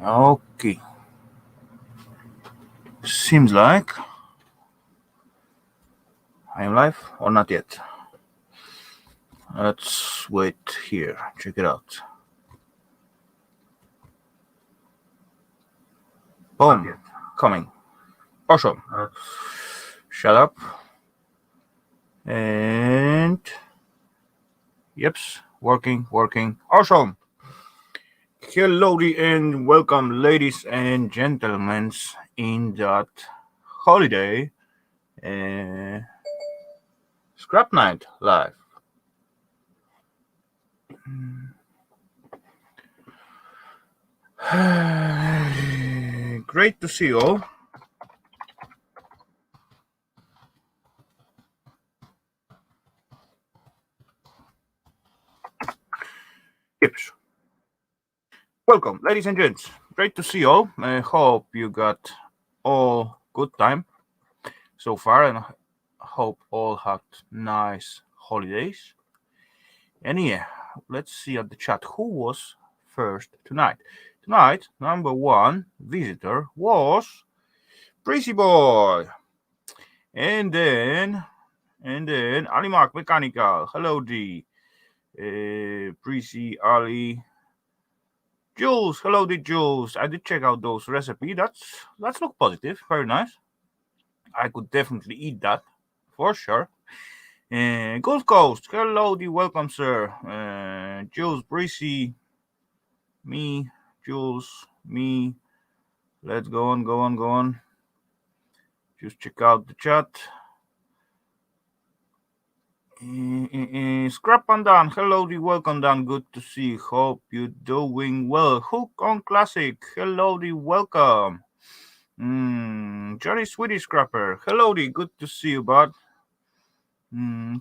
Okay. Seems like I am live or not yet. Let's wait here. Check it out. Boom. Coming. Awesome. Shut up. And yeps, working. Awesome. Hellowdy and welcome, ladies and gentlemen, in that holiday scrap night live. Great to see you all. Yeps. Welcome, ladies and gents. Great to see you all. I hope you got all good time so far, and I hope all had nice holidays. And yeah, let's see at the chat who was first tonight. Tonight, number one visitor was Breezy Boy, and then Ali Mark Mechanical. Hello, D. Breezy Ali. Jules, hello, Jules. I did check out those recipes. That's look positive. Very nice. I could definitely eat that for sure. Gold Coast, hello, welcome, sir. Jules, Breezy, me, Jules, me. Let's go on. Just check out the chat. Scrap and Dan, hello, welcome, Dan. Good to see you. Hope you're doing well. Hook on Classic, hello, welcome. Johnny Sweetie Scrapper, hello, good to see you, bud.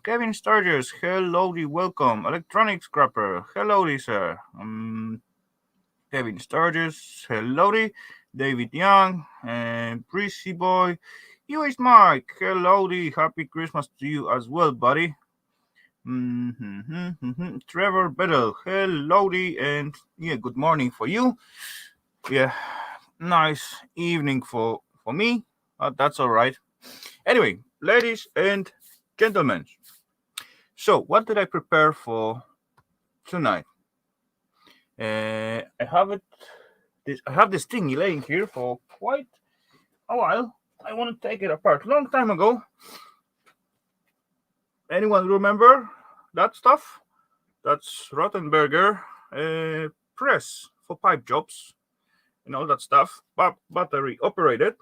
Kevin Sturgis, hello, welcome. Electronic Scrapper, hello, sir. Kevin Sturgis, hello, David Young, and Breezy Boy. US Mike, hello, happy Christmas to you as well, buddy. Trevor Bettle, hello, and yeah, good morning for you. Yeah, nice evening for me. That's all right. Anyway, ladies and gentlemen, so what did I prepare for tonight? I have this thingy laying here for quite a while. I want to take it apart. Long time ago. Anyone remember that stuff? That's Rottenberger press for pipe jobs and all that stuff, battery operated.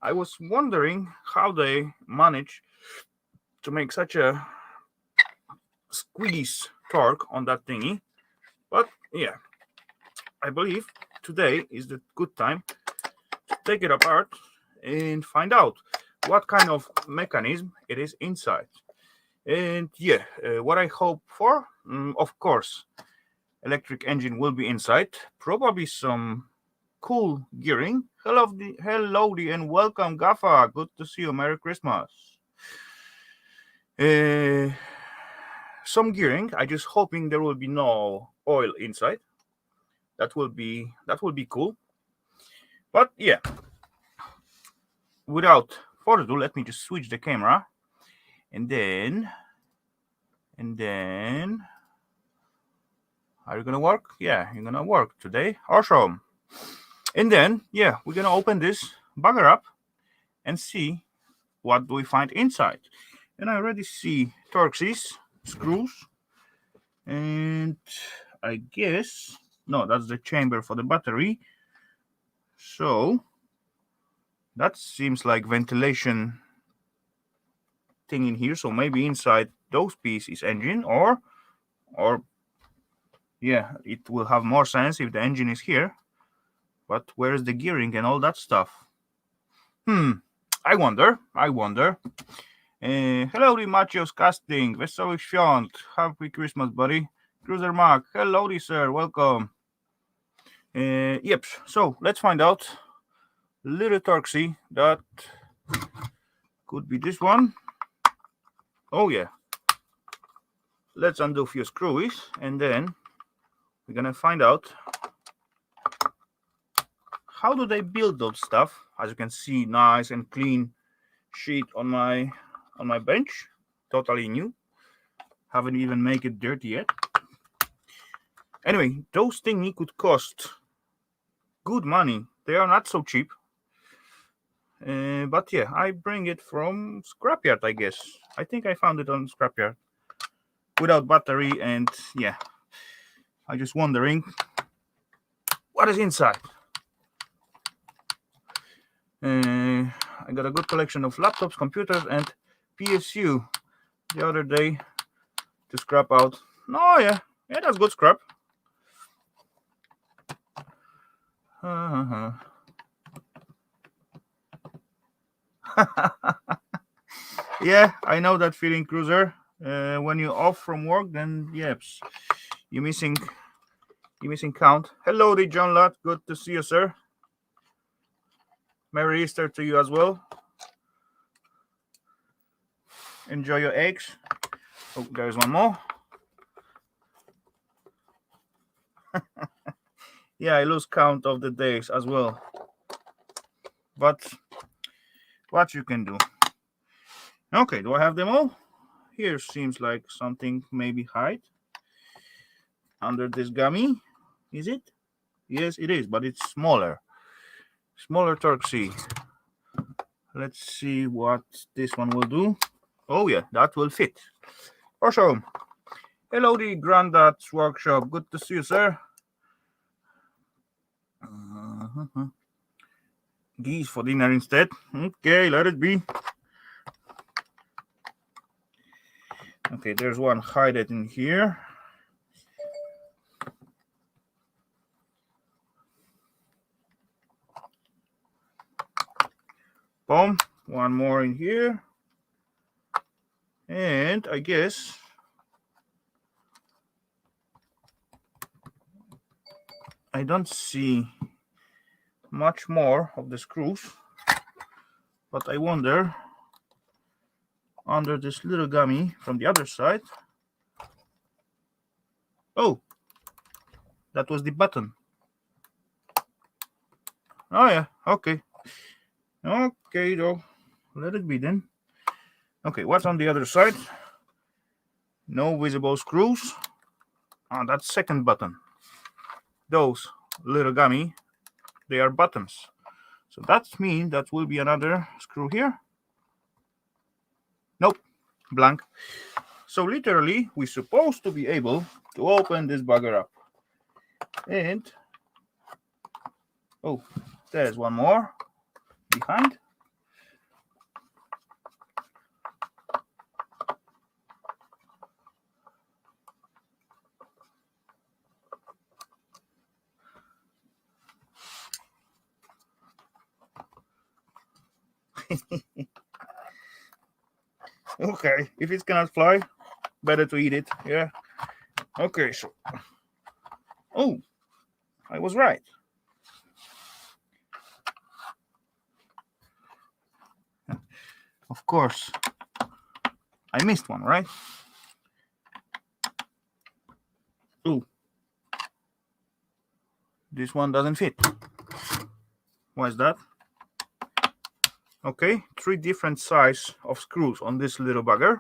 I was wondering how they manage to make such a squeeze torque on that thingy. But yeah, I believe today is the good time to take it apart and find out what kind of mechanism it is inside. And yeah, what I hope for, of course, electric engine will be inside. Probably some cool gearing. Hello, and welcome, Gaffa. Good to see you. Merry Christmas. Some gearing. I just hoping there will be no oil inside. That will be cool. But yeah, without further ado, let me just switch the camera, and then are you gonna work? Yeah, you're gonna work today. Awesome. And then yeah, we're gonna open this bugger up and see what do we find inside. And I already see Torxes, screws, and I guess no, that's the chamber for the battery. So that seems like ventilation thing in here. So maybe inside those pieces is engine, or yeah, it will have more sense if the engine is here. But where is the gearing and all that stuff? I wonder. Hello, Macios Casting. Wesołych Świąt. Happy Christmas, buddy. Cruiser Mark. Hello, sir. Welcome. Yep. So let's find out. Little Torxy. That could be this one. Oh yeah. Let's undo a few screws, and then we're gonna find out how do they build those stuff? As you can see, nice and clean sheet on my bench, totally new. Haven't even make it dirty yet. Anyway, those thingy could cost good money. They are not so cheap. But yeah, I bring it from scrapyard, I guess. I think I found it on scrapyard without battery, and yeah, I just wondering what is inside. I got a good collection of laptops, computers, and PSU the other day to scrap out. Oh yeah, that's good scrap. Yeah, I know that feeling, Cruiser. When you're off from work, then yeps, you're missing count. Hello, John Lott. Good to see you, sir. Merry Easter to you as well. Enjoy your eggs. Oh, there's one more. Yeah, I lose count of the days as well. But what you can do. Okay, do I have them all? Here seems like something maybe hide under this gummy. Is it? Yes, it is, but it's smaller. Smaller Turkey. Let's see what this one will do. Oh yeah, that will fit. Awesome. Hellowdy, Granddad's Workshop. Good to see you, sir. Geese for dinner instead. Okay, let it be. Okay, there's one hidden in here. Boom. One more in here. And I guess I don't see much more of the screws, but I wonder under this little gummy from the other side. Oh, that was the button. Oh yeah, okay. Okay, though. Let it be then. Okay, what's on the other side? No visible screws. Ah, that's second button. Those little gummy, they are buttons. So that means that will be another screw here. Nope, blank. So literally, we're supposed to be able to open this bugger up. And, oh, there's one more behind. Okay, if it cannot fly, better to eat it. Yeah. Okay, so. Oh, I was right. Of course, I missed one, right? Ooh. This one doesn't fit. Why is that? Okay, 3 different size of screws on this little bugger.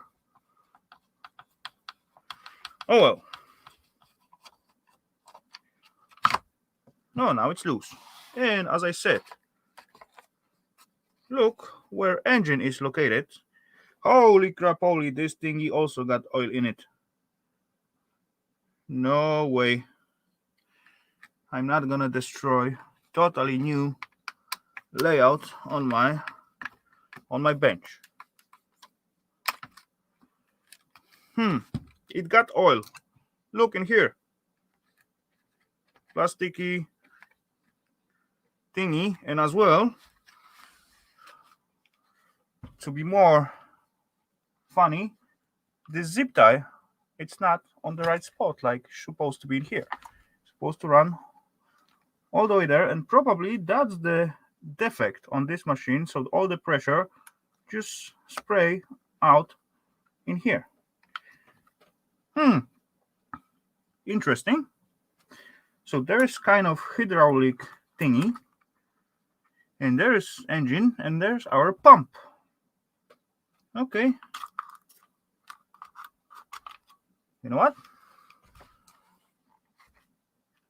Oh well. No, now it's loose. And as I said, look where engine is located. Holy crap, holy, this thingy also got oil in it. No way. I'm not gonna destroy totally new layout on my bench. It got oil. Look in here. Plasticky thingy, and as well, to be more funny, this zip tie, it's not on the right spot like it's supposed to be in here. It's supposed to run all the way there, and probably that's the defect on this machine, so all the pressure just spray out in here. Interesting. So there is kind of hydraulic thingy And there's engine, and there's our pump. Okay. You know what?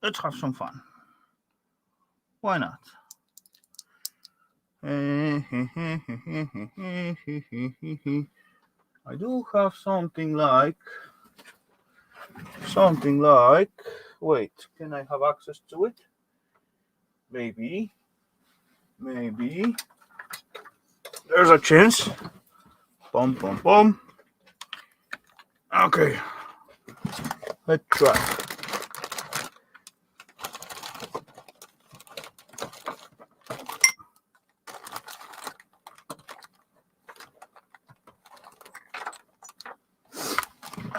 Let's have some fun. Why not? I do have something like, wait, can I have access to it? Maybe. There's a chance. Boom. Okay. Let's try.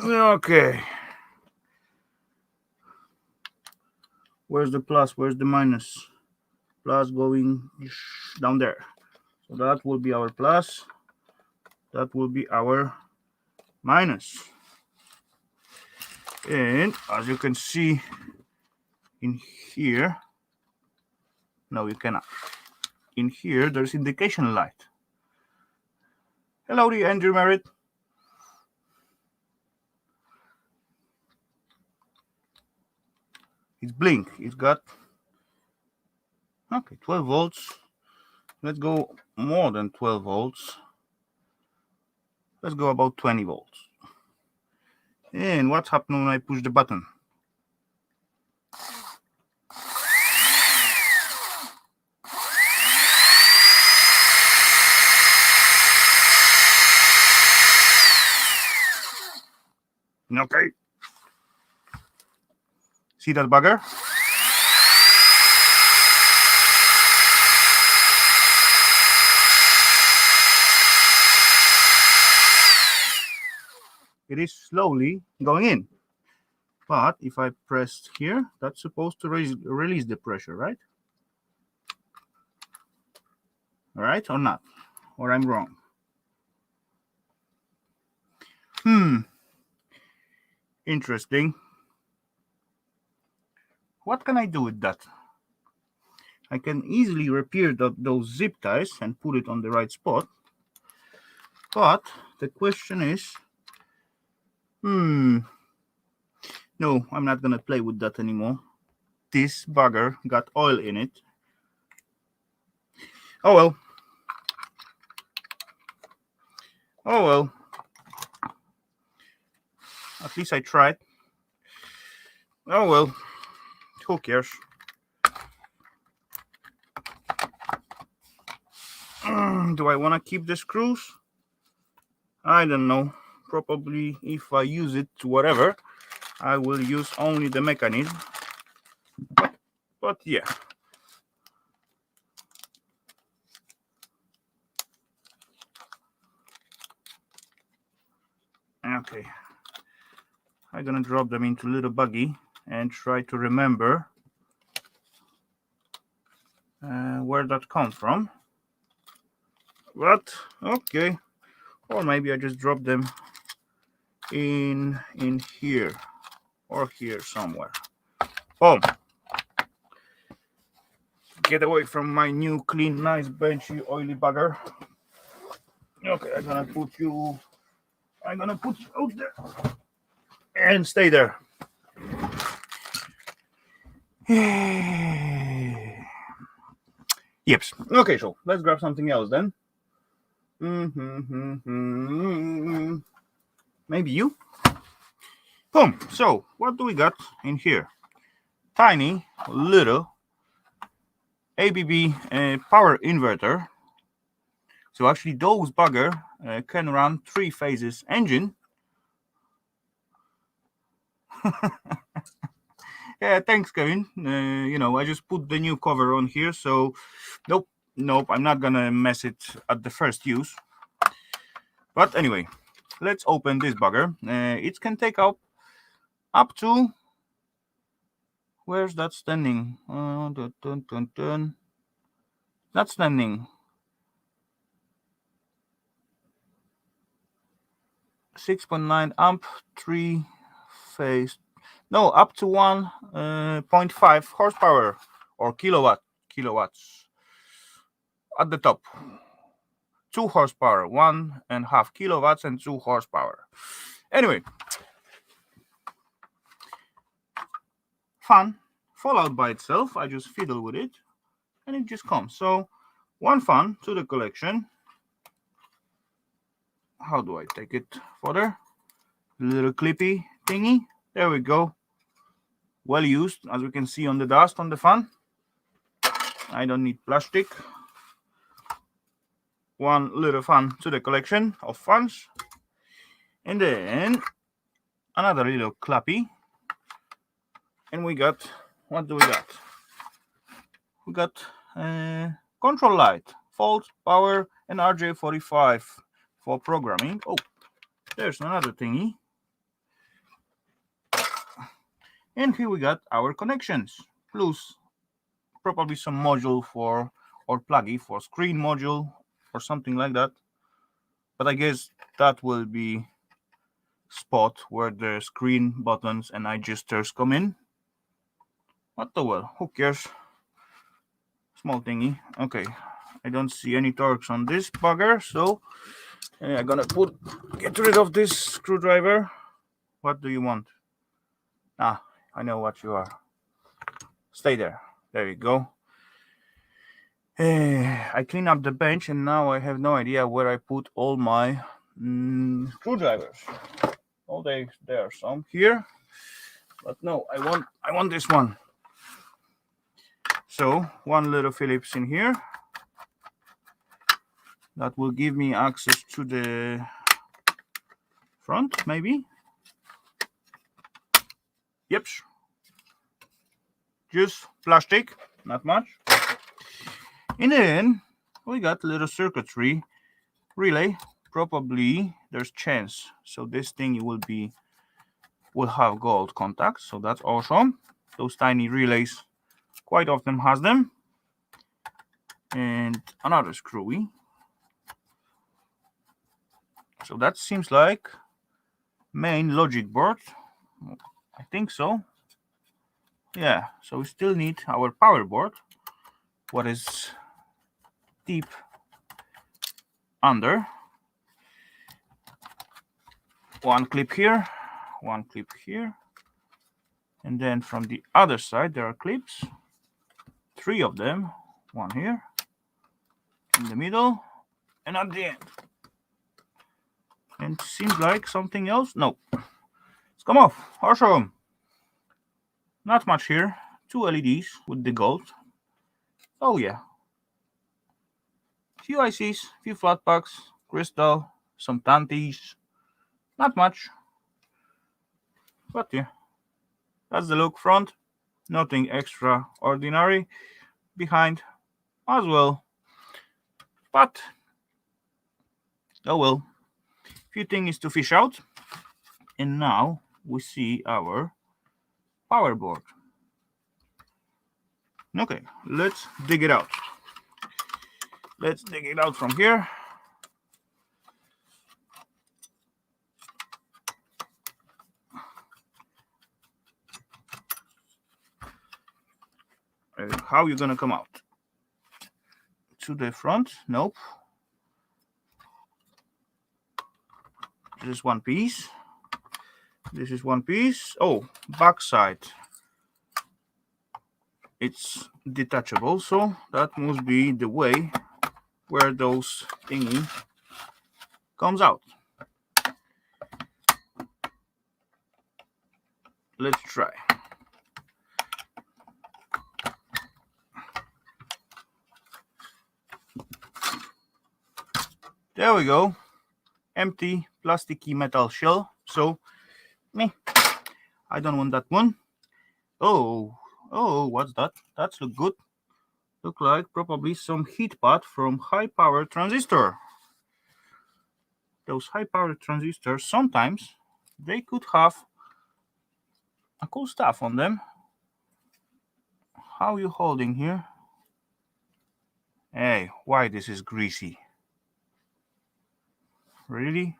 Okay. Where's the plus? Where's the minus? Plus going down there. So that will be our plus. That will be our minus. And as you can see in here, no, you cannot. In here, there's indication light. Hellowdy, Andrew Merritt. It's blink. It's got, okay, 12 volts. Let's go more than 12 volts. Let's go about 20 volts. And what's happening when I push the button? Okay. See that bugger? It is slowly going in. But if I press here, that's supposed to release the pressure, right? Right or not? Or I'm wrong? Interesting. What can I do with that? I can easily repair those zip ties and put it on the right spot. But the question is, no, I'm not gonna play with that anymore. This bugger got oil in it. Oh well. At least I tried. Oh well. Who cares? Do I want to keep the screws? I don't know. Probably if I use it to whatever, I will use only the mechanism. But yeah. Okay. I'm gonna drop them into little buggy and try to remember where that comes from. But okay. Or maybe I just drop them in here or here somewhere. Boom. Get away from my new clean, nice, benchy, oily bugger. Okay, I'm gonna put you out there and stay there. Yep. Okay, so let's grab something else then. Maybe you. Boom. So what do we got in here? Tiny little ABB power inverter. So actually those bugger can run 3 phases engine. Yeah, thanks, Kevin. I just put the new cover on here, so nope, I'm not gonna mess it at the first use. But anyway, let's open this bugger. It can take up to, where's that standing? That's standing 6.9 amp, 3 phase. No, up to 1.5 horsepower or kilowatts. at the top. 2 horsepower, 1.5 kilowatts and 2 horsepower. Anyway, fan fall out by itself. I just fiddle with it and it just comes. So 1 fan to the collection. How do I take it further? Little clippy thingy. There we go. Well used, as we can see on the dust on the fan. I don't need plastic. 1 little fan to the collection of fans. And then another little clappy. And we got, what do we got? We got control light, fault, power, and RJ45 for programming. Oh, there's another thingy. And here we got our connections, plus probably some module for, or pluggy for screen module or something like that. But I guess that will be spot where the screen buttons and adjusters come in. What the well, who cares? Small thingy. Okay, I don't see any torques on this bugger, so I'm gonna get rid of this screwdriver. What do you want? Ah, I know what you are. Stay there. There you go. I clean up the bench and now I have no idea where I put all my screwdrivers. Oh, there are some here, but no, I want this one. So 1 little Phillips in here. That will give me access to the front, maybe. Yep. Just plastic, not much. And then we got a little circuitry relay. Probably there's chance. So this thing will have gold contacts. So that's awesome. Those tiny relays quite often has them. And another screwy. So that seems like main logic board. I think so. Yeah, so we still need our power board. What is deep under. 1 clip here, 1 clip here. And then from the other side there are clips. 3 of them. 1 here, in the middle, and at the end. And seems like something else. No. Let's come off. Awesome. Not much here. 2 LEDs with the gold. Oh yeah. Few ICs, few flat packs, crystal, some tanties. Not much. But yeah. That's the look front. Nothing extraordinary. Behind as well. But oh well. Few things to fish out. And now we see our power board. Okay, let's dig it out. Let's dig it out from here. How you gonna come out? To the front? Nope. This is 1 piece. This is 1 piece. Oh, backside. It's detachable, so that must be the way where those thingy comes out. Let's try. There we go. Empty plasticky metal shell. So, meh. I don't want that one. Oh, what's that? That's look good. Look like probably some heat pad from high power transistor. Those high power transistors, sometimes they could have a cool stuff on them. How are you holding here? Hey, why this is greasy? Really?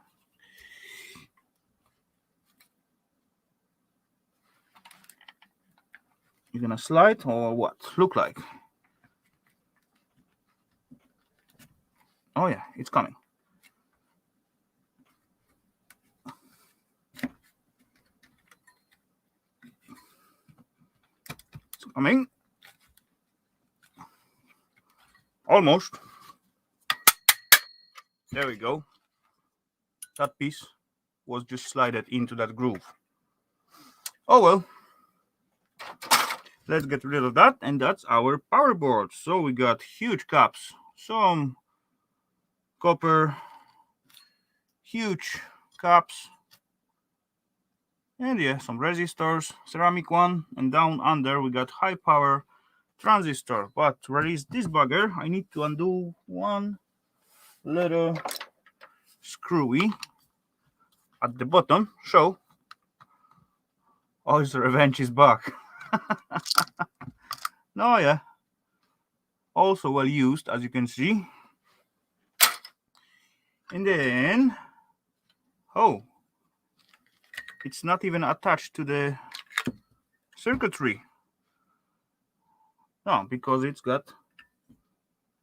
You gonna slide or what? Look like. Oh yeah, it's coming. It's coming. Almost. There we go. That piece was just slided into that groove. Oh well. Let's get rid of that, and that's our power board. So we got huge caps, some copper, huge caps, and yeah, some resistors, ceramic one, and down under we got high power transistor. But to release this bugger, I need to undo one little screwy at the bottom. So, oh, his revenge is back. No, yeah, also well used, as you can see. And then, oh, it's not even attached to the circuitry. No, because it's got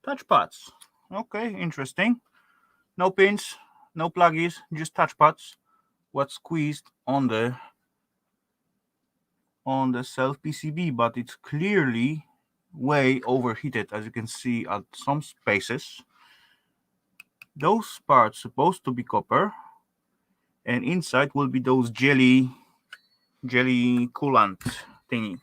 touch pads. Okay, interesting. No pins, no pluggies, just touch pads. What's squeezed on the self PCB, but it's clearly way overheated, as you can see at some spaces. Those parts supposed to be copper, and inside will be those jelly coolant thingy.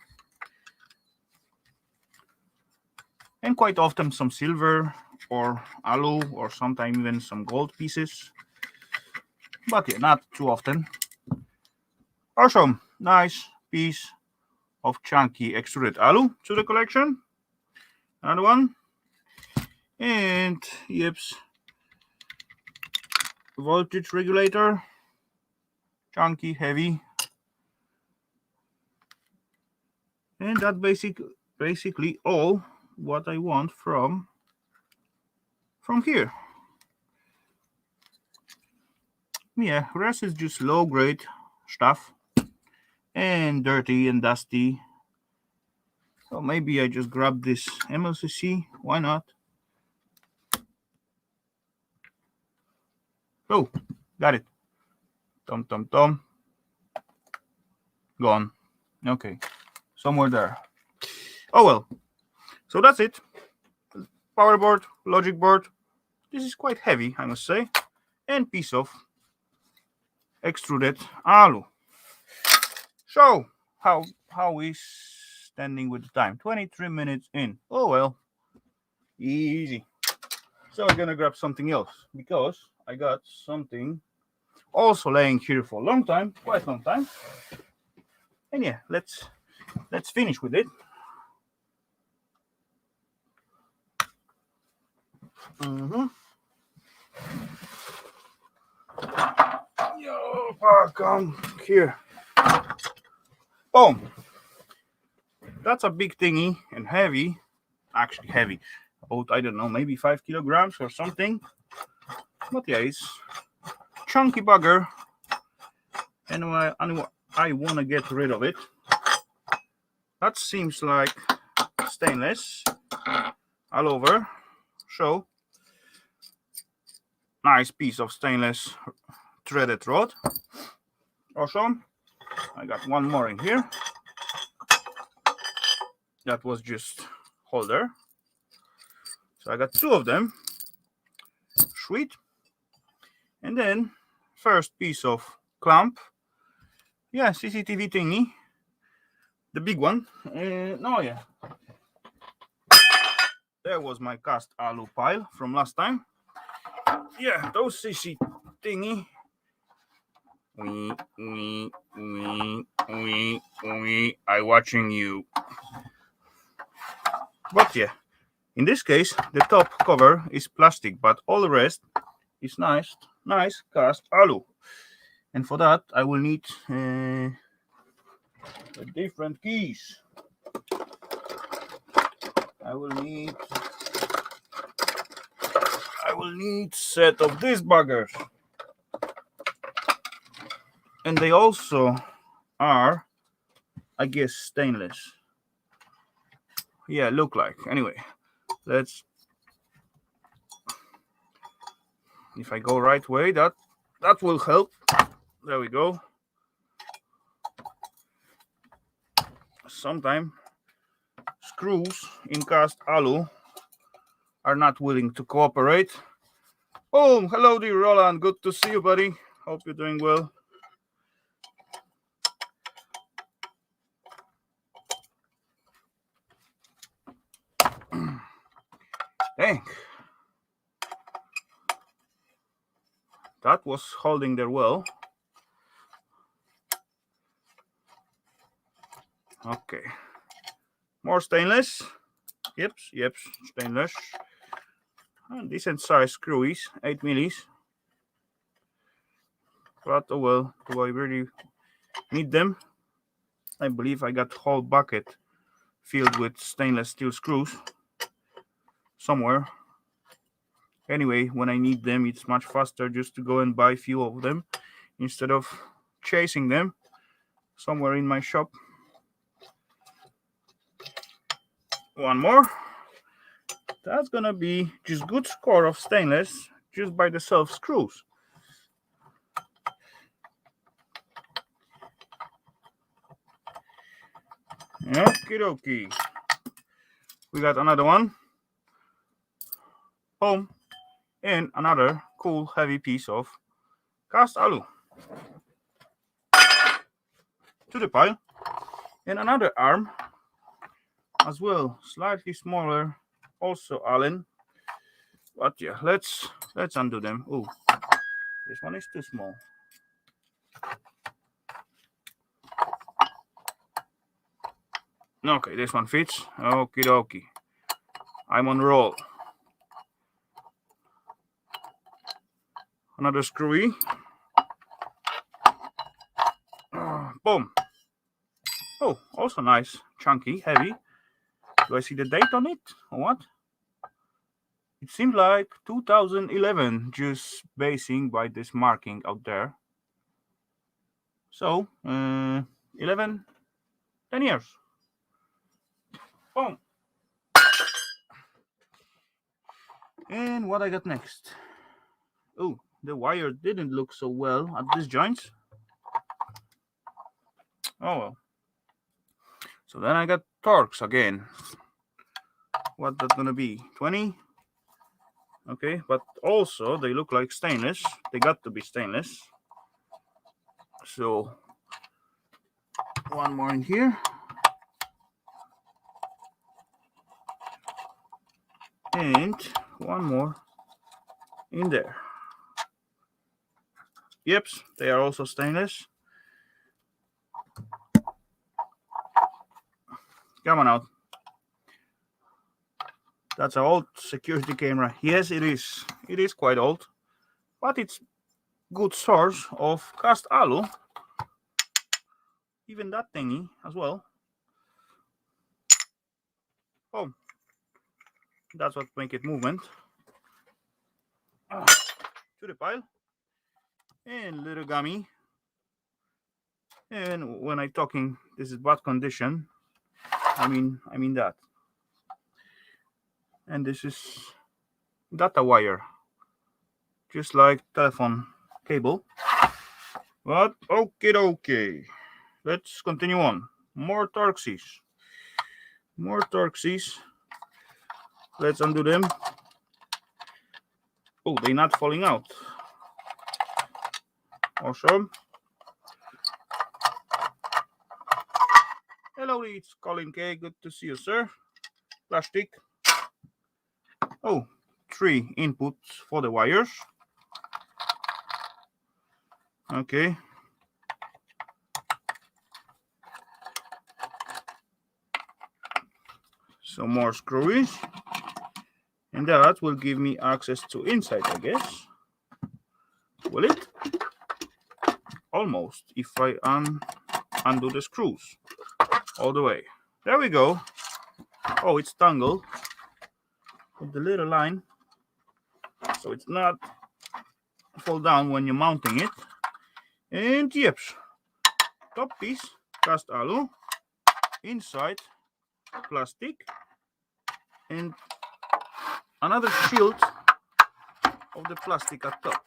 And quite often some silver or alu, or sometimes even some gold pieces. But yeah, not too often. Awesome, nice piece of chunky extruded alu to the collection. Another one. And yips, voltage regulator, chunky, heavy. And that basically all what I want from here. Yeah, rest is just low grade stuff and dirty and dusty. So maybe I just grab this MLCC. Why not? Oh, got it. Tom. Gone. Okay, somewhere there. Oh well. So that's it. Power board, logic board. This is quite heavy, I must say. And piece of extruded alu. So, how we standing with the time? 23 minutes in. Oh well. Easy. So I'm gonna grab something else because I got something also laying here for a long time, quite a long time. And yeah, let's finish with it. Yo, come here. Boom. That's a big thingy and heavy. Actually heavy. About, I don't know, maybe 5 kilograms or something. But yeah, it's chunky bugger. And I want to get rid of it. That seems like stainless all over. So, nice piece of stainless threaded rod. Awesome. I got one more in here. That was just holder. So I got two of them. Sweet. And then first piece of clamp. Yeah, CCTV thingy. The big one. Oh yeah. There was my cast alu pile from last time. Yeah, those CC thingy. I watching you. But yeah, in this case, the top cover is plastic, but all the rest is nice cast alu. And for that, I will need different keys. I will need set of these buggers. And they also are, I guess, stainless. Yeah, look like. Anyway, let's If I go right way, that will help. There we go. Sometimes screws in cast alu are not willing to cooperate. Oh, hello dear Roland, good to see you, buddy. Hope you're doing well. Dang. That was holding there well. Okay. More stainless. Yep, stainless. Decent size screwies, 8 millis. But oh well, do I really need them? I believe I got whole bucket filled with stainless steel screws somewhere. Anyway, when I need them, it's much faster just to go and buy a few of them instead of chasing them somewhere in my shop. One more. That's gonna be just good score of stainless just by the self screws. Okie dokie. We got another one. Home. And another cool heavy piece of cast alu. To the pile. And another arm as well, slightly smaller, also Allen. But yeah, let's undo them. Oh, this one is too small. Okay, this one fits. Okie dokie. I'm on roll. Another screwy. Boom. Oh, also nice, chunky, heavy. Do I see the date on it or what? It seems like 2011, just basing by this marking out there. So, 11, 10 years. Boom. And what I got next? Oh, the wire didn't look so well at these joints. Oh well. So then I got Torx again. What that gonna be? 20? Okay, but also they look like stainless. They got to be stainless. So one more in here. And one more in there. Yep, they are also stainless. Come on out. That's an old security camera. Yes, it is. It is quite old, but it's good source of cast alu. Even that thingy as well. Oh, that's what make it movement. To the pile. And little gummy. And when I'm talking, this is bad condition. I mean that. And this is data wire, just like telephone cable. But okay. Let's continue on. More Torxies. Let's undo them. Oh, they're not falling out. Awesome. Hello, it's Colin K. Good to see you, sir. Plastic. Oh, 3 inputs for the wires. Okay. Some more screws. And that will give me access to inside, I guess. Will it? Almost, if I undo the screws all the way. There we go. Oh, it's tangled with the little line, so it's not fall down when you're mounting it. And yep, top piece cast alu, inside plastic, and another shield of the plastic at top.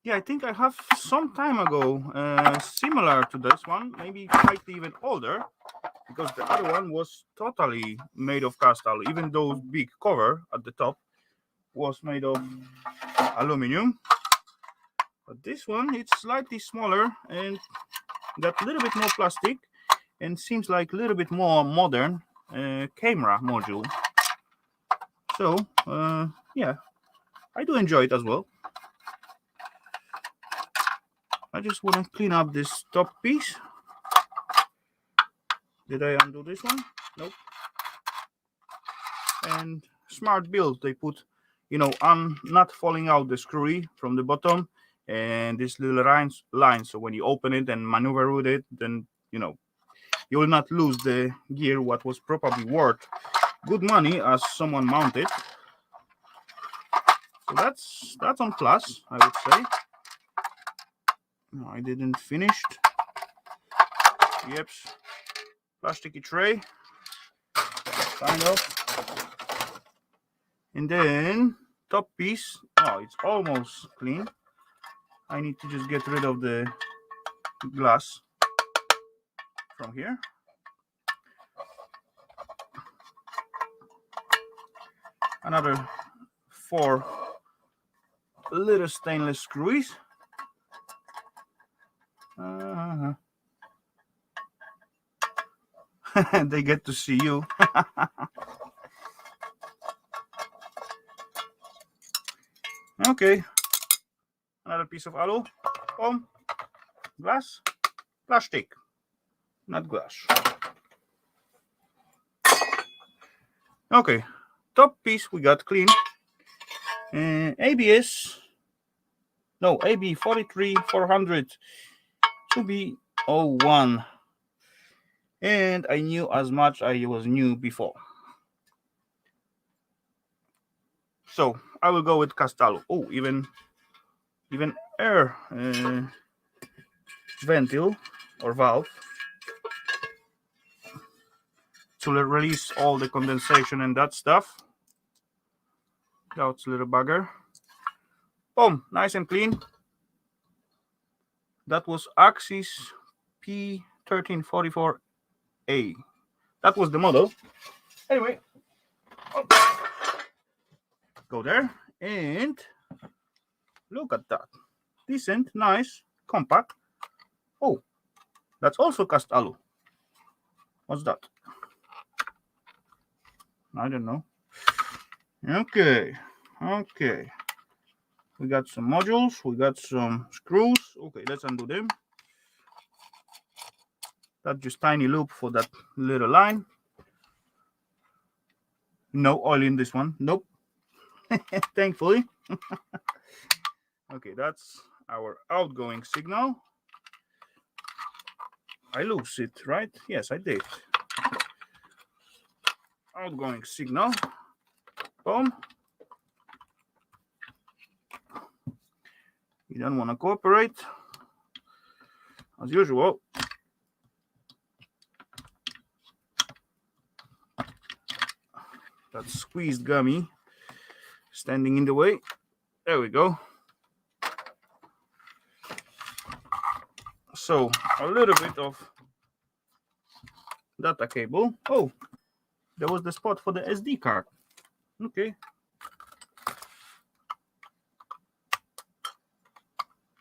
Yeah, I think I have some time ago similar to this one, maybe slightly even older, because the other one was totally made of cast alu. Even though big cover at the top was made of aluminum, but this one it's slightly smaller and got a little bit more plastic and seems like a little bit more modern camera module. So yeah, I do enjoy it as well. I just want to clean up this top piece. Did I undo this one? Nope. And smart build, they put, you know, not falling out the screw from the bottom and this little line, so when you open it and maneuver with it, then you know you will not lose the gear, what was probably worth good money as someone mounted. So that's on plus, I would say. No, I didn't finish. Yep, plasticky tray, kind of. And then top piece, oh, it's almost clean. I need to just get rid of the glass from here. Another 4 little stainless screws. They get to see you. Okay, another piece of alu, foam, glass, plastic, not glass. Okay, top piece we got clean. ABS, no, AB 43400 to be 01. And I knew as much I was new before. So I will go with cast alu. Oh, even air ventil or valve to release all the condensation and that stuff. That's a little bugger. Boom, nice and clean. That was Axis P1344A. That was the model. Anyway, go there and look at that. Decent, nice, compact. Oh, that's also cast alu. What's that? I don't know. Okay. We got some modules. We got some screws. Okay, let's undo them. That's just tiny loop for that little line. No oil in this one. Nope. Thankfully. Okay, that's our outgoing signal. I lose it, right? Yes, I did. Outgoing signal. Boom. You don't want to cooperate. As usual. That squeezed gummy standing in the way. There we go. So a little bit of data cable. Oh, there was the spot for the SD card. Okay.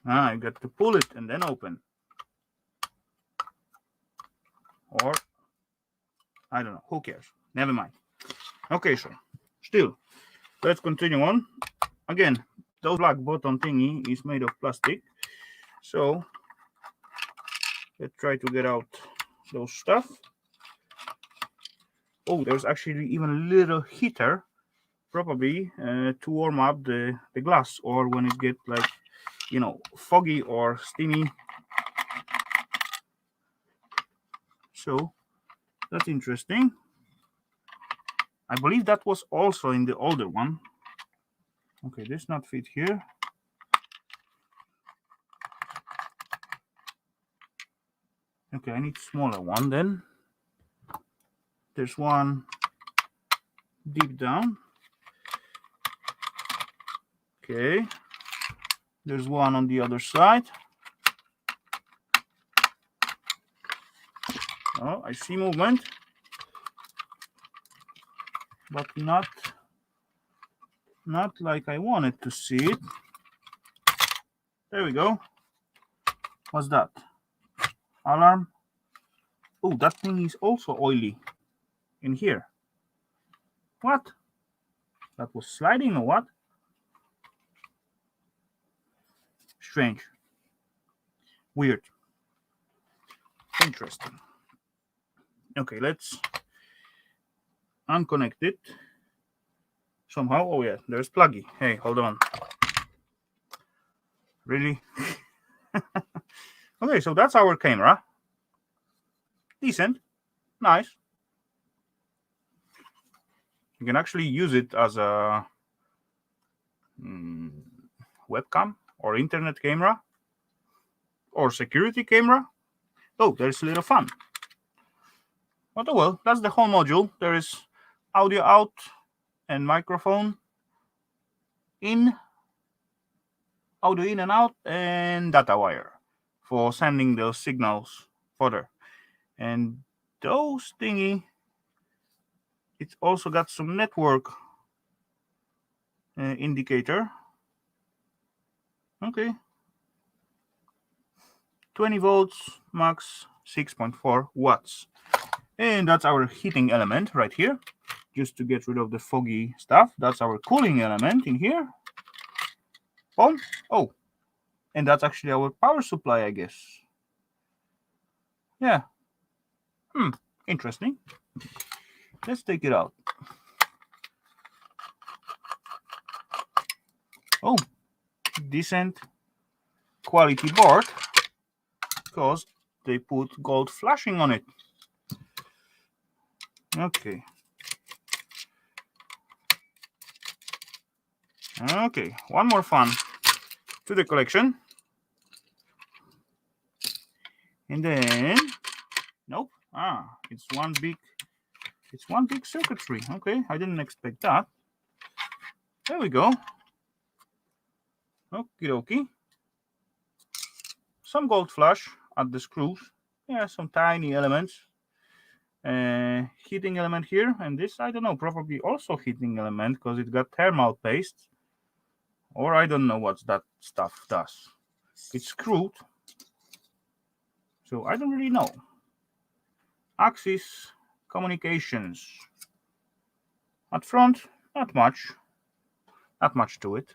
I got to pull it and then open. Or, I don't know, who cares? Never mind. Okay, so still, let's continue on. Again, those black button thingy is made of plastic. So, let's try to get out those stuff. Oh, there's actually even a little heater, probably to warm up the glass, or when it gets like, you know, foggy or steamy. So that's interesting. I believe that was also in the older one. Okay, this not fit here. Okay, I need smaller one then. There's one deep down. Okay. There's one on the other side. Oh, I see movement, but not like I wanted to see it. There we go. What's that? Alarm. Oh, that thing is also oily in here. What? That was sliding or what? Strange. Weird. Interesting. Okay, let's unconnect it somehow. Oh yeah, there's pluggy. Hey, hold on. Really? Okay, so that's our camera. Decent. Nice. You can actually use it as a webcam or internet camera or security camera. Oh, there's a little fun. But oh well, that's the whole module. There is audio out and microphone in, audio in and out, and data wire for sending those signals further. And those thingy, it's also got some network indicator. Okay. 20 volts, max 6.4 watts. And that's our heating element right here, just to get rid of the foggy stuff. That's our cooling element in here. Boom. Oh, and that's actually our power supply, I guess. Yeah. Interesting. Let's take it out. Oh, decent quality board, because they put gold flashing on it. Okay. Okay, one more fun to the collection. And then, nope. It's one big circuitry. Okay, I didn't expect that. There we go. Okie dokie. Some gold flash at the screws. Yeah, some tiny elements. Heating element here, and this, I don't know, probably also heating element because it got thermal paste. Or I don't know what that stuff does. It's screwed, so I don't really know. Axis communications. At front, not much to it.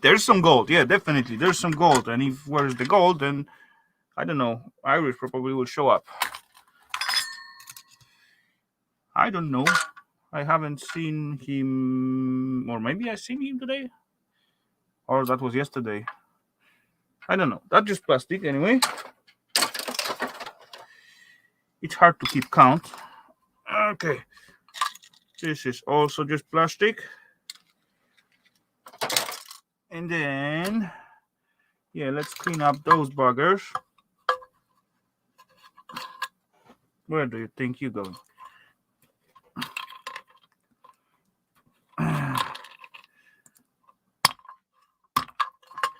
There's some gold, yeah, definitely. There's some gold, and if where's the gold, then I don't know. Irish probably will show up. I don't know. I haven't seen him, or maybe I seen him today, or that was yesterday. I don't know. That's just plastic anyway. It's hard to keep count. Okay. This is also just plastic. And then, yeah, let's clean up those buggers. Where do you think you're going?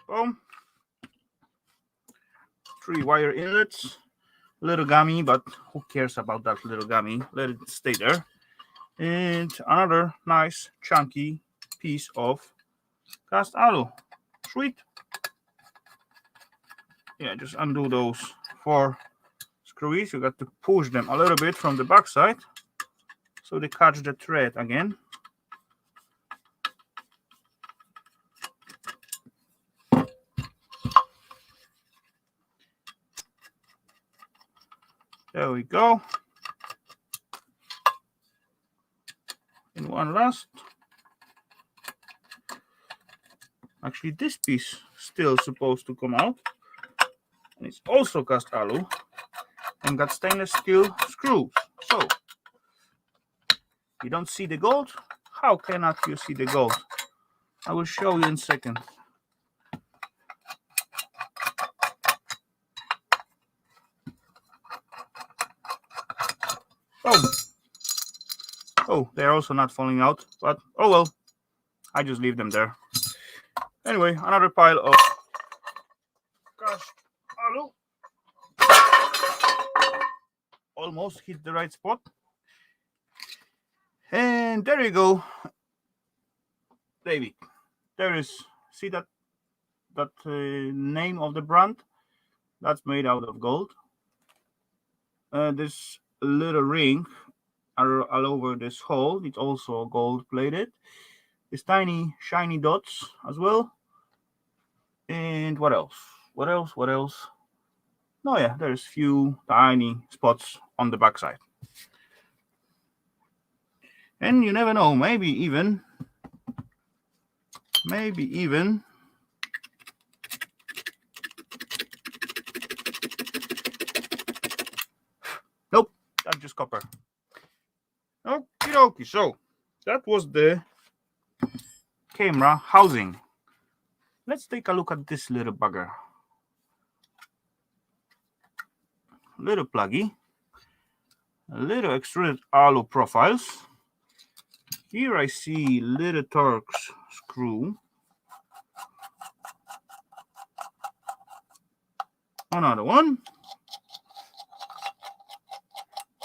Boom. 3 wire inlets. Little gummy, but who cares about that little gummy? Let it stay there. And another nice chunky piece of cast alu. Sweet. Yeah, just undo those 4 screws. You got to push them a little bit from the back side so they catch the thread again. There we go. And one last. Actually, this piece still supposed to come out. And it's also cast alu and got stainless steel screws. So you don't see the gold, How cannot you see the gold? I will show you in a second. Oh, they're also not falling out, but oh well. I just leave them there. Anyway, another pile of crushed alu. Almost hit the right spot. And there you go, David. There is, see that name of the brand? That's made out of gold. This little ring all over this hole, it's also gold plated. These tiny shiny dots as well. And what else? What else? Oh yeah, there's few tiny spots on the backside. And you never know, maybe even nope, that's just copper. Okie dokie, so that was the camera housing. Let's take a look at this little bugger. Little pluggy, a little extruded alu profiles. Here I see little Torx screw. Another one.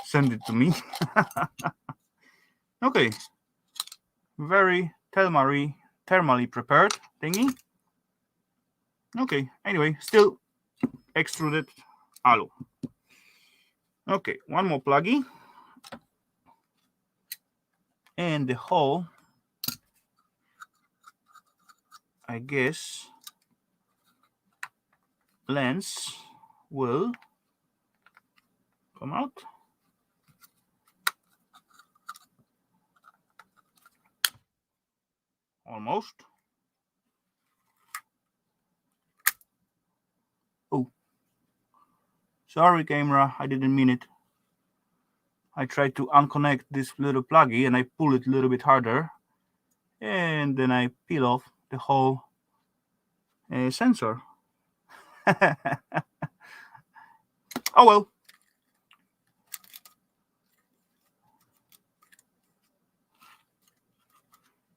Send it to me. Okay. Very thermally prepared thingy. Okay, anyway, still extruded alu. Okay, one more pluggy. And the whole, I guess, lens will come out. Almost. Oh, sorry camera, I didn't mean it. I tried to unconnect this little pluggy and I pull it a little bit harder, and then I peel off the whole sensor. Oh well.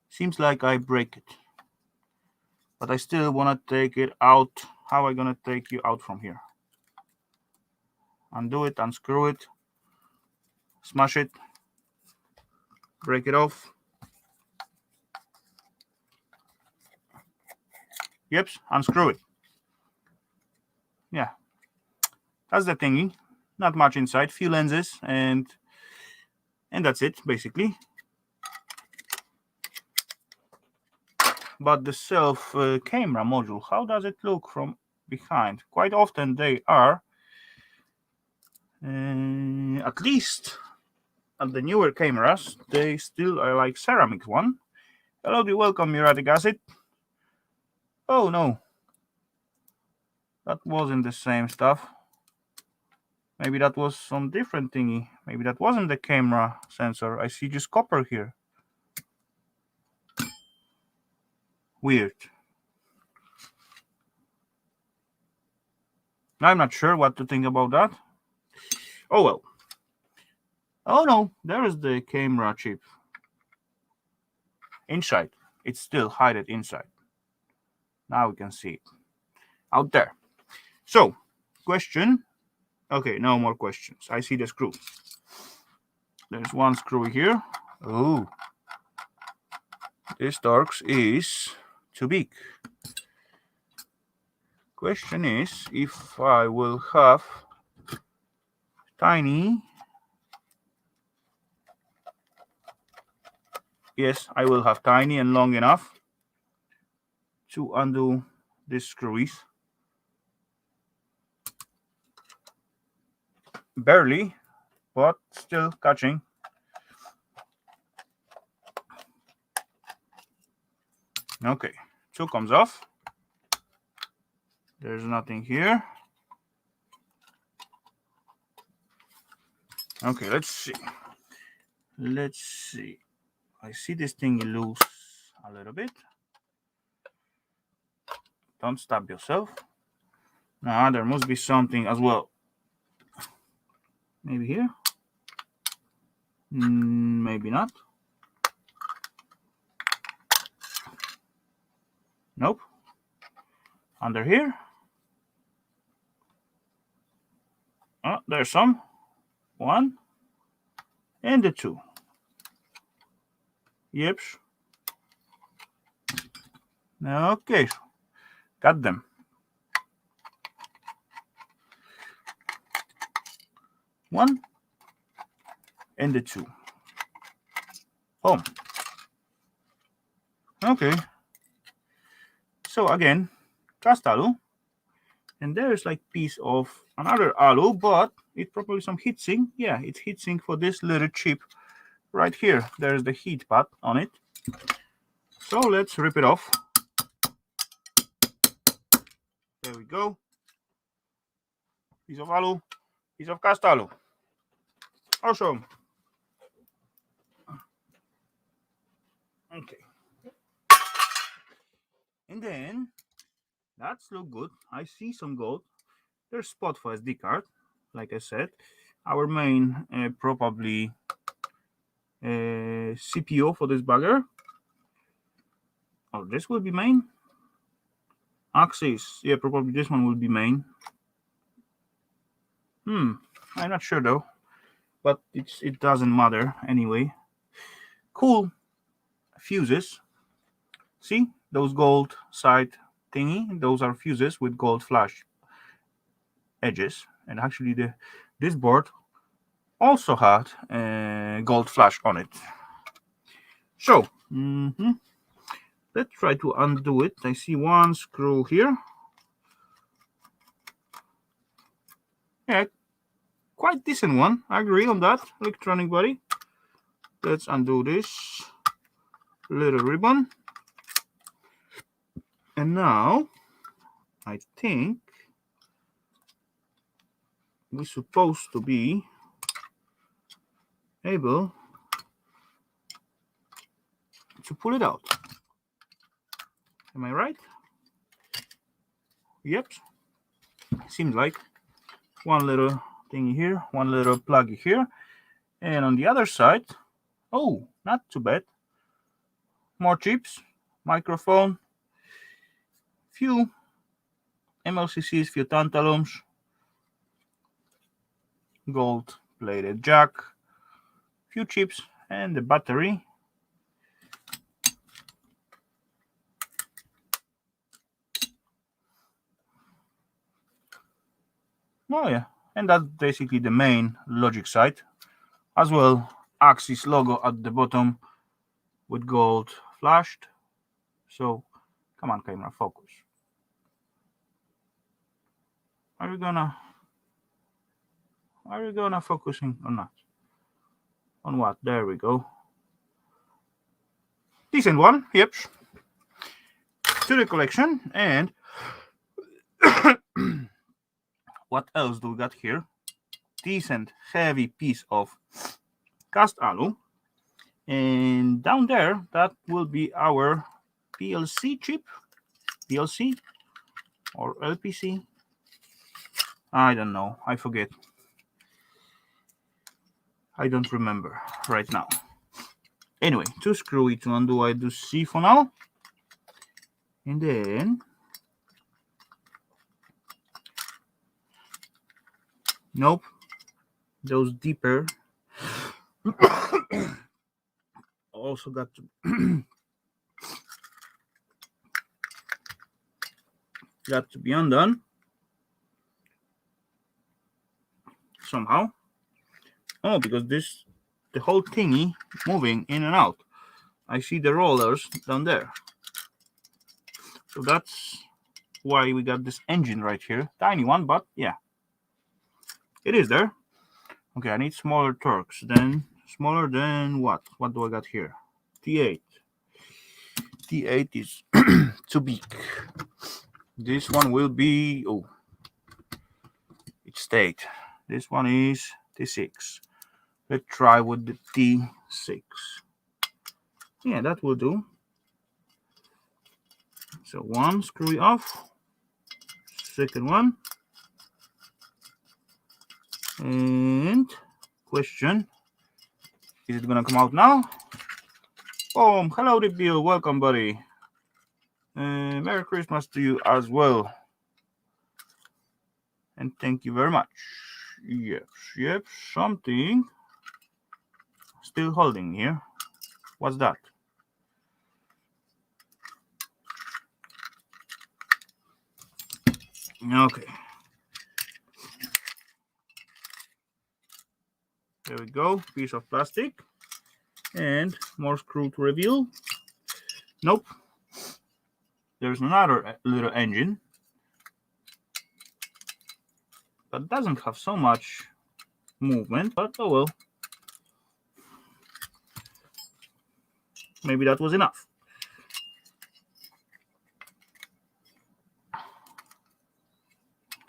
Seems like I break it, but I still want to take it out. How am I gonna take you out from here? Undo it, unscrew it, smash it, break it off. Yep, unscrew it. Yeah, that's the thingy. Not much inside, few lenses, and that's it basically. But the self camera module, how does it look from behind? Quite often they are, at least at the newer cameras, they still are like ceramic one. Hellowdy, welcome, muriatic acid. Oh no, that wasn't the same stuff. Maybe that was some different thingy. Maybe that wasn't the camera sensor. I see just copper here. Weird. I'm not sure what to think about that. Oh well. Oh no, there is the camera chip. Inside. It's still hidden inside. Now we can see it. Out there. So, question. Okay, no more questions. I see the screw. There's one screw here. Oh. This Torx is too big. Question is if I will have tiny. Yes, I will have tiny and long enough to undo these screws. Barely, but still catching. Okay, two comes off. There's nothing here. Okay, let's see. I see this thing loose a little bit. Don't stab yourself. Now there must be something as well. Maybe here? Maybe not. Nope. Under here? Oh, there's some. 1 and the 2. Yep. Okay. Got them. 1 and the 2. Boom. Okay. So again, cast alu. And there's like piece of another alu, but it's probably some heatsink. Yeah, it's heatsink for this little chip right here. There's the heat pad on it. So let's rip it off. There we go. Piece of alu, piece of cast alu. Awesome. Okay. And then that's look good. I see some gold. There's spot for SD card. Like I said, our main probably CPU for this bugger. Oh, this will be main. Axis, yeah, probably this one will be main. I'm not sure though, but it doesn't matter anyway. Cool fuses. See those gold side thingy? Those are fuses with gold flash edges, and actually this board also had gold flash on it. So let's try to undo it. I see one screw here. Yeah, quite decent one. I agree on that, electronic body. Let's undo this little ribbon. And now I think we're supposed to be able to pull it out. Am I right? Yep. Seems like one little thingy here, one little plug here, and on the other side, oh, not too bad. More chips, microphone, few MLCCs, few tantalums, gold plated jack, few chips, and the battery. Oh yeah, and that's basically the main logic side. As well, Axis logo at the bottom with gold flashed. So, come on, camera, focus. Are you gonna focusing or not? On what? There we go. Decent one, yep. To the collection, and what else do we got here? Decent heavy piece of cast alu, and down there that will be our PLC chip, PLC or LPC. I don't know, I forget. I don't remember right now. Anyway, to screw it to undo, I do C for now, and then nope, those deeper also got to got to be undone somehow. Oh, because the whole thingy moving in and out. I see the rollers down there. So that's why we got this engine right here. Tiny one, but yeah. It is there. Okay, I need smaller torques. Then smaller than what? What do I got here? T8. T8 is too big. This one will be, oh, it stayed. This one is T6. Let's try with the T6. Yeah, that will do. So one screw off, second one, and question, is it gonna come out now? Boom! Hello, Bill. Welcome, buddy. Merry Christmas to you as well. And thank you very much. Yep, something still holding here. What's that? Okay. There we go. Piece of plastic. And more screw to reveal. Nope. There's another little engine that doesn't have so much movement, but oh well. Maybe that was enough.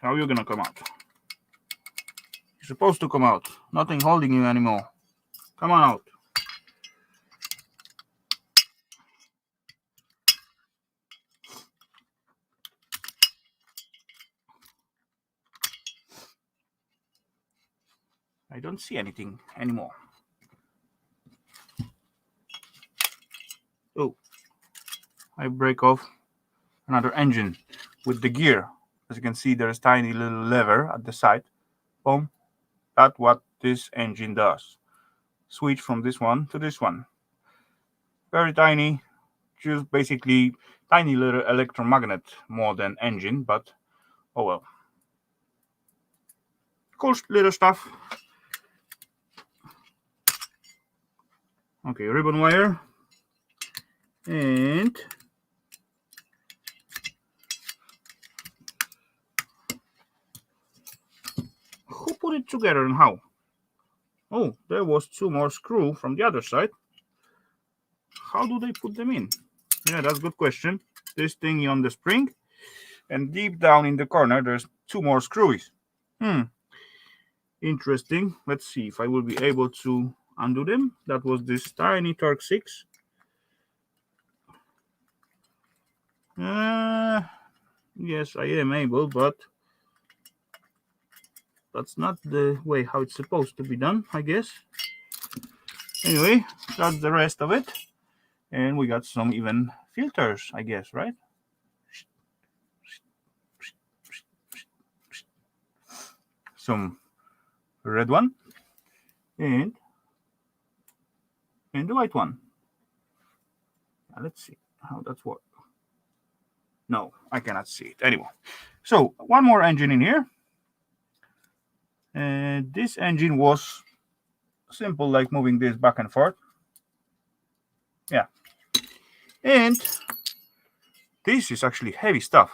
How are you gonna come out? You're supposed to come out. Nothing holding you anymore. Come on out. I don't see anything anymore. Oh, I break off another engine with the gear. As you can see, there's a tiny little lever at the side. Boom. That's what this engine does. Switch from this one to this one. Very tiny, just basically tiny little electromagnet more than engine, but oh well. Cool little stuff. Okay, ribbon wire. And who put it together and how? Oh, there was two more screws from the other side. How do they put them in? Yeah, that's a good question. This thingy on the spring, and deep down in the corner, there's two more screws. Interesting. Let's see if I will be able to undo them. That was this tiny Torque 6. Yes, I am able, but that's not the way how it's supposed to be done, I guess. Anyway, that's the rest of it. And we got some even filters, I guess, right? Some red one and the white one. Now let's see how that's work. No, I cannot see it anymore. So one more engine in here. And this engine was simple, like moving this back and forth. Yeah. And this is actually heavy stuff.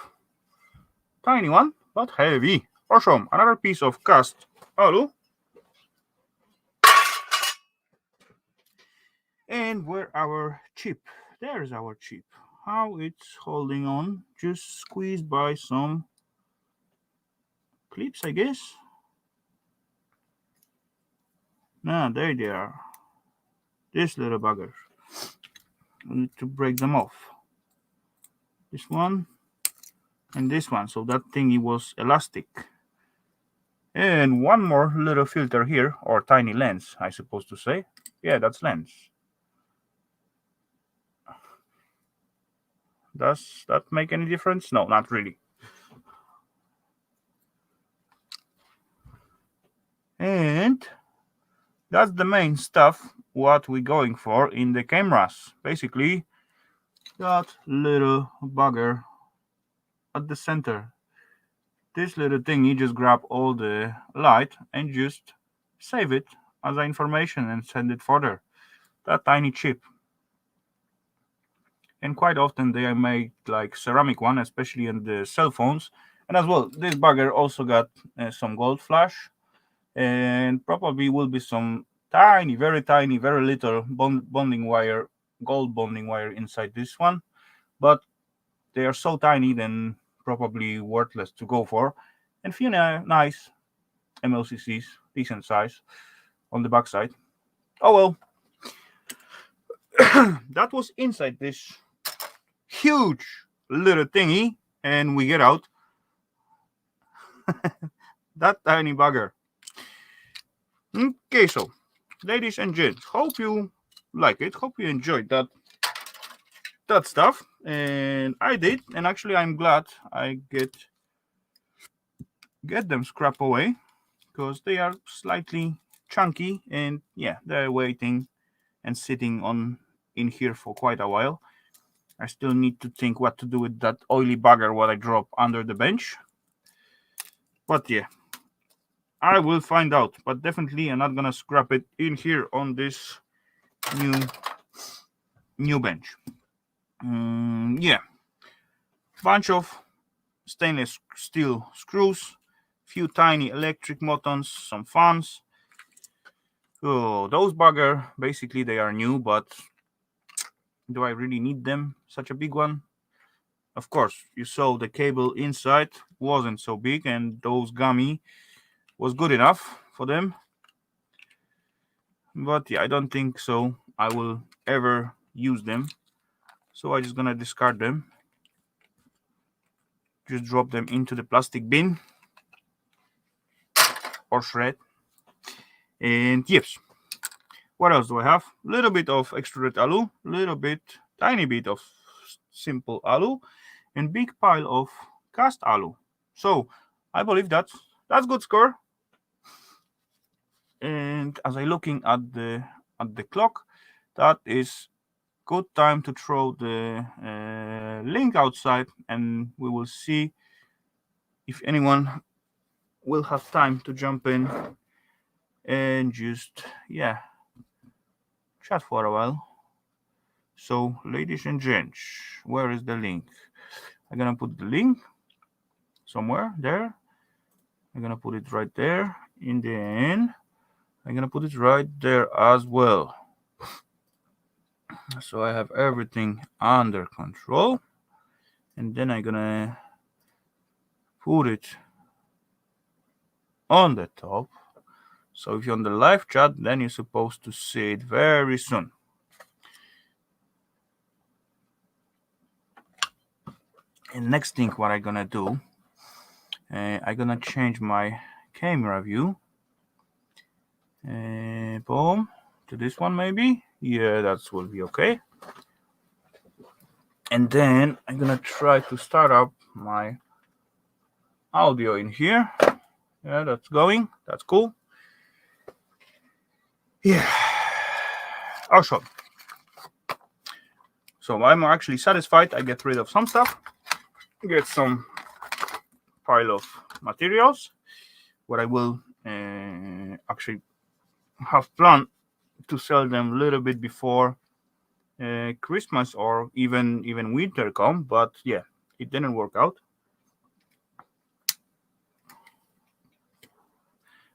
Tiny one, but heavy. Awesome. Another piece of cast alu. And where our chip? There's our chip. How it's holding on, just squeezed by some clips, I guess. There they are. These little buggers. We need to break them off. This one and this one. So that thingy was elastic. And one more little filter here, or tiny lens, I suppose to say. Yeah, that's lens. Does that make any difference? No, not really. And that's the main stuff what we're going for in the cameras. Basically, that little bugger at the center. This little thing, you just grab all the light and just save it as information and send it further. That tiny chip. And quite often they make like ceramic one, especially in the cell phones. And as well, this bugger also got some gold flash, and probably will be some tiny, very little bonding wire, gold bonding wire inside this one. But they are so tiny, then probably worthless to go for. And few nice MLCCs, decent size on the backside. Oh well. that was inside this huge little thingy, and we get out that tiny bugger. Okay, so ladies and gents, hope you like it. Hope you enjoyed that stuff, and I did. And actually, I'm glad I get them scrap away because they are slightly chunky, and yeah, they're waiting and sitting on in here for quite a while. I still need to think what to do with that oily bugger what I drop under the bench. But yeah, I will find out. But definitely I'm not gonna scrap it in here on this new bench. Yeah, bunch of stainless steel screws, few tiny electric buttons, some fans. Oh, those bugger basically they are new, but do I really need them? Such a big one? Of course, you saw the cable inside wasn't so big, and those gummy was good enough for them. But yeah, I don't think so I will ever use them. So I'm just gonna discard them. Just drop them into the plastic bin or shred. And yes, what else do I have? A little bit of extruded alu, tiny bit of simple alu, and big pile of cast alu. So I believe that's good score. And as I looking at the clock, that is good time to throw the link outside, and we will see if anyone will have time to jump in and just chat for a while. So ladies and gents, where is the link? I'm gonna put the link somewhere there. I'm gonna put it right there. In the end, I'm gonna put it right there as well. So I have everything under control, and then I'm gonna put it on the top. So if you're on the live chat, then you're supposed to see it very soon. And next thing what I'm gonna do, I'm gonna change my camera view. Boom, to this one maybe. Yeah, that will be okay. And then I'm gonna try to start up my audio in here. Yeah, that's going. That's cool. Yeah. Awesome. So I'm actually satisfied. I get rid of some stuff. Get some pile of materials. What I will actually have planned to sell them a little bit before Christmas or even winter come, but yeah, it didn't work out.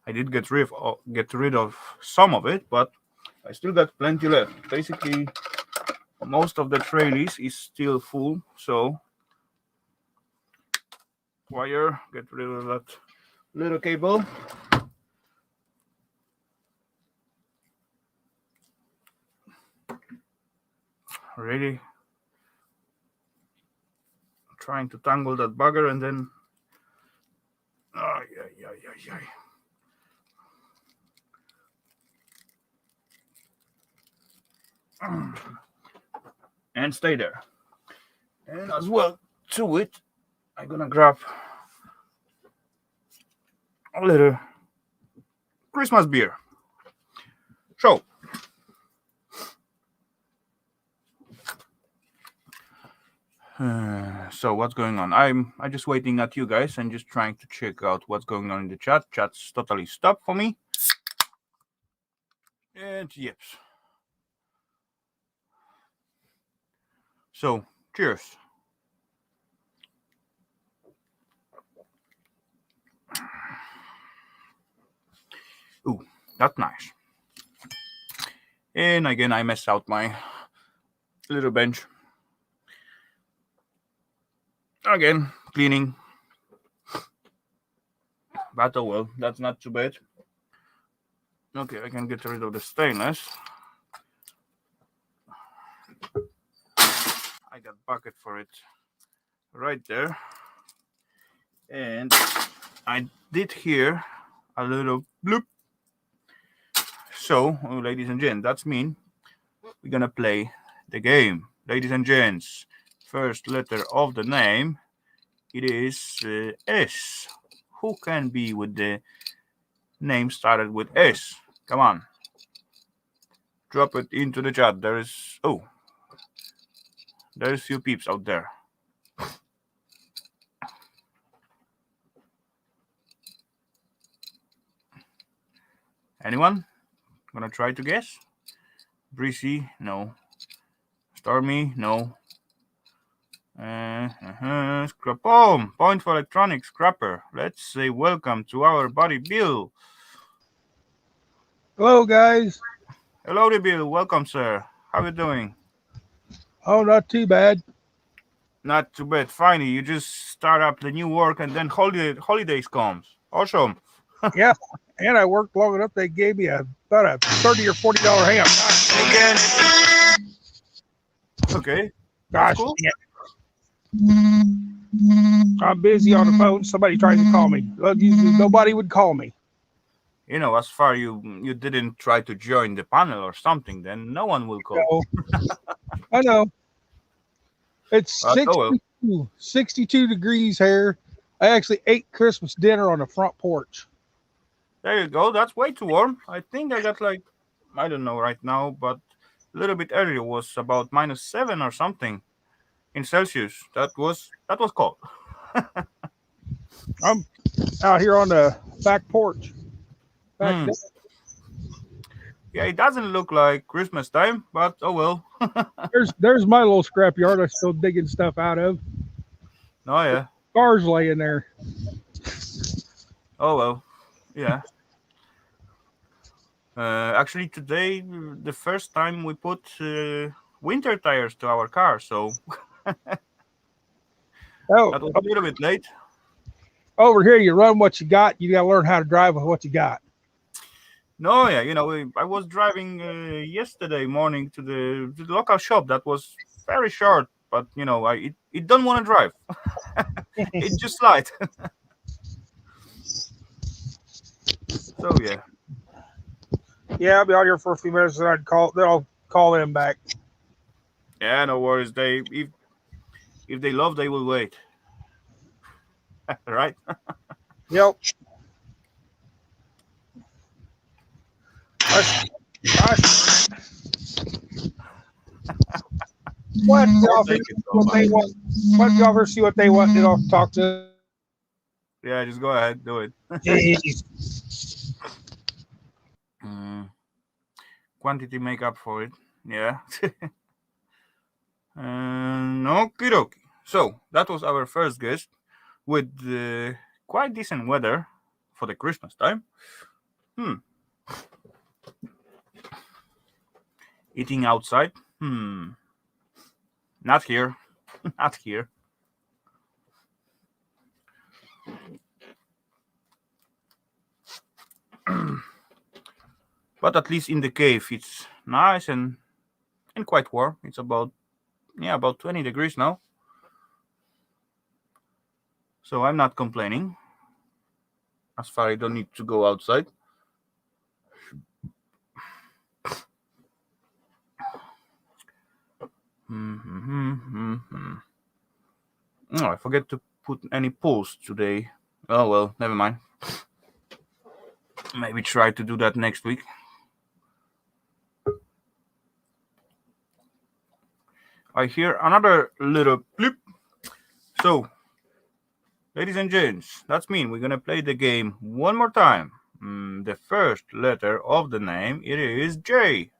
I did get rid of some of it, but I still got plenty left. Basically, most of the trellis is still full, so wire, get rid of that little cable. Really trying to tangle that bugger, and then and stay there. And as well to it, I'm gonna grab a little Christmas beer. So so what's going on? I'm just waiting at you guys and just trying to check out what's going on in the chat. Chat's totally stopped for me. And yes. So cheers. Ooh, that's nice. And again, I messed out my little bench. Again, cleaning. But oh well, that's not too bad. Okay, I can get rid of the stainless. I got bucket for it right there. And I did hear a little bloop. So, ladies and gents, that's mean we're gonna play the game. Ladies and gents, first letter of the name, it is S. Who can be with the name started with S? Come on. Drop it into the chat. There's few peeps out there. Anyone? Gonna try to guess? Breezy? No. Stormy? No. Boom! Point for electronics scrapper. Let's say welcome to our buddy Bill. Hello, guys. Hello, Bill. Welcome, sir. How you doing? Oh, not too bad. Not too bad. Finally, you just start up the new work and then holidays comes. Awesome. Yeah, and I worked long enough. They gave me about a $30 or $40 ham. Okay. Gosh, Cool. I'm busy on the phone. Somebody tries to call me. Nobody would call me. You know, as far you didn't try to join the panel or something, then no one will call. I know. It's Well. 62 degrees here. I actually ate Christmas dinner on the front porch. There you go. That's way too warm. I think I got like, I don't know right now, but a little bit earlier was about -7 or something in Celsius. That was cold. I'm out here on the back porch. Back Yeah, it doesn't look like Christmas time, but oh well. there's my little scrapyard. I'm still digging stuff out of. Oh yeah. Cars laying there. Oh well. Yeah. Actually, today the first time we put winter tires to our car, so that was a little bit late. Over here, you run what you got. You got to learn how to drive with what you got. No, yeah, I was driving yesterday morning to the local shop that was very short, but it don't want to drive. It just slide. So yeah. Yeah, I'll be out here for a few minutes, and then I'll call them back. Yeah, no worries. If they love, they will wait. Right? Yep. What they want? What you ever see what they want? Then I'll talk to. Yeah, just go ahead, do it. Quantity make up for it. Yeah. Okie dokie. So that was our first guest with quite decent weather for the Christmas time. Eating outside? Not here. Not here. But at least in the cave it's nice and quite warm. It's about 20 degrees now. So I'm not complaining. As far I don't need to go outside. Oh, I forget to put any polls today. Oh well, never mind. Maybe try to do that next week. I hear another little bloop. So, ladies and gents, that's mean we're gonna play the game one more time. The first letter of the name, it is J.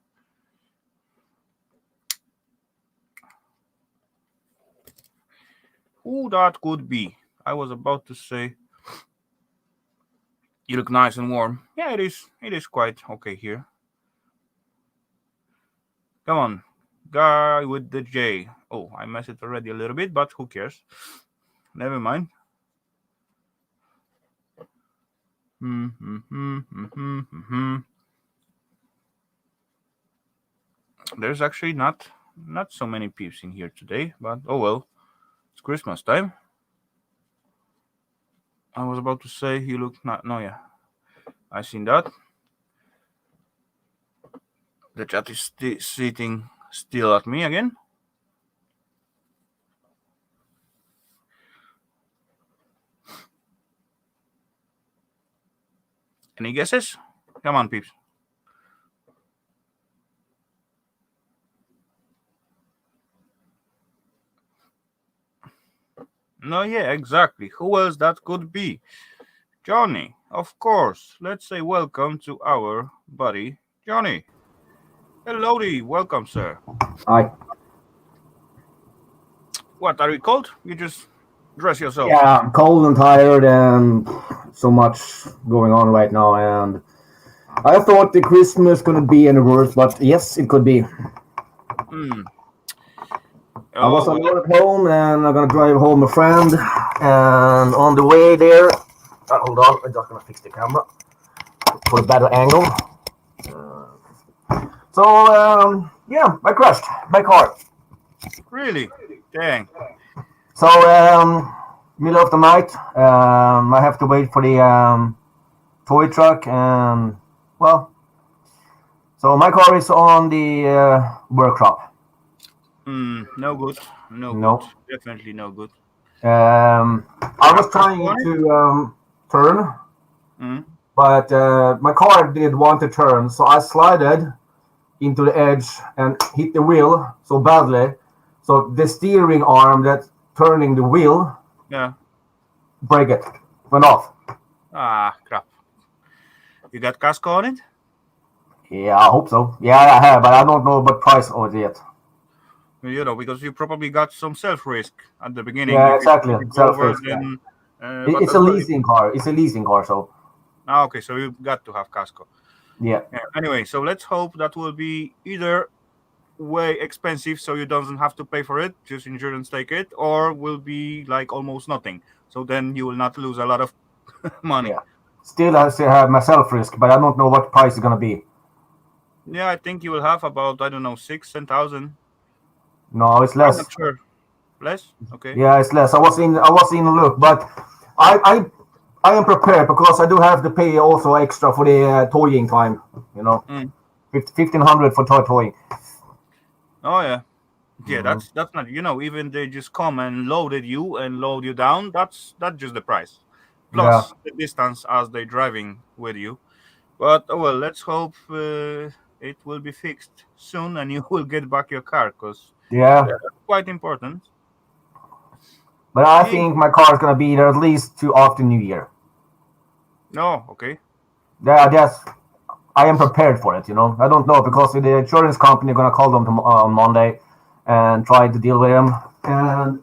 Who that could be? I was about to say, you look nice and warm. Yeah, it is. It is quite okay here. Come on, guy with the J. Oh, I messed it already a little bit, but who cares? Never mind. There's actually not Not so many peeps in here today, but oh well. It's Christmas time. I was about to say you look not. No, yeah, I seen that. The chat is sitting still at me again. Any guesses? Come on, peeps. No, yeah, exactly. Who else that could be? Johnny, of course. Let's say welcome to our buddy Johnny. Hellowdy, welcome, sir. I What are you called? You just dress yourself. Yeah, I'm cold and tired and so much going on right now, and I thought the Christmas couldn't be any worse, but yes, it could be. Hmm. I was Oh, alone at home and I'm gonna drive home a friend, and on the way there, hold on, I'm just gonna fix the camera for a better angle. Yeah, I crashed my car. really? Dang. So, middle of the night, I have to wait for the toy truck, and well, so my car is on the workshop. No good. No No. good. Definitely no good. I was trying to turn, Hmm. but my car didn't want to turn, so I slided into the edge and hit the wheel so badly. So the steering arm that's turning the wheel, Yeah. break it, went off. Ah, crap. You got casco on it? Yeah, I hope so. Yeah, I have, but I don't know what price of it yet. You know, because you probably got some self risk at the beginning. Yeah, If exactly. it's over, Self-risk. Yeah. then. But It's a leasing car. It's a leasing car, so Okay, so you got to have casco. yeah. Anyway, so let's hope that will be either way expensive, so you don't have to pay for it, just insurance take it, or will be like almost nothing. So then you will not lose a lot of money. Yeah. Still, I still have my self-risk, but I don't know what price it's gonna be. Yeah, I think you will have about, I don't know, 6,000. No, it's I'm less. not sure. Less? Okay. Yeah, it's less. I was in look, but I am prepared because I do have to pay also extra for the towing time. You know, Mm. 1,500 for towing. Oh yeah. Yeah, Mhm. that's not, even they just come and loaded you and load you down. That's just the price, Yeah, plus the distance as they driving with you. But oh well, let's hope it will be fixed soon and you will get back your car, because yeah. that's quite important. But I Yeah. think my car is gonna be there at least to after New Year. No, okay. Yeah, that's. I am prepared for it. You know, I don't know because the insurance company gonna call them on Monday and try to deal with them, and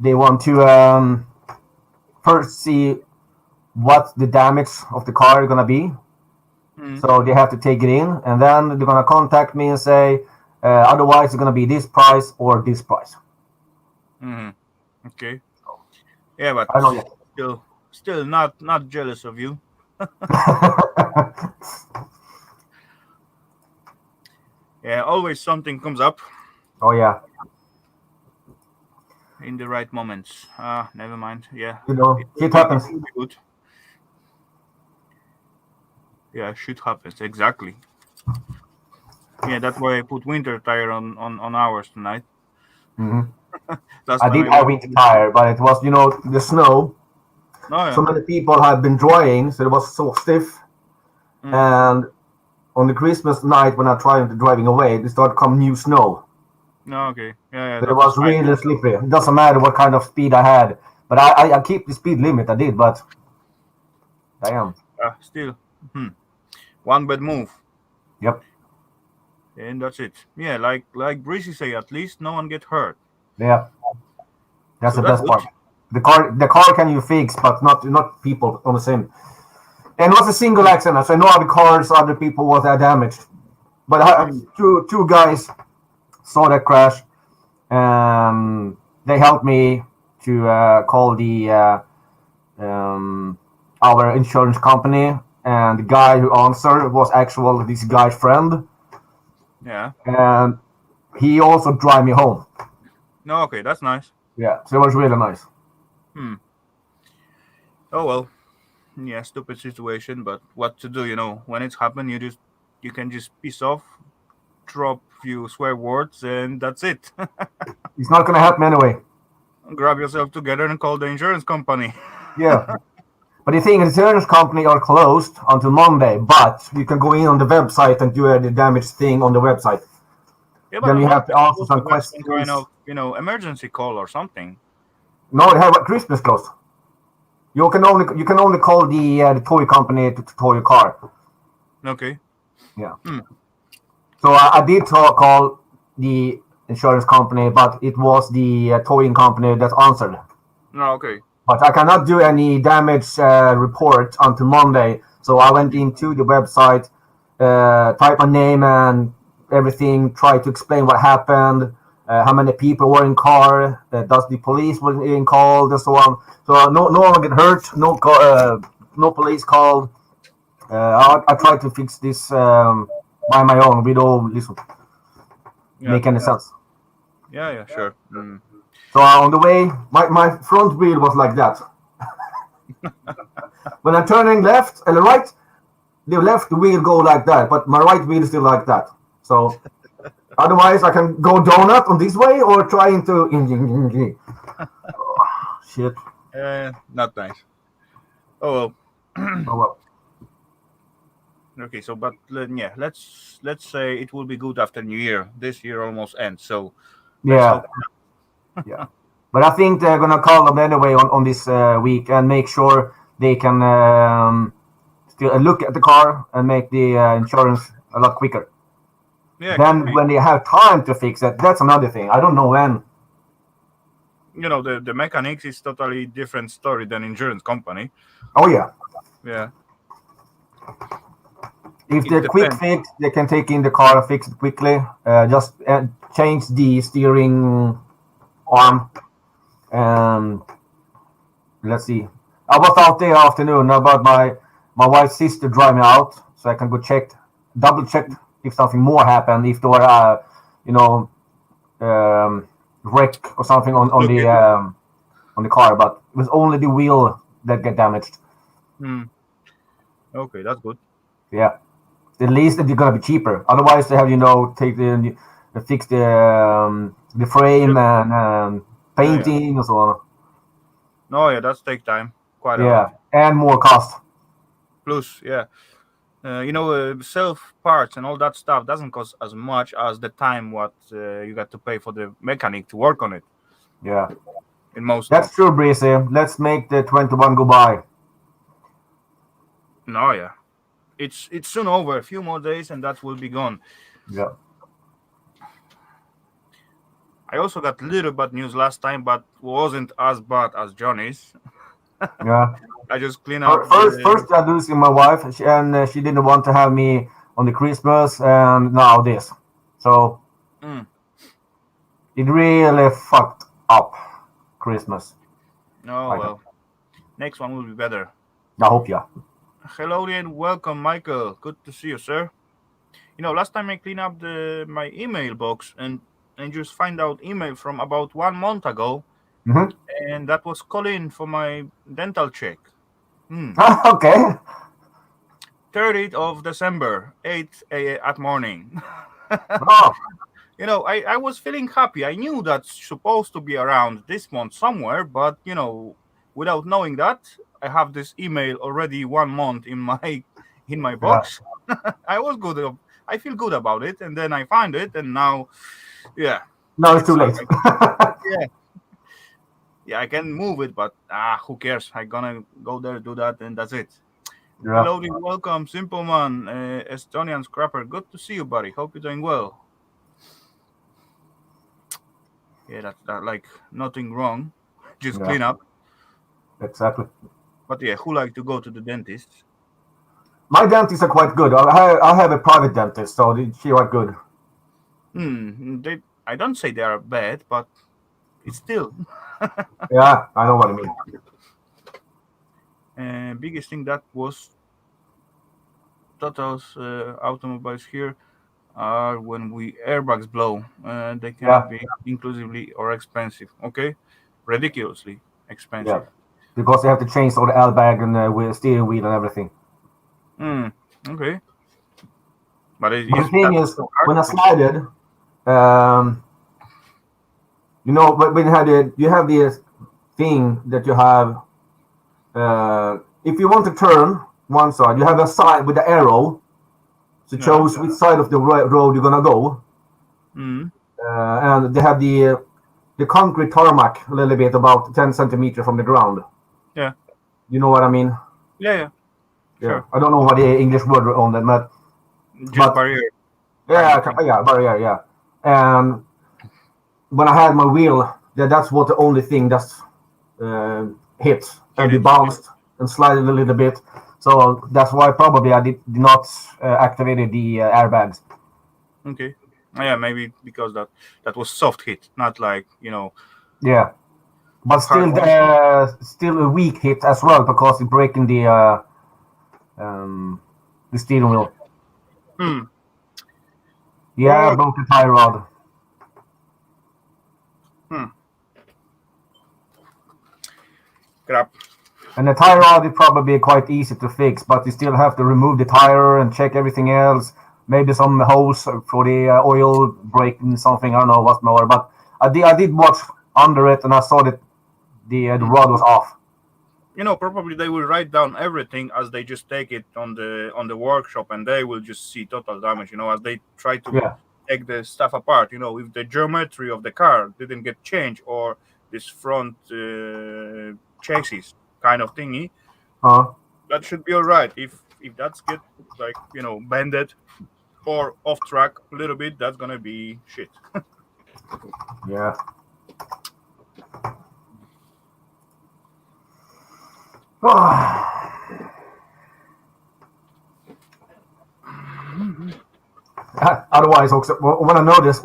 they want to first see what the damage of the car is gonna be. Mm. So they have to take it in, and then they're gonna contact me and say, otherwise it's gonna be this price or this price. Hmm. Okay. Yeah, but I don't know yet. still not jealous of you. Yeah, always something comes up Oh yeah, in the right moments. Never mind. Yeah, you know, it will shit be happens. good. Yeah, shit happens exactly. Yeah, that's why I put winter tire on ours tonight. Hmm. Last I time did I have went. winter tire, but it was the snow. Oh So yeah. many people have been drying, so it was so stiff. Mm. And on the Christmas night when I tried driving away, it started come new snow. No, okay. Yeah, So it that was was fine. really slippery. It doesn't matter what kind of speed I had, but I keep the speed limit. I did, but damn. Still, one bad move, Yep. and that's it. Yeah, like Breezy say, at least no one get hurt. Yeah. That's So the that's best good. part. The car can you fix, but not people on the same. And it was a single accident. So I know other cars, other people was damaged. But Mm. two guys saw that crash, and they helped me to call the our insurance company. And the guy who answered was actually this guy's friend. Yeah. And he also drive me home. No, okay, that's nice. Yeah, so it was really nice. Oh well, yeah, stupid situation, but what to do? When it's happened, you can just piss off, drop few swear words, and that's it. It's not gonna happen anyway. Grab yourself together and call the insurance company. Yeah. But the thing is, the insurance company are closed until Monday, but you can go in on the website and do the damage thing on the website. Yeah, but Then on you have to Monday answer some you have some kind questions. of emergency call or something. No, they have Christmas closed. You can only call the toy company to tow your car. Okay. Yeah. So I did call the insurance company, but it was the towing company that answered. No, okay. But I cannot do any damage report until Monday. So I went into the website, typed my name and everything, tried to explain what happened, how many people were in car, does the police was in called, and so on. So no one get hurt, no police called. I tried to fix this by my own without this make any sense. Yeah, sure. So on the way, my front wheel was like that. When I'm turning left and right, the left wheel go like that, but my right wheel is still like that. So otherwise, I can go donut on this way or trying to. Shit. Not nice. Oh well. Oh well. Okay, so but yeah, let's say it will be good after New Year. This year almost ends, so let's Yeah. hope. Yeah. But I think they're gonna call them anyway on this week and make sure they can still look at the car and make the insurance a lot quicker. Yeah, Then when they have time to fix it, that's another thing. I don't know when. the mechanics is totally different story than insurance company. Oh yeah. Yeah. If It they're quick depends. fix, they can take in the car and fix it quickly. Just change the steering arm. And let's see. I was out there afternoon about my wife's sister drive me out, so I can go double check if something more happened, if there were you know wreck or something on the car. But it was only the wheel that get damaged. Okay, that's good. Yeah. At least they're gonna be cheaper. Otherwise, they have take fix the frame and painting and so on. No, yeah, that's take time quite a Yeah, lot. and more cost. Plus, yeah, self parts and all that stuff doesn't cost as much as the time what you got to pay for the mechanic to work on it. Yeah, In most that's of. true, Breezy. Let's make the 21 go by. No, yeah, it's soon over. A few more days and that will be gone. Yeah. I also got little bad news last time, but wasn't as bad as Johnny's. Yeah. I just clean up First, I losing my wife, and she didn't want to have me on the Christmas, and now this. So Mm. it really fucked up Christmas. Oh well, next one will be better. I hope, yeah. Hello and welcome, Michael. Good to see you, sir. Last time I cleaned up my email box and just find out email from about 1 month ago, Mm-hmm. and that was calling for my dental check. Okay. 30th of December, 8 at morning. Oh, I was feeling happy. I knew that's supposed to be around this month somewhere, but without knowing that, I have this email already 1 month in my yeah. box. I was good. I feel good about it, and then I find it, and now, yeah, Now it's too late. yeah, yeah, I can move it, but who cares? I'm gonna go there, do that, and that's it. Yeah. Hello, welcome, Simple Man, Estonian Scrapper. Good to see you, buddy. Hope you're doing well. Yeah, that's that, like nothing wrong, just Yeah. clean up. Exactly. But yeah, who like to go to the dentist? My dentists are quite good. I have a private dentist, so she quite good. I don't say they are bad, but it's still Yeah, I know what I mean. biggest thing that was Total's automobiles here. are when we airbags blow. They can be inclusively or expensive. Okay, ridiculously expensive. Because they have to change all the airbag and the steering wheel and everything. Okay, but But the thing that's is, so hard when I to change. slided, when you have this thing that you have. If you want to turn one side, you have a side with the arrow to choose which side of the road you're gonna go. And they have the concrete tarmac a little bit about 10 centimeters from the ground. Yeah. You know what I mean? Yeah. Sure. I don't know what the English word on that, Just barrier. Barrier, yeah. And when I had my wheel, that's what the only thing that's hit and we bounced and slided a little bit. So that's why probably I did not activate the airbags. Okay. Yeah, maybe because that was soft hit, not like Yeah, but still a weak hit as well because it's breaking the steering wheel. Yeah, Oh. broke the tie rod. Crap. And the tie rod is probably quite easy to fix, but you still have to remove the tire and check everything else. Maybe some hose for the oil breaking something. I don't know what's more, but I did watch under it and I saw that the rod was off. Probably they will write down everything as they just take it on the workshop, and they will just see total damage. As they try to take the stuff apart. If the geometry of the car didn't get changed or this front chassis kind of thingy, that should be all right. If that's get bended or off track a little bit, that's gonna be shit. Yeah. Otherwise, also, when I noticed,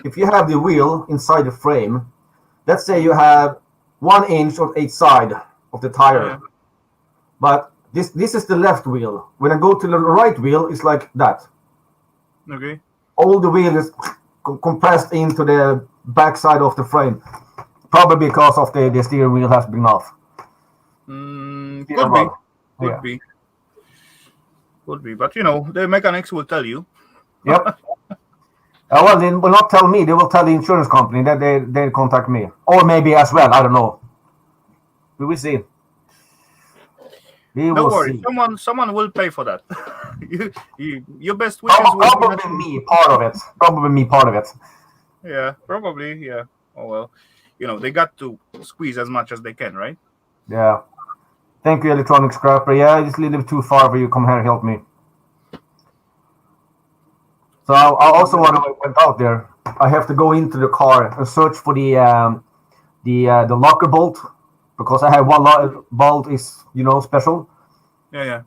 if you have the wheel inside the frame, let's say you have 1 inch on each side of the tire, but this is the left wheel. When I go to the right wheel, it's like that. Okay. All the wheel is compressed into the back side of the frame, probably because of the steering wheel has been off. Could be. But the mechanics will tell you. Yep. Well, they will not tell me. They will tell the insurance company that they contact me, or maybe as well. I don't know. We will see. Don't worry. Someone will pay for that. Your best wishes will probably me part of it. Probably me part of it. Yeah, probably. Yeah. Oh well. They got to squeeze as much as they can, right? Yeah. Thank you, electronic scrapper. Yeah, it's a little bit too far for you. Come here, help me. So I also when I went out there, I have to go into the car and search for the locker bolt because I have one bolt is special. Yeah.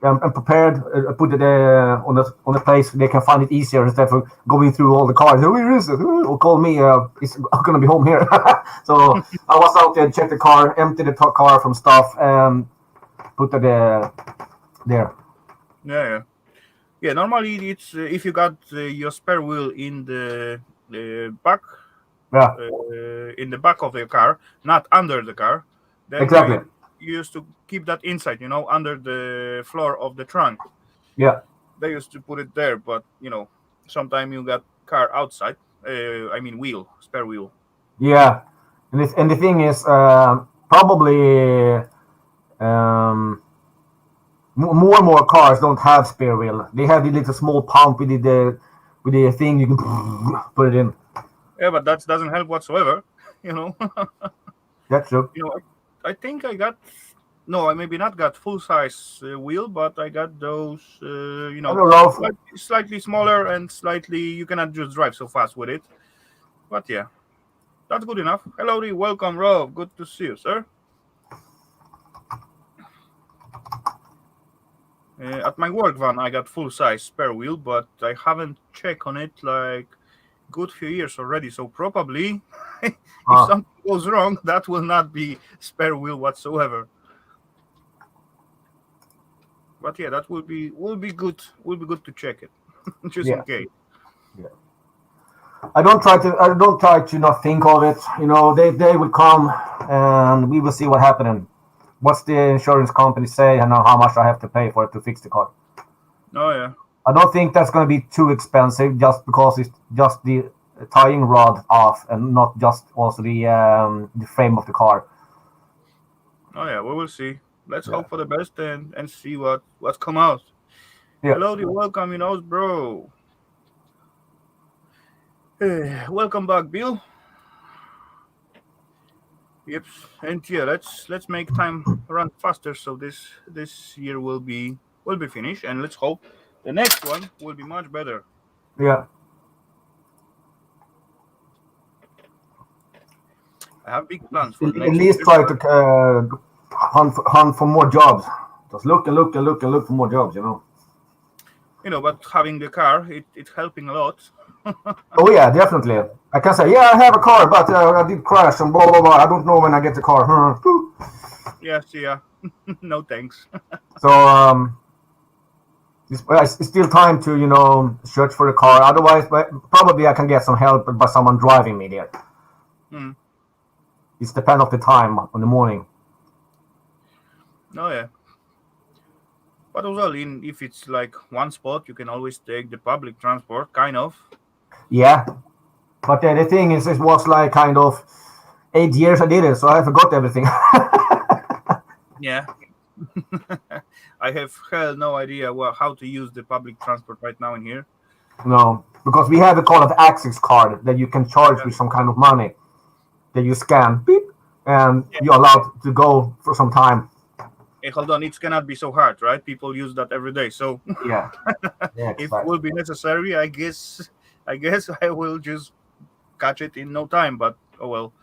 I'm prepared. Put it on the place they can find it easier instead of going through all the cars. Where is it? Or call me. It's gonna be home here. So I was out there, checked the car, emptied the car from stuff, and put it there. Yeah. Normally, it's if you got your spare wheel in the back. Yeah. In the back of the car, not under the car. Then exactly. You used to keep that inside, under the floor of the trunk. Yeah. They used to put it there, but sometimes you got car outside. Spare wheel. Yeah, and the thing is, probably more and more cars don't have spare wheel. They have the little small pump with the thing you can put it in. Yeah, but that doesn't help whatsoever. That's true. I think I got. No, I maybe not got full size wheel, but I got those. Slightly smaller and slightly. You cannot just drive so fast with it. But yeah, that's good enough. Hellowdy, welcome, Rob. Good to see you, sir. At my work van, I got full size spare wheel, but I haven't checked on it like good few years already. So probably, if something goes wrong, that will not be spare wheel whatsoever. But yeah, that will be good. Will be good to check it, just in case. I don't try to not think of it. You know, they will come and we will see what happening. What's the insurance company say and how much I have to pay for it to fix the car. Oh yeah. I don't think that's going to be too expensive just because it's just the tying rod off and not just also the frame of the car. Oh yeah, we will see. Let's hope for the best and see what's come out. Yeah. Hellowdy, welcome, bro. Welcome back, Bill. Yep, and yeah, let's make time run faster so this year will be finished, and let's hope the next one will be much better. Yeah. I have big plans for At next least year. try to hunt for more jobs. Just look and look and look and look for more jobs, you know. But having the car, it's helping a lot. Oh yeah, definitely. I can say, yeah, I have a car, but I did crash and blah blah blah. I don't know when I get the car. Yes, yeah. No thanks. So it's still time to search for the car. Otherwise, probably I can get some help by someone driving me there. It's depend of the time on the morning. Oh yeah. But as well, if it's like one spot, you can always take the public transport, kind of. Yeah, but the thing is, it was like kind of 8 years I did it, so I forgot everything. Yeah. I have hell no idea how to use the public transport right now in here. No, because we have a kind of access card that you can charge with some kind of money that you scan, beep, and you're allowed to go for some time. Hey, hold on, it cannot be so hard, right? People use that every day, so Yeah, if it will be necessary, I guess I will just catch it in no time. But oh well.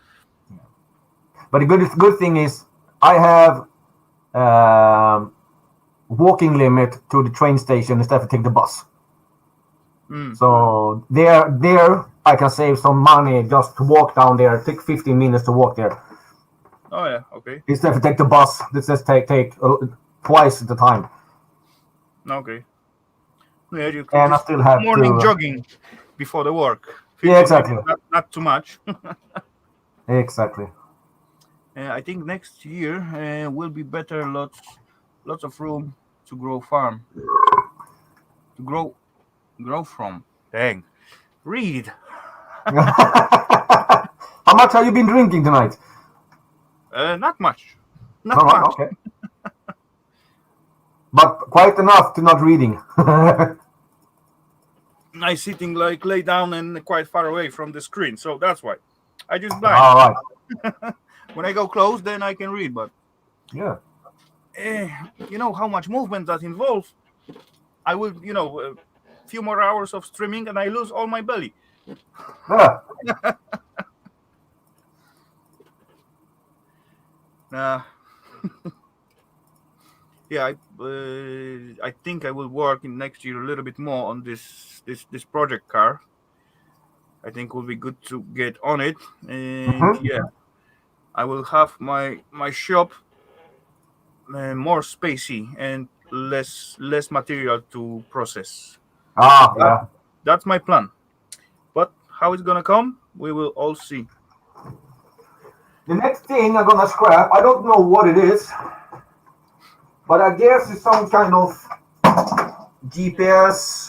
But the good thing is I have walking limit to the train station instead of take the bus. So there I can save some money just to walk down there. Take 15 minutes to walk there. Oh yeah, okay. Instead of take the bus, let's just take twice the time. Okay. Yeah, you And I still have morning jogging before the work. Yeah, exactly. Not too much. Exactly. I think next year will be better. Lots of room to grow farm. To grow from. Dang. Read. How much have you been drinking tonight? Not much. Not much. Okay. But quite enough to not reading. I sitting like lay down and quite far away from the screen, so that's why. I just blind. All right. When I go close, then I can read. But yeah, you know how much movement that involves. I will, a few more hours of streaming, and I lose all my belly. Yeah. Yeah, I think I will work in next year a little bit more on this project car. I think it will be good to get on it, and yeah, I will have my shop more spacey and less material to process. Yeah. That's my plan. But how it's gonna come, we will all see. The next thing I'm gonna scrap, I don't know what it is, but I guess it's some kind of GPS.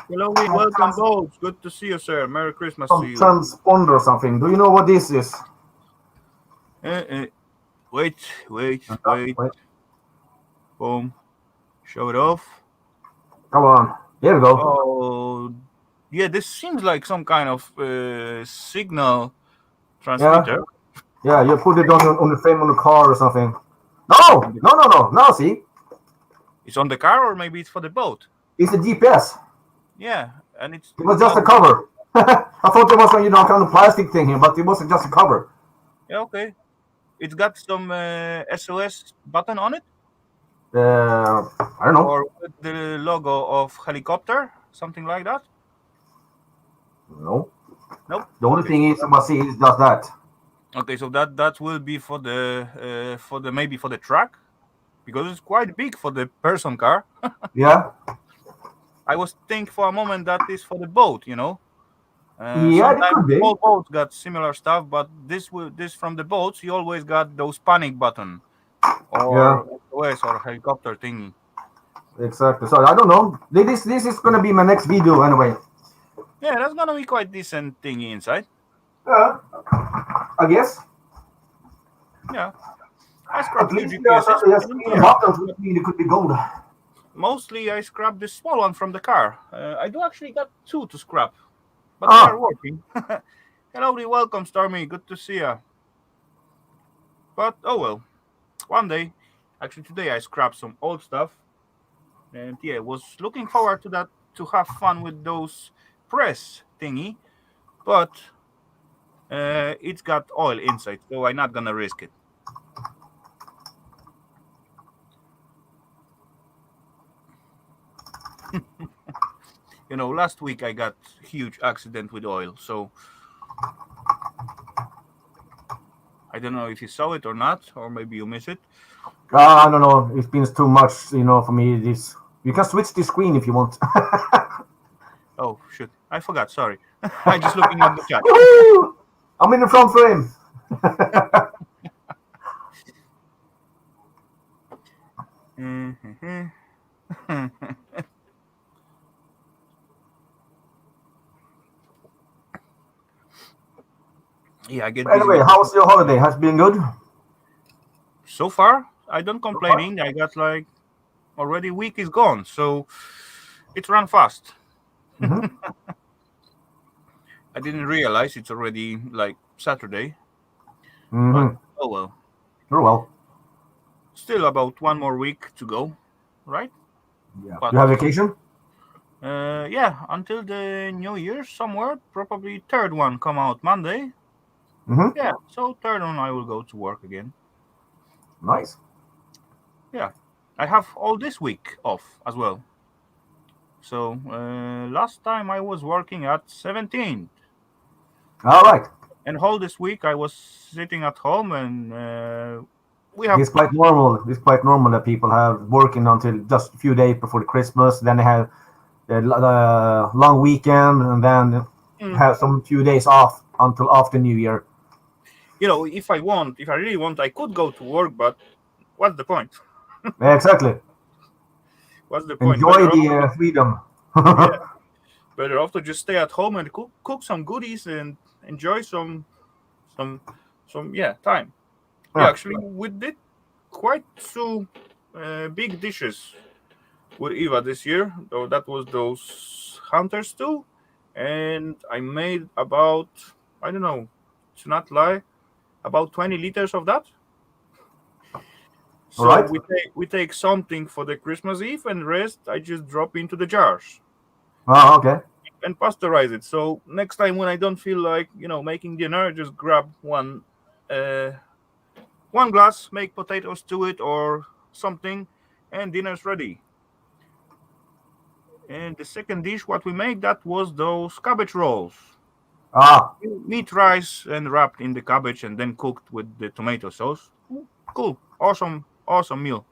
Hello, welcome both. Good to see you, sir. Merry Christmas to you. Transponder or something. Do you know what this is? Wait. Boom. Show it off. Come on. Here we go. Oh, yeah. This seems like some kind of signal transmitter. Yeah, you put it on the frame on the car or something. No. See, it's on the car, or maybe it's for the boat. It's a GPS. Yeah, and it was just a cover. I thought it was a kind of plastic thing here, but it wasn't just a cover. Yeah, okay. It's got some SOS button on it. I don't know. Or with the logo of helicopter, something like that. No. Nope. The only thing is, I must see is just that. Okay, so that will be for the maybe for the truck, because it's quite big for the person car. Yeah. I was thinking for a moment that is for the boat, you know. Yeah, it could Sometimes be. all boats got similar stuff, but this from the boats, you always got those panic button Yeah, or SOS or helicopter thingy. exactly. So I don't know. This is gonna be my next video anyway. Yeah, that's gonna be quite decent thingy inside. Yeah, I guess. Yeah, I At scrapped few least there's GPSs there's and green yeah, buttons, which means it could be gold. mostly I scrapped the small one from the car. I do actually got two to scrap, but they are Ah, working. Hello, welcome, Stormy. Good to see you. But oh well, one day, actually today I scrapped some old stuff, and yeah, was looking forward to that to have fun with those press thingy, but it's got oil inside, so I'm not gonna risk it. You know, last week I got huge accident with oil, so I don't know if you saw it or not, or maybe you miss it. I don't know. It's been too much, for me. This you can switch the screen if you want. Oh shoot, I forgot. Sorry, I just looking at the chat. Woohoo! I'm in the front frame. Mhm. Yeah, I get busy Anyway, with how was your holiday? Has it been good? so far. I don't So far? complaining. I got like already week is gone, so it ran fast. Mm-hmm. I didn't realize it's already like Saturday, but Mm-hmm. oh well. Very well. Still about one more week to go, right? Yeah. But You have vacation? yeah, until the New Year somewhere, probably third one come out Monday. Mm-hmm. Yeah, so third one I will go to work again. Nice. Yeah, I have all this week off as well. So last time I was working at 17, All right. and whole this week I was sitting at home, and we have It's quite normal. It's quite normal that people have working until just a few days before the Christmas. Then they have the long weekend, and then mm, have some few days off until after New Year. you know, if I really want, I could go to work, but what's the point? Yeah, exactly. What's the point? Enjoy Better off the to freedom. yeah, better off to just stay at home and cook some goodies and enjoy some some yeah time. Yeah, Yeah. actually, we did quite two big dishes with Eva this year. Though that was those hunter stew, and I made about I don't know, to not lie, about 20 liters of that. All So right. we take something for the Christmas Eve, and rest I just drop into the jars Oh, okay. and pasteurize it. So next time when I don't feel like making dinner, I just grab uh, one glass, make potatoes to it or something, and dinner's ready. And the second dish, what we made, that was those cabbage rolls. Ah, Meat, rice, and wrapped in the cabbage and then cooked with the tomato sauce. Cool. Awesome, awesome meal.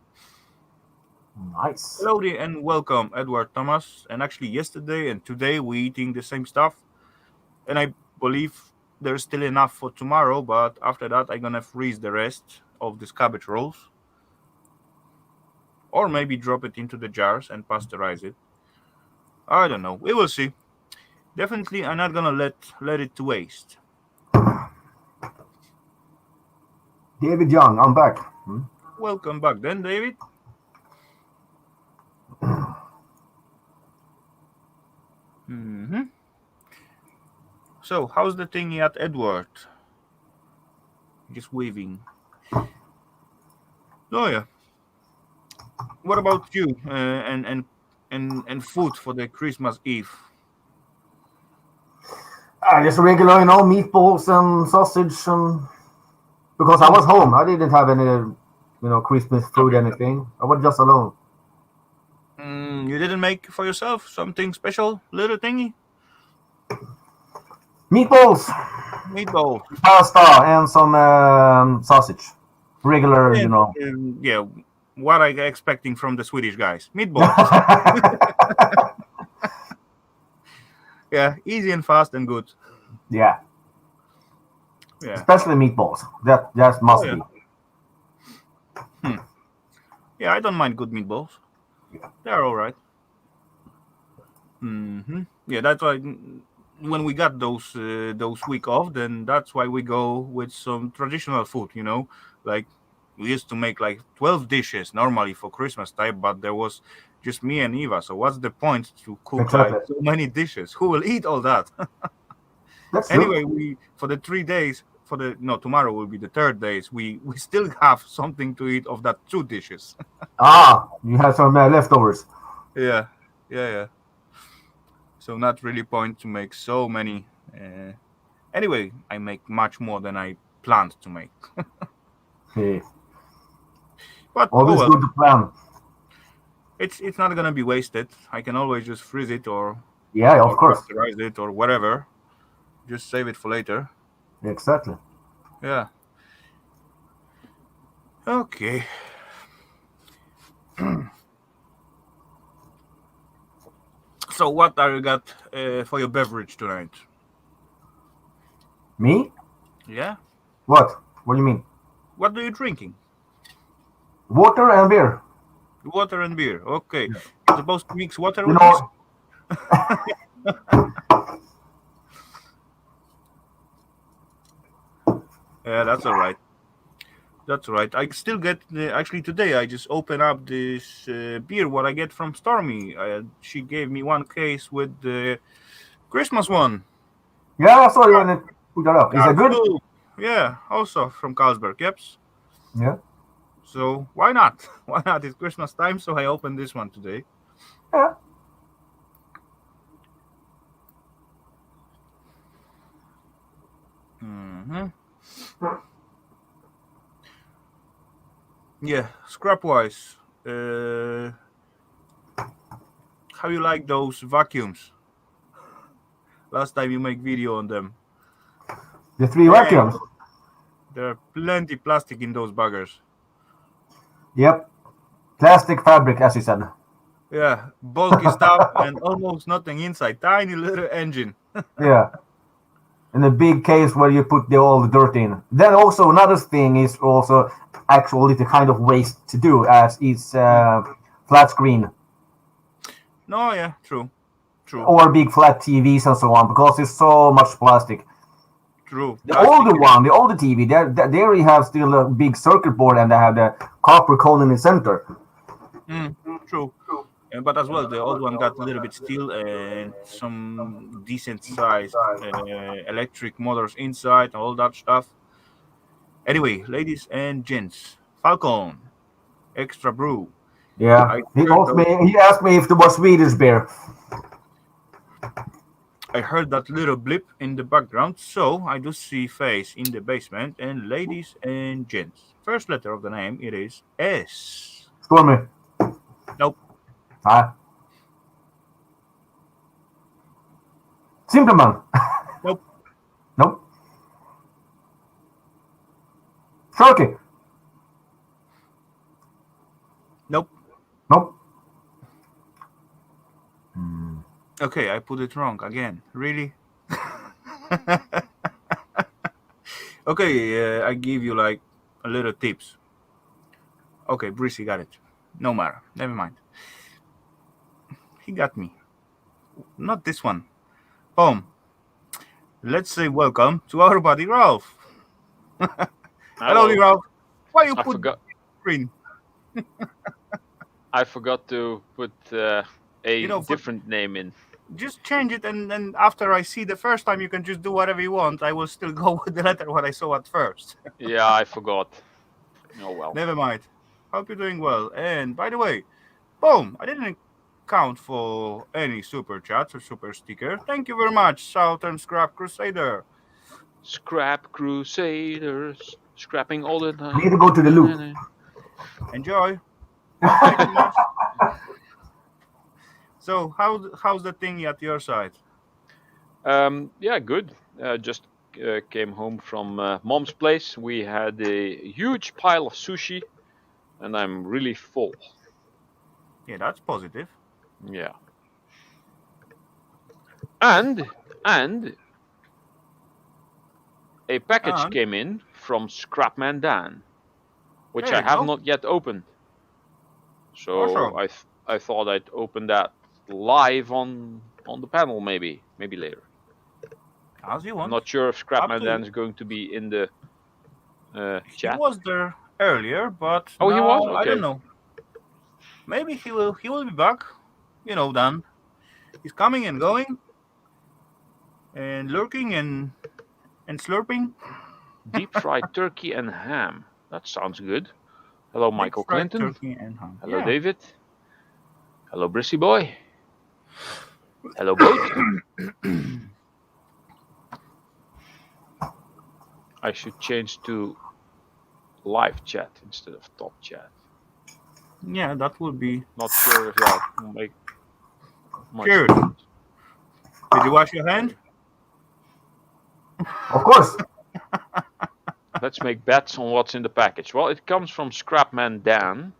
nice. Hello there and welcome, Edward Thomas. And actually, yesterday and today we eating the same stuff. And I believe there's still enough for tomorrow, but after that, I'm gonna freeze the rest of these cabbage rolls. Or maybe drop it into the jars and pasteurize it. I don't know. We will see. Definitely, I'm not gonna let it to waste. David Young, I'm back. Hmm? Welcome back, then, David. So, how's the thingy at Edward? Just waving. Oh yeah. What about you? And food for the Christmas Eve. Just regular, meatballs and sausage, and because I was home, I didn't have any, Christmas food, anything. I was just alone. You didn't make for yourself something special, little thingy? Meatballs, Meatball. pasta, and some sausage. Regular, Yeah, what I expecting from the Swedish guys? Meatballs. Yeah, easy and fast and good. Yeah, Yeah. especially meatballs. That Oh must yeah. be. Yeah, I don't mind good meatballs. They're all right. Yeah, that's why when we got those week off, then that's why we go with some traditional food. Like we used to make like 12 dishes normally for Christmas time, but there was just me and Eva. So what's the point to cook like Exactly. so many dishes? Who will eat all that? That's true. Anyway, we for the 3 days for the no tomorrow will be the third days. We still have something to eat of that 2 dishes. Ah, you have some leftovers. Yeah, yeah. So not really point to make so many. Anyway, I make much more than I planned to make. Hey, But oh always well, good to plan. it's not gonna be wasted. I can always just freeze it Yeah, of or course. pasteurize it or whatever. Just save it for later. Exactly. Yeah. Okay. So what are you got for your beverage tonight? Me? Yeah. What? What do you mean? What are you drinking? Water and beer. Water and beer. Okay. Yeah. You're supposed to mix water You with whiskey. know, Yeah, that's all right. That's right. I still get actually today. I just open up this beer what I get from Stormy. She gave me one case with the Christmas one. yeah, I saw you when it put that up. Is that good? Carlsberg. Yeah, also from Carlsberg. Yep. Yeah. So why not? Why not? It's Christmas time, so I opened this one today. Yeah. hmm Yeah, scrap wise, how you like those vacuums? Last time you make video on them. The three Dang, vacuums. there are plenty plastic in those buggers. Yep. Plastic fabric, as you said. Yeah, bulky stuff and almost nothing inside. Tiny little engine. Yeah. In a big case where you put all the dirt in. Then also another thing is also actually the kind of waste to do as it's Mm. flat screen No, yeah, true, true, or big flat TVs and so on because there's so much plastic. true. The Plastic. older one, the older TV, there you have still a big circuit board and they have the copper cone in the center. Mm, true. But as well, the old one got a little bit steel and some decent sized electric motors inside and all that stuff. Anyway, ladies and gents, Falcon Extra Brew. Yeah, I heard those. He asked me if there was Swedish beer. I heard that little blip in the background, so I do see face in the basement. And ladies and gents, first letter of the name it is S. Stormy. Nope, Ah, Simpleman. nope, Nope. Sharky. nope. Nope. Okay, I put it wrong again. Really? Okay, I give you like a little tips. Okay, Breezy got it. No matter. Never mind. He got me. Not this one. Boom. Let's say welcome to our buddy Ralph. Hello, Hello. Ralph. Why you I put forgot. screen? I forgot to put You a know, for different name in. just change it, and then after I see the first time, you can just do whatever you want. I will still go with the letter what I saw at first. Yeah, I forgot. Oh well. Never mind. Hope you're doing well. And by the way, boom! I didn't count for any super chats or super sticker. Thank you very much, Southern Scrap Crusader. Scrap Crusaders, scrapping all the I need time. to go to the loop. Enjoy. Thank you much. So how's the thing at your side? Yeah, good. Just came home from mom's place. We had a huge pile of sushi, and I'm really full. Yeah, that's positive. Yeah. And a package And came in from Scrapman Dan, which there I you have go. not yet opened. So Awesome. I thought I'd open that live on the panel, maybe later. As you I'm want. not sure if Up Scrapman to Dan you. is going to be in the He chat. was there earlier, but Oh, he was? now I don't Okay. know. Maybe he will be back. You know, Dan. He's coming and going and lurking and slurping. Deep fried turkey and ham. That sounds good. Hello, Deep Michael fried Clinton. turkey and ham. Hello, Yeah. David. Hello, Brissy Boy. Hello, Boat. I should change to live chat instead of top chat. Yeah, that would be Not sure if that will make much good. difference. Did you wash your hand? Of course. Let's make bets on what's in the package. Well, it comes from Scrapman Dan.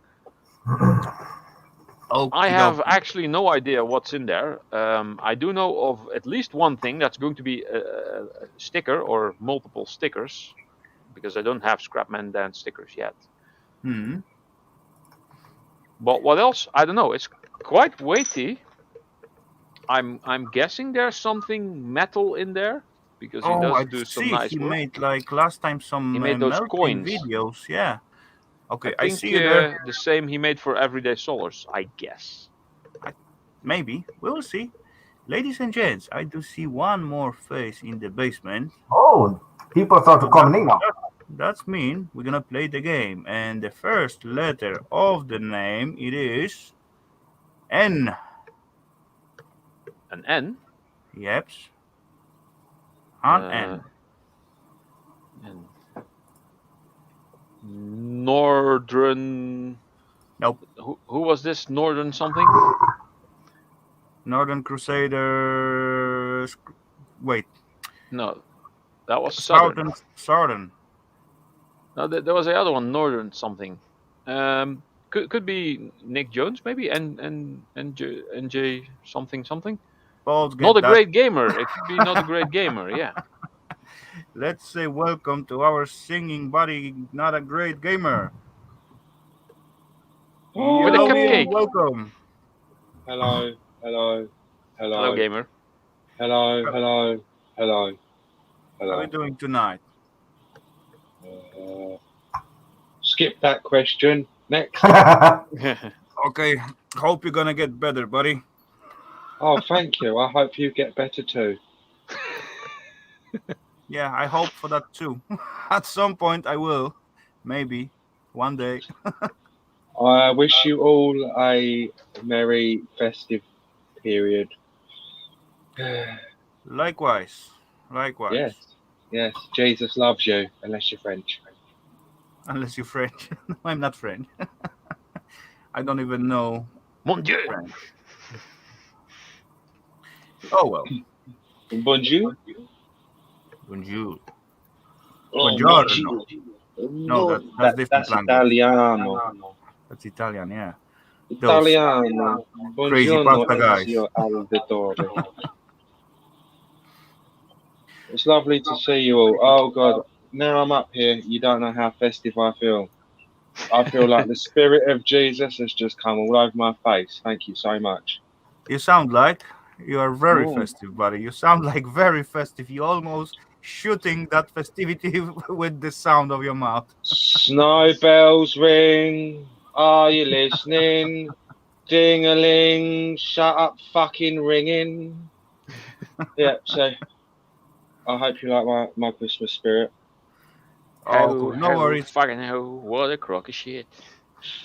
I have actually no idea what's in there. I do know of at least one thing that's going to be a sticker or multiple stickers, because I don't have Scrapman Dan stickers yet. Hmm. But what else? I don't know. It's quite weighty. I'm guessing there's something metal in there, because he Oh, does I do some see. nice He work. made like last time He some made those melting coins. videos. Yeah. I Okay, I think see you there. the same he made for Everyday Solars, I guess. Maybe we'll see. Ladies and gents, I do see one more face in the basement. Oh, people start to come in now. That's mean we're gonna play the game, and the first letter of the name it is N. An N? Yep. An N. And Northern. Nope. Who was this? Northern something? Northern Crusaders. Wait. No, that was Southern. Southern. No, there was the other one, Northern something. Could be Nick Jones maybe, and NJ something something. Both get Not a that. great gamer. It could be not a great gamer. Yeah. Let's say welcome to our singing buddy, not a great gamer. With a Hello, cupcake. welcome. Hello, hello, hello. Hello, gamer. Hello, hello, hello, How are hello. we doing tonight? Skip that question. Next. Okay, hope you're gonna get better, buddy. Oh, thank you. I hope you get better too. Yeah, I hope for that too. At some point, I will. Maybe one day. I wish you all a merry festive period. Likewise. Yes, yes. Jesus loves you, unless you're French. Unless you're French. No, I'm not French. I don't even know Mon Dieu. French. Oh well. Bonjour. Bonjour. Oh, Buongiorno. No, that's different that's language. Italiano. That's Italian, yeah. Italiano. Crazy Buongiorno, pasta guys. Ezio Auditore. It's lovely to see you all. Oh God, now I'm up here. You don't know how festive I feel. I feel like the spirit of Jesus has just come all over my face. Thank you so much. You sound like you are very Mm. festive, buddy. You sound like very festive. You almost shooting that festivity with the sound of your mouth. Snow bells ring. Are you listening? Ding-a-ling. Shut up, fucking ringing. Yeah. So I hope you like my Christmas spirit. Oh, cool. No worries. Fucking hell, what a crock of shit.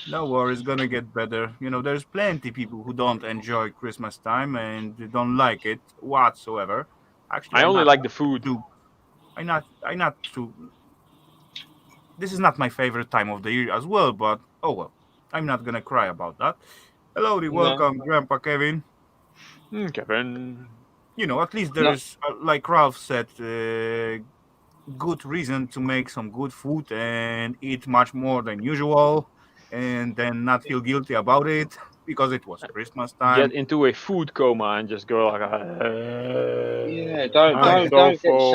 No worries, gonna get better. You know, there's plenty people who don't enjoy Christmas time and they don't like it whatsoever. Actually, I only like the food. I'm not too. This is not my favorite time of the year as well, but oh well. I'm not gonna cry about that. Hellowdy, welcome, Grandpa Kevin. Kevin. You know, at least No. there's, like Ralph said, good reason to make some good food and eat much more than usual, and then not feel guilty about it. because it was Christmas time. Get into a food coma and just go like, Yeah, I'm don't so get full.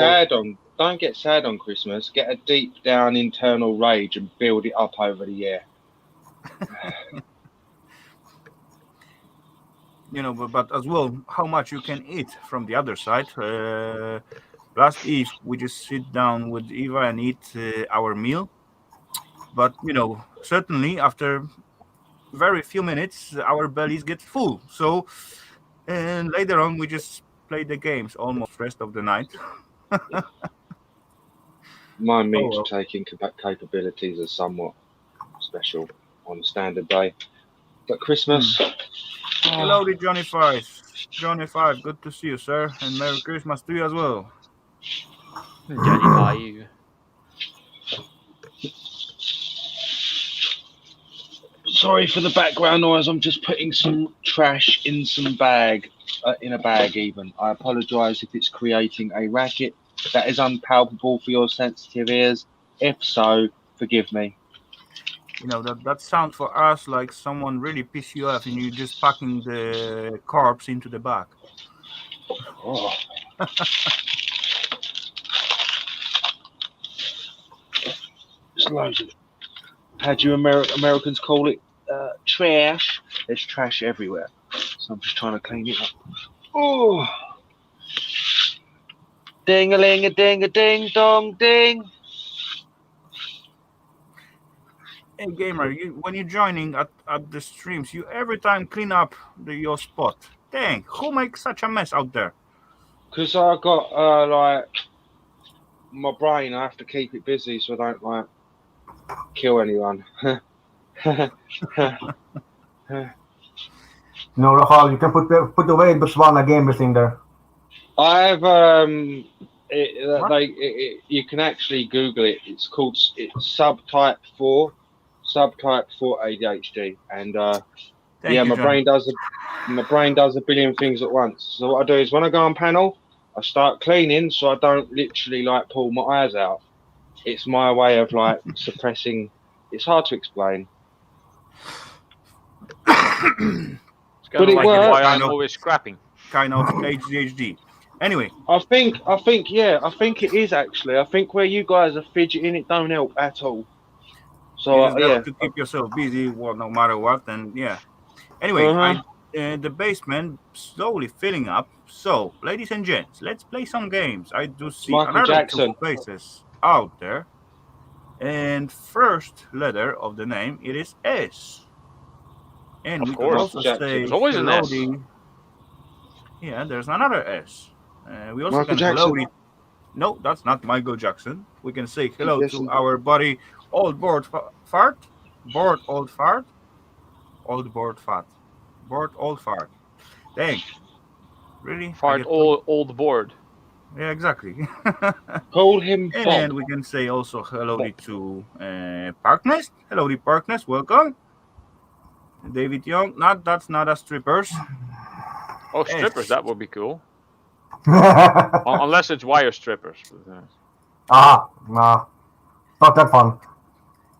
sad on Christmas. Get a deep down internal rage and build it up over the year. But as well, how much you can eat from the other side. Last Eve, we just sit down with Eva and eat our meal. But certainly after very few minutes, our bellies get full. So, and later on, we just play the games almost rest of the night. My meat well. taking capabilities are somewhat special on a standard day, but Christmas. Hello, Johnny Five. Johnny Five, good to see you, sir, and Merry Christmas to you as well. Johnny 5. Sorry for the background noise. I'm just putting some trash in a bag. Even. I apologise if it's creating a racket that is unpalpable for your sensitive ears. If so, forgive me. That sounds for us like someone really pissed you off and you're just packing the corpse into the bag. Oh. There's loads of it. How do you Americans call it? Trash. There's trash everywhere. So I'm just trying to clean it up. Oh. Ding-a-ling-a-ding-a-ding-dong-ding. Hey gamer, when you're joining at the streams, you every time clean up your spot. Dang, who makes such a mess out there? Because I got my brain. I have to keep it busy so I don't kill anyone. No, Rafal, you can put the way Botswana gamers in there. I have you can actually Google it. It's called subtype 4 ADHD, and my brain does a billion things at once. So what I do is when I go on panel, I start cleaning so I don't literally pull my eyes out. It's my way of suppressing. It's hard to explain. It's kind of like why I'm always scrapping. Kind of ADHD. Anyway, I think it is actually. I think where you guys are fidgeting, it don't help at all. So you just have to keep yourself busy, no matter what, and yeah. Anyway, the basement slowly filling up. So, ladies and gents, let's play some games. I do see another two faces out there, and first letter of the name it is S. And we can also say there's always an S. Yeah, there's another S. We also Michael can Jackson. hello. No, that's not Michael Jackson. We can say hello to our buddy Old Board Fart. Board Old Fart. Old Board Fat. Board Old Fart. Dang. Really? Fart old board. Yeah, exactly. Call him And Bob. we can say also hello to Parknest. Hello, Parknest. Welcome. David Young. That's not a strippers. Oh, strippers. That would be cool. Unless it's wire strippers. Nah. Not that fun.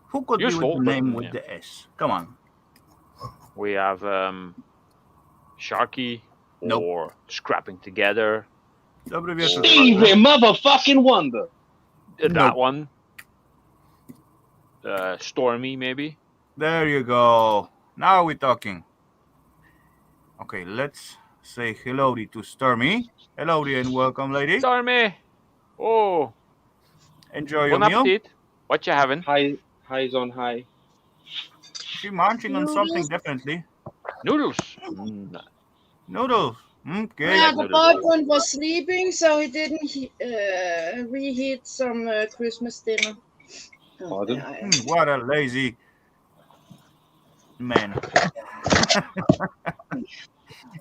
Who could be with the name with the S? Come on. We have Sharky or Scrapping Together. Stevie motherfucking Wonder. That one. Stormy, maybe. There you go. Now we're talking. Okay, let's say hello to Stormy. Hello and welcome, lady. Stormy. Oh. Enjoy your meal. Appetit. What you having? High's on high. She munching on something definitely. Noodles. Noodles. Okay. Yeah, the boyfriend was sleeping, so he didn't reheat some Christmas dinner. What a lazy man.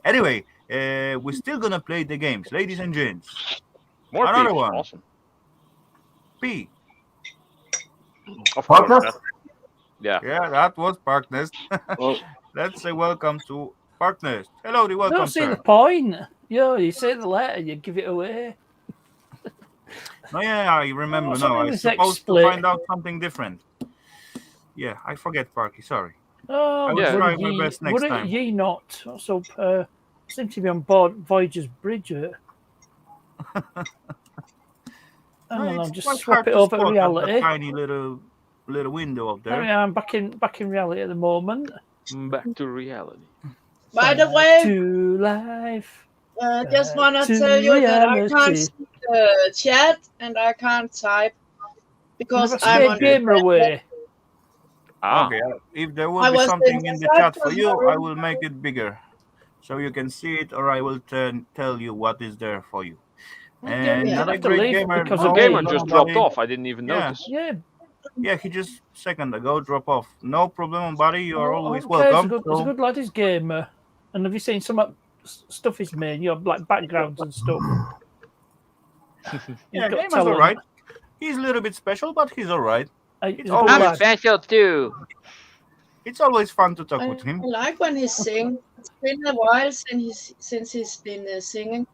Anyway, we're still gonna play the games, ladies and gents. More another peeps. one. Awesome. P. Of course. Yeah, that was Parknest. Let's say welcome to Parknest. Hello, welcome, Don't see sir. the point. You say the letter, you give it away. No, yeah, I remember now. I was supposed to find out something different. Yeah, I forget, Parky. Sorry. Oh, I will Yeah. try my best next would time. ye not? So, seem to be on board Voyager's bridge. Hang No, on, I'll it's just quite swap hard it to over to spot at that reality. tiny little window up There we there. are. I'm back in reality at the moment. Back to reality. By the Back way, to life. just back want to to tell you that I can't reality. see the chat and I can't type because Never I'm scared on gamer away. Ah, Okay, if there will I be was something in the chat for you, I sorry. will make it bigger, so you can see it, or I will tell you what is there for you. Gamer And didn't another have to great leave gamer, because the of no, gamer me. just buddy. dropped off. I didn't even Yeah. notice. Yeah, Yeah, he just second ago drop off. No problem, buddy. You are always okay, he's welcome. He's a good lad. He's gamer. And have you seen some stuff he's made? You know, like backgrounds and stuff. Yeah, got gamer's talent. alright. He's a little bit special, but he's alright. He's It's a good always lad. special too. it's always fun to talk I with him. like when he sings. It's been a while since he's been singing.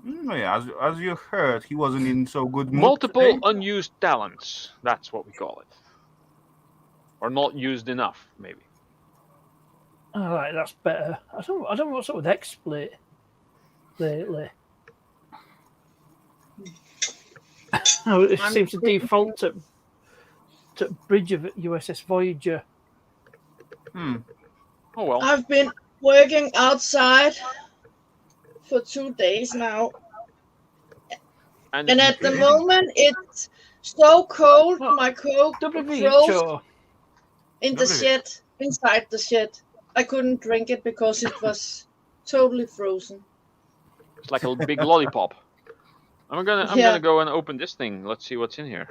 Yeah, as you heard, he wasn't in so good mood Multiple today. unused talents. That's what we call it. Or not used enough, maybe. All right, that's better. I don't know what's up with XSplit lately. Oh, it seems to default to bridge of USS Voyager. Oh well. I've been working outside for 2 days now. And at the moment, it's so cold, my coat froze WVHO. in the shed, inside the shed. I couldn't drink it because it was totally frozen. It's like a big lollipop. I'm gonna go and open this thing. Let's see what's in here.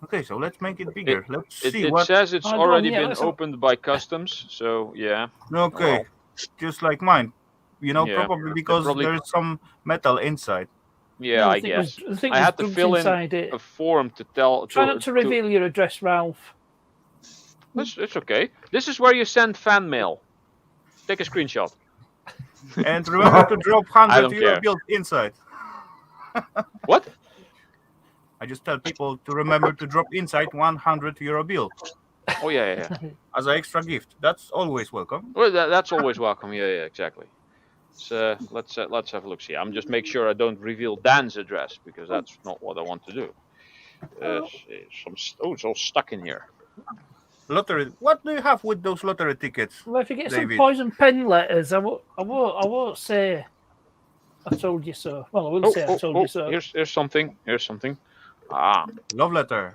Okay, so let's make it bigger. Let's see It what. says it's Oh, go already on, yeah, been let's opened by customs, so yeah. Okay, well. just like mine. You know, Yeah, probably because probably- there's some metal inside. Yeah, I guess. The thing I was had to dumped fill in inside it. a form to tell. Try not to reveal your address, Ralph. It's okay. This is where you send fan mail. Take a screenshot. And remember to drop I don't 100 euro care. bills inside. What? I just tell people to remember to drop inside 100 euro bill Oh yeah. as an extra gift. That's always welcome. Well, that's always welcome. Yeah, exactly. So let's have a look. See, I'm just make sure I don't reveal Dan's address because that's not what I want to do. It's all stuck in here. Lottery. What do you have with those lottery tickets? Well, if you get David? some poison pen letters, I won't say I told you so. Well, I wouldn't say I told you so. Here's something. Here's something. Ah. Love letter.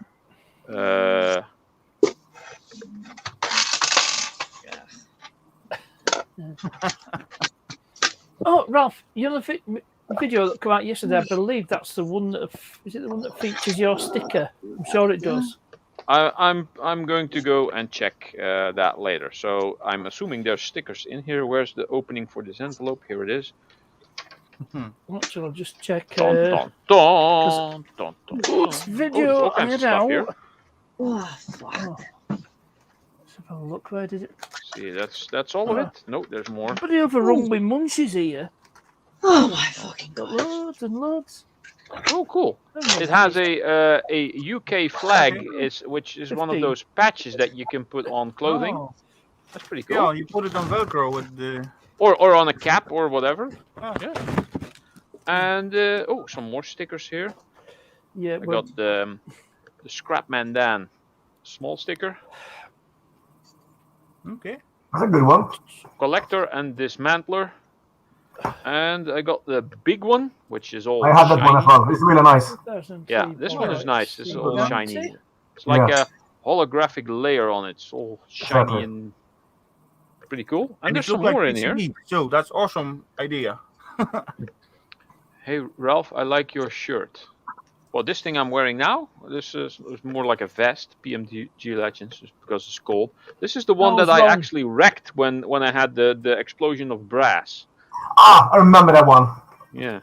Oh, Ralph, you know the video that came out yesterday? I believe that's the one that is it the one that features your sticker? I'm sure it does. I'm going to go and check that later. So I'm assuming there's stickers in here. Where's the opening for this envelope? Here it is. Actually, I'll just check. Dun. This video all kinds I of had stuff out. here. Oh, fuck. Let's have a look. Where did it? See, that's all of it. No, there's more. But the other wrong with munchies here. Oh my fucking Got god. loads and loads. Oh, cool. It has a UK flag, which is one of 15. those patches that you can put on clothing. Oh. That's pretty cool. Yeah, you put it on Velcro with the. Or on a cap or whatever. Ah. Yeah. And some more stickers here. Yeah, I got the Scrapman Dan small sticker. Okay. That's a good one. Collector and Dismantler. And I got the big one, which is all I have that shiny. one as well. It's really nice. Yeah, this one is nice. It's all Yeah. shiny. It's like Yeah. a holographic layer on it. It's all shiny Exactly. and pretty cool. And And there's it some looks more like in here. PCB, so that's awesome idea. Hey Ralph, I like your shirt. Well, this thing I'm wearing now, this is more like a vest, PMG Legends, just because it's cold. This is the one that I wrong. actually wrecked when I had the explosion of brass. Ah, I remember that one. Yeah.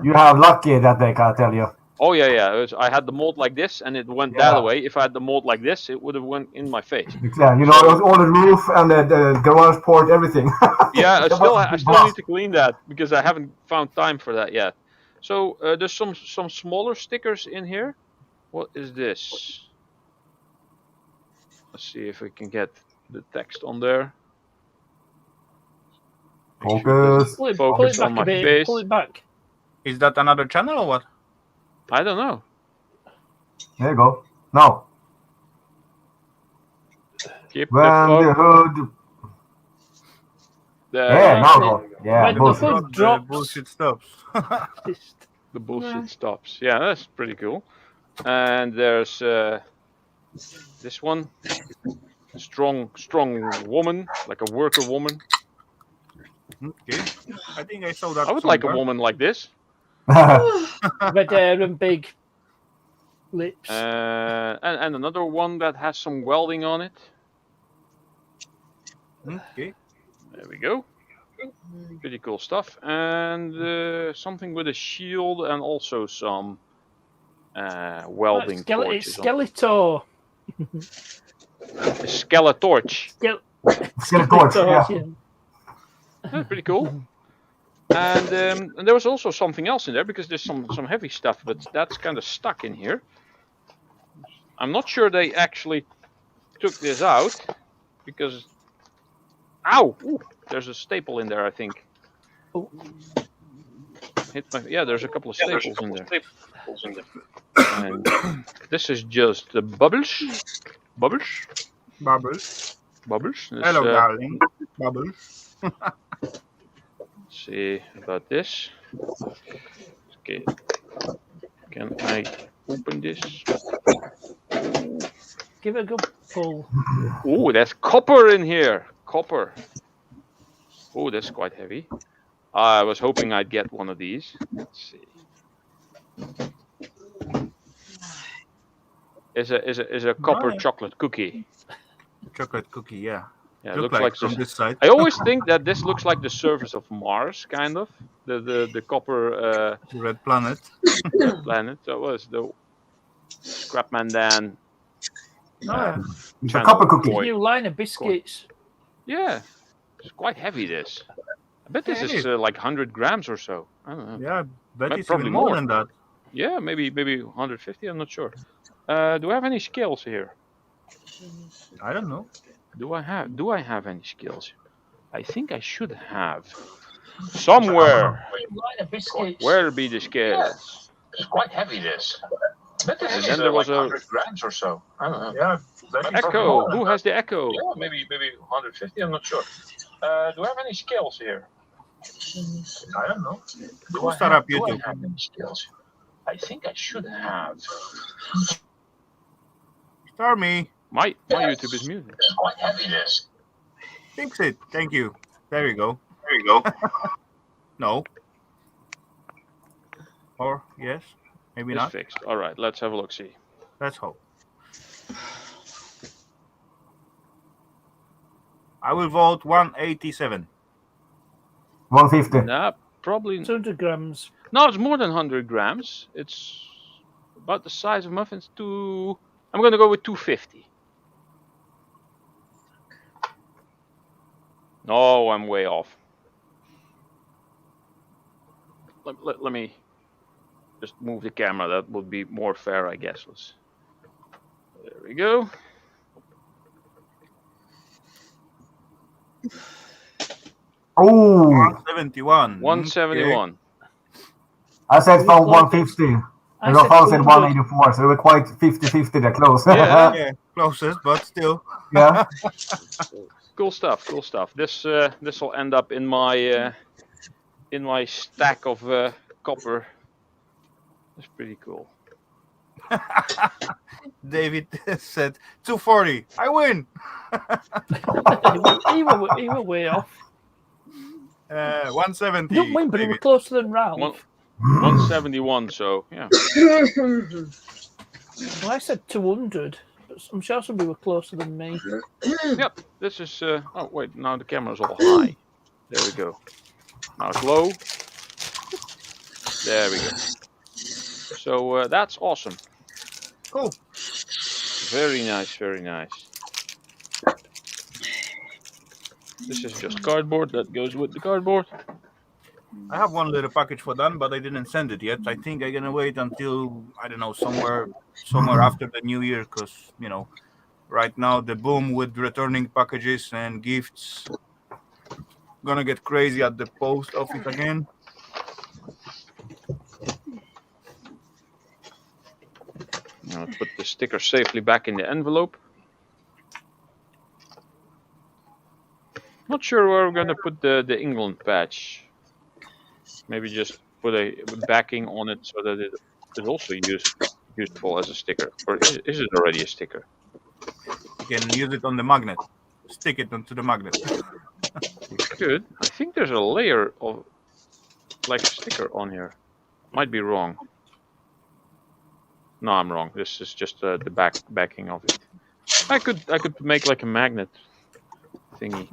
You have lucky that day, can I tell you. Oh yeah. I had the mold like this, and it went Yeah. that way. If I had the mold like this, it would have went in my face. Yeah, you know, it was all the roof and the garage port, everything. Yeah, I That still was a big still blast. need to clean that because I haven't found time for that yet. So there's some smaller stickers in here. What is this? Let's see if we can get the text on there. Focus. Pull it Focus back on my a bit. face. Pull it back. Is that another channel or what? I don't know. There you go. Now. Keep When the hood. there. Now go. Yeah, When the bullshit. hood The drops. bullshit stops. The bullshit stops. Yeah, that's pretty cool. And there's this one. Strong woman, like a worker woman. Okay. I think I saw that. I would like a somewhere. woman like this. Red hair and big lips. And another one that has some welding on it. Okay. There we go. Pretty cool stuff. And something with a shield and also some welding torches. It's Skeletor. A skeletorch. Skeletorch, yeah. Yeah, pretty cool. And there was also something else in there because there's some heavy stuff, but that's kind of stuck in here. I'm not sure they actually took this out because. Ow! Ooh, there's a staple in there, I think. Oh. Yeah, there's a couple of staples in there. And this is just the bubbles. Bubbles. Bubbles. Bubbles. This, Hello, darling. Bubbles. Let's see about this. Okay. Can I open this? Give it a good pull. Oh, there's copper in here. Copper. Oh, that's quite heavy. I was hoping I'd get one of these. Let's see. Is a copper chocolate cookie. Chocolate cookie, yeah. Yeah, it Look looks like from this side. I always think that this looks like the surface of Mars, kind of. The copper Red planet. planet. That was the Scrapman Dan. It's a copper cookie. New line of biscuits. Yeah, it's quite heavy. This. I bet this is like 100 grams or so. I don't know. Yeah, bet it's probably even more more. than that. Yeah, maybe 150. I'm not sure. Do I have any scales here? I don't know. Do I have any skills? I think I should have. Somewhere. Line of biscuits. Where be the scales? It's quite heavy, this. And then there was a 100 grams or so. I don't know. Yeah, echo. Who has the echo? Yeah, maybe 150. I'm not sure. Do I have any skills here? I don't know. Do We'll start up do I YouTube. have any skills? I think I should have. Start me. My YouTube is muted. It's quite heavy, this. Fix it. Thank you. There you go. There you go. No. Or yes. Maybe It's not. fixed. All right, let's have a look. See. Let's hope. I will vote 187. 150. Nah, probably. 200 grams. No, it's more than 100 grams. It's about the size of muffins. I'm going to go with 250. No, I'm way off. Let me just move the camera. That would be more fair, I guess. There we go. Oh, 171. 171. I said from 150. I And said Rafal said 200. 184, so we're quite 50-50. They're close. Yeah. Yeah, closest, but still. Yeah. Cool stuff. Cool stuff. This will end up in my stack of copper. That's pretty cool. David said 240. I win. he were way off. 170. You don't win, but he David. was closer than Ralph. 171. So yeah. Well, I said 200, but I'm sure somebody were closer than me. Yep. This is. Oh wait. Now the camera's all high. There we go. Now it's low. There we go. So that's awesome. Cool. Very nice. Very nice. This is just cardboard that goes with the cardboard. I have one little package for done, but I didn't send it yet. I think I'm gonna wait until I don't know somewhere after the new year, because right now the boom with returning packages and gifts gonna get crazy at the post office again. Now put the sticker safely back in the envelope. Not sure where we're gonna put the England patch. Maybe just put a backing on it so that it is also useful as a sticker. Or is it already a sticker? You can use it on the magnet. Stick it onto the magnet. You could. I think there's a layer of like a sticker on here. Might be wrong. No, I'm wrong. This is just the backing of it. I could make like a magnet thingy.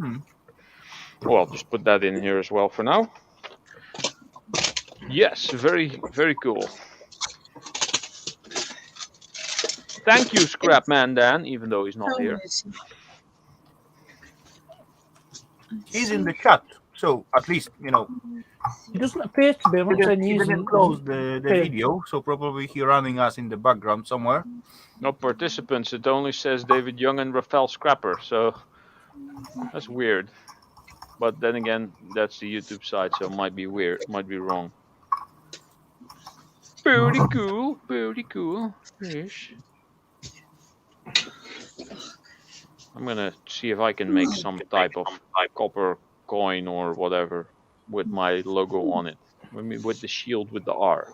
Well, I'll just put that in here as well for now. Yes, very, very cool. Thank you, Scrapman Dan, even though he's not here. He's in the chat, so at least, you know. He doesn't appear to be. I'm not saying He he's didn't close the video, so probably he's running us in the background somewhere. No participants. It only says David Young and Rafal Scrapper, so that's weird. But then again, that's the YouTube side, so it might be weird. Might be wrong. Pretty cool. Pretty cool. Yes. I'm gonna see if I can make some type of copper coin or whatever with my logo on it. With the shield with the R.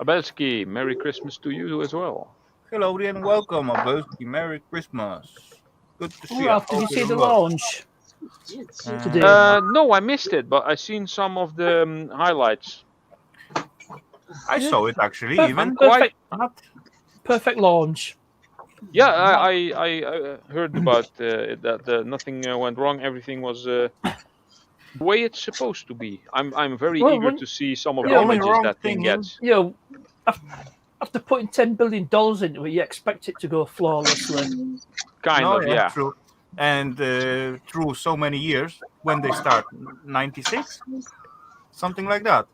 Abelski, Merry Christmas to you as well. Hello and welcome, Abelski. Merry Christmas. Good to see you. Ralph, did you see the launch today? No, I missed it, but I seen some of the highlights. I saw it actually. Perfect launch. Yeah, I heard about that. Nothing went wrong. Everything was the way it's supposed to be. I'm very eager to see some of the images that thing gets. You know, after putting $10 billion into it, you expect it to go flawlessly. Kind of, yeah. True. And through so many years, when they start, 96, something like that,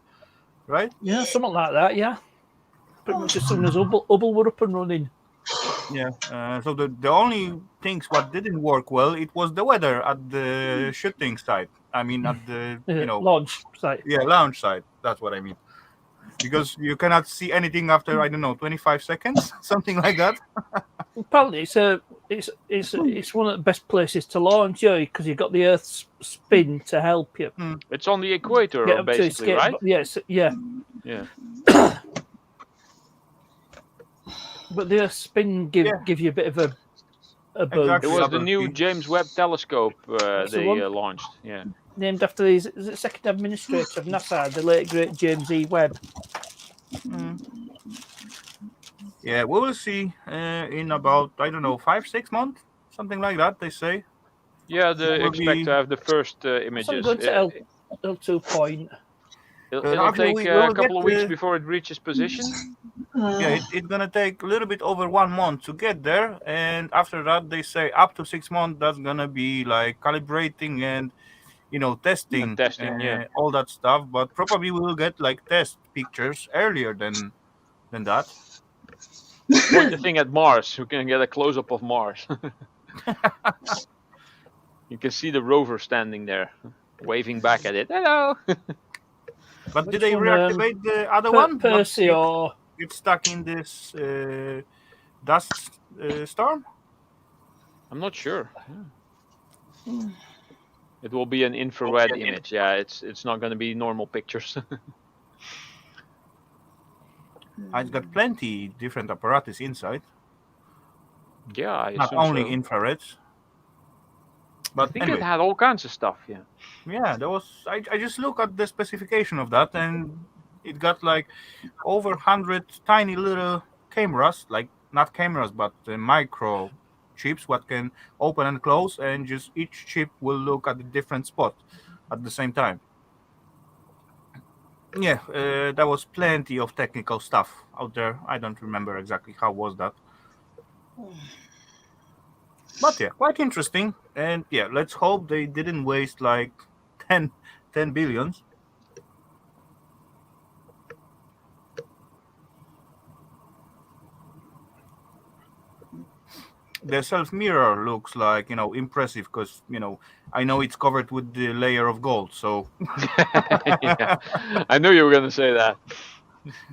right? Yeah, something like that. Yeah, pretty much as soon as Hubble were up and running. Yeah. So the only things what didn't work well, it was the weather at the shooting site. I mean, at the launch site. Yeah, launch site. That's what I mean. Because you cannot see anything after 25 seconds, something like that. Apparently, it's one of the best places to launch, because you've got the Earth's spin to help you. It's on the equator, basically, right? Yes, yeah. Yeah. But the Earth's spin give you a bit of a boost. Exactly. It was the new James Webb Telescope they launched. Yeah. Named after the second administrator of NASA, the late great James E. Webb. Yeah, we will see in about 5-6 months, something like that. They say. Yeah, they expect to have the first images. So go to L2 point. It'll take a couple of weeks before it reaches position. Yeah, it's gonna take a little bit over 1 month to get there, and after that, they say up to 6 months. That's gonna be like calibrating and testing, all that stuff. But probably we will get like test pictures earlier than that. Point the thing at Mars. We can get a close up of Mars. You can see the rover standing there, waving back at it. Hello. But did they reactivate the other one? Percy or it's stuck in this dust storm? I'm not sure. Yeah. It will be an infrared image. Yeah, it's not going to be normal pictures. It's got plenty different apparatus inside. Yeah, I not only infrareds. But I think it had all kinds of stuff. Yeah. Yeah, there was. I just look at the specification of that, and it got like over 100 tiny little cameras, like not cameras, but micro chips, what can open and close, and just each chip will look at a different spot at the same time. Yeah, there was plenty of technical stuff out there. I don't remember exactly how was that. But yeah, quite interesting. And yeah, let's hope they didn't waste like 10 billions. the self mirror looks like impressive because I know it's covered with the layer of gold, so Yeah, I knew you were gonna say that.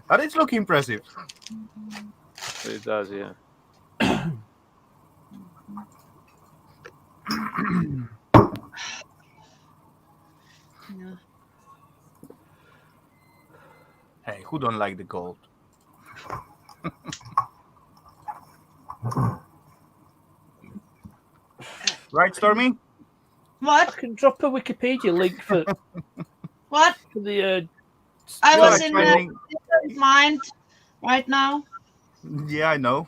but it's looking impressive. It does, yeah. Yeah. Hey, who don't like the gold? Right, Stormy? I What? can drop a Wikipedia link for What? the. I You was like in finding? different mind right now. Yeah, I know.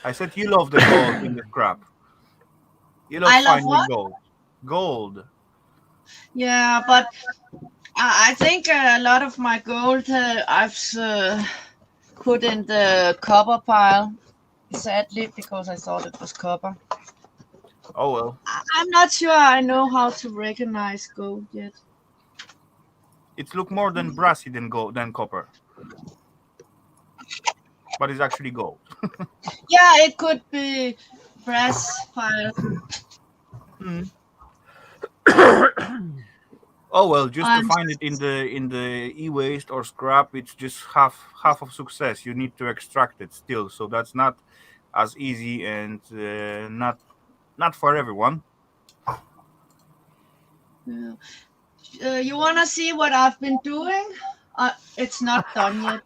I said you love the gold in the scrap. You love I love finding what? gold. Gold. Yeah, but I think a lot of my gold I've put in the copper pile, sadly, because I thought it was copper. Oh well, I'm not sure I know how to recognize gold yet. it's look more than brassy than gold than copper, but it's actually gold. Yeah, it could be brass pile. Hmm. Oh well, just to And find it in the e-waste or scrap, it's just half of success. You need to extract it still, so that's not as easy and not for everyone. you wanna see what I've been doing? It's not done yet.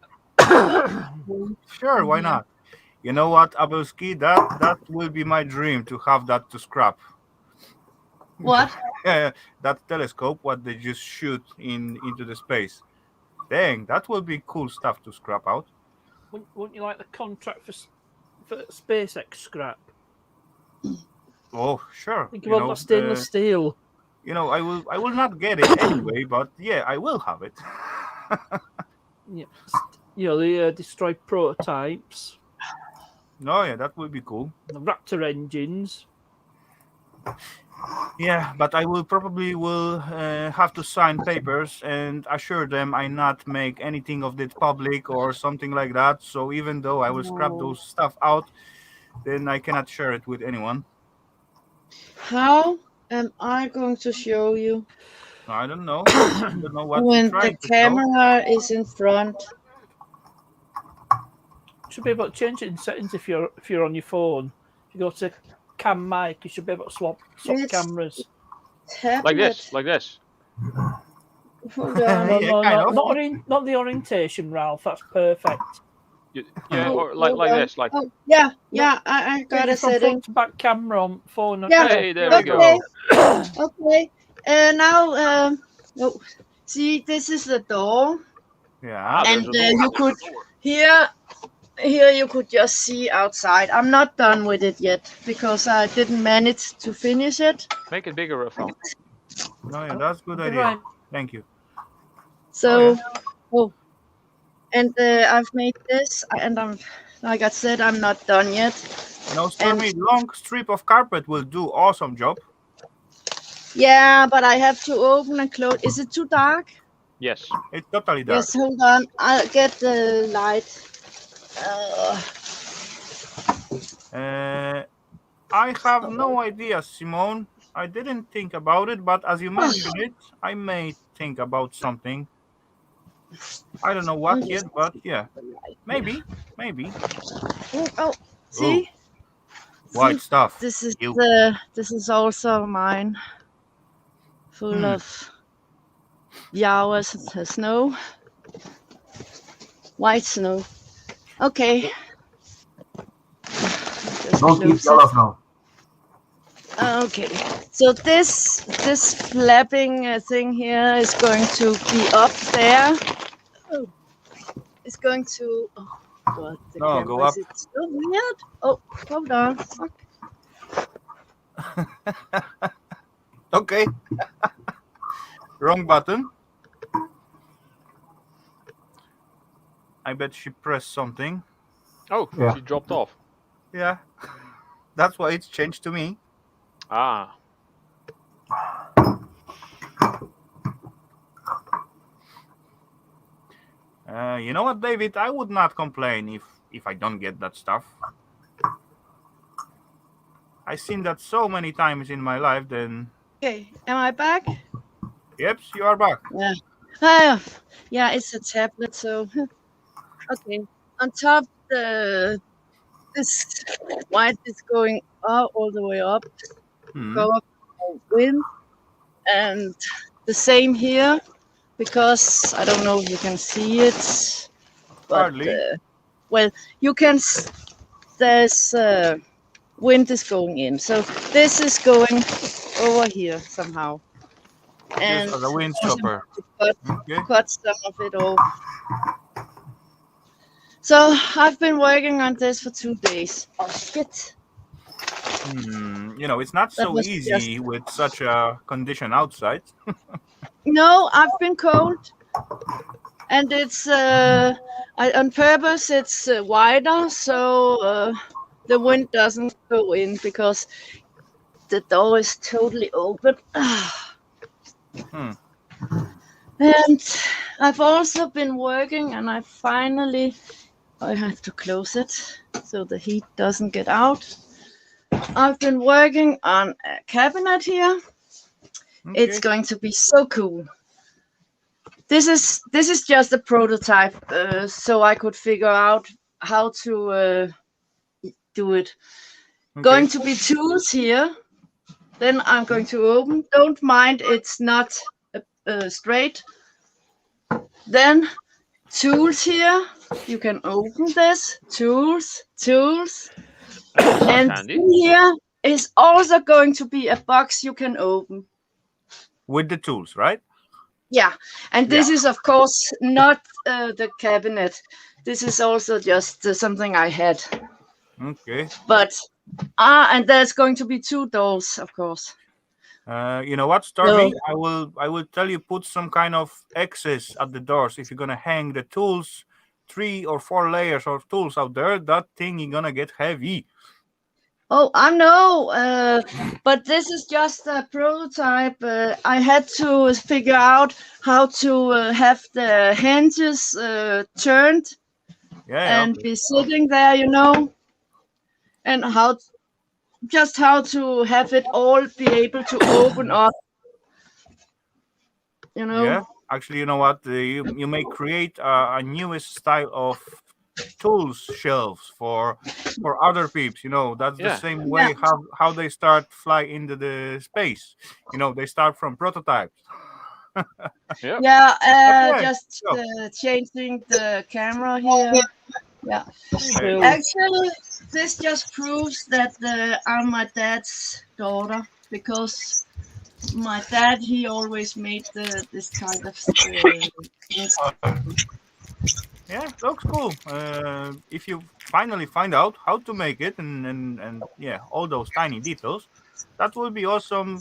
Sure, In why here. not? You know what, Abelski, that will be my dream to have that to scrap. What? That telescope, what they just shoot into the space. Dang, that will be cool stuff to scrap out. Wouldn't you like the contract for SpaceX scrap? Oh, sure. Think about that stainless steel. I will not get it anyway, but yeah, I will have it. Yeah, the destroyed prototypes, No, yeah, that will be cool. the Raptor engines. Yeah, but I will probably will have to sign papers and assure them I not make anything of it public or something like that. So even though I will scrap No. those stuff out, then I cannot share it with anyone. How am I going to show you I don't know. I don't know what you're when the trying to show. camera is in front? Should be able to change it in settings if you're on your phone. If you go to cam mic, you should be able to swap It's cameras. tablet. Like this. Hold on. No, Yeah, no, kind no, of. not the orientation, Ralph. That's perfect. Yeah, Oh, or hold like on. this, like. Oh, yeah, yeah. I got Change a it from setting. front to back camera on phone. Yeah. Hey, there we Okay. go. Okay. Now, oh, see, this is the door, Yeah. There's and a door. you could here. Here you could just see outside. I'm not done with it yet because I didn't manage to finish it. Make it bigger, Rafal. No, yeah, that's a good idea. Right. Thank you. So, Oh, and I've made this, and I'm, like I said, I'm not done yet. Stormy, long strip of carpet will do awesome job. Yeah, but I have to open and close. Is it too dark? Yes. It's totally dark. Yes, hold on. I'll get the light. I have no idea, Simone. I didn't think about it, but as you mention it, I may think about something. I don't know what yet, but yeah, maybe. Oh, see? White stuff. This is You. this is also mine, full of hours of snow, white snow. Okay. Don't keep yellow snow. Okay. So this flapping thing here is going to be up there. Oh, it's going to. Oh God, the No, camera go up. is so weird. Oh, hold on. Fuck. Okay. Wrong button. I bet she pressed something. Oh, Yeah. she dropped off. Yeah. That's why it's changed to me. Ah. You know what, David? I would not complain if I don't get that stuff. I've seen that so many times in my life. Then, Okay, am I back? yep, you are back. Yeah. Ah, yeah, it's a tablet, so okay. On top, this white is going up all the way up, Hmm. go up wind, and the same here because I don't know if you can see it, but Hardly. well, you can. There's wind is going in, so this is going over here somehow, and Just as a wind stopper. cut, Okay. cut some of it off. So I've been working on this for 2 days. Oh shit! It's not That so was easy with such a condition outside. No, I've been cold, and it's on purpose. It's wider, so the wind doesn't go in because the door is totally open. And I've also been working, and I have to close it so the heat doesn't get out. I've been working on a cabinet here. Okay. It's going to be so cool. This is just a prototype, so I could figure out how to do it. Okay. Going to be tools here. Then I'm going to open. Don't mind, it's not straight. Then tools here. You can open this. Tools. And handy. here is also going to be a box you can open. With the tools, right? Yeah, and this is of course not the cabinet. This is also just something I had. Okay. But and there's going to be 2 doors, of course. You know what, Stormy? I will tell you, put some kind of X's at the doors. If you're gonna hang the tools, 3 or 4 layers of tools out there, that thing is gonna get heavy. Oh, I know, but this is just a prototype. I had to figure out how to have the hinges turned and be sitting there, and how to have it all be able to open up, Yeah, actually, you know what? You may create a newest style of tools shelves for other peeps. That's the same way how they start fly into the space. They start from prototypes. Just changing the camera here. Yeah, actually, this just proves that I'm my dad's daughter, because my dad, he always made this kind of things. Yeah, looks cool. If you finally find out how to make it and yeah, all those tiny details, that will be awesome.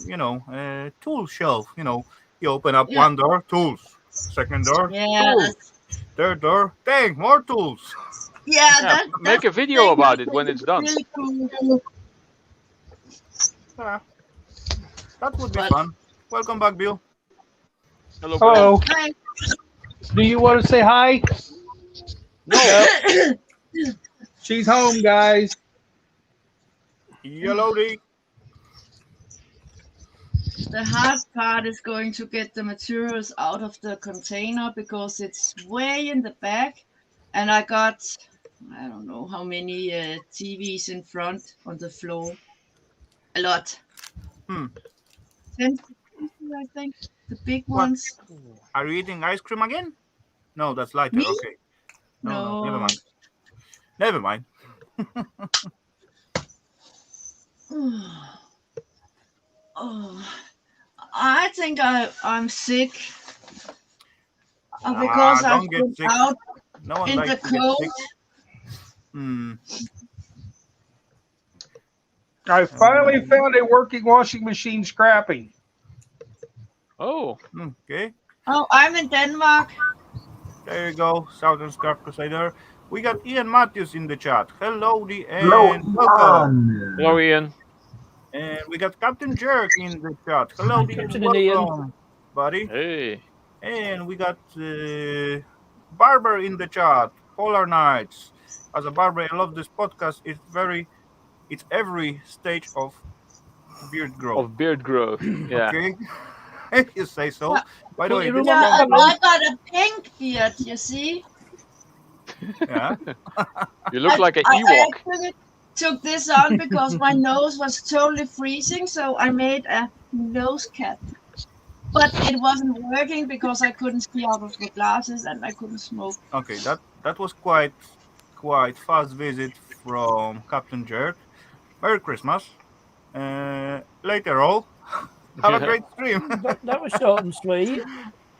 Tool shelf. You open up one door, tools. Second door, tools. Third door, dang, more tools. Yeah, make a video about it when it's done. Really cool. Yeah, that would be fun. Welcome back, Bill. Hello. Hello. Hi. Do you want to say hi? No. She's home, guys. Hellowdy. The hard part is going to get the materials out of the container, because it's way in the back, and I got, I don't know how many TVs in front on the floor. A lot. 10, I think. The big ones. Are you eating ice cream again? No, that's lighter. Me? Okay. No, never mind. Oh, I think I'm sick because I've been out in the cold. I finally found a working washing machine scrapping. Oh. Okay. Oh, I'm in Denmark. There you go, Southern Scarf Crusader. We got Ian Matthews in the chat. Hellowdy and welcome. Hello, Ian. And we got Captain Jerk in the chat. Hellowdy and welcome, buddy. Hey. And we got Barber in the chat. Polar Nights. As a barber, I love this podcast. It's very It's every stage of beard growth. Of beard growth. Yeah. Okay, if you say so. Yeah. By the Put way, your this room on Yeah, can and be, I got a pink beard, you see. yeah. You look like an I Ewok. actually took this on because my nose was totally freezing, so I made a nose cap. But it wasn't working because I couldn't see out of the glasses and I couldn't smoke. Okay, that was quite fast visit from Captain Jerk. Merry Christmas. Later all. Have a great stream. That was short and sweet.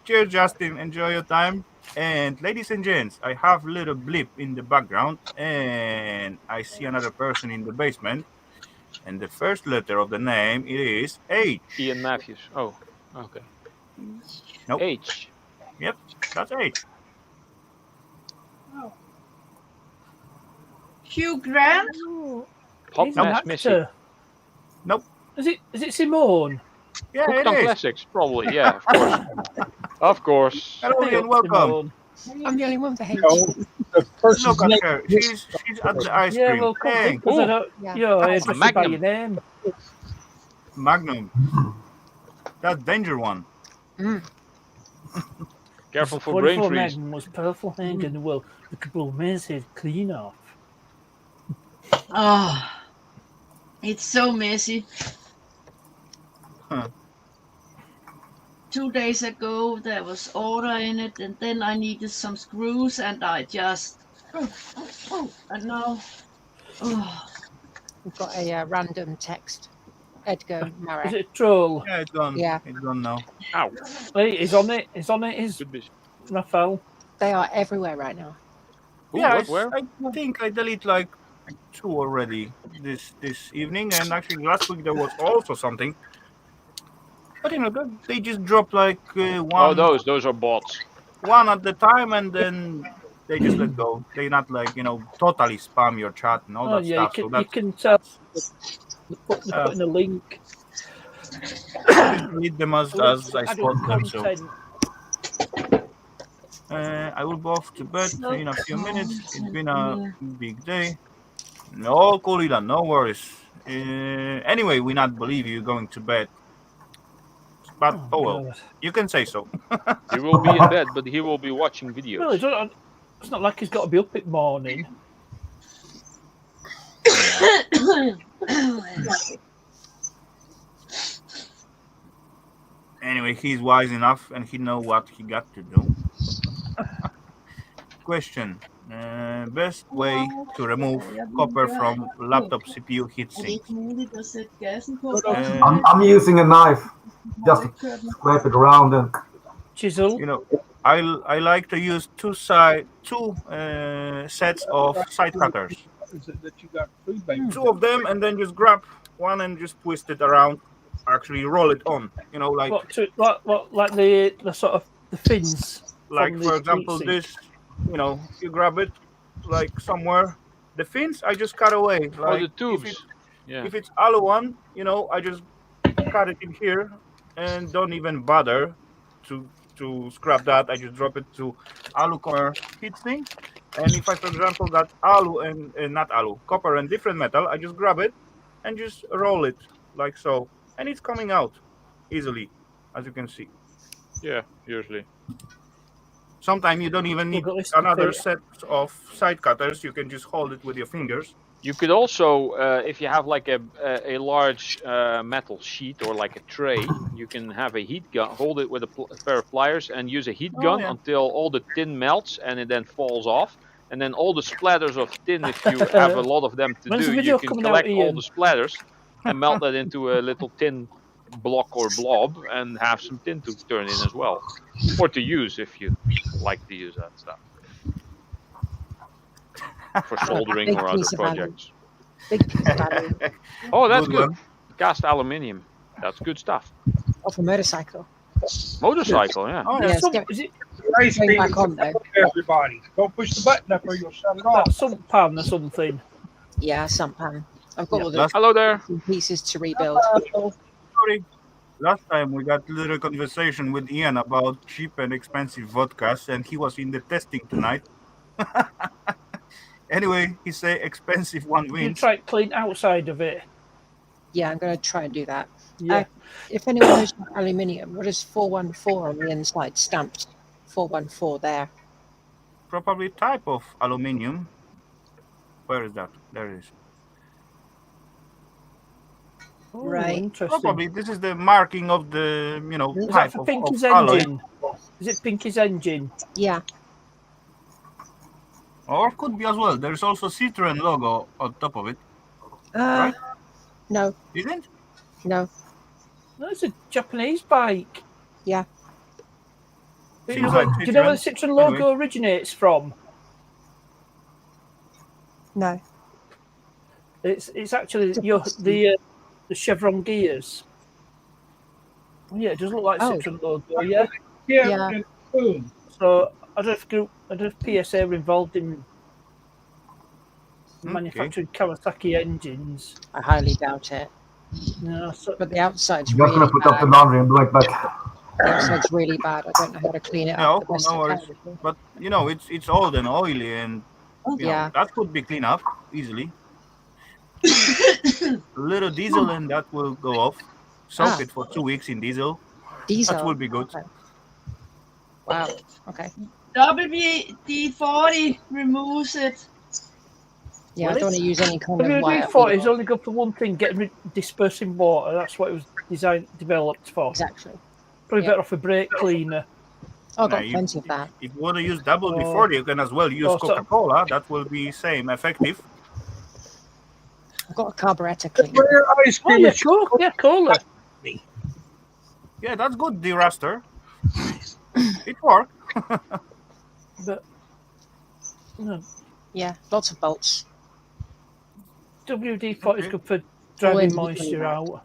Cheers, Justin. Enjoy your time. And ladies and gents, I have a little blip in the background, and I see another person in the basement. And the first letter of the name it is H. Ian Matthews. Oh, okay. Nope. H. Yep, that's H. Hugh Grant? Hot He's an Mess Missy. actor. Nope. Is it Simone? Yeah, Hooked it on is. Classics, probably. Yeah, of course. Of course. Hello Hey, and welcome. Simone. I'm the only one for H. No, the person's Look name. at her. She's at the ice Yeah, cream. well, come Hey, think, 'cause I Ooh. don't. Yeah. You're Oh, interested by Magnum. your name. Magnum. That's danger one. Careful for 44 brain freeze. Magnum was powerful hand in the world. The couple of men's head clean off. Oh, it's so messy. Huh. 2 days ago, there was order in it, and then I needed some screws, and I just. And now. Oh, We've got a random text. Edgar Is Marek. it a troll? Yeah, it's gone. Yeah. It's gone now. Ow. Hey, he's on it. He's on it. He's Good business. Rafal. They are everywhere right now. Ooh, Yeah, what, where? I think I delete like 2 already this evening, and actually last week there was also something. But you know, they just drop like Oh, one those are bots. one at the time, and then they just let go. They not like totally spam your chat and all Oh that yeah, stuff. So you can tell. They're putting a link. just delete them as I Adult spot them. So content. I will go off to bed in a few minutes. It's been a big day. No, Colida, no worries. Anyway, we not believe you going to bed. But oh well, God. you can say so. He will be in bed, but he will be watching videos. Well, it's not like he's got to be up at morning. Anyway, he's wise enough and he know what he got to do. Question. Best way to remove copper from laptop CPU heatsink. I'm using a knife just to scrape it around and Chisel. I like to use two sets of side cutters. Is it that you got food bank? 2 of them, and then just grab one and just twist it around. Actually, roll it on. Like Like the sort of the fins. like from for the example heatsink. this. You grab it like somewhere. The fins I just cut away. Oh, Like the tubes. Yeah. if it's alu one, I just cut it in here and don't even bother to scrap that. I just drop it to alu corner heatsink. And if I, for example, got alu and not alu, copper and different metal, I just grab it and just roll it like so, and it's coming out easily, as you can see. Yeah, usually. Sometimes you don't even need Well, at least the another thing- set of side cutters. You can just hold it with your fingers. You could also, if you have like a large metal sheet or like a tray, you can have a heat gun, hold it with a pair of pliers and use a heat gun yeah. until all the tin melts and it then falls off. And then all the splatters of tin, if you have a lot of them to When's the do, video you can coming out, collect all Ian? the splatters and melt that into a little tin block or blob and have some tin to turn in as well. Or to use if you like to use that stuff. For soldering Big or other piece of value. projects. Big piece of value. Oh, that's Good good. one. Cast aluminium. That's good stuff. Off a motorcycle. Motorcycle, yeah. Oh, yeah. Yes, Some, go- is it Ice Going cream back is on though. everybody. Don't push the button up or you'll shut it off. that some pan or something? Yeah, sampan. I've got all the Last, Hello there. pieces to rebuild. sorry. Last time we got a little conversation with Ian about cheap and expensive vodkas, and he was in the testing tonight. Anyway, he say expensive one You wins. try to clean outside of it. Yeah, I'm going to try and do that. Yeah. If anyone knows about aluminium, what is 414 on the inside stamped? 414 there. Probably type of aluminium. Where is that? There it is. Oh, Right. interesting. Probably this is the marking of the Is that type for of Pinky's alloy. engine? Is it Pinky's engine? Yeah. Or could be as well. There's also Citroen logo on top of it. Right? No. Isn't? No. No, it's a Japanese bike. Yeah. Seems Do like you know where the Citroen. Citroen logo originates from? No. It's actually the chevron gears. Yeah, it does look like Citroen logo. Yeah. Yeah. So I don't know if PSA were involved in manufacturing Kawasaki engines. I highly doubt it. No, But the outside's I'm just really gonna put up the bad. laundry and be right back. The outside's really bad. I don't know how to clean it No, up the best no I worries. can. But it's old and oily, and you know, that could be cleaned up easily. A little diesel and that will go off. Soak it for 2 weeks in diesel. Diesel. That will be good. Okay. Wow. Okay. WD-40 removes it. Yeah, I don't want to use any kind of wire. WD-40 is only good for one thing: dispersing water. That's what it was developed for. Exactly. Probably better off a brake cleaner. Oh, I've got plenty of that. If you want to use WD-40, you can as well use Coca-Cola. That will be same effective. I've got a carburetor cleaner. Yeah, cola. Yeah, that's good, deraster. It worked. But no. Yeah, lots of bolts. WD-40 is good for driving moisture out.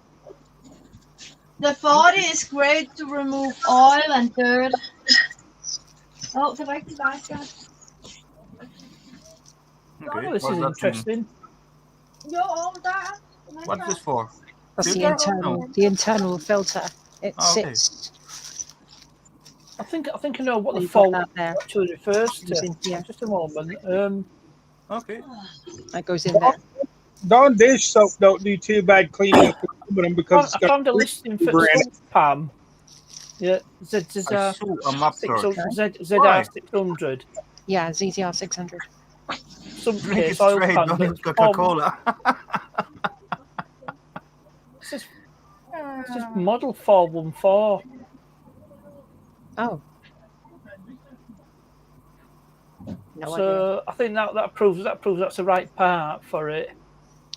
The 40 is great to remove oil and dirt. Oh, det var ikke dig, Okay, Oh, this is interesting. What's this for? That's Filter? the internal filter. It okay. sits. I think I know what the You've got fault that there. actually refers to. Yeah. Just a moment. Okay. That goes in there. Dawn dish soap don't do too bad cleaning up aluminum because I found a listing for Pam. Yeah, ZR 600. Yeah, ZZR 600. Some Drink it case oil straight, pan. don't but use Coca-Cola. This is model 414. Oh. No So idea. I think that proves that's the right part for it.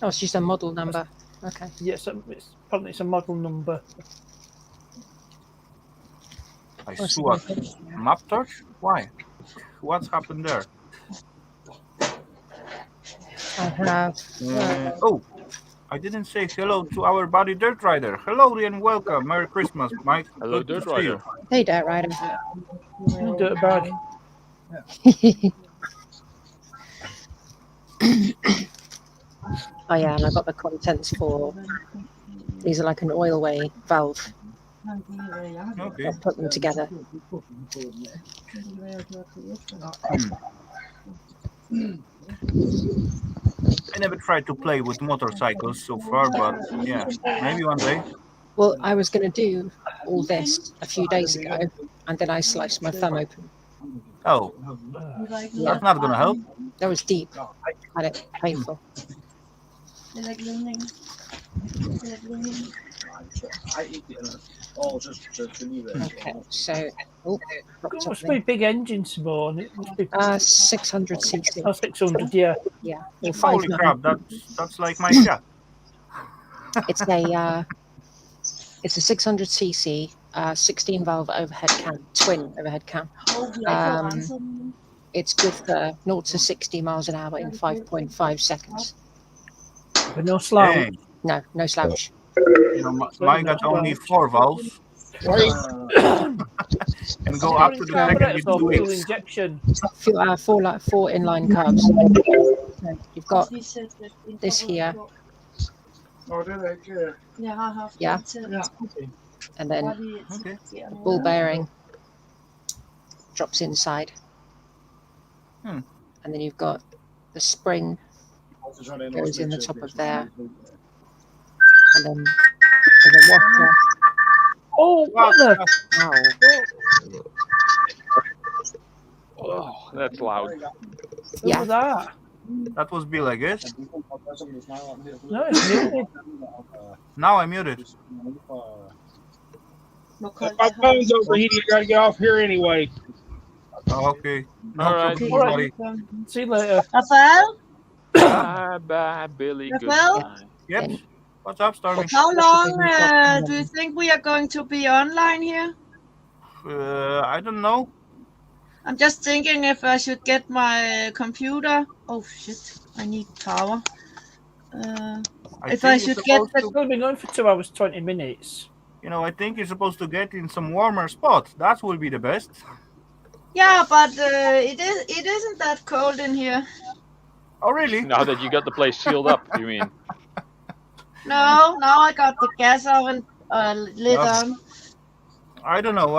Oh, it's just a model number. Okay. Yes, it's a model number. I saw a map touch? Why? What's happened there? I have. Oh, I didn't say hello to our buddy Dirt Rider. Hello and welcome. Merry Christmas, Mike. Hello, Good to Dirt see you. Rider. Hey, Dirt Rider. Dirt bag. Oh yeah, and I got the contents for. These are like an oil-way valve. Okay. I'll put them together. I never tried to play with motorcycles so far, but yeah, maybe one day. Well, I was going to do all this a few days ago, and then I sliced my thumb open. Oh, that's not gonna help. That was deep. Had it painful. Okay, so It must be a big engine, Simone. It must be 600 cc. Oh, 600, yeah. Yeah. Holy crap, that's like my cat. It's a 600 cc 16 valve overhead cam, twin overhead cam. It's good for 0 to 60 miles an hour in 5.5 seconds. But no slouch. Dang. No slouch. You know, mine got only 4 valves. And go up to the second in 2 weeks. Injection. Four inline carbs. So you've got this here. Yeah. And then the ball bearing drops inside. And then you've got the spring goes in the top of there, and then the water. Oh, what the? Oh, that's loud. Who Yeah. was that? That was Bill, I guess. No, it's muted. Now I'm muted. My phone's overheating. I gotta get off here anyway. Oh, okay. No All right. problem, All right. buddy. See you later. Rafael? Bye bye, Billy. Rafael? Goodbye. Yep. What's up, Stormy? How long do you think we are going to be online here? I don't know. I'm just thinking if I should get my computer. Oh shit! I need power. If I should get It's going to be going for 2 hours 20 minutes. You know, I think you're supposed to get in some warmer spots. That will be the best. Yeah, but it isn't that cold in here. Oh, really? Now that you got the place sealed up, you mean? No, now I got the gas oven lit No. on. I don't know.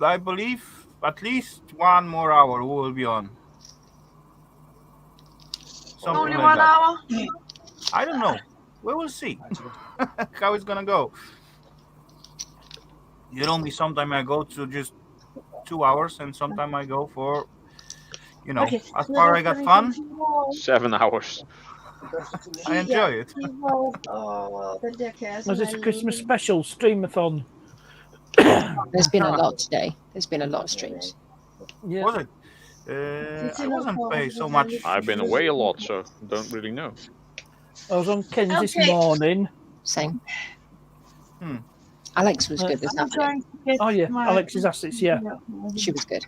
I believe at least 1 more hour we will be on. Something Only like 1 that. hour. I don't know. We will see how it's gonna go. You know me, sometime I go to just 2 hours, and sometime I go for, you know, Okay. as far I got fun, 7 hours. I enjoy it. Was it a Christmas special streamathon? There's been a lot today. There's been a lot of streams. Yeah. Was it? I wasn't paying so much. I've been away a lot, so don't really know. I was on Ken's this Okay. morning. Same. Hmm. Alex was good this I'm afternoon. trying to get Oh, yeah. my Alex's assets, yeah. She was good.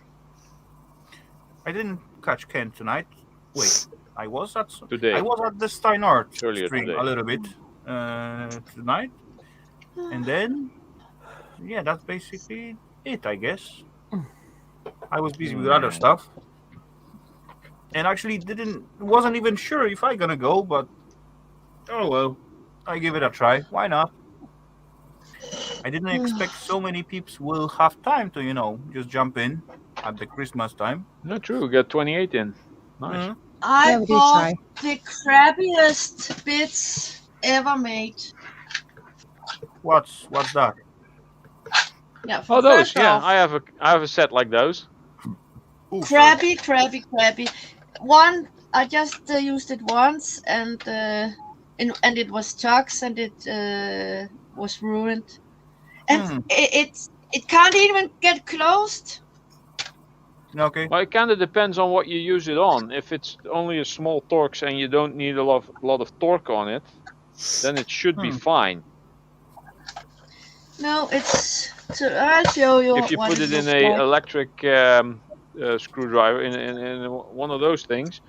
I didn't catch Ken tonight. Wait, I was at Today. I was at the Steinart Earlier stream today. a little bit tonight, and then yeah, that's basically it, I guess. I was busy with other stuff, and actually wasn't even sure if I gonna go, but oh well, I give it a try. Why not? I didn't expect so many peeps will have time to, you know, just jump in at the Christmas time. Not true. We got 28 in. Nice. Mhm. I Yeah, we did bought try. the crappiest bits ever made. What's that? Yeah, for Oh, those. first Yeah, off, I have a set like those. Ooh, sorry. crappy. One, I just used it once, and it was chucks, and it was ruined, and it can't even get closed. Okay. Well, it kind of depends on what you use it on. If it's only a small Torx and you don't need a lot of torque on it, then it should be fine. No, it's. So I'll show you. If you what put it in looks a like. electric screwdriver in one of those things,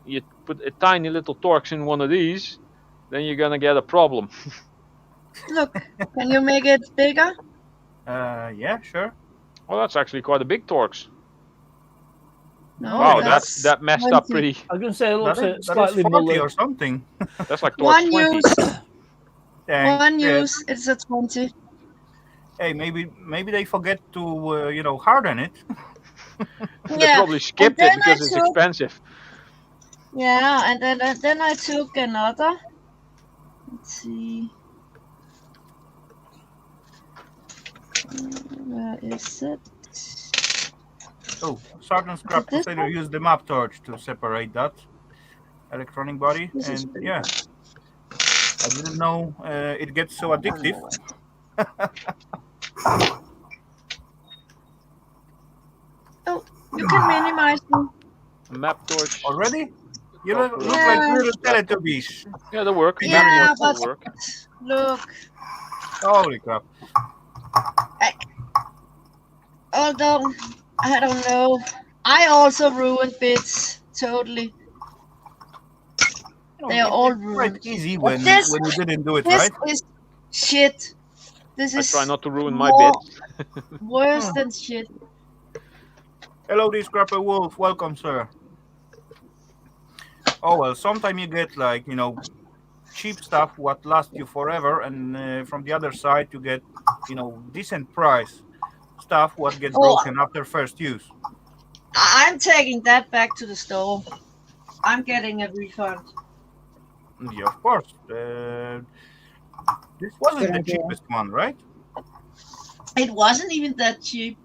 you put a tiny little Torx in one of these, then you're gonna get a problem. Look, can you make it bigger? Yeah, sure. Well, that's actually quite a big Torx. No, Wow, that's that messed up 20. pretty. I was going to say it looks That is slightly 40 mullet. or something. That's like Torx One 20. use. Dang, One yeah. use. It's a 20. Hey, maybe they forget to you know, harden it. They Yeah, probably skipped and it then because I it's took- expensive. Yeah, and then I took another. Let's see. Where is it? Oh, Sergeant Scrap This Crusader used the map torch to separate that electronic body, This is and pretty yeah, I didn't know it gets so addictive. You can minimize them. A map torch. Already? You look Yeah. like little Teletubbies. Yeah, that'll work. Yeah, Map torch but- will work. Look, Holy crap! although I don't know, I also ruined bits totally. They are all ruined. Quite easy But when this- you didn't do it This right. is shit. This I is try not to ruin my more bits. worse than shit. Hello, Scrapper Wolf. Welcome, sir. Oh well, sometimes you get like, you know, cheap stuff what lasts you forever, and from the other side you get, you know, decent price stuff what gets Oh. broken after first use. I'm taking that back to the store. I'm getting a refund. Yeah, of course. This wasn't Good the idea. cheapest one, right? It wasn't even that cheap.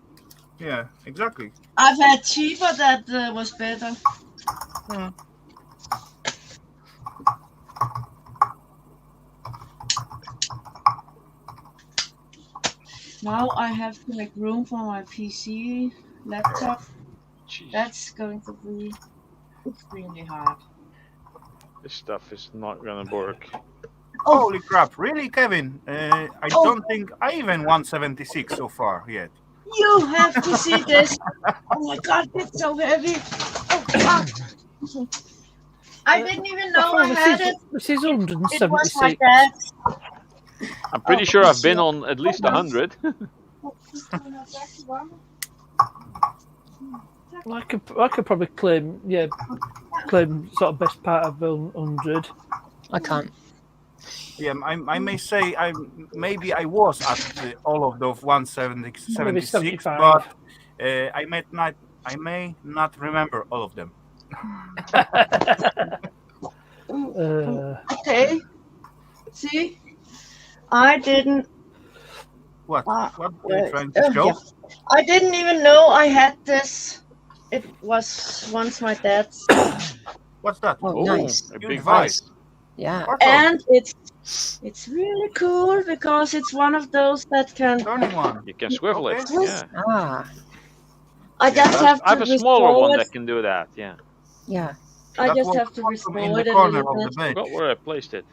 Yeah, exactly. I've had cheaper that was better. Hmm. Now I have to make room for my PC laptop. Jeez, That's going to be extremely hard. this stuff is not gonna work. Oh. Holy crap! Really, Kevin? I don't think I even won 76 so far yet. You have to see this. Oh my god, it's so heavy. Oh, fuck. I didn't even know I had it. This is It was my 176. dad's. I'm pretty sure I've been on at least 100. I could probably claim sort of best part of 100. I can't. Yeah, I may say maybe I was at all of those 176, Maybe 75. but I may not remember all of them. Okay. See, I didn't. What? What are you trying to show? Yeah. I didn't even know I had this. It was once my dad's, What's that? Oh, nice. A Huge big vase. vase. Yeah. Awesome. and it's really cool because it's one of those that can. Turning one. You can swivel it. Okay. Yeah. Ah, I just have to I have a smaller one restore that it. can do that. Yeah. yeah. I That just one have to bottom restore in it the a corner little of the bit. bed. Forgot where I placed it.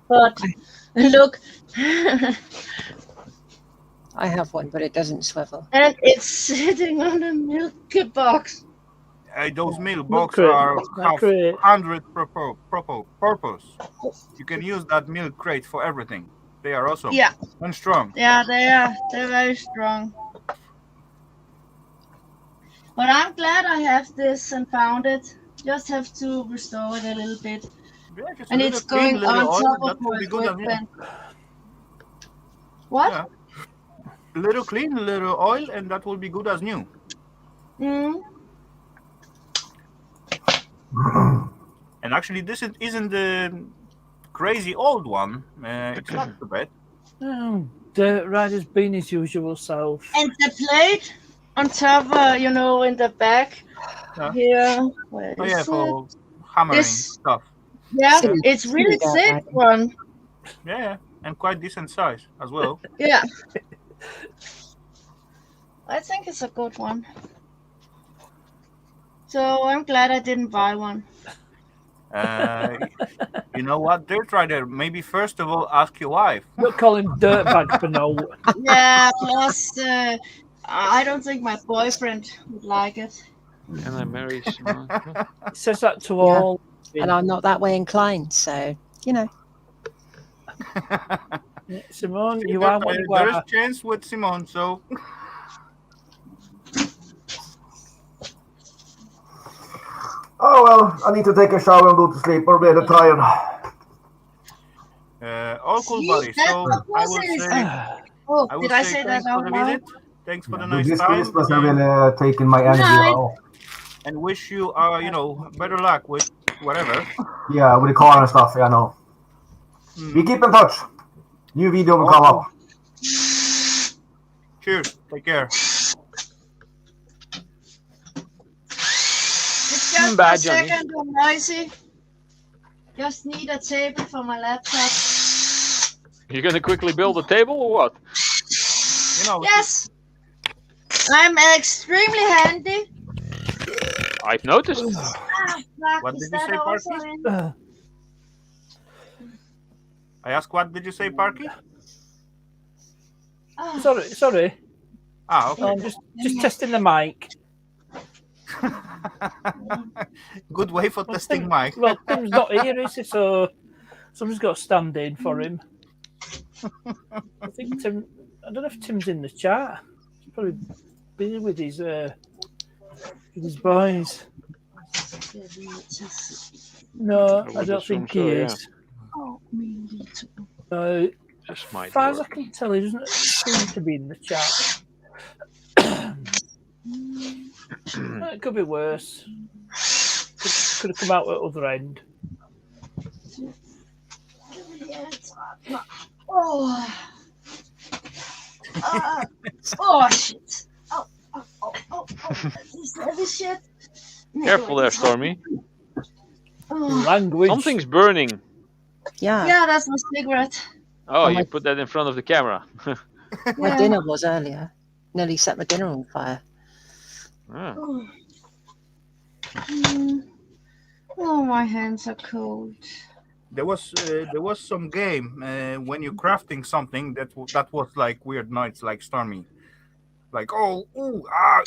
But look, I have one, but it doesn't swivel. and it's sitting on a milk box. Those milk Milk boxes crate. are Milk have crate. 100 purpose. You can use that milk crate for everything. They are awesome. Yeah, And strong. yeah, they're very strong. But I'm glad I have this and found it. Just have to restore it a little bit. Yeah, just a And little it's clean, going little on oil, top that of will my be good as new. equipment. What? Yeah. A little clean, a little oil, and that will be good as new. Mm. And actually, this isn't the crazy old one. It's not too bad. Oh, Dirt Rider's been his usual self. And the plate on top, in the back Yeah. here. Where Oh is yeah, it? for hammering This- stuff. Yeah, So- it's really so thick that- one. Yeah, and quite decent size as well. Yeah. I think it's a good one. So I'm glad I didn't buy one. You know what, Dirt Rider? Maybe first of all, ask your wife. Don't call him Dirtbag for no. Yeah, plus I don't think my boyfriend would like it. Can I marry Simone? He says that to Yeah. all. And I'm not that way inclined, so you know. Simone, you Dirt are what Rider, you there is are. chance with Simone, so Oh well, I need to take a shower and go to sleep. I'm really tired. all cool, See, buddy. that's So what I will was say, Oh, I will did I say that thanks for out the loud? visit. Thanks for the Yeah, nice this time, Christmas has really taken my energy Night. out. and wish you, better luck with whatever. Yeah, with the car and stuff. Yeah, no. Mm. We keep in touch. New video will come up. Cheers. Take care. It's just Bye, a Johnny. second or noisy. Just need a table for my laptop. You're gonna quickly build a table or what? You know, Yes. I'm extremely handy. I've noticed. Fuck, What is did you that say, also Parky? in? I asked, what did you say, Parky? Oh, Sorry. Ah, okay. I'm just testing the mic. Good way for testing Mike. Well, Tim's not here, is he? So someone's got to stand in for him. I think Tim. I don't know if Tim's in the chat. He's probably busy with his boys. No, I would don't assume think he so, yeah. is. oh, me too. Just might As far as I work. can tell, he doesn't seem to be in the chat. It could be worse. could have come out at the other end. Oh. Oh shit. Oh. This shit. Careful there, Stormy. Oh. Language. Something's burning. Yeah. Yeah, that's my cigarette. Oh, Oh, you my- put that in front of the camera. My Yeah. dinner was earlier. Nearly set my dinner on fire. Ah. Oh. Oh, my hands are cold. There was some game when you're crafting something that was like weird noise, like Stormy, like oh ooh ah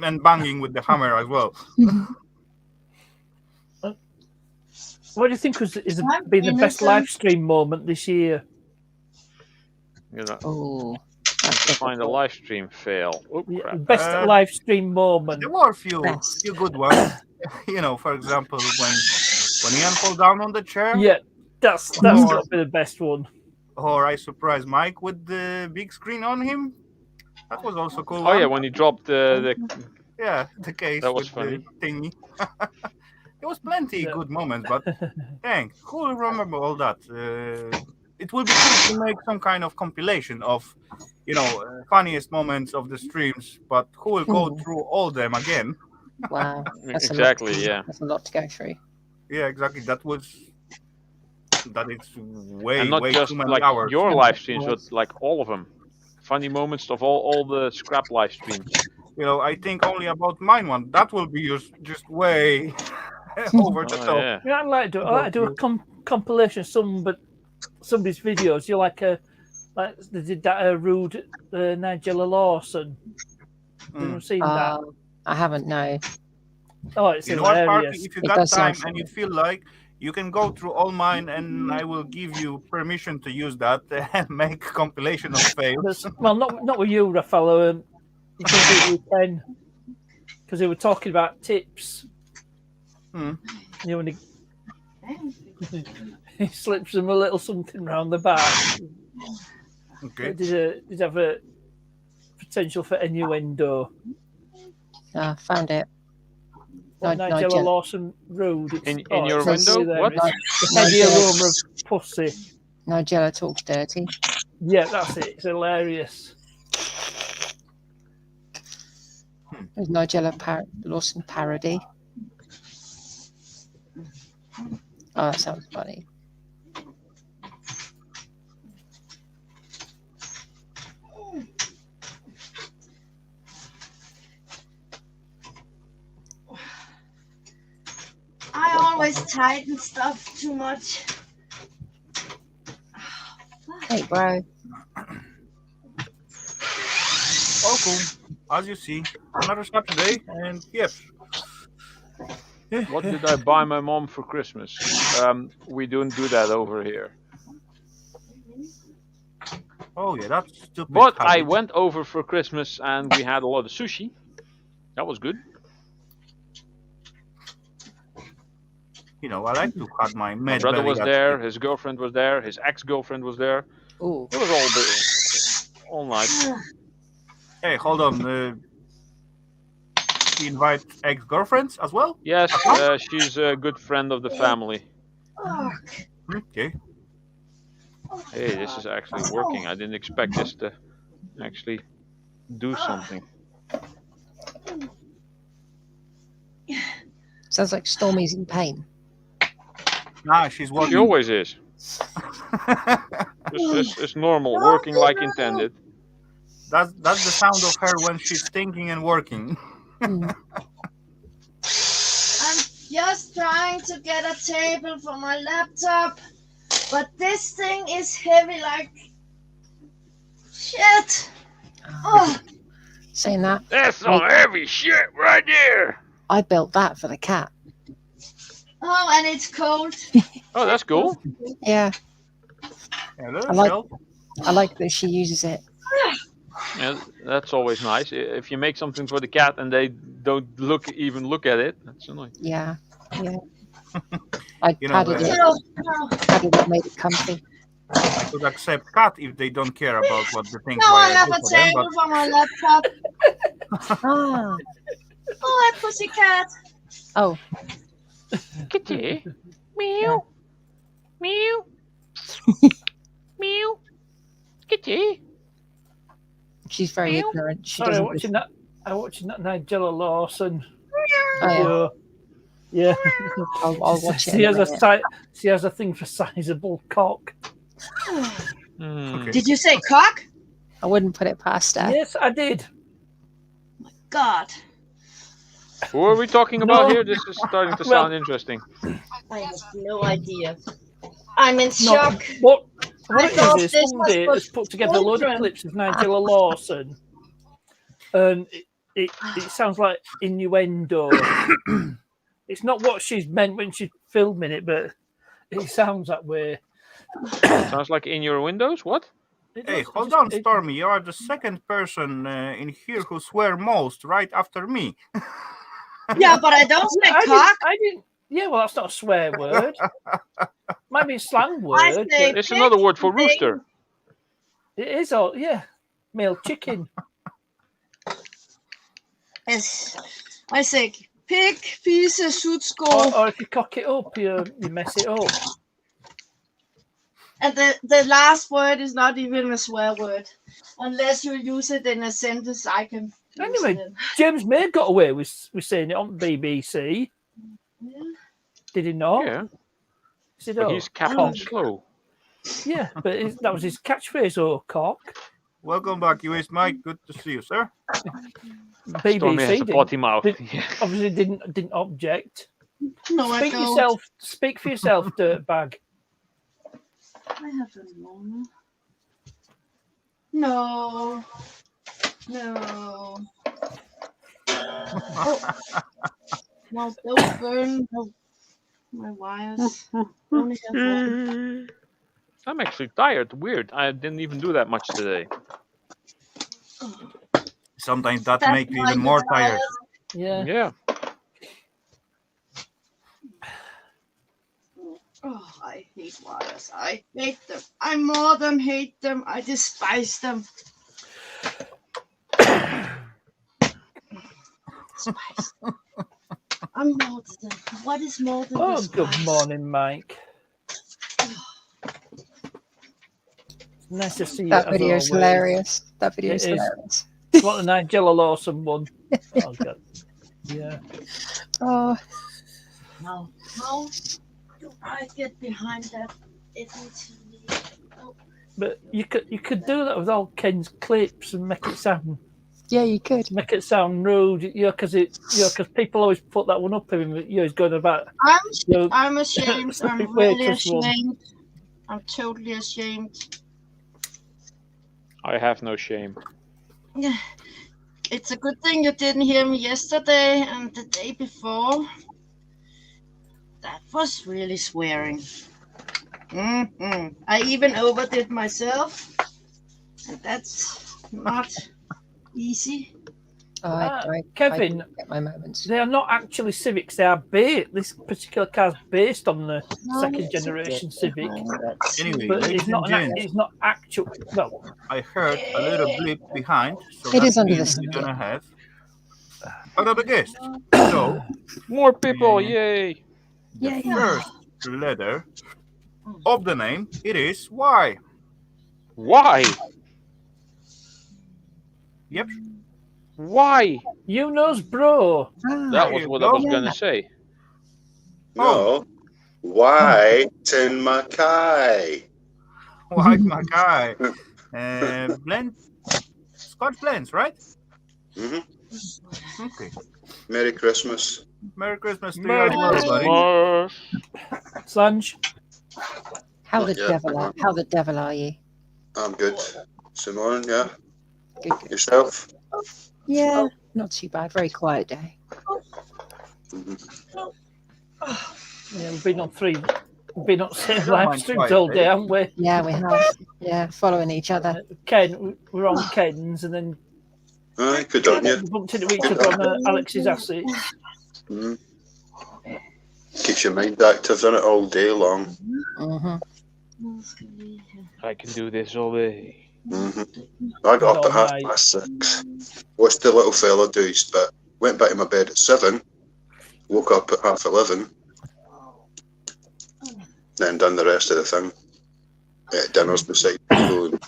and banging with the hammer as well. What do you think has I'm been the best innocent. live stream moment this year? You know, Oh, find a live stream fail. Oh, Yeah, crap. best live stream moment. There were a few Best. good ones. You know, for example, when Ian fell down on the chair, Yeah, that's Or- got to be the best one. or I surprised Mike with the big screen on him. That was also cool. Oh yeah, one. when he dropped the Yeah, the case That was with funny. the thingy. There was plenty Yeah. good moments, but dang, who will remember all that? It will be cool to make some kind of compilation of, funniest moments of the streams, but who will go Hmm. through all them again? wow. That's exactly, a lot, yeah. That's a lot to go through. Yeah, exactly. That is way, And not way just too many like hours. your live streams, but like all of them. Funny moments of all the scrap live streams. I think only about mine one. That will be just way over the Oh, top. yeah. Yeah, I like to do a compilation of somebody's videos. You like they did that rude Nigella Lawson. Mm. You've seen that? I haven't, no. Oh, it's You know what, Parky? hilarious. If you It got does time sound and you feel like, you can go through all mine, and I will give you permission to use that and make compilation of fails. Well, not with you, Rafal. You can do it with Ken, because they were talking about tips. Hmm. When he slips them a little something round the back. Okay. Did have a potential for innuendo. Found it. Nigella Lawson Road. In your it's window? there. What? It's the heavy aroma of pussy. Nigella talks dirty. Yeah, that's it. It's hilarious. There's Nigella Lawson parody. Oh, that sounds funny. I always tighten stuff too much. Hey, bro. Oh, cool. As you see, another Saturday, and yep. What did I buy my mom for Christmas? We don't do that over here. Oh yeah, that's stupid. But I habit. went over for Christmas and we had a lot of sushi. That was good. I like to cut my My mad brother belly was at- there, his girlfriend was there, his ex-girlfriend was there. Ooh. It was all nice. Hey, hold on. You invite ex-girlfriends as well? Yes, she's a good friend of the family. Fuck. Okay. Hey, this is actually working. I didn't expect this to actually do something. Sounds like Stormy's in pain. Nah, she's She working. always is. It's normal, working like intended. That's the sound of her when she's thinking and working. I'm just trying to get a table for my laptop, but this thing is heavy like shit. Oh, Saying that, That's some heavy shit right there. I built that for the cat. and it's cold. Oh, that's cool. Yeah, Hello, I like- Shell. I like that she uses it. Yeah, that's always nice. If you make something for the cat and they don't even look at it, that's annoying. Yeah, yeah. I You know, padded it, made it comfy. I could accept cat if they don't care about what the things Now I were have good a for them, table but for my laptop. Ah, Oh, pussycat. oh, Kitty. Meow. Meow. Meow. Kitty. She's very ignorant. She Sorry, I'm doesn't. watching that Nigella Lawson Oh, yeah. video. Yeah. I'll watch it. She in a has minute. she has a thing for sizable cock. Hmm. Did you say cock? I wouldn't put it past her. Yes, I did. God. Who are we talking about No. here? This is starting to Well- sound interesting. I have no idea. I'm in No, shock. what I it thought is this somebody was has put together a load of children. clips of Nigella Lawson, and it sounds like innuendo. It's not what she's meant when she's filming it, but it sounds that way. Sounds like in your windows. What? Hey, hold on, Stormy. You are the second person in here who swear most right after me. Yeah, but I don't say cock. I didn't. Yeah, well, that's not a swear word. Might be a slang I word. say but It's another word for pig, rooster. It is all, yeah. Male chicken. Yes. I say pig, fise, sutsko. Or if you cock it up, you mess it up. And the last word is not even a swear word. Unless you use it in a sentence, I can use Anyway, it. James May got away with saying it on BBC. Yeah. Did he not? Yeah. Said, But oh, he's Captain cock. Slow. Yeah, but that was his catchphrase, oh, cock. Welcome back, US Mike. Good to see you, sir. Stormy has BBC a potty mouth. obviously didn't object. No, I Speak don't. yourself. Speak for yourself, dirtbag. I have a moment. No. No. Oh. No, don't burn my wires. Only have one. I'm actually tired. Weird. I didn't even do that much today. Sometimes that That's makes you why even you're more tired. Yeah. Yeah. Oh, I hate wires. I hate them. I more than hate them. I despise them. Despise them. I'm more than. What is more than Oh, despise? good morning, Mike. Nice to see you. That as video's always. hilarious. That video's It is. hilarious. What the Nigella Lawson one. Oh, God. Yeah. Oh, How do I get behind that TV? Oh. But you could do that with all Ken's clips and make it sound rude, because people always put that one up of him. He's going about. I'm ashamed. I'm really ashamed. I'm totally ashamed. I have no shame. Yeah. It's a good thing you didn't hear me yesterday and the day before. That was really swearing. I even overdid myself, and that's not easy. Kevin, I get my moments. they are not actually Civics. They are based. This particular car's based on the No, second it's generation okay. Civic, Anyway, but ladies it's not and gents, it's not actual. Well, I heard a little blip behind, so It that is under the means we're skin. gonna have another guest. So More people, Yeah. yay! the first letter of the name it is Y. Why? Yep. Why? you knows, bro. Ah, That was you what I go. was gonna say. Oh. No. White in Mackay. White Mackay. Blend. Scotch blends, right? hmm Okay. Merry Christmas. Merry Christmas to you Merry as well, buddy. Christmas. Slunge. how the Yeah. devil are you? I'm good. Simone, yeah. Good, good. Yourself? Yeah, not too bad. Very quiet day. Mhm. Yeah, we've been on same Don't live mind streams quiet, all day, eh? haven't we? Yeah, we have. Yeah, following each other. Ken, we're on Ken's, and then Aye, good on you. we bumped into each other on Alex's assets. Mm. Keeps your mind active, doesn't it, all day long? hmm I can do this all day. I got up No, at mate. 6:30. Watched the little fella do his bit. Went back to my bed at 7. Woke up at 11:30. then done the rest of the thing. Dinners beside people.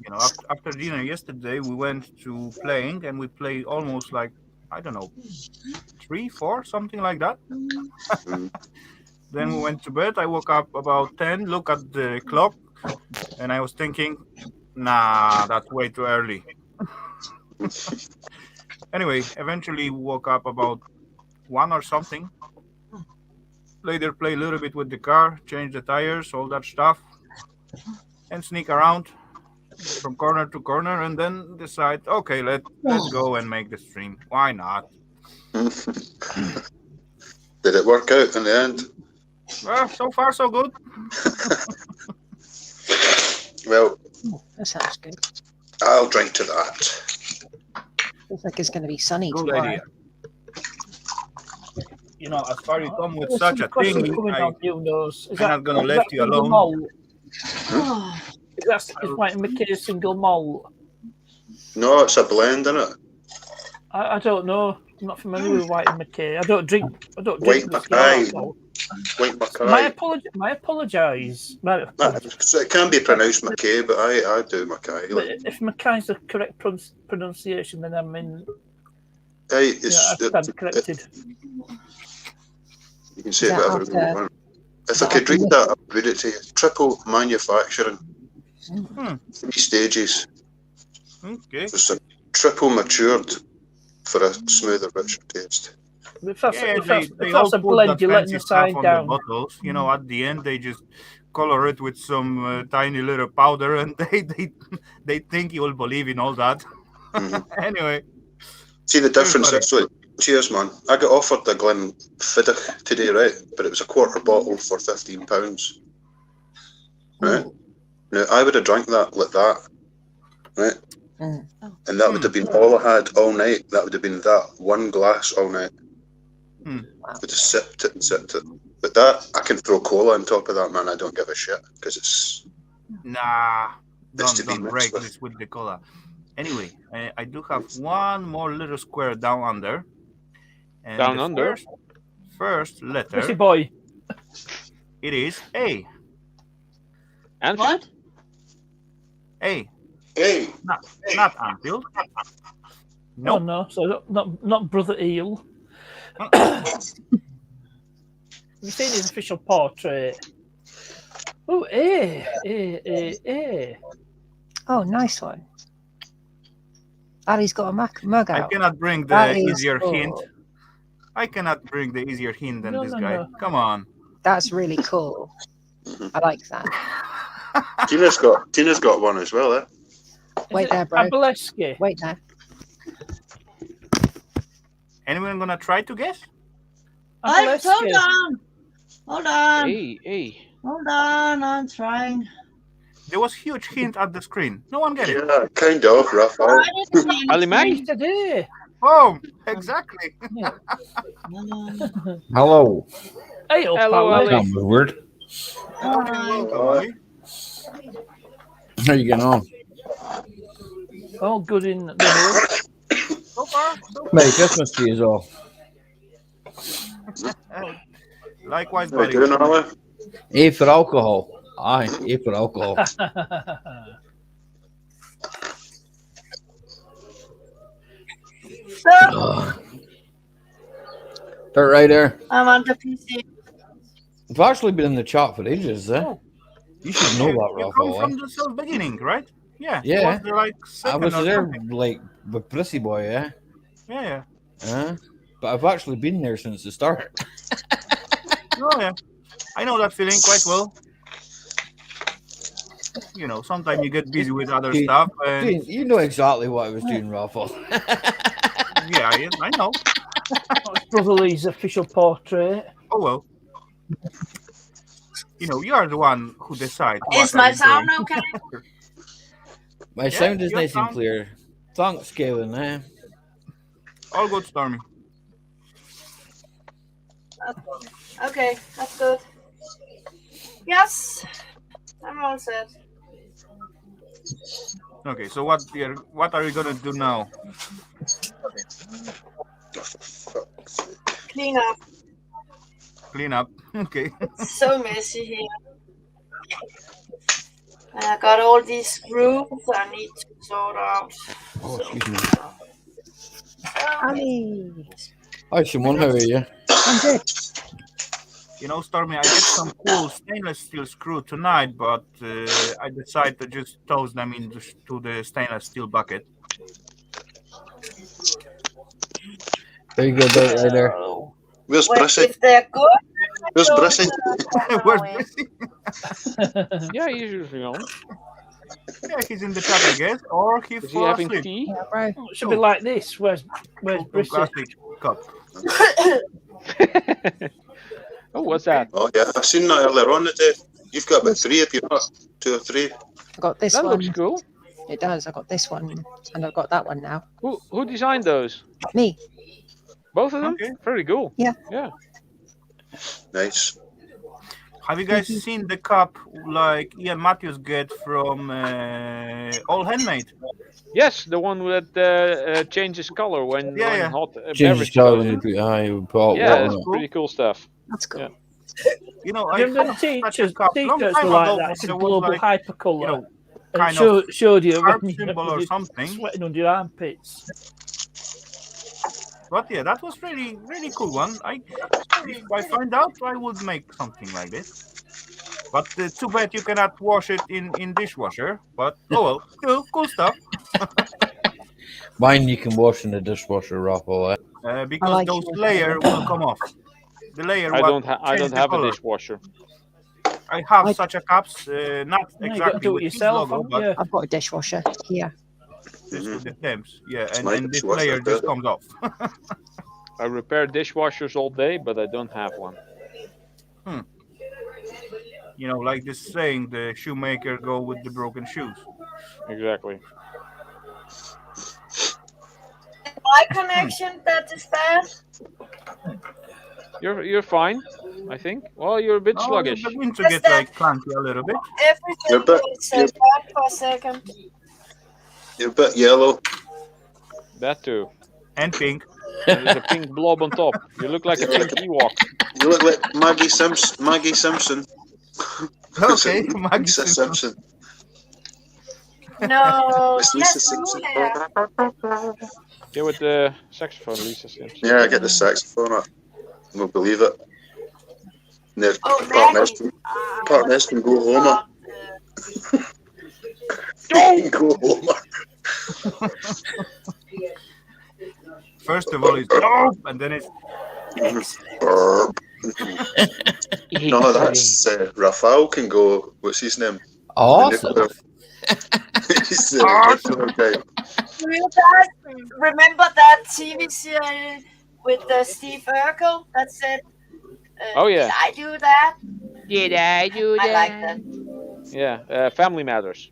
You know, after dinner yesterday, we went to playing, and we played almost like, I don't know, 3, 4, something like that. Then we went to bed. I woke up about 10, look at the clock, and I was thinking, nah, that's way too early. Anyway, eventually we woke up about 1 or something. Later play a little bit with the car, change the tires, all that stuff, and sneak around from corner to corner, and then decide, okay, let's go and make the stream. Why not? Did it work out in the end? Well, so far so good. Well, That sounds good. I'll drink to that. Looks like it's going to be sunny Good tomorrow. idea. You know, as far as you come with There's such some a question thing, coming on you, Nose. I'm not gonna let you single alone. malt? Is White and McKay a single malt? No, it's a blend, isn't it? I don't know. I'm not familiar with White and McKay. I don't drink White whiskey or Mackay. alcohol. White Mackay. My apologise. So it can be pronounced McKay, but I do Mackay. But if Mackay's the correct pronunciation, then I'm in. Hey, I stand corrected. You can say whatever you want. If I could read that, I would read it to you. Triple manufacturing. 3 stages. Okay. It's a triple matured for a smoother, richer taste. If that's, Yeah, if that's, they if all that's a put blend, that you're letting fancy the stuff sign on down. the bottles. You know, at the end they just color it with some tiny little powder, and they think you will believe in all that. Anyway, see the difference. Actually, cheers, man. I got offered the Glenfiddich today, right? But it was a quarter bottle for £15, right? Now I would have drank that like that, right? And that would have been all I had all night. That would have been that one glass all night. I would have sipped it and sipped it. But that, I can throw cola on top of that, man. I don't give a shit because it's. nah, It's to be don't mixed break with. this with the cola. Anyway, I do have one more little square down under. And Down the under? First letter. Pussy boy. It is A. And What? A. Hey. Not Anfield. No, no. So not Brother Eel. You've seen his official portrait. Oh, A. Oh, nice one. Ali's got a mug I out. cannot bring That the is easier cool. hint. I cannot bring the easier hint than No, this no, guy. no. Come on. That's really cool. I like that. Tina's got one as well, eh? Wait there, bro. Abaleski. Wait there. Anyone gonna try to guess? Hold on. Hold on. Hey. Hold on. I'm trying. There was huge hint at the screen. No one get it. Yeah, kind of, Rafal. I didn't see Ali Mac? anything. Today. Oh, exactly. Hello. Hey, Hello, pal. Ali. That was weird. How you getting on? All good in the hood. So far, so Merry Christmas to you all. Likewise, How you buddy. doing, Ali? A for alcohol. Aye, A for alcohol. They're right there. I'm on the PC. I've actually been in the chat for ages, eh? Oh. You should know that, You come Rafal. from the self beginning, right? Yeah. Yeah. Was there like I second was or there something? like with Prissy Boy, eh? Yeah. But I've actually been there since the start. Oh yeah. I know that feeling quite well. You know, sometimes you get busy with other Dude, stuff, and Dude, you know exactly what I was doing, Rafal. yeah, I know. That's Brother Lee's official portrait. Oh well. You know, you are the one who decides. Is my sound okay? My sound is your nice and sound- clear. Thanks, Gavin, eh? All good, Stormy. Okay, that's good. Yes, I'm all set. Okay, so what are you gonna do now? Clean up. clean up. Okay. It's so messy here. And I got all these screws I need to sort out. Oh, So, excuse me. Ali. Hi, Simon. How are you? I'm good. You know, Stormy, I get some cool stainless steel screw tonight, but I decided to just toss them into the stainless steel bucket. There you go, Dirt Rider. Where's well, Brissy? if they're good, Where's so Brissy? Where's away. Brissy? Yeah, he's usually on. Yeah, he's in the chat, I guess, or he Is he fall having asleep. tea? Yeah, bro. Oh, it should be like this. Where's From Brissy? plastic cup. Oh, what's that? Oh yeah, I seen that earlier on today. You've got about 3 if you're not 2 or 3. I got this That one. looks cool. It does. I got this one, and I've got that one now. Who designed those? Me. Both of them? Okay. Very cool. Yeah. Yeah. Nice. Have you guys seen the cup like Ian Matthews get from All Handmade? Yes, the one that changes color when Yeah. hot Change beverage the color goes when in. you put hot Yeah, water that's on it. pretty cool stuff. That's cool. Yeah. You know, I I remember the had such a teachers cup long were time like ago, that. but It's a there was global like, hypercolor. you know, and kind it of showed you heart when symbol or you're something. sweating under your armpits. But yeah, that was really, really cool one. If I find out, I would make something like this. But too bad you cannot wash it in dishwasher. But oh well, cool stuff. Mine you can wash in the dishwasher, Rafal. Because like those yours. layer will come off. The layer. I what don't change the have a color. dishwasher. I have Like- such a cups, not No, you got to exactly do it with his yourself, logo, haven't but you? I've got a dishwasher here. just with the Thames. Yeah, my and this dishwasher, layer just better. comes off. I repair dishwashers all day, but I don't have one. You know, like this saying, the shoemaker go with the broken shoes. Exactly. My connection that is bad. You're fine, I think. Well, you're a bit Oh, sluggish. you're beginning to Just get that- like clanky a little bit. Everything You're back. is bad for a second. You're a bit yellow. That too. And pink. And there's a pink blob on top. You look like a pink Ewok. You look like Maggie Simpson. Okay, Maggie Lisa Simpson. No, It's Lisa yes, Simpson. Julia. Yeah, with the saxophone, Lisa Simpson. Yeah, I get the saxophone up. I won't believe it. And then Oh, Partners can go home. Go home. First of all, it's no, and then it's Burp. No, that's Rafal can go. What's his name? Awesome. He's the nuclear guy. Do you guys remember that TV series with Steve Urkel that said, Oh, yeah. Did I do that? Did I do I like that. Yeah, Family Matters.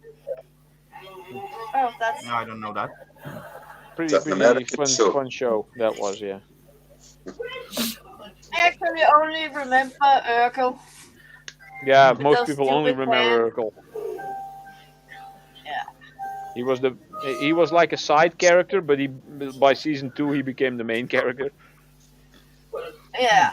Oh, that's. No, I don't know that. Pretty That's an American show. fun show that was, yeah. I actually only remember Urkel. Yeah, With most those people only stupid remember Urkel. Yeah. He was like a side character, but by season 2 he became the main character. Yeah.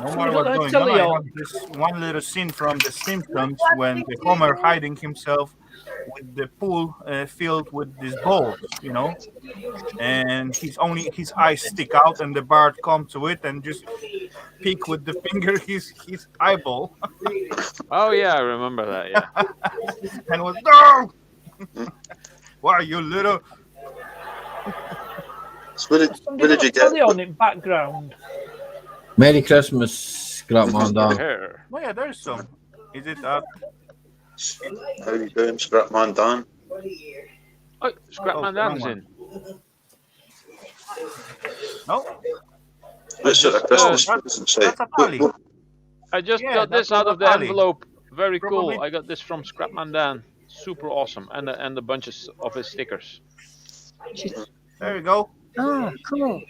No matter what's going on, I have this one little scene from The Simpsons when the Homer hiding himself with the pool filled with these balls, you know, and his eyes stick out, and the Bart comes to it and just pick with the finger his eyeball, Oh yeah, I remember that. Yeah. and was no. Why you little? So where did you get? Telly on in background. Merry Christmas, Scrapman Dan. Here. Oh yeah, there's some. Is it How you doing, Scrapman Dan? Oh, Scrapman Dan's wrong in. no? Let's set a Christmas present say. That's a pally. I just Yeah, got this that's out of the Rafali. envelope. Very Probably. cool. I got this from Scrapman Dan. Super awesome, and a bunch of his stickers. There we go. Oh, cool.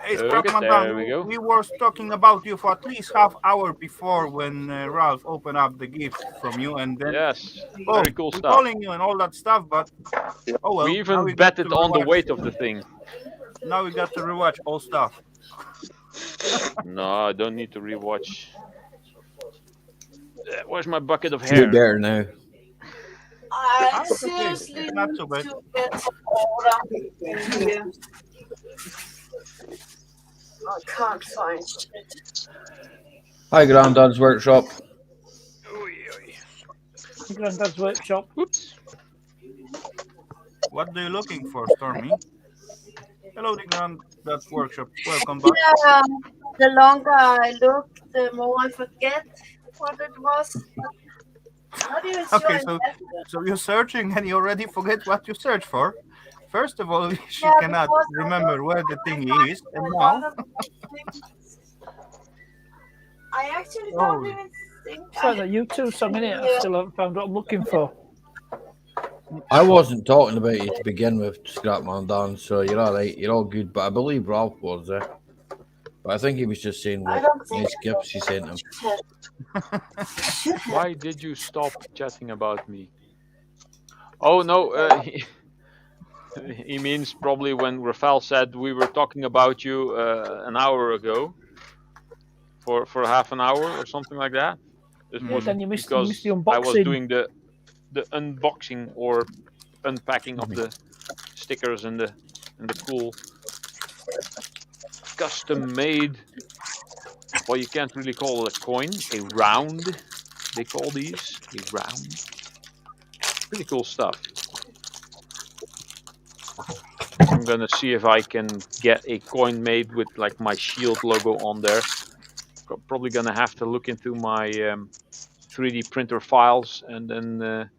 Hey, Okay, Scrapman there Dan, we go. we were talking about you for at least half hour before when Ralph opened up the gift from you, and then Yes, oh, very cool we're stuff. calling you and all that stuff, but oh well. We now even we got to betted on the rewatch- weight of the thing. Now we got to rewatch all stuff. No, I don't need to rewatch. Where's my bucket of Should be hair? better now. I Okay, seriously it's not need so bad. to get order in here. I can't find shit. Hi, Grandad's workshop. Granddad's workshop. Oops. What are you looking for, Stormy? Hello, the Granddad's workshop. Welcome back. Yeah, the longer I look, the more I forget what it was. How do you Okay, show so you're searching and you already forget what you searched for. First of all, she Yeah, cannot because I remember don't- where the I thing find is, and a now lot of things. I actually don't Oh. even think It's like a YouTube song, innit? I still haven't found what I'm looking for. I wasn't talking about you to begin with, Scrapman Dan, so you're all right. You're all good. But I believe Ralph was there. But I think he was just saying I what don't think nice gifts he sent him. Why did you stop chatting about me? Oh no, he means probably when Rafal said we were talking about you an hour ago for half an hour or something like that. This Yeah, was then you missed the because I was unboxing. doing the unboxing or unpacking of the stickers and the cool custom made. Well, you can't really call it a coin, a round. They call these a round. Pretty cool stuff. I'm gonna see if I can get a coin made with like my shield logo on there. Probably gonna have to look into my 3D printer files and then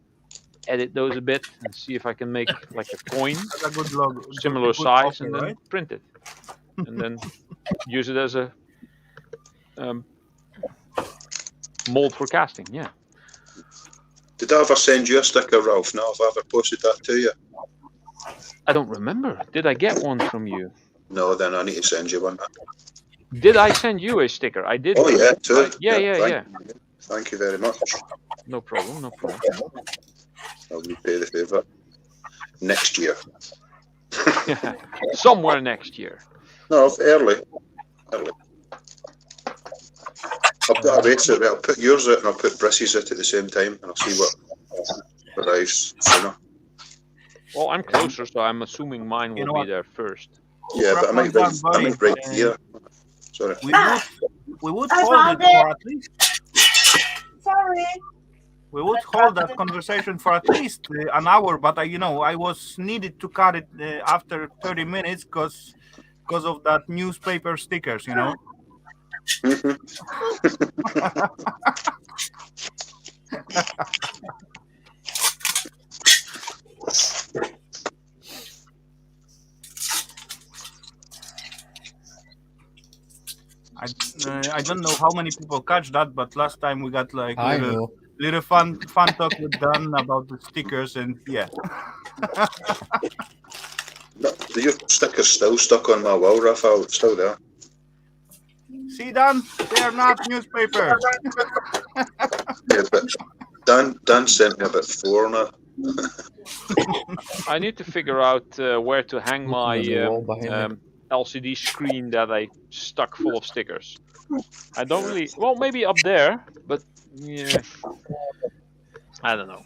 edit those a bit and see if I can make like a coin, that's a good logo, similar good size, offer, and then right? print it, and then use it as a mold for casting. Yeah. Did I ever send you a sticker, Ralph? No, have I ever posted that to you? I don't remember. Did I get one from you? No, then I need to send you one. Did I send you a sticker? I did. Oh yeah, too. Right? Yeah. Thank you very much. No problem. No problem. I'll repay the favour. Next year. Somewhere next year. No, early. I'll put a rate out. I'll put yours out and I'll put Brissy's out at the same time, and I'll see what arrives sooner. Well, I'm closer, so I'm assuming mine You will know be what? there first. Yeah, but I might right here. Sorry. We would I hold found it for at least. Sorry. We would hold that conversation for at least an hour, but I was needed to cut it after 30 minutes because of that newspaper stickers, I don't know how many people catch that, but last time we got like I know. little fun talk with Dan about the stickers, and yeah. Your sticker's still stuck on my wall, Rafal. It's still there. See, Dan, they are not newspaper. Yeah, but Dan sent me about 4 now. I need to figure out where to hang my Looking at the wall behind me. LCD screen that I stuck full of stickers. I don't really. Well, maybe up there, but yeah, I don't know.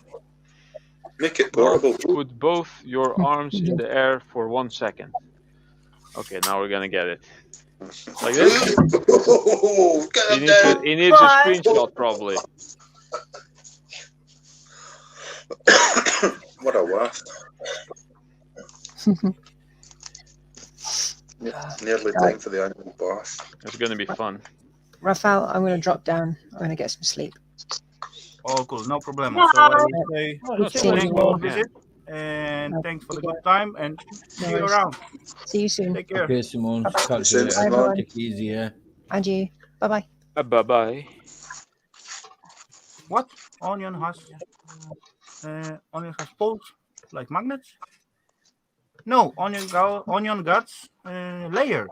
Make it portable. Put both your arms in the air for 1 second. Okay, now we're gonna get it. Like this. Oh, He needs a screenshot probably. What a waft. Nearly time for the annual bath. It's gonna be fun. Rafal, I'm going to drop down. I'm going to get some sleep. Oh, cool, no problem. So I will say that's thanks cool. for the visit, and thanks for the good time, and see you around. See you soon. Take care. Okay, Simone. Bye-bye. Catch Same you to later. you, man. Take it easy, yeah. And you. Bye-bye. Bye bye. What? Onion has poles like magnets? No, onion guts layers.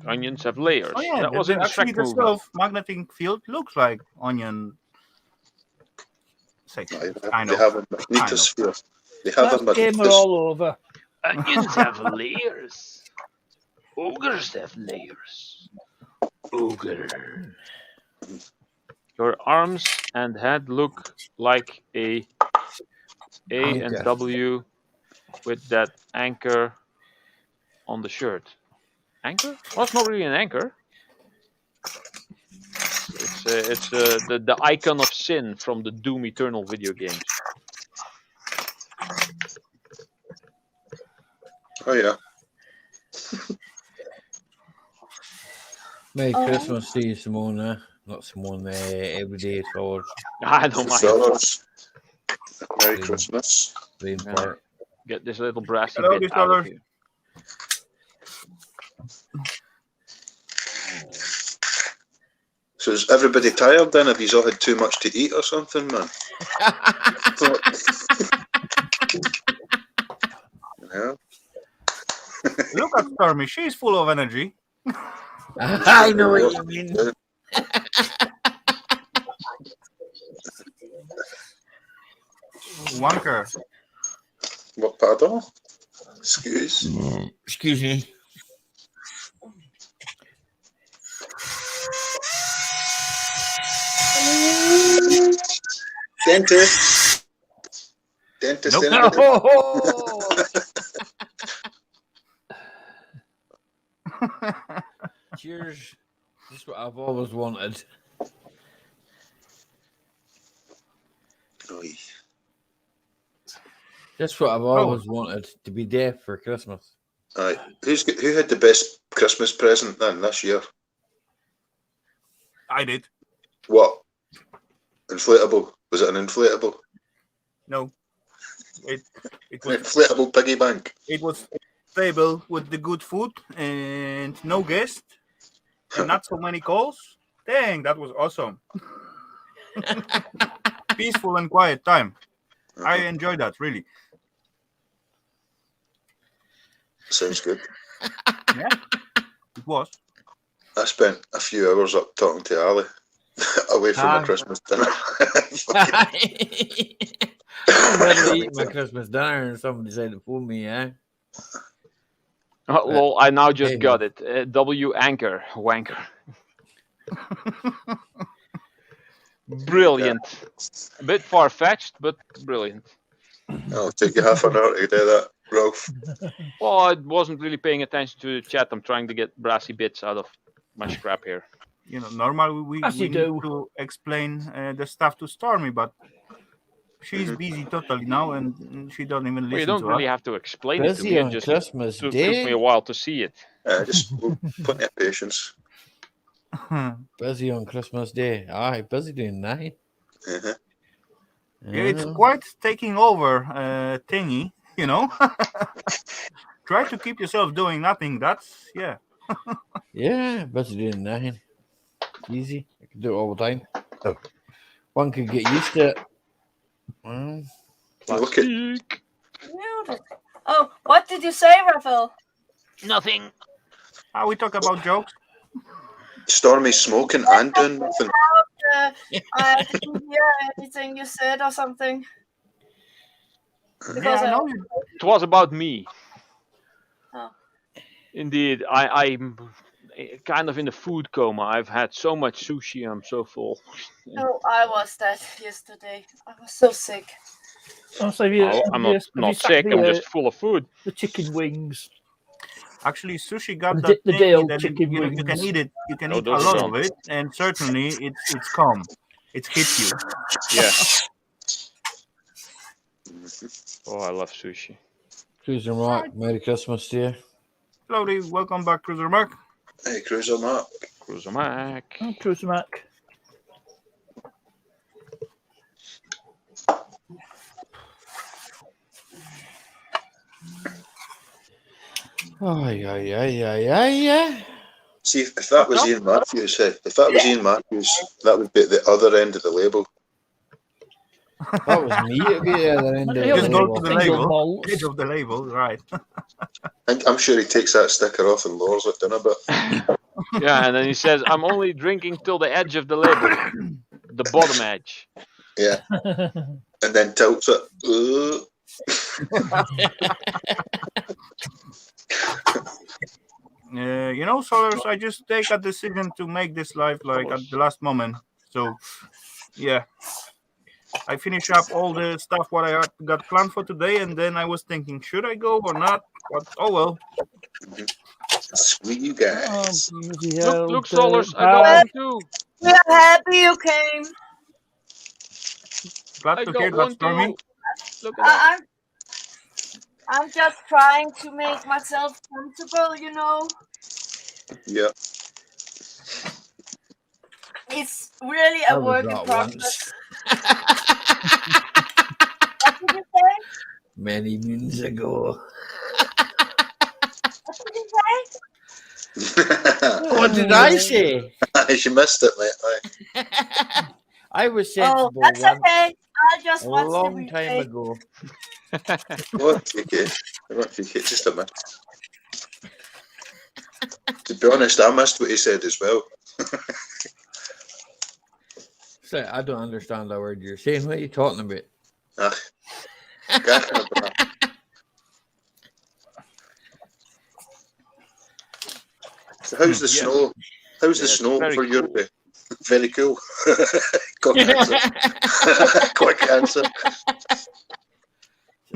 Onions have layers. Oh yeah, That was in the actually Shrek the movie. self-magnetic field looks like onion section. Kind They of. have a magnetosphere. They have That's a gamer magnetosphere. all over. Onions have layers. Ogres have layers. Ogre. Your arms and head look like a and Anchor. W with that anchor on the shirt. Anchor? Well, it's not really an anchor. It's the icon of sin from the Doom Eternal video games. Oh yeah. Merry Christmas to you, Simone. Not Simone, everyday flowers. I don't mind. Fellas, Merry Christmas. Rain part. Get this little brassy Hello, bit out of fellas. here. So is everybody tired then? Have you all had too much to eat or something, man? Yeah. Look at Stormy. She's full of energy. I know what you mean. Wanker. What, pardon? Excuse. Excuse me. Dentist. Dentist. Nope. Anybody? Cheers. This is what I've always wanted. Oy. That's what I've always wanted, to be deaf for Christmas. Aye. Who had the best Christmas present then this year? I did. What? Inflatable? Was it an inflatable? No. It An was inflatable piggy bank. it was stable with the good food and no guest and not so many calls. Dang, that was awesome. Peaceful and quiet time. I enjoyed that really. Sounds good. Yeah, it was. I spent a few hours up talking to Ali away from my Ah. Christmas dinner. I'm ready to eat my Christmas dinner and somebody said to phone me, yeah? Well, I now just Hey. got it. W anchor, wanker. Brilliant. A bit far-fetched, but brilliant. I'll take you half an hour to do that, Ralph. Well, I wasn't really paying attention to the chat. I'm trying to get brassy bits out of my scrap here. You know, normally we As you need do. to explain the stuff to Stormy, but she's busy totally now and she doesn't even listen Well, you don't to really us. have to explain it to Busy me. It on just Christmas took me a Day. while to see it. Just plenty of patience. Busy on Christmas Day. Aye, busy doing that. Uh-huh. Yeah, it's quite taking over thingy, you know. Try to keep yourself doing nothing. That's yeah. Yeah, busy doing nothing. Easy. I can do it all the time. One could get used to it. Well, Look at Oh, what did you say, Rafal? Nothing. We talk about jokes. Stormy smoking and doing nothing. I didn't hear anything you said or something. Because Yeah, I know you. It was about me. Oh. Indeed, I'm kind of in a food coma. I've had so much sushi. I'm so full. No, I was that yesterday. I was so sick. Oh, so have you, Oh, I'm have you- not have you sick. sacked I'm the, just full of food. the chicken wings. Actually, sushi got The that the thing Dale that chicken you wings. can eat it. You can No, eat a those lot don't. of it, and certainly it's calm. It hits you. Yeah. Oh, I love sushi. Cruiser Mark, Merry Christmas to you. Slowly, welcome back, Cruiser Mark. Hey, Cruiser Mark. Cruiser Mac. Oh, Cruiser Mac. Aye. See, if that was Ian Matthews, that would be at the other end of the label. That was me to be the other end of He the Just only go label. to the single label. bolts. Edge of the label, right? I'm sure he takes that sticker off and lowers it down a bit. Yeah, and then he says, "I'm only drinking till the edge of the label, the bottom edge." Yeah, and then tilts it. You know, Solars, I just take a decision to make this live like at the last moment. So, yeah. I finish up all the stuff what I got planned for today, and then I was thinking, should I go or not? But oh well. Sweet you guys. Look, Solars, I got one too. We're happy you came. Glad I to got hear that, one Stormy. too. Look at that. I'm just trying to make myself comfortable, you know. Yeah. It's really I a was work in that progress. once. What did you say? Many moons ago. What did you say? What did I say? You missed it, mate. Aye. I was Oh, sensible that's once okay. I'll just a watch the long time replay. ago. What? Okay. Just a minute. To be honest, I missed what he said as well. So I don't understand a word you're saying. What are you talking about? So how's the snow? How's the snow for you? Very cool. Quick answer. Quick answer.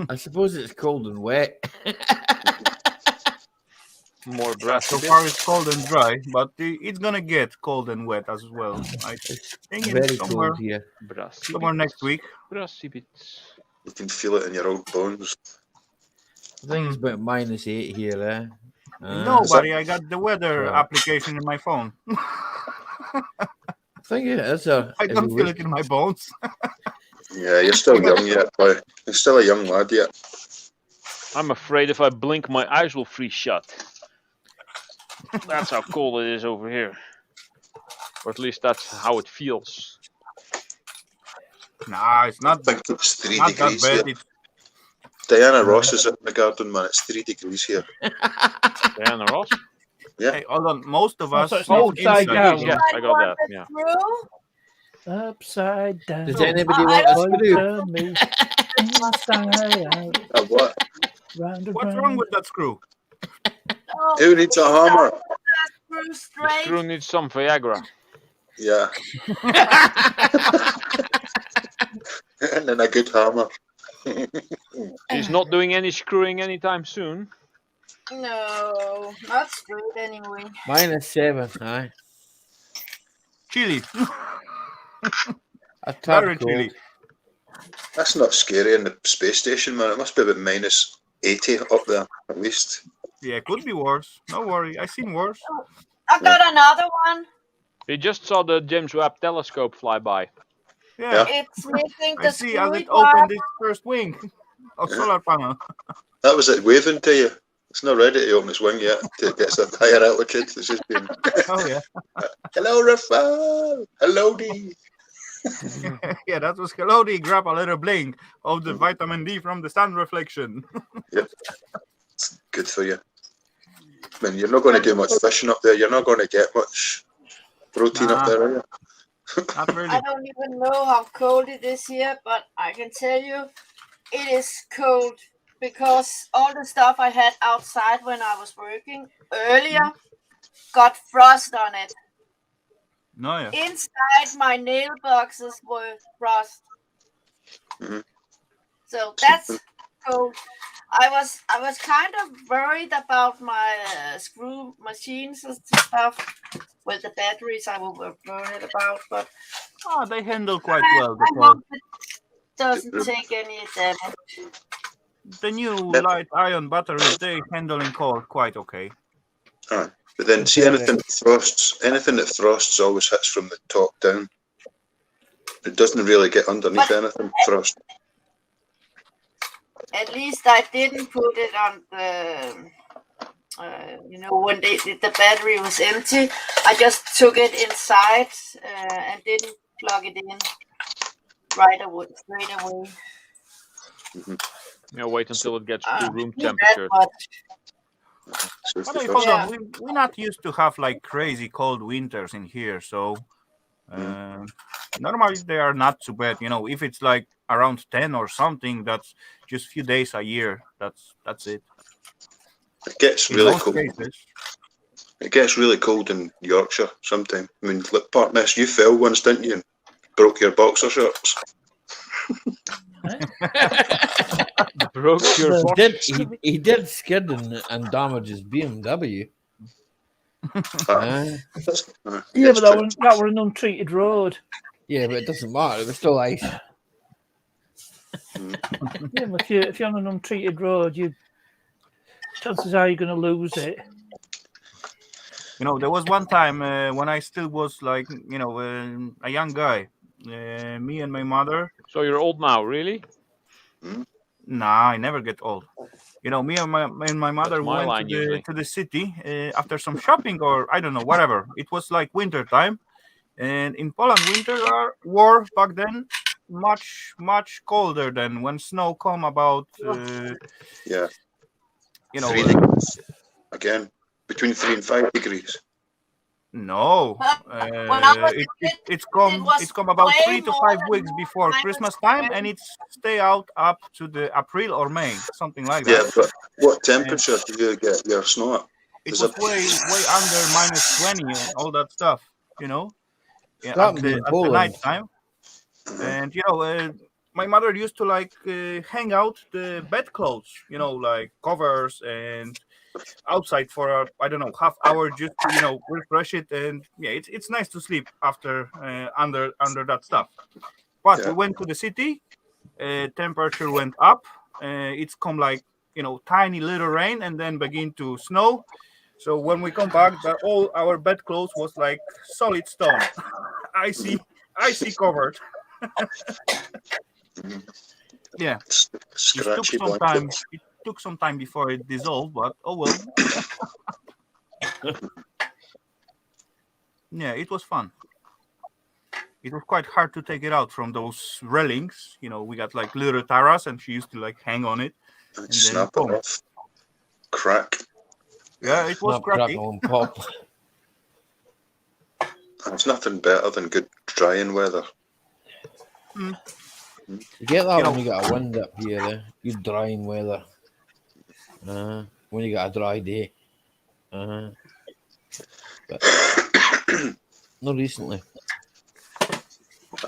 I suppose it's cold and wet. More brass. So far it's cold and dry, but it's gonna get cold and wet as well. I think Very it's somewhere, cold here. somewhere next week. Brassy bits. You can feel it in your old bones. I think it's about -8 here, eh? No, buddy, I got the weather so- application in my phone. I think it is I don't feel it in my bones. Yeah, you're still young yet, boy. You're still a young lad yet. I'm afraid if I blink, my eyes will freeze shut. That's how cold it is over here. Or at least that's how it feels. Nah, it's not, I think it's 3 not that degrees bad. here. Diana Ross is in the garden, man. It's 3 degrees here. Diana Ross? Yeah. Hey, hold on. Most of us so it's live upside inside. down. Yeah, I got that. Yeah. Upside down. Does anybody want a screw? Me inside out. What? Round and What's round. wrong with that screw? Who needs a hammer? The screw needs some Viagra. Yeah. And then a good hammer. He's not doing any screwing anytime soon. No, not screwed anyway. -7, aye. Chilly. A tad Very cold. chilly. That's not scary in the space station, man. It must be about -80 up there, at least. Yeah, could be worse. No worry. I seen worse. I got another one. He just saw the James Webb telescope fly by. Yeah. It's missing I the see as screwy it opened part. its first wing of solar panel. That was it waving to you. It's not ready to open its wing yet. Till it gets a higher altitude. It's just been. Oh yeah. Hello, Rafal. Hellowdy. Yeah, that was Hellowdy. Grab a little blink of the vitamin D from the sun reflection. Yep. It's good for you. I mean, you're not going to do much fishing up there. You're not going to get much protein up Nah. there, are you? Not really. I don't even know how cold it is here, but I can tell you it is cold because all the stuff I had outside when I was working earlier got frost on it. No, yeah. Inside my nail boxes were frost. Mhm. So that's cold. I was kind of worried about my screw machines and stuff with the batteries I was worried about, but They handle quite well. I hope it doesn't take any damage. The new light ion batteries, they handling quite okay. Aye. But then, see, anything that thrusts always hits from the top down. It doesn't really get underneath anything, thrust. At least I didn't put it on the, when the battery was empty. I just took it inside and didn't plug it in. right away, straight away. Wait until it gets to room Yeah, temperature. but But hold on, we're not used to have like crazy cold winters in here, so normally they are not too bad. If it's like around 10 or something, that's just few days a year. That's it. It gets In really most cold. cases. It gets really cold in Yorkshire sometimes. I mean, look, Partness, you fell once, didn't you? And broke your boxer shorts. Broke your He did skid and damage his BMW. Yeah, but that were an untreated road. Yeah, but it doesn't matter. It was still ice. Yeah, but if you're on an untreated road, chances are you're going to lose it. There was one time when I still was like, a young guy. Me and my mother. So you're old now, really? Nah, I never get old. Me and my mother my went line usually. to the city after some shopping or I don't know, whatever. It was like winter time, and in Poland, winter were back then much colder than when snow come about. Yeah. 3 degrees. Again, between 3 and 5 degrees. No, it's come about 3 to 5 weeks before Christmas time, and it's stay out up to the April or May, something like that. Yeah, but what temperature do you get your snow at? It was way under -20 and all that stuff, That at the night time. And my mother used to like hang out the bedclothes, like covers and outside for I don't know, half hour just to refresh it, and yeah, it's nice to sleep after under that stuff. But we went to the city, temperature went up, it's come like tiny little rain and then begin to snow. So when we come back, all our bedclothes was like solid stone. icy covered. Yeah, Scratchy it took some time before it dissolved, but oh well. Yeah, it was fun. It was quite hard to take it out from those railings. We got like little taras, and she used to like hang on it and snap then it off. Crack. Yeah, it was cracky. Pop. There's nothing better than good drying weather. You get that when you got a wind up here, good drying weather. When you got a dry day. But not recently.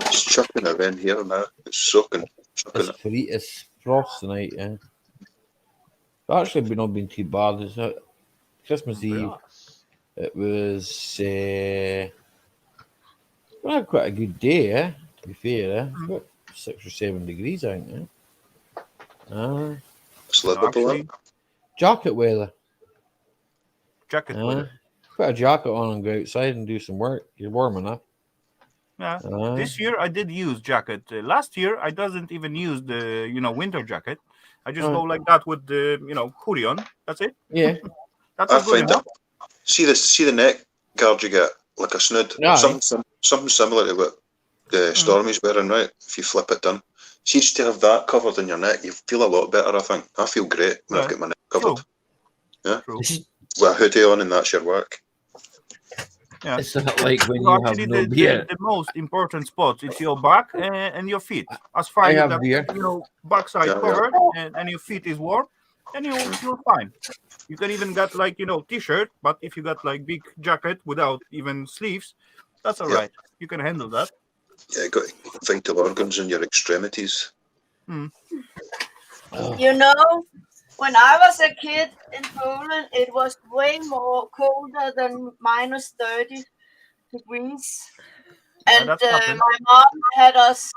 It's chucking it in here now. It's soaking. It's frost tonight, yeah. It's actually not been too bad. It's Christmas Eve. It was we had quite a good day, to be fair. About 6 or 7 degrees, I think. It's livable. Jacket weather. Jacket weather. Put a jacket on and go outside and do some work. You're warm enough. Yeah. This year I did use jacket. Last year I doesn't even use the winter jacket. I just go like that with the hoodie on. That's it. Yeah. That's good enough. See the neck guard you get, like a snood, something similar to what Stormy's wearing, right? If you flip it down, see, just to have that covered in your neck, you feel a lot better. I think I feel great when I've got my neck covered. True. Yeah, True. With a hoodie on, and that's your work. Yeah. It's not like when you have no beer. The most important spots, it's your back and your feet. As far as you got backside covered and your feet is warm, then you're fine. You can even get like t-shirt, but if you got like big jacket without even sleeves, that's all right. You can handle that. Yeah, you got vital organs in your extremities. When I was a kid in Poland, it was way more colder than -30 degrees. And my mom had us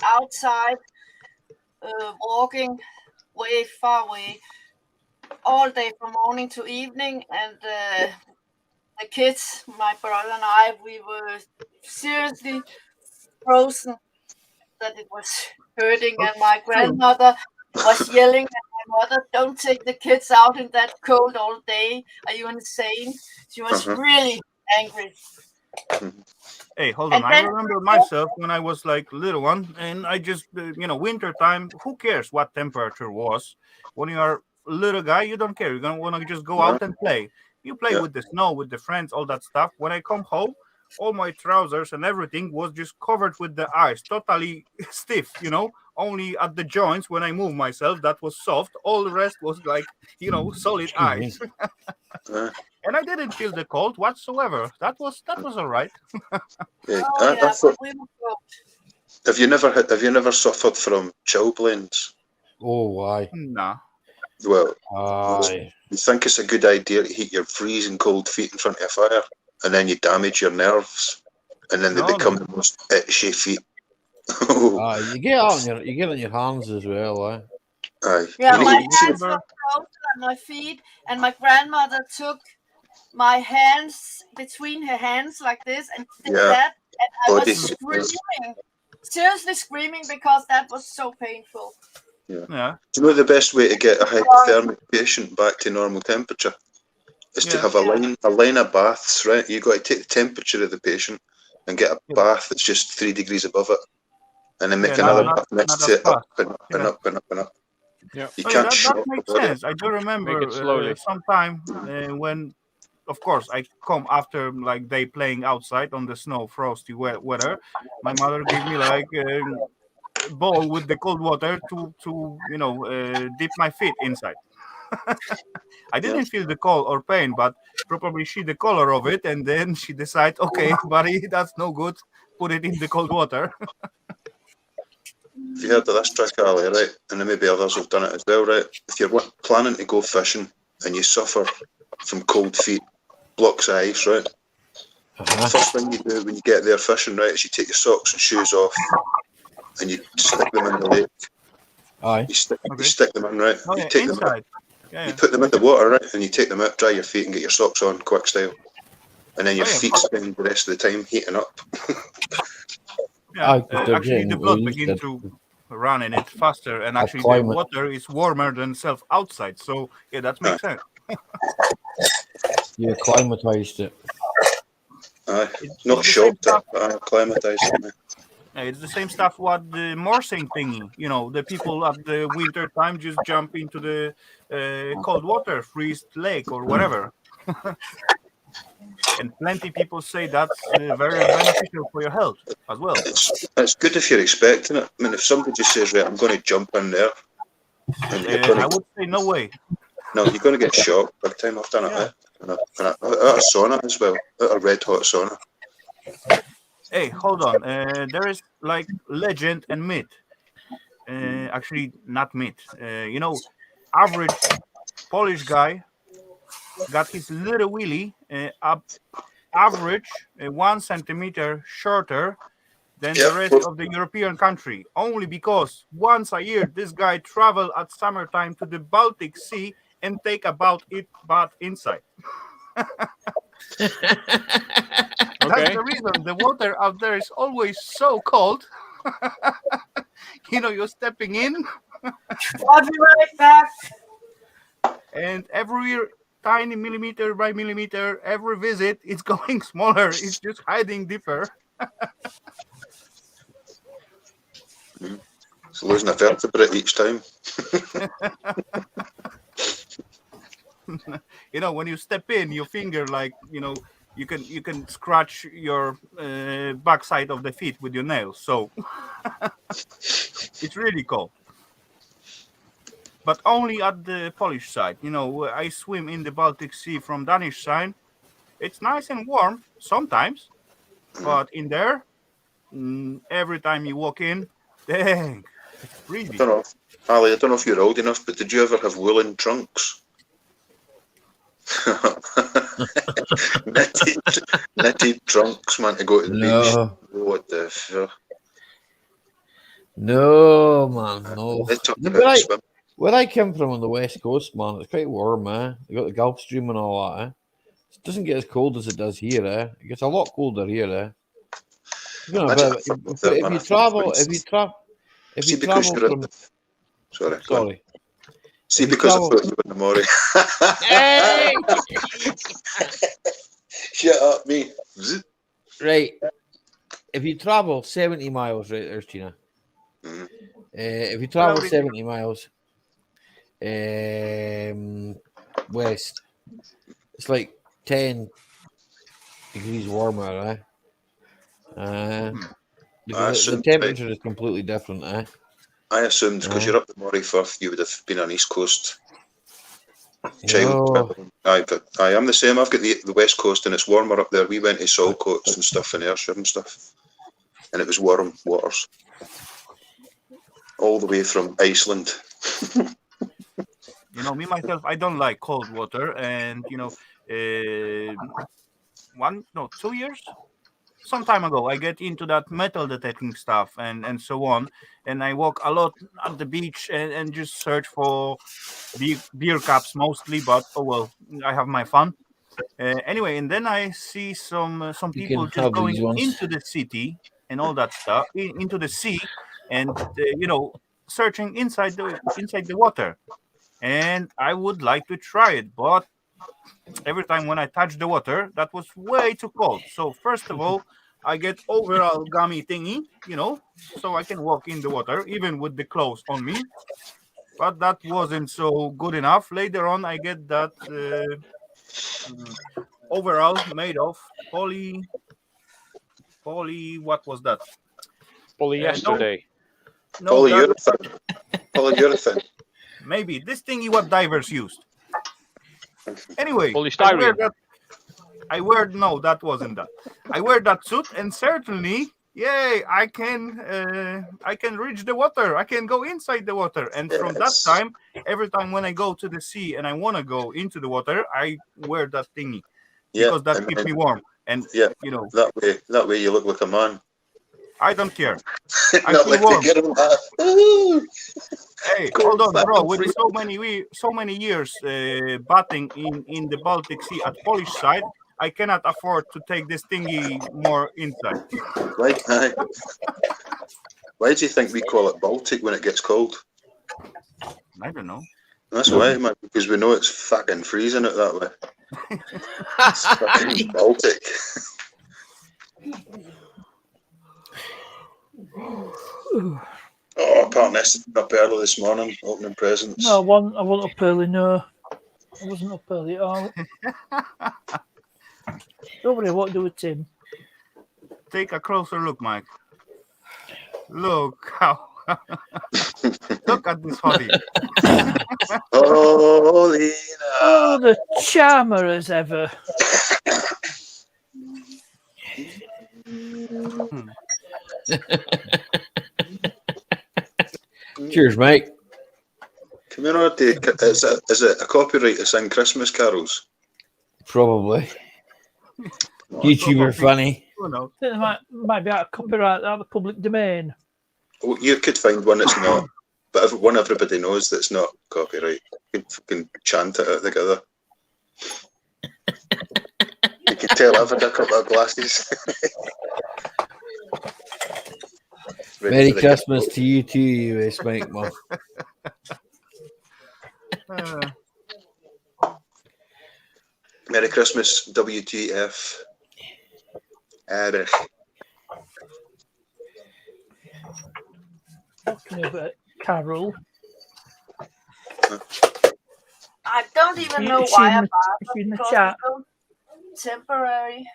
outside walking way far away all day from morning to evening. And the kids, my brother and I, we were seriously frozen that it was hurting. And my grandmother was yelling at my mother, "Don't take the kids out in that cold all day. Are you insane?" She was really angry. Hey, hold on. And I then remember myself when I was like little one, and I just, winter time. Who cares what temperature was? When you are a little guy, you don't care. You're gonna want to just go out and play. You play Yeah. with the snow, with the friends, all that stuff. When I come home, all my trousers and everything was just covered with the ice, totally stiff. Only at the joints when I move myself that was soft. All the rest was like, solid ice. Uh, And I didn't feel the cold whatsoever. That was all right. yeah. oh I yeah, thought, we were cold. have you never suffered from chilblains? Oh, why? Nah. Well, Aye. you think it's a good idea to heat your freezing cold feet in front of a fire, and then you damage your nerves, and then they No, become no. the most itchy feet. Aye, you get it on your hands as well, eh? Aye. Yeah, No, my I hands were remember. frozen on my feet, and my grandmother took my hands between her hands like this and did Yeah. that, and I Body was heat. screaming, seriously screaming, because that was so painful. Yeah. Do you know the best way to get a hypothermic patient back to normal temperature is to Yeah. have a line of baths, right? You got to take the temperature of the patient and get a bath that's just 3 degrees above it, and then make Yeah, another not bath next as to it, up fast. and up and Yeah. up and up and up. Yeah. You Oh, yeah, can't that shock the makes body. sense. I do remember Make it slowly. sometime when, of course, I come after like they playing outside on the snow, frosty weather. My mother gave me like a bowl with the cold water to dip my feet inside. I didn't feel the cold or pain, but probably she the color of it, and then she decide, okay, buddy, that's no good. Put it in the cold water. If you heard of this trick, Ali, right, and then maybe others have done it as well, right? If you're planning to go fishing and you suffer from cold feet, blocks of ice, right? The first thing you do when you get there fishing, right, is you take your socks and shoes off and you stick them in the lake. Aye. You stick them in, right? Oh, You yeah, take them out. inside. Yeah, You put them in the water, right, and you take them out, dry your feet, and get your socks on, quick style. And then your Oh, yeah. feet spend the rest of the time heating up. Yeah, Aye, 'cause they're actually, the getting blood used begin to run in it faster, and actually, the climate. water is warmer than self outside. So, yeah, that makes sense. You acclimatized it. Aye. It's Not the same shocked, stuff. but acclimatised it. It's the same stuff what the morsing thingy. The people at the winter time just jump into the cold water, freeze lake or whatever. And plenty people say that's very beneficial for your health as well. It's good if you're expecting it. I mean, if somebody just says, right, I'm going to jump in there, and you're going I to, would say no way. no, you're going to get shocked by the time I've done it. Yeah. Out a sauna as well, out a red hot sauna. Hey, hold on. There is like legend and myth. Actually, not myth. Average Polish guy got his little willy up average 1 centimeter shorter than the rest of the European country, only because once a year this guy travel at summertime to the Baltic Sea and take a bath inside. That's the reason the water out there is always so cold. You're stepping in. I'll be right back. And every tiny millimeter by millimeter, every visit, it's going smaller. It's just hiding deeper. It's losing a vertebrae each time. When you step in, your finger, like, you can scratch your backside of the feet with your nails. So it's really cold. But only at the Polish side. I swim in the Baltic Sea from Danish side. It's nice and warm sometimes, but in there, every time you walk in, dang, it's freezing. I don't know, Ali, I don't know if you're old enough, but did you ever have woolen trunks? knitted trunks, man, to go to the beach. What the fuck? No, man, no. They talk Yeah, about swim. where I came from on the west coast, man, it's quite warm, eh? You got the Gulf Stream and all that, eh? It doesn't get as cold as it does here, eh? It gets a lot colder here, eh? But if you travel from... Sorry. See, If you because travel- I thought you were the Maury. Hey! Shut up, me. Right. If you travel 70 miles, right, there's Tina. Mhm. If you travel 70 miles west, it's like 10 degrees warmer, the assumed, temperature is completely different, I assumed because you're up the Moray Firth, you would have been on East Coast. No. I am the same. I've got the West Coast and it's warmer up there. We went to Saltcoats and stuff in Ayrshire and stuff. And it was warm waters. All the way from Iceland. You know, me myself, I don't like cold water, and 2 years, some time ago, I get into that metal detecting stuff and so on, and I walk a lot at the beach and just search for beer cups mostly, but oh well, I have my fun. Anyway, and then I see some You people can just have these going ones. into the city and all that stuff, into the sea, and searching inside the water. And I would like to try it, but every time when I touch the water, that was way too cold. So first of all, I get overall gummy thingy, so I can walk in the water even with the clothes on me. But that wasn't so good enough. Later on, I get that overall made of what was that? Polyester. No, that Polyurethane. maybe this thingy what divers used. Anyway, Polystyrene. no, that wasn't that. I wear that suit, and certainly, yay, I can reach the water. I can go inside the water, and from that time, every time when I go to the sea and I want to go into the water, I wear that thingy because that keeps me warm. And that way you look like a man. I don't care. I Not feel like warm. the girl. Hey, hold on, bro. With so many years batting in the Baltic Sea at Polish side, I cannot afford to take this thingy more inside. Why do you think we call it Baltic when it gets cold? I don't know. That's why, man, because we know it's fucking freezing it that way. It's fucking Baltic. Oh, apparently I up early this morning, opening presents. No, I wasn't up early, no. I wasn't up early at all. Don't worry, what do with Tim? Take a closer look, Mike. Look how. Look at this hoodie. Oh, the charmer as ever. Cheers, mate. Come here, is it a copyright to sing Christmas carols? Probably. YouTuber funny. It might be out of copyright, out of the public domain. Well, you could find one that's not, but one everybody knows that's not copyright. You can fucking chant it out together. You can tell I've had a couple of glasses. Merry Christmas to you too, US Mike, man. Merry Christmas, WTF. Erich. Talking about Carol. I don't even know Is she why in I the- bought is she in them the because chat? it's so temporary.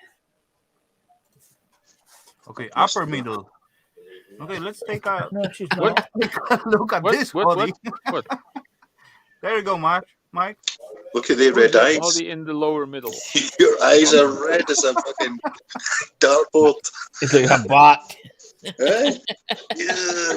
Okay, upper middle. Okay, let's take a No, she's not. look at this body. What? There you go, Mike. Look at the red eyes. Body in the lower middle. Your eyes are red as a fucking dartboard. It's like a bot. Eh?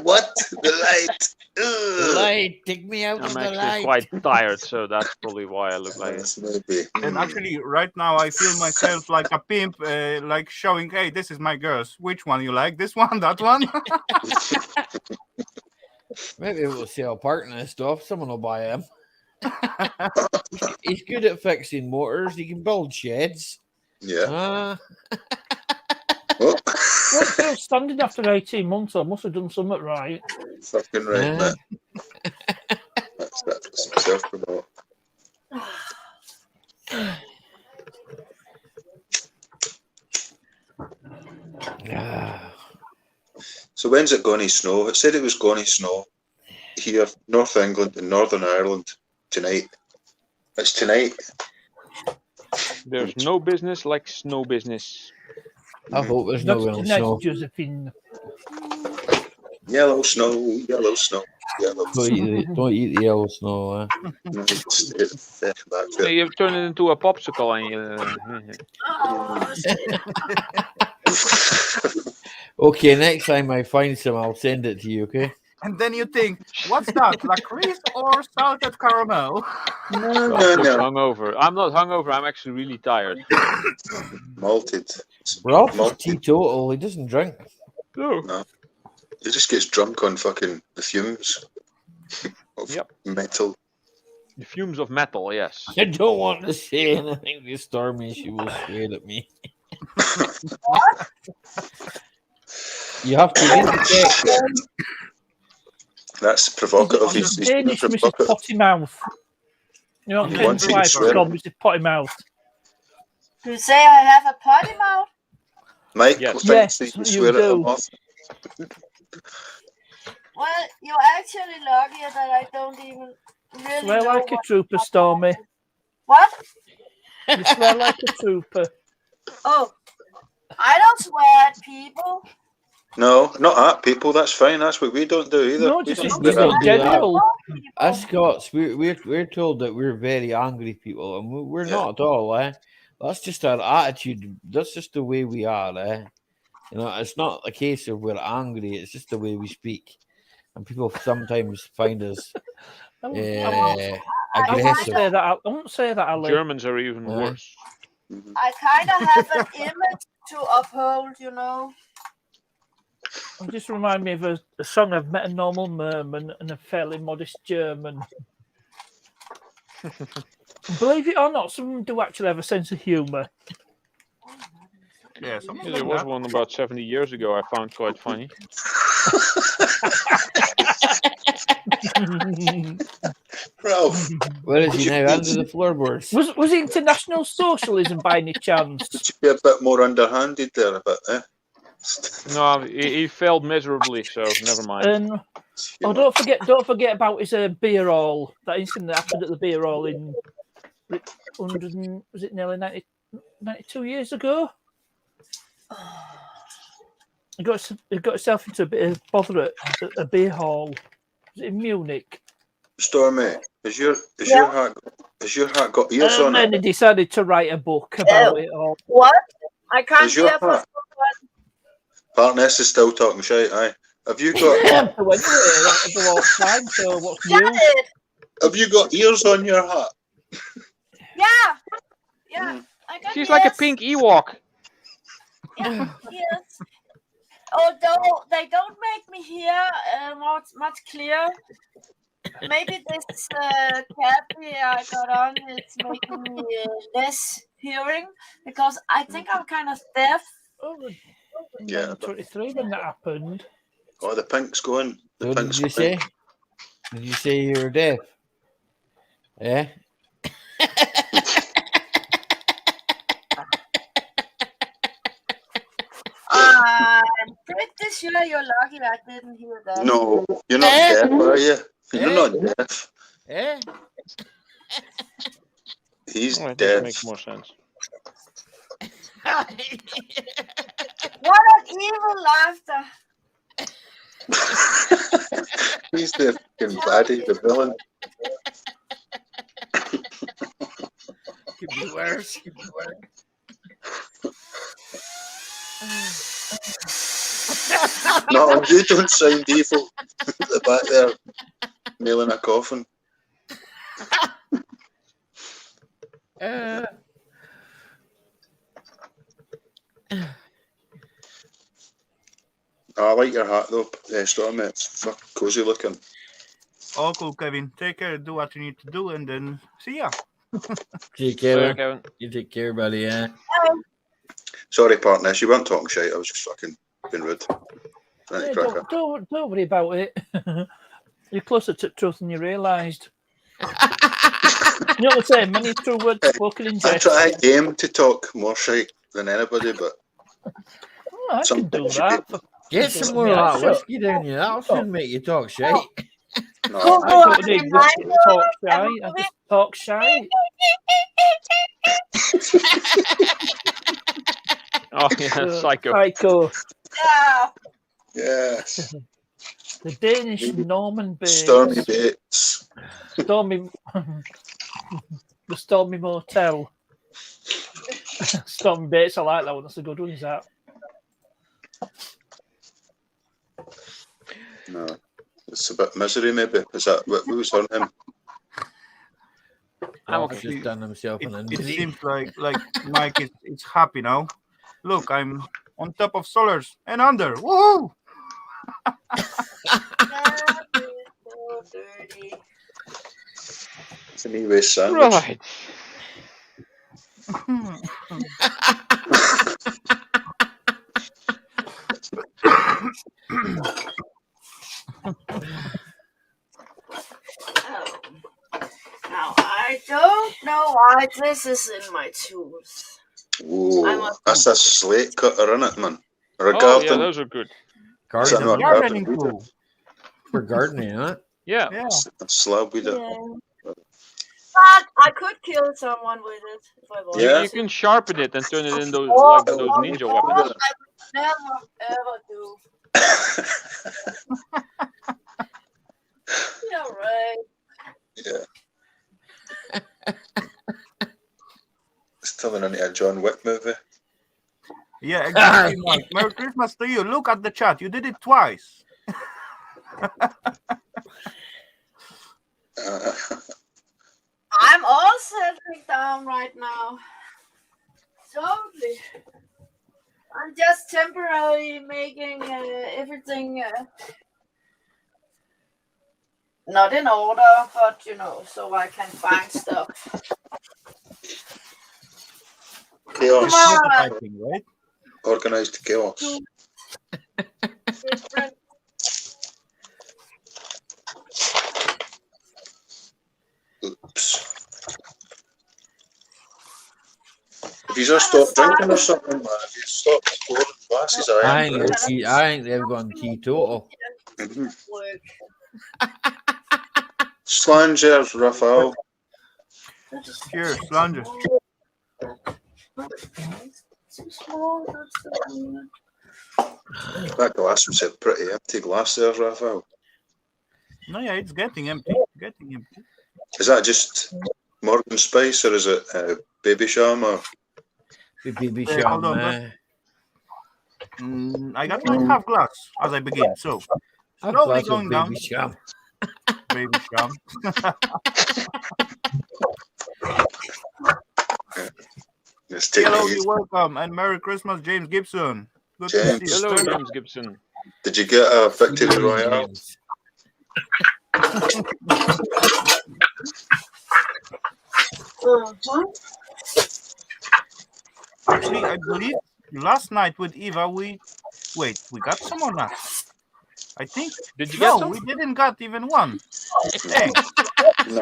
What? The light. The light, take me out of I'm the actually light. quite tired, so that's probably why I look like Yes, it. maybe. And actually, right now, I feel myself like a pimp, like showing, hey, this is my girls. Which one you like? This one? That one? Maybe we'll sell parking and stuff. Someone will buy him. He's good at fixing motors. He can build sheds. Yeah. Well, still standing after 18 months. I must have done something right. Fucking right, man. That's self-promote. when's it going to snow? It said it was going to snow here, North England and Northern Ireland tonight. It's tonight. There's no business like snow business. I hope there's no real Nice, snow. Josephine. Yellow snow, yellow snow, yellow Don't eat the yellow snow. snow. You've turned it into a popsicle and Okay, next time I find some, I'll send it to you, okay? And then you think, what's that? Licorice or salted caramel? No. hungover. I'm not hungover. I'm actually really tired. Malted. Ralph is teetotal. He doesn't drink. No. He just gets drunk on fucking the fumes of metal. The fumes of metal, yes. I don't want to say anything to Stormy. She will swear at me. What? You have to read the text. That's provocative. He's Danish Mrs. Potty Mouth. You know, Ken's wife is called Mrs. Potty Mouth. You say I have a potty mouth? Mike, yes, you swear at him off. Well, you're actually lucky that I don't even really Swear know like a trooper, Stormy. What? You swear like a trooper. Oh, I don't swear at people. No, not at people. That's fine. That's what we don't do either. No, We just don't in swear at people. general. Us Scots, we're told that we're very angry people, and we're not at all. That's just our attitude. That's just the way we are. You know, it's not a case of we're angry. It's just the way we speak, and people sometimes find us aggressive. I won't say that. Ali. Germans are even worse. I kind of have an image to uphold, you know. It just remind me of a song. I've met a normal merman and a fairly modest German. Believe it or not, some of them do actually have a sense of humour. Yeah, there was one about 70 years ago I found quite funny. Ralph, where is he now? Under the floorboards. Was it international socialism by any chance? Should be a bit more underhanded there, but No, he failed miserably, so never mind. Don't forget about his beer hall. That incident that happened at the beer hall in 100. Was it nearly 92 years ago? He got himself into a bit of bother at a beer hall. Was it in Munich? Stormy, has your hat got ears on it? And he decided to write a book about it all. What? I can't hear for Partner is still talking shit, aye. Have you got so anyway, that was a long time, so what's new? Have you got ears on your hat? Yeah. I got She's like a pink Ewok. Yeah, yes. Although they don't make me hear much clear. Maybe this cap I got on is making me less hearing because I think I'm kind of deaf. Yeah. 23 when that happened. Oh, the pink's going. What did you say? Did you say you were deaf? Yeah. I'm pretty sure you're lucky I didn't hear that. No, you're not deaf, are you? You're not deaf. Eh? He's That deaf. makes more sense. What an evil laughter. He's the fucking baddie, the villain. Could be worse. No, you don't sound evil. At the back there, nailing a coffin. I like your hat though, Stormy. It's fucking cozy looking. Oh, cool, Kevin. Take care, do what you need to do, and then see ya. Take care, Kevin. You take care, buddy. Yeah. Sorry, partner. You weren't talking shit. I was just fucking being rude. Yeah, don't worry about it. You're closer to truth than you realised. You know what I'm saying? Many true words spoken in jest. I aim to talk more shit than anybody, but I can do that. Get some more of that whiskey down you. That shouldn't make you talk shite. No. I don't need whiskey to talk shy. I just talk shy. Oh yeah, psycho. Psycho. Yeah. Yes. The Danish Norman Bates. Stormy Bates. Stormy. The Stormy Motel. Stormy Bates, I like that one. That's a good one, is that? No. It's a bit misery, maybe. Is that what was on him? I've just done himself an It injury. seems like Mike is happy now. Look, I'm on top of Solars and under. Woohoo! It's an e-way sandwich. Right. Now I don't know why this is in my tools. Ooh, that's a slate cutter, isn't it, man? Or a Oh garden. yeah, those are good. Is that not a Gardening garden? tool. For gardening, huh? Yeah. Yeah. A slab with it. But I could kill someone with it if I wanted. Yeah. You can sharpen it and turn it into Oh, like those ninja weapons. I would never ever do. Yeah, right. Yeah. It's turning into a John Wick movie. Yeah, exactly, Mike. Merry Christmas to you. Look at the chat. You did it twice. I'm all settling down right now. Totally. I'm just temporarily making everything not in order, but you know, so I can find stuff. Chaos. Prototyping, right? Organized chaos. Different. Oops. Have you just stopped drinking or something, man? Have you stopped pouring glasses? I think they've gone teetotal. Mm-hmm. Work. Slangers, Rafal. Cheers, Slanger. That glass was a pretty empty glass there, Rafal. No, yeah, it's getting empty. Getting empty. Is that just Morgan Spice or is it Baby Sham or? The baby Hey, sham, hold on, I got like half glass as I begin, so slowly going down. Baby sham. Baby Sham. Let's take it Hellowdy, easy. welcome, and Merry Christmas, James Gibson. Good to James. see you. Hello, sir. James Gibson. Did you get a Victory Royale? Actually, I believe last night with Eva, we got some or not? I think. Did you get some? We didn't got even one. Dang. No.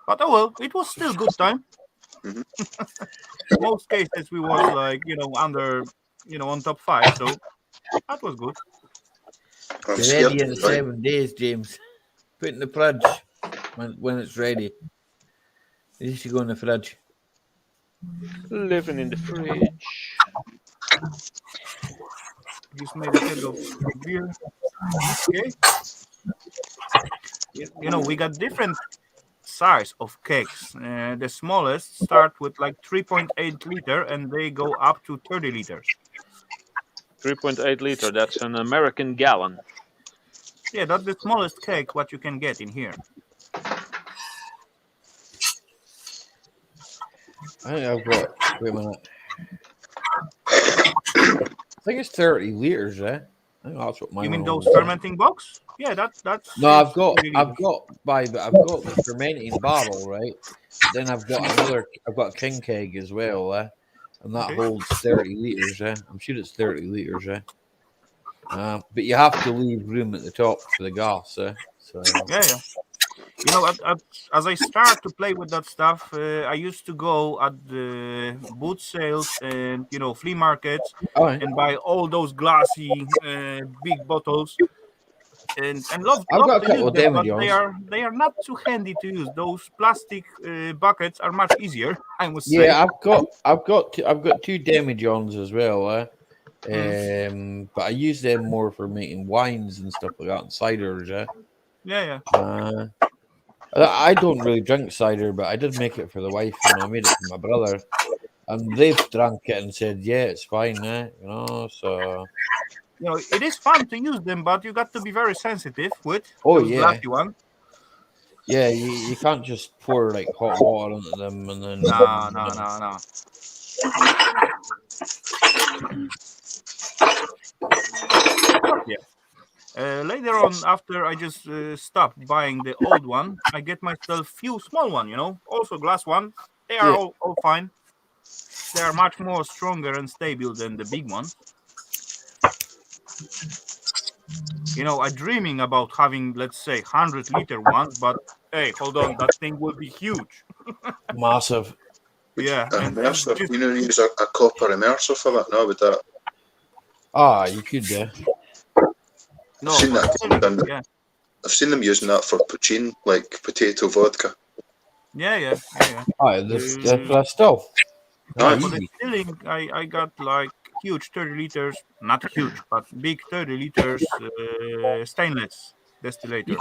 But oh well, it was still good time. Mhm. Most cases we was like, under, on top 5, so that was good. I'm Be scared ready in to the try. 7 days, James. Put in the fridge when it's ready. You should go in the fridge. Living in the fridge. Just made a bit of beer. Okay. We got different size of kegs. The smallest start with like 3.8 liter and they go up to 30 liters. 3.8 liter. That's an American gallon. Yeah, that's the smallest keg what you can get in here. I think I've got. Wait a minute. I think it's 30 liters, eh? I think that's what mine. You mean was. those fermenting box? Yeah, that's. No, I've got 30 liters. I've got the fermenting barrel, right? Then I've got a king keg as well, and that Okay. holds 30 liters, I'm sure it's 30 liters, but you have to leave room at the top for the gas, So Yeah. You know, as I start to play with that stuff, I used to go at the boot sales and flea markets Oh, yeah. and buy all those glassy big bottles and love I've got a to couple use of them, them, but Johns. they are not too handy to use. Those plastic buckets are much easier, I must say. Yeah, I've got two demijohns as well. But I use them more for making wines and stuff like that, and ciders. Yeah. I don't really drink cider, but I did make it for the wife. I made it for my brother, and they've drunk it and said, "Yeah, it's fine." So It is fun to use them, but you got to be very sensitive with oh those yeah, glassy ones. yeah. You can't just pour like hot water into them and then No. Yeah. Later on, after I just stopped buying the old one, I get myself few small one. Also glass one. They are Yeah. all fine. They are much more stronger and stable than the big ones. I'm dreaming about having, let's say, 100-liter ones, but hey, hold on, that thing will be huge. Massive. Yeah. Immerser. You know, use a copper immerser for that now with that. You could do. No, I've seen that done. Yeah. I've seen them using that for poutine, like potato vodka. Yeah. That's still. For the distilling, I got like huge 30 liters, not huge, but big 30 liters stainless distillator.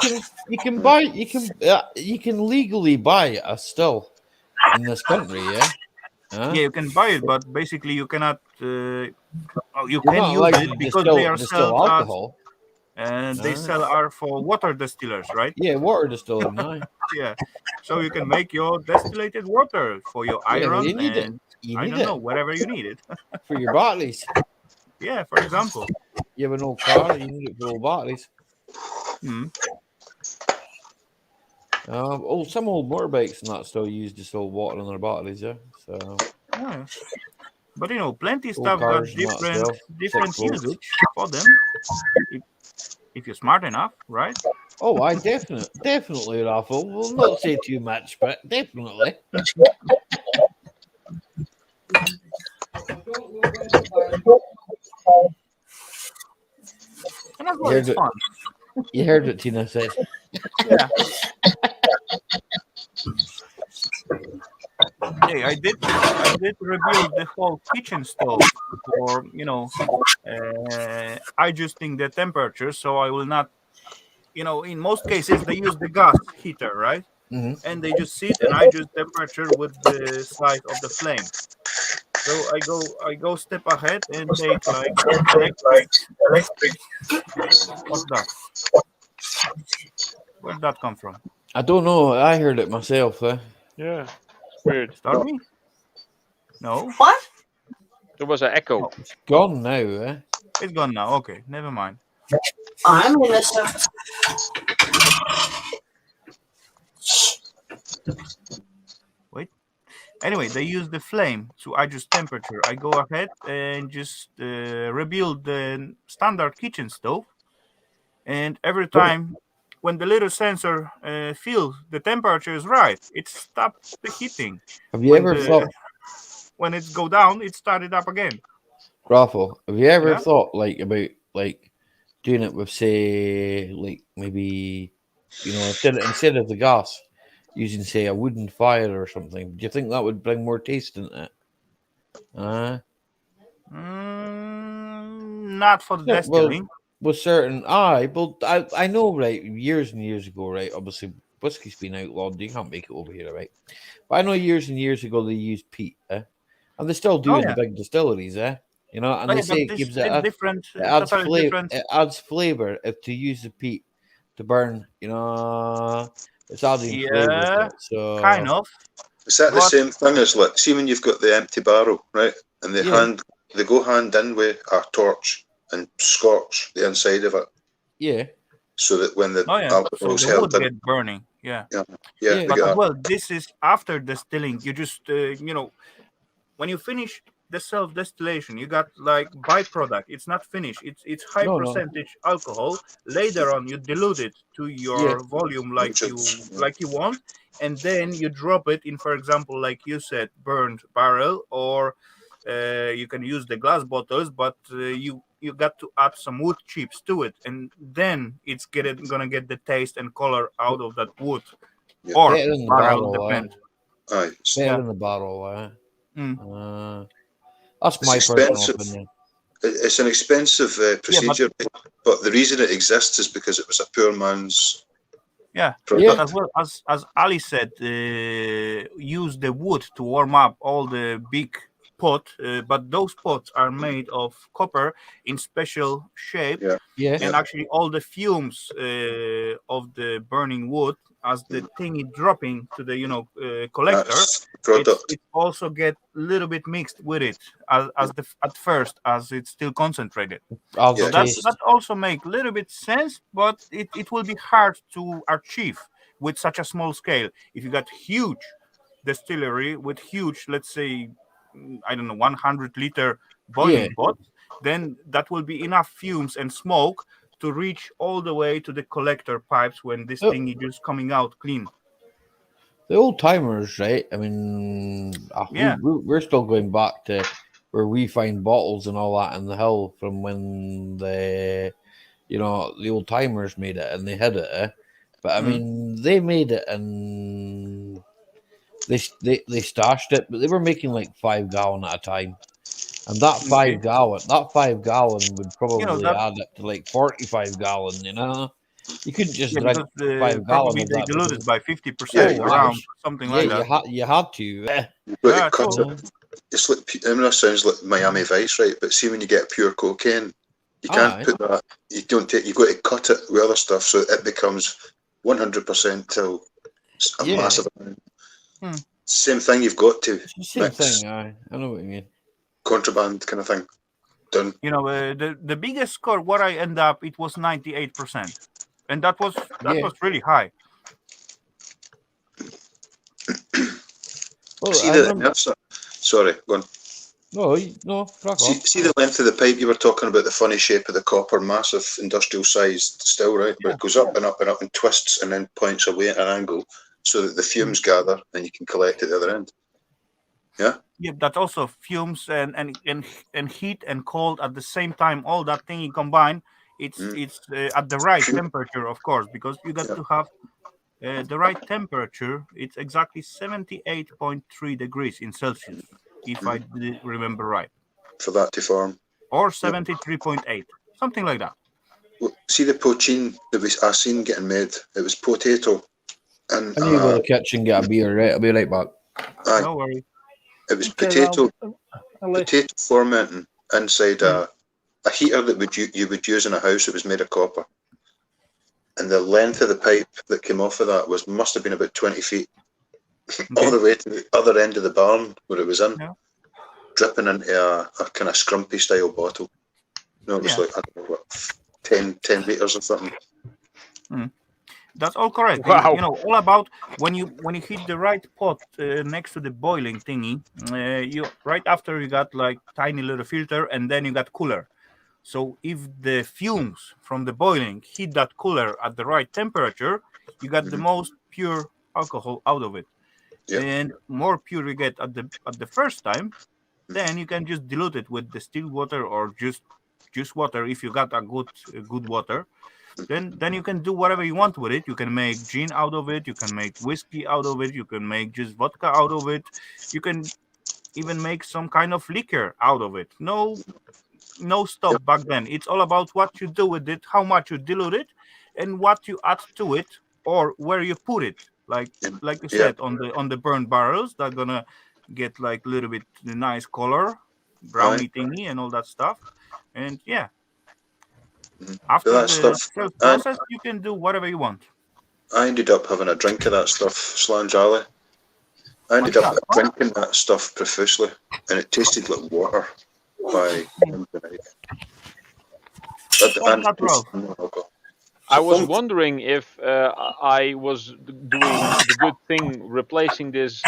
You can legally buy a still in this country, yeah. Yeah, you can buy it, but basically you cannot. You You're can not use allowed it to because they are distill sold alcohol. and they sell are for water distillers, right? Yeah, water distilling now. Yeah, so you can make your distillated water for your iron you need and it. I don't know, wherever you need it. For your batteries. Yeah, for example. You have an old car, you need it for old batteries. Some old motorbikes and that still use distilled water in their batteries, yeah. So. Yeah. But plenty Old stuff got cars and that different stuff. 6 volts. usage for them. If you're smart enough, right? Oh, I definitely, Rafal. We'll not say too much, but definitely. And that's why it's fun. You heard what Tina said. Yeah. Hey, I did rebuild the whole kitchen stove for adjusting the temperature, so I will not. In most cases they use the gas heater, right? Mm-hmm. And they just sit and adjust temperature with the size of the flame. So I go step ahead and take like electric. What's that? Where'd that come from? I don't know. I heard it myself. Yeah, weird. Start me? No. What? There was an echo. Oh, it's gone now. It's gone now. Okay, never mind. I'm innocent. Wait. Anyway, they use the flame to adjust temperature. I go ahead and just rebuild the standard kitchen stove, and every time when the little sensor feels the temperature is right, it stops the heating. Have you ever thought when it go down, it started up again? Rafal, have you ever thought about doing it with, say, like maybe instead of the gas, using, say, a wooden fire or something? Do you think that would bring more taste into it? Not for the distilling. With certain, I know, right, years and years ago, right, obviously whiskey's been outlawed, you can't make it over here, right? But I know years and years ago they used peat, and they still do in the big distilleries, and they say it gives it adds flavor. It adds flavor if to use the peat to burn, it's adding flavor. So kind of. Is that the same thing as see when you've got the empty barrel, right, and they go hand in with a torch and scorch the inside of it. Yeah. So that when the alcohol's so held in, get burning. Yeah. Yeah. But as well, this is after distilling. You just when you finish the self distillation. You got like byproduct. It's not finished. It's high No. percentage alcohol. Later on, you dilute it to your volume like you want, and then you drop it in, for example, like you said, burned barrel, or you can use the glass bottles, but you got to add some wood chips to it, and then it's gonna get the taste and color out of that wood or Better in the barrel, barrel, depends. Aye. Better in the barrel, Mm. That's It's my personal expensive. opinion. It's an expensive procedure, but the reason it exists is because it was a poor man's product. But as well as Ali said, use the wood to warm up all the big pot, but those pots are made of copper in special shape, and actually all the fumes of the burning wood, as the thing is dropping to the collector, it also get a little bit mixed with it at first, as it's still concentrated. So that also make a little bit sense, but it will be hard to achieve with such a small scale. If you got huge distillery with huge, let's say, I don't know, 100-liter boiling pot, then that will be enough fumes and smoke to reach all the way to the collector pipes when this thing is just coming out clean. The old timers, right? I mean, we're still going back to where we find bottles and all that in the hill from when the old timers made it and they had it. But I mean, they made it and they stashed it, but they were making like 5 gallon at a time. And that 5 gallon would probably add up to like 45 gallon, You couldn't just drink 5 gallon of they that. diluted by 50% around something like that. You had to. But cut it. It's like, I mean, that sounds like Miami Vice, right? But see, when you get pure cocaine, you can't put that. You don't take. You've got to cut it with other stuff, so it becomes 100% till a massive amount. Same thing. You've got to mix. I know what you mean. Contraband kind of thing. Done. The biggest score what I end up, it was 98%, and that was really high. Sorry, go on. No, see the length of the pipe. You were talking about the funny shape of the copper, massive industrial sized still, right? Where it goes up and up and up and twists and then points away at an angle so that the fumes gather and you can collect at the other end. Yeah. Yeah, that also fumes and heat and cold at the same time. All that thing you combine, it's at the right temperature, of course, because you got to have the right temperature. It's exactly 78.3 degrees in Celsius, if I did remember right. For that to form. Or 73.8, something like that. Well, see the poutine that I seen getting made. It was potato. And I need to go to the kitchen get a beer, right? I'll be right back. No worries. It was potato fermenting inside a heater that you would use in a house that was made of copper. And the length of the pipe that came off of that must have been about 20 feet. All the way to the other end of the barn where it was in. Dripping into a kind of scrumpy style bottle. It was like, I don't know what, 10 litres or something. That's all correct. Wow. All about when you hit the right pot next to the boiling thingy, you right after you got like tiny little filter, and then you got cooler. So if the fumes from the boiling hit that cooler at the right temperature, you got the most pure alcohol out of it. And more pure you get at the first time, then you can just dilute it with distilled water or just water if you got a good water. Then you can do whatever you want with it. You can make gin out of it. You can make whiskey out of it. You can make just vodka out of it. You can even make some kind of liquor out of it. No stop back then. It's all about what you do with it, how much you dilute it, and what you add to it or where you put it. Like you said, on the burned barrels, they're gonna get like a little bit nice color, browny thingy, and all that stuff. And after the process, you can do whatever you want. I ended up having a drink of that stuff, Slange Alley. I ended up drinking that stuff profusely, and it tasted like water. I was wondering if I was doing the good thing, replacing this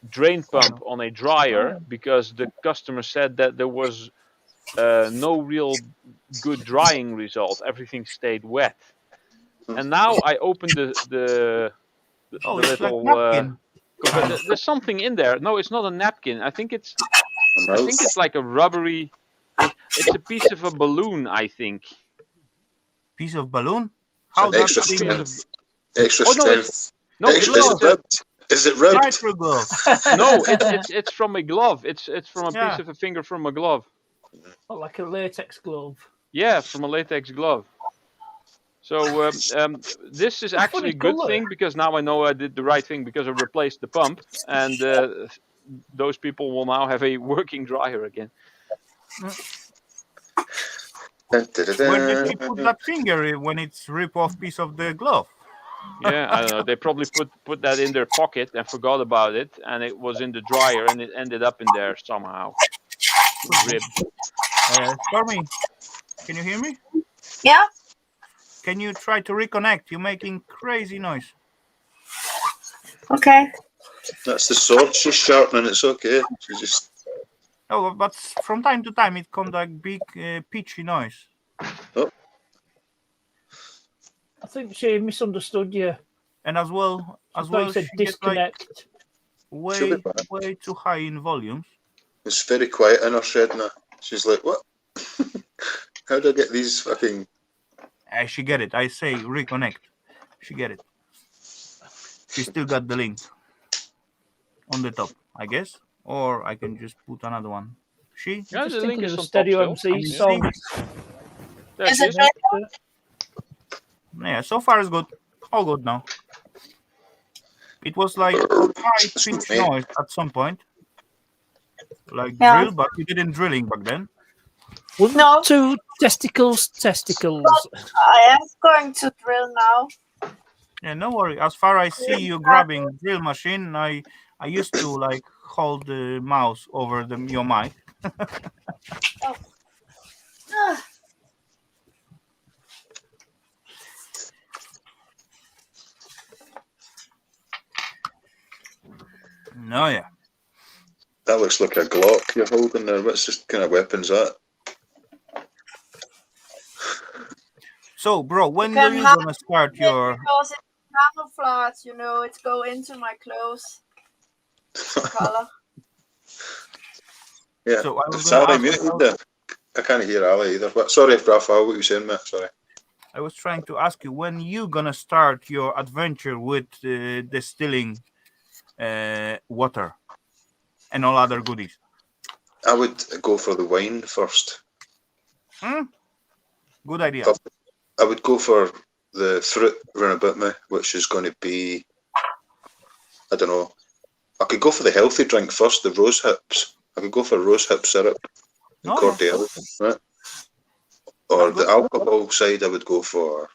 drain pump on a dryer because the customer said that there was no real good drying result. Everything stayed wet. And now I opened the Oh, it's like little napkin. there's something in there. No, it's not a napkin. I think it's Mouse. like a rubbery. It's a piece of a balloon. I think. Piece of balloon. How So extra that thing? strength. Extra Oh, no, strength. No, Extra, it's is it ribbed? Is it ribbed? Nitro glove. No, it's from a glove. It's from a Yeah. piece of a finger from a glove. Not like a latex glove. Yeah, from a latex glove. So this is actually a good colour. thing because now I know I did the right thing because I replaced the pump, and those people will now have a working dryer again. Where did she put that finger when it's rip off piece of the glove? Yeah, I don't know. They probably put that in their pocket and forgot about it, and it was in the dryer, and it ended up in there somehow. Ribbed. Stormy, can you hear me? Yeah. Can you try to reconnect? You're making crazy noise. Okay. That's the sword she's sharpening. It's okay. She just. Oh, but from time to time it comes like big pitchy noise. Oh. I think she misunderstood you. And as well, She thought you said she gets like disconnect. way too high in volumes. It's very quiet in her shed now. She's like, what? How do I get these fucking... She get it. I say reconnect. She get it. She still got the link on the top, I guess. Or I can just put another one. She? Yeah, Just the link thinking is of a on Stereo top still. MC song. There Is she it is. better? Yeah, so far it's good. All good now. It was like high pitched noise at some point. Like drill, but we didn't drilling back then. No. Two testicles. I am going to drill now. Yeah, no worry. As far as I see you grabbing drill machine, I used to like hold the mouse over your mic. No, yeah. That looks like a Glock you're holding there. What's this kind of weapon's that? So, bro, when are you gonna start your? Because it's camouflage, you know, it go into my clothes. Color. Yeah. So I was Is gonna Ali ask muted you- there? I can't hear Ali either. But sorry, Rafal, what were you saying, mate? Sorry. I was trying to ask you when you gonna start your adventure with distilling water and all other goodies. I would go for the wine first. Good idea. I would go for the fruit round about me, which is going to be, I don't know. I could go for the healthy drink first, the rose hips. I could go for rose hip syrup and cordial, right? Or the alcohol side, I would go for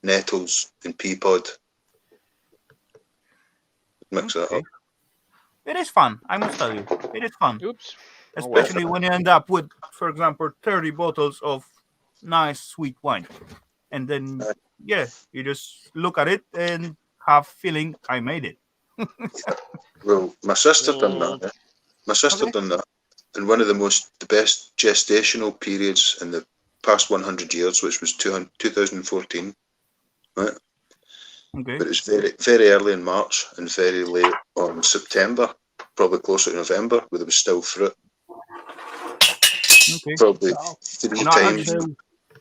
nettles and pea pod. Mix that up. It is fun, I must tell you. It is fun. Oops. Especially when you end up with, for example, 30 bottles of nice sweet wine. And then, yeah, you just look at it and have feeling, I made it. Well, my sister done that. Yeah? My sister done that in one of the best gestational periods in the past 100 years, which was 2014, right? Okay. But it's very, very early in March and very late on September, probably closer to November, where there was still fruit. Okay. Probably three times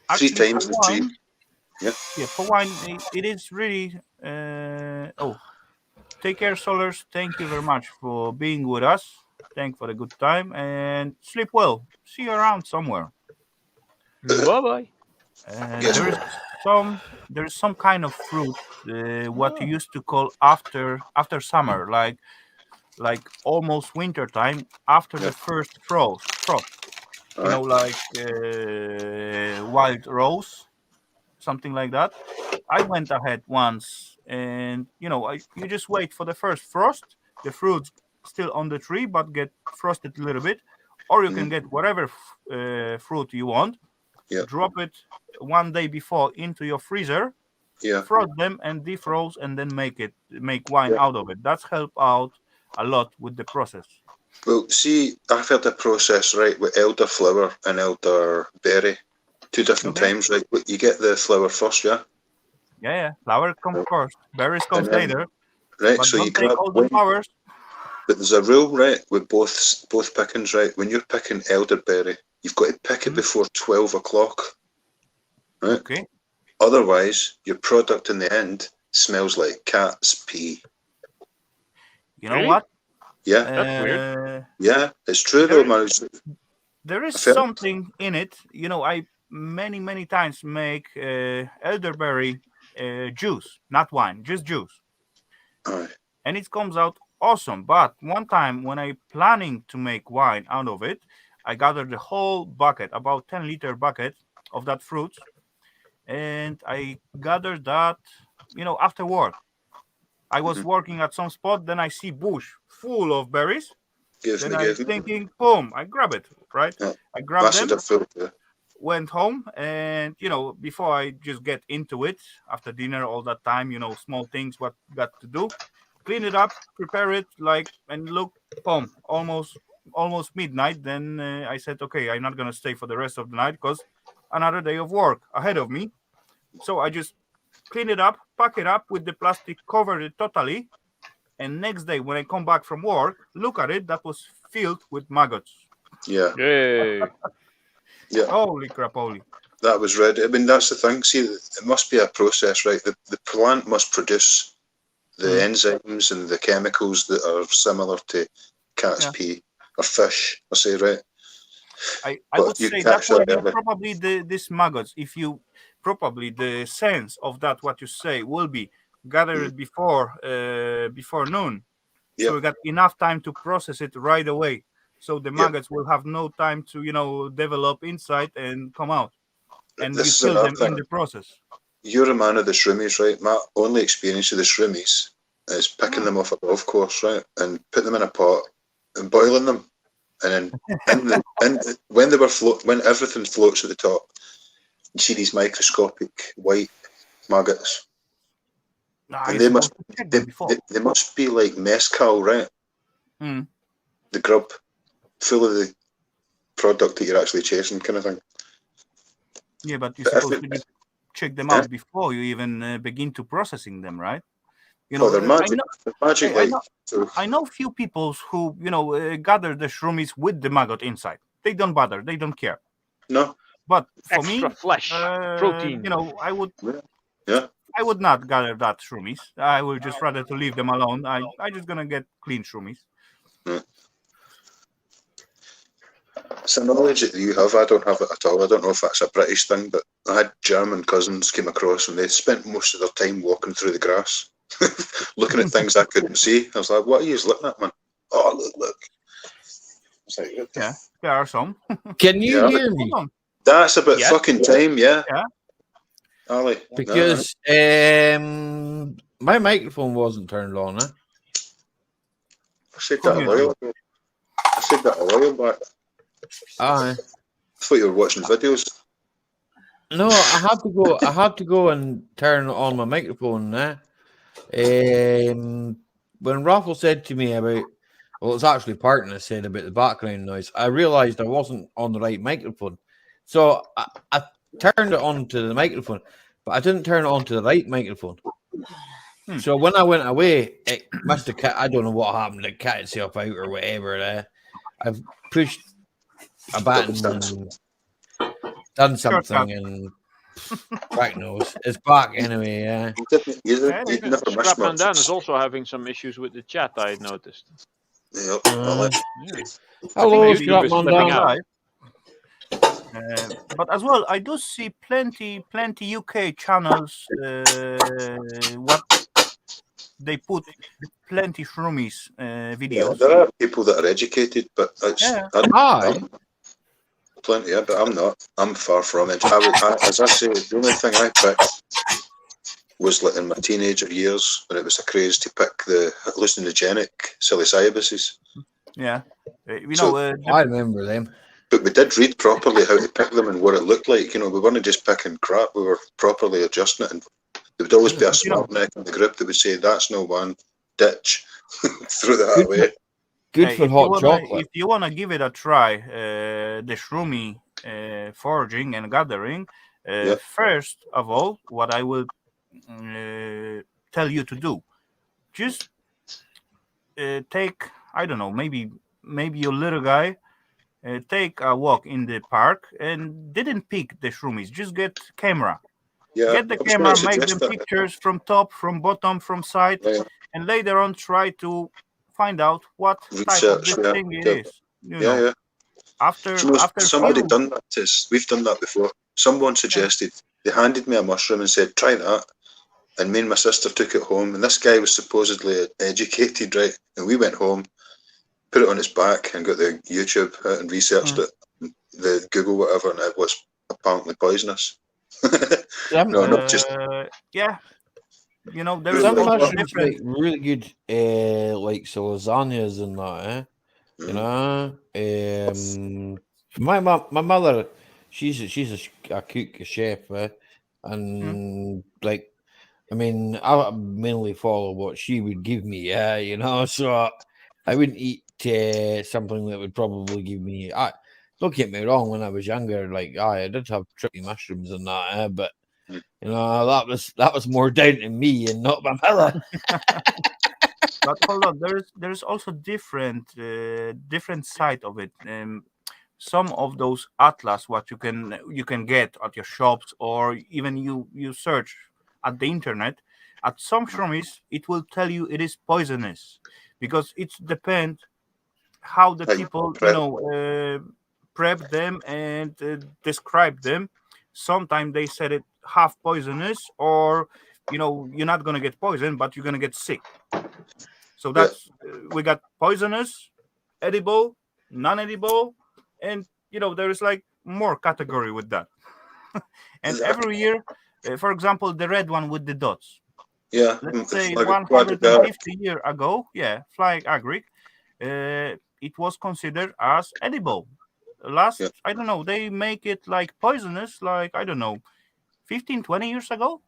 Actually, the tree. Yeah. Yeah, for wine, it is really. Take care, Solars. Thank you very much for being with us. Thank for the good time and sleep well. See you around somewhere. Bye bye. There's some kind of fruit, what you used to call after summer, like almost winter time, after the first frost. You know, like wild rose, something like that. I went ahead once, and you just wait for the first frost. The fruit's still on the tree, but get frosted a little bit, or you can get whatever fruit you want. Yeah. Drop it one day before into your freezer. Yeah. Frost them and defrost, and then make wine out of it. That's help out a lot with the process. Well, see, I've heard the process, right, with elderflower and elderberry. 2 different times, right? You get the flower first, yeah? Yeah. Flower comes first. Berries comes then- later. Right, But so don't you take grab all the one. flowers. But there's a rule, right, with both pickings, right? When you're picking elderberry, you've got to pick it before 12 o'clock, right? Okay. Otherwise, your product in the end smells like cat's pee. You know what? Yeah. That's weird. Yeah, it's true though, man. There is I feel- something in it. You know, I many times make elderberry juice, not wine, just juice. Aye. And it comes out awesome. But one time when I planning to make wine out of it, I gathered the whole bucket, about 10-liter bucket of that fruit, and I gathered that, you know, after work. I was working at some spot, then I see bush full of berries. Then I'm thinking, boom, I grab it, right? Yeah. I grabbed them, Massive fruit, yeah. went home, and you know, before I just get into it after dinner, all that time, you know, small things what got to do, clean it up, prepare it, like, and look, boom, almost midnight. Then I said, okay, I'm not gonna stay for the rest of the night because another day of work ahead of me. So I just clean it up, pack it up with the plastic, cover it totally, and next day when I come back from work, look at it, that was filled with maggots. Yeah. Yay. Yeah. Holy crap, holy. That was ready. I mean, that's the thing. See, it must be a process, right? The plant must produce the enzymes and the chemicals that are similar to cat's pee or fish, I say, right? I But would you say catch that would that be early. probably this maggots. If you probably the sense of that what you say will be gathered before noon, so we got enough time to process it right away. So the maggots will have no time to, you know, develop inside and come out, and This you is kill another them thing. in the process. You're a man of the shroomies, right? My only experience of the shroomies is picking them off a golf course, right, and putting them in a pot and boiling them, and then when they were when everything floats at the top, you see these microscopic white maggots, and they must be like mezcal, right? The grub, full of the product that you're actually chasing, kind of thing. Yeah, but you're supposed to check them out before you even begin to processing them, right? You know, they're magic. They're magic. I know few people who, you know, gather the shroomies with the maggot inside. They don't bother. They don't care. No. But for Extra me, flesh, protein. you know, I would. Yeah. I would not gather that shroomies. I would just rather to leave them alone. I just gonna get clean shroomies. It's a knowledge that you have. I don't have it at all. I don't know if that's a British thing, but I had German cousins came across and they spent most of their time walking through the grass, looking at things I couldn't see. I was like, "What are you looking at, man?" Oh, look. Like, yeah, there are some. Can you hear me? That's about fucking time, yeah. Yeah. Ali, because my microphone wasn't turned on. I said that a while ago. I said that a while back. Aye. I thought you were watching videos. No, I had to go and turn on my microphone now. When Rafal said to me about, well, it's actually Partner said about the background noise, I realized I wasn't on the right microphone. So I turned it on to the microphone, but I didn't turn it on to the right microphone. So when I went away, it must have cut. I don't know what happened. It cut itself out or whatever. I've pushed a button and done something, and back knows it's back anyway. Yeah. Scrapman Dan is also having some issues with the chat. I noticed. Yep. Hello, Scrapman Dan. But as well, I do see plenty UK channels. What they put plenty shroomies videos. Yeah, there are people that are educated, but it's plenty. Yeah, but I'm not. I'm far from it. As I say, the only thing I picked was like in my teenager years when it was a craze to pick the hallucinogenic psilocybus. Yeah, you know. I remember them. But we did read properly how to pick them and what it looked like. You know, we weren't just picking crap. We were properly adjusting it. And there would always be a smart neck in the group that would say, "That's no one. Ditch. Threw that away. Good Hey, for hot chocolate. If you wanna give it a try, the shroomy foraging and gathering, Yeah. first of all, what I will tell you to do, just take, I don't know, maybe your little guy, take a walk in the park and didn't pick the shroomies. Just get camera. Yeah. Get the I was camera, gonna make suggest them that. pictures from top, from bottom, from side, Yeah. and later on try to find out what type of Research, this yeah, thing it yeah. is. You Yeah, know, yeah. after Do you know, somebody few, done that to us. We've done that before. Someone suggested, they handed me a mushroom and said, try that. And me and my sister took it home. And this guy was supposedly educated, right? And we went home, put it on its back and got the YouTube and researched it, the Google whatever, and it was apparently poisonous. No, not just. yeah, you know, there is Some also mushrooms different. make really good, like so lasagnas and that. You know, my mother, she's a cook, a chef, and like, I mean, I mainly follow what she would give me. Yeah, you know, so I wouldn't eat something that would probably give me. Don't get me wrong. When I was younger, like I did have tricky mushrooms and that, but you know that was more down to me and not my mother. But hold on, there's also different side of it. Some of those atlas, what you can get at your shops, or even you search at the internet. At some shroomies, it will tell you it is poisonous, because it depends how the people prep them and describe them. Sometimes they said it half poisonous, or you're not gonna get poisoned, but you're gonna get sick. So that's we got poisonous, edible, non-edible, and there is like more category with that. And every year, for example, the red one with the dots. Yeah, Let's say like 150 years ago, flying agric, it was considered as edible. I don't know, they make it like poisonous, like, I don't know, 15, 20 years ago,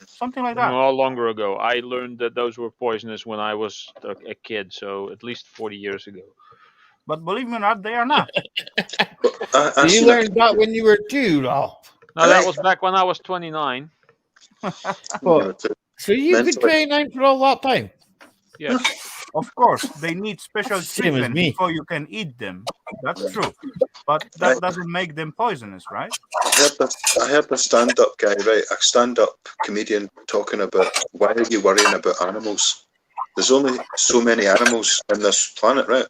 something like that. No, longer ago. I learned that those were poisonous when I was a kid, so at least 40 years ago. But believe me or not, they are not. You learned that when you were 2, Ralph. No, that was back when I was 29. So you've been 29 for all that time? Yes. Of course, they need special Same as treatment me. before you can eat them. That's true. But that doesn't make them poisonous, right? I heard a stand-up guy, right? A stand-up comedian talking about, why are you worrying about animals? There's only so many animals on this planet, right?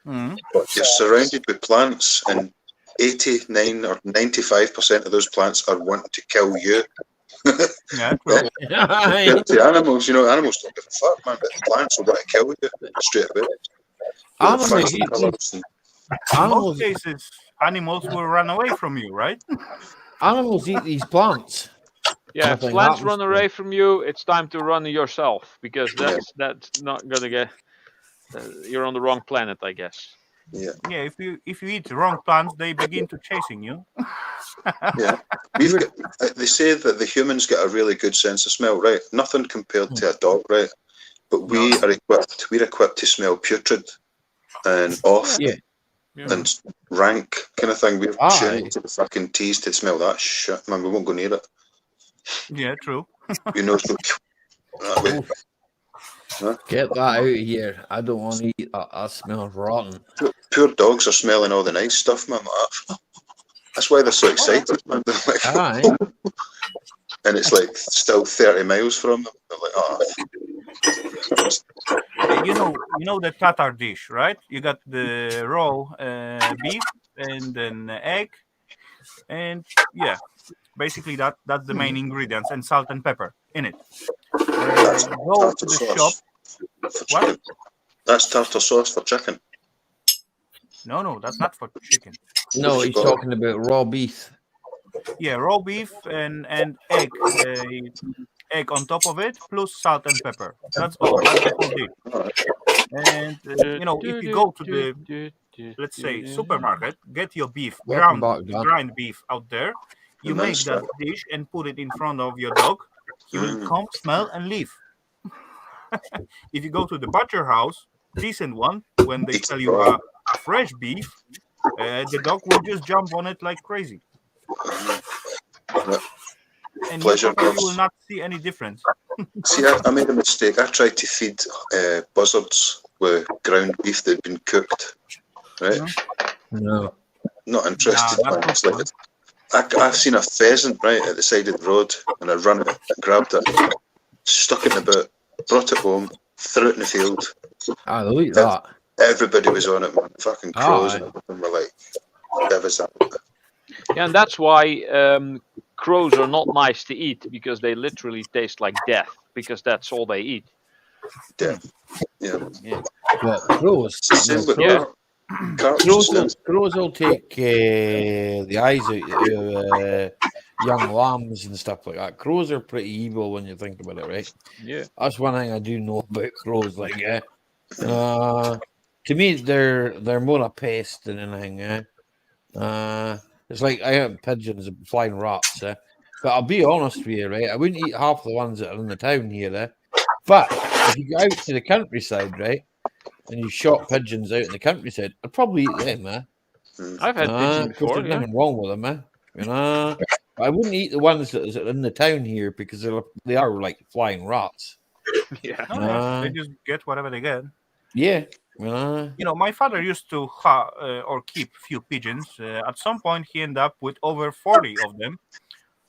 But you're surrounded with plants, and 89 or 95% of those plants are wanting to kill you. Yeah, true. The animals, animals don't give a fuck, man. But plants will want to kill you straight away. In most cases, animals will run away from you, right? Animals eat these plants. Yeah, if plants run away from you, it's time to run yourself, because that's not gonna get. You're on the wrong planet, I guess. Yeah. Yeah. If you eat the wrong plants, they begin to chasing you. Yeah. They say that the humans get a really good sense of smell, right? Nothing compared to a dog, right? But we're equipped to smell putrid and off and rank kind of thing. We're tuned to the fucking teas to smell that shit, man. We won't go near it. Yeah, true. You know, so that way. Get that out of here. I don't want to eat that. That smells rotten. Poor dogs are smelling all the nice stuff, man. That's why they're so excited, man. They're like, and it's like still 30 miles from them. They're like, You know the Tatar dish, right? You got the raw beef and then egg, and basically that's the main ingredients, and salt and pepper in it. Go to the shop. What? That's tartar sauce for chicken. No, that's not for chicken. No, he's talking about raw beef. Yeah, raw beef and egg, egg on top of it, plus salt and pepper. That's all. That's the whole dish. And if you go to the, let's say, supermarket, get your beef, grind beef out there. You make that dish and put it in front of your dog. He will come, smell, and leave. if you go to the butcher house, decent one, when they sell you a fresh beef, the dog will just jump on it like crazy. And Pleasure. you will not see any difference. See, I made a mistake. I tried to feed buzzards with ground beef that had been cooked. Right? No. Not interested. Nah, Man. It's like I've seen a pheasant right at the side of the road, and I ran it, grabbed it, stuck it in a boot, brought it home, threw it in the field. I like that. Everybody was on it, man. Fucking crows and everything were like devastated. Yeah, and that's why crows are not nice to eat, because they literally taste like death, because that's all they eat. Death. Yeah. Well, crows. Same with Crows will take the eyes out of young lambs and stuff like that. Crows are pretty evil when you think about it, right? Yeah. That's one thing I do know about crows. Like, to me, they're more a pest than anything. It's like I have pigeons and flying rats. But I'll be honest with you, right? I wouldn't eat half the ones that are in the town here. But if you go out to the countryside, right, and you shot pigeons out in the countryside, I'd probably eat them, I've had pigeons before. There's nothing wrong with them, I wouldn't eat the ones that are in the town here because they are like flying rats. They just get whatever they get. Yeah. My father used to keep few pigeons. At some point, he ended up with over 40 of them.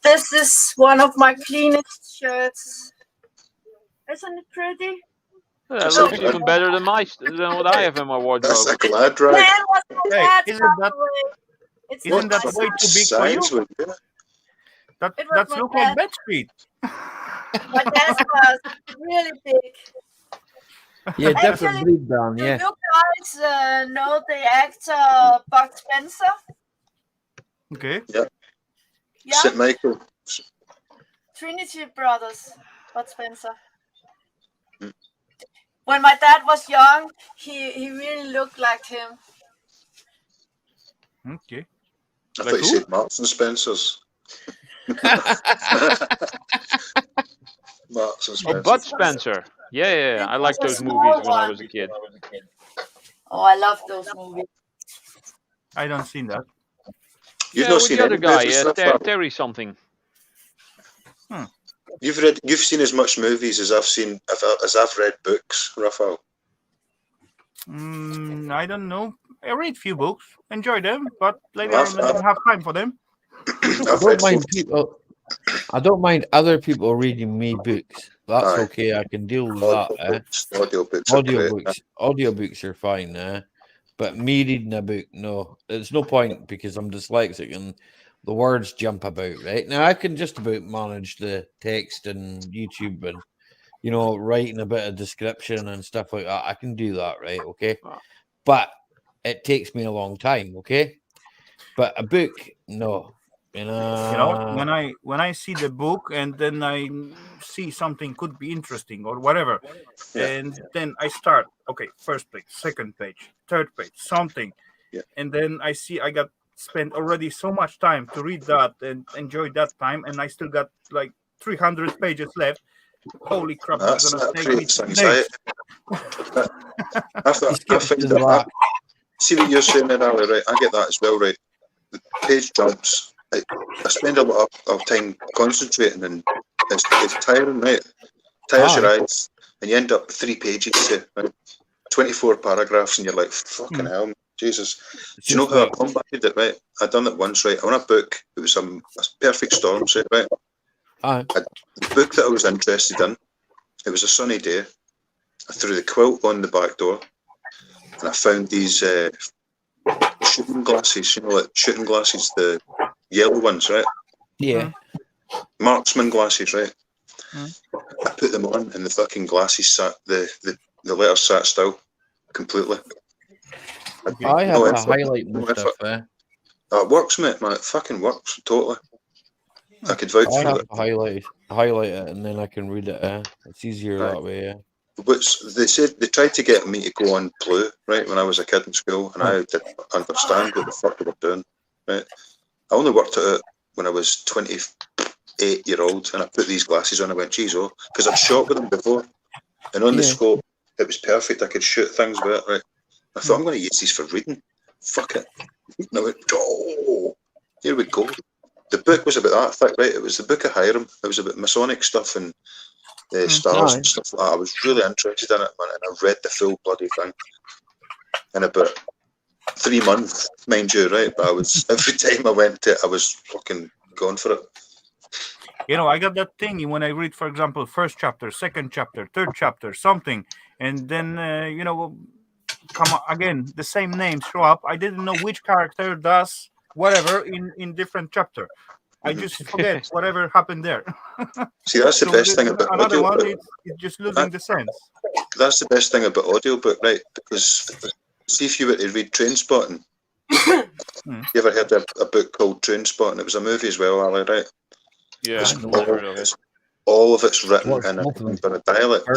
This is one of my cleanest shirts. Isn't it pretty? That looks even better than what I have in my wardrobe. That's a glad rag. Isn't that way too big for you? That's look like bed speed. My desk was really big. Yeah, different breed down, Do you guys know the actor Bud Spencer? Okay. Yeah. St. Michael. Trinity Brothers, Bud Spencer. When my dad was young, he really looked like him. Okay. I thought you said Marks and Spencer's. Marks and Spencer. Oh, Bud Spencer. Yeah. I liked those movies when I was a kid. Oh, I love those movies. I don't seen that. You've not with seen the other guy, Rafal? Terry something. You've seen as much movies as I've seen, as I've read books, Rafal. I don't know. I read few books, enjoy them, but later on I don't have time for them. I don't mind other people reading me books. That's okay. I can deal with that. Audiobooks are fine. But me reading a book, no. It's no point because I'm dyslexic and the words jump about, right? Now, I can just about manage the text and YouTube and, writing a bit of description and stuff like that. I can do that, right? Okay. But it takes me a long time, okay? But a book, no. When I see the book and then I see something could be interesting or whatever, and then I start, okay, first page, second page, third page, something, and then I see I got spent already so much time to read that and enjoy that time, and I still got like 300 pages left. Holy crap! That's gonna take creates me anxiety. See what you're saying there, Ali, right? I get that as well, right? The page jumps. I spend a lot of time concentrating, and it's tiring, right? Tires your eyes, and you end up 3 pages to 24 paragraphs, and you're like, fucking hell, Jesus. Do you know how I combated it, right? I done it once, right? On a book, it was a perfect storm set, right? The book that I was interested in, it was a sunny day. I threw the quilt on the back door, and I found these shooting glasses, like shooting glasses, the yellow ones, right? Yeah. Marksman glasses, right? I put them on, and the fucking glasses sat, the letters sat still completely. I have to highlight and stuff there. It works, mate, man. It fucking works, totally. I could vouch for it. Highlight it, and then I can read it. It's easier that way, Which they said they tried to get me to go on Blue, right, when I was a kid in school, and I didn't understand what the fuck they were doing, right? I only worked it out when I was 28-year-old, and I put these glasses on. I went, geez, because I'd shot with them before. And on the Yeah. scope, it was perfect. I could shoot things with it, right? I thought, I'm going to use these for reading. Fuck it. And I went, oh, here we go. The book was about that thick, right? It was the Book of Hiram. It was about Masonic stuff and stars and stuff like that. I was really interested in it, man, and I read the full bloody thing in about 3 months, mind you, right? But I was, every time I went to it, I was fucking going for it. You know, I got that thing when I read, for example, first chapter, second chapter, third chapter, something, and then, you know, come again, the same names show up. I didn't know which character does whatever in different chapter. I just forget whatever happened there. See, that's the best thing about another audiobook. one is just losing the sense. That's the best thing about audiobook, right? Because see, if you were to read Trainspotting, you ever heard of a book called Trainspotting? It was a movie as well, Ali, right? Yeah, all of it's written in an Edinburgh dialect.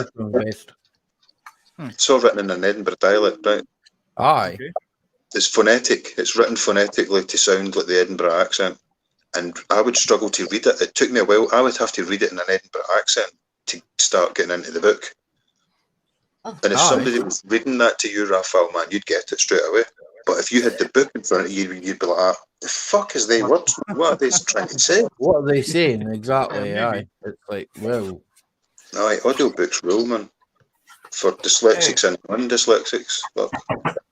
It's all written in an Edinburgh dialect, right? Aye. Okay. It's phonetic. It's written phonetically to sound like the Edinburgh accent. And I would struggle to read it. It took me a while. I would have to read it in an Edinburgh accent to start getting into the book. And if somebody was reading that to you, Rafal, man, you'd get it straight away. But if you had the book in front of you, you'd be like, the fuck is they words? What are they trying to say? What are they saying exactly? Aye. It's like, well. Aye, audiobooks rule, man. For dyslexics and non-dyslexics. Look.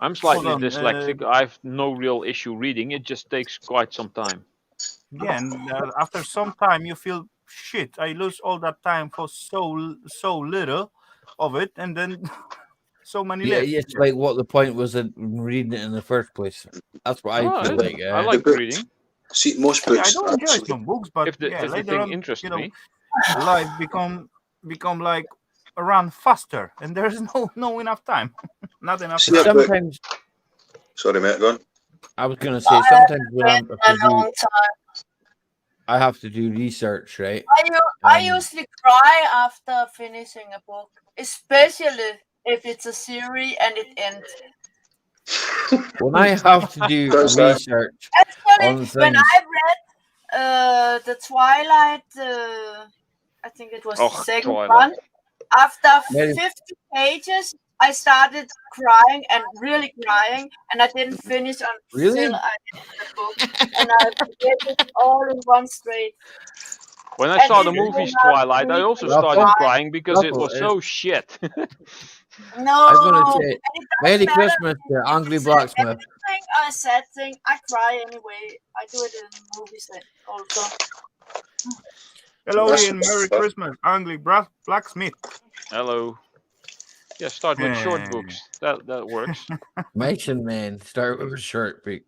I'm slightly dyslexic. I have no real issue reading. It just takes quite some time. Yeah, and after some time you feel shit. I lose all that time for so little of it, and then so many left. It's like what the point was in reading it in the first place. That's what I feel like. I like reading. See, most books. I don't enjoy some books, but if the later thing on, interests me, life become like run faster, and there's no enough time. Not enough time. Sometimes. Sorry, mate. Go on. I was going to say sometimes when I have to do research, right? I usually cry after finishing a book, especially if it's a series and it ends. When I have to do research on things. When I read the Twilight, I think it was the second one. After 50 pages, I started crying and really crying, and I didn't finish until I read the book, and I read it all in one straight. When I saw the movies Twilight, I also started crying because it was so shit. No, I was going to say, Merry Christmas, the Angry Blacksmith. Everything a sad thing, I cry anyway. I do it in movies also. Hello and Merry Christmas, Angry Blacksmith. Hello. Yeah, start with short books. That works. Mason man, start with a short book.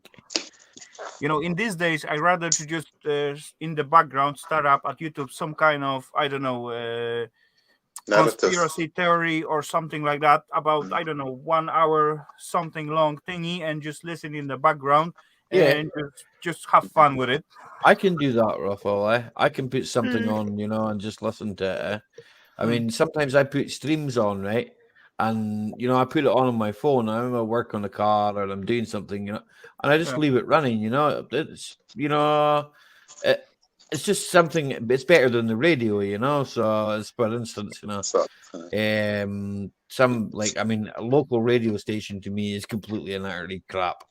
You know, in these days, I rather to just in the background start up at YouTube some kind of, I don't know, conspiracy theory or something like that about, I don't know, 1 hour something long thingy, and just listen in the background and just have fun with it. I can do that, Rafal. I can put something on, you know, and just listen to it. I mean, sometimes I put streams on, right? And, you know, I put it on my phone. I'm at work on the car or I'm doing something, you know, and I just leave it running, you know. It's, you know, it's just something, it's better than the radio, you know. So, it's, for instance, you know, some, like, I mean, a local radio station to me is completely and utterly crap.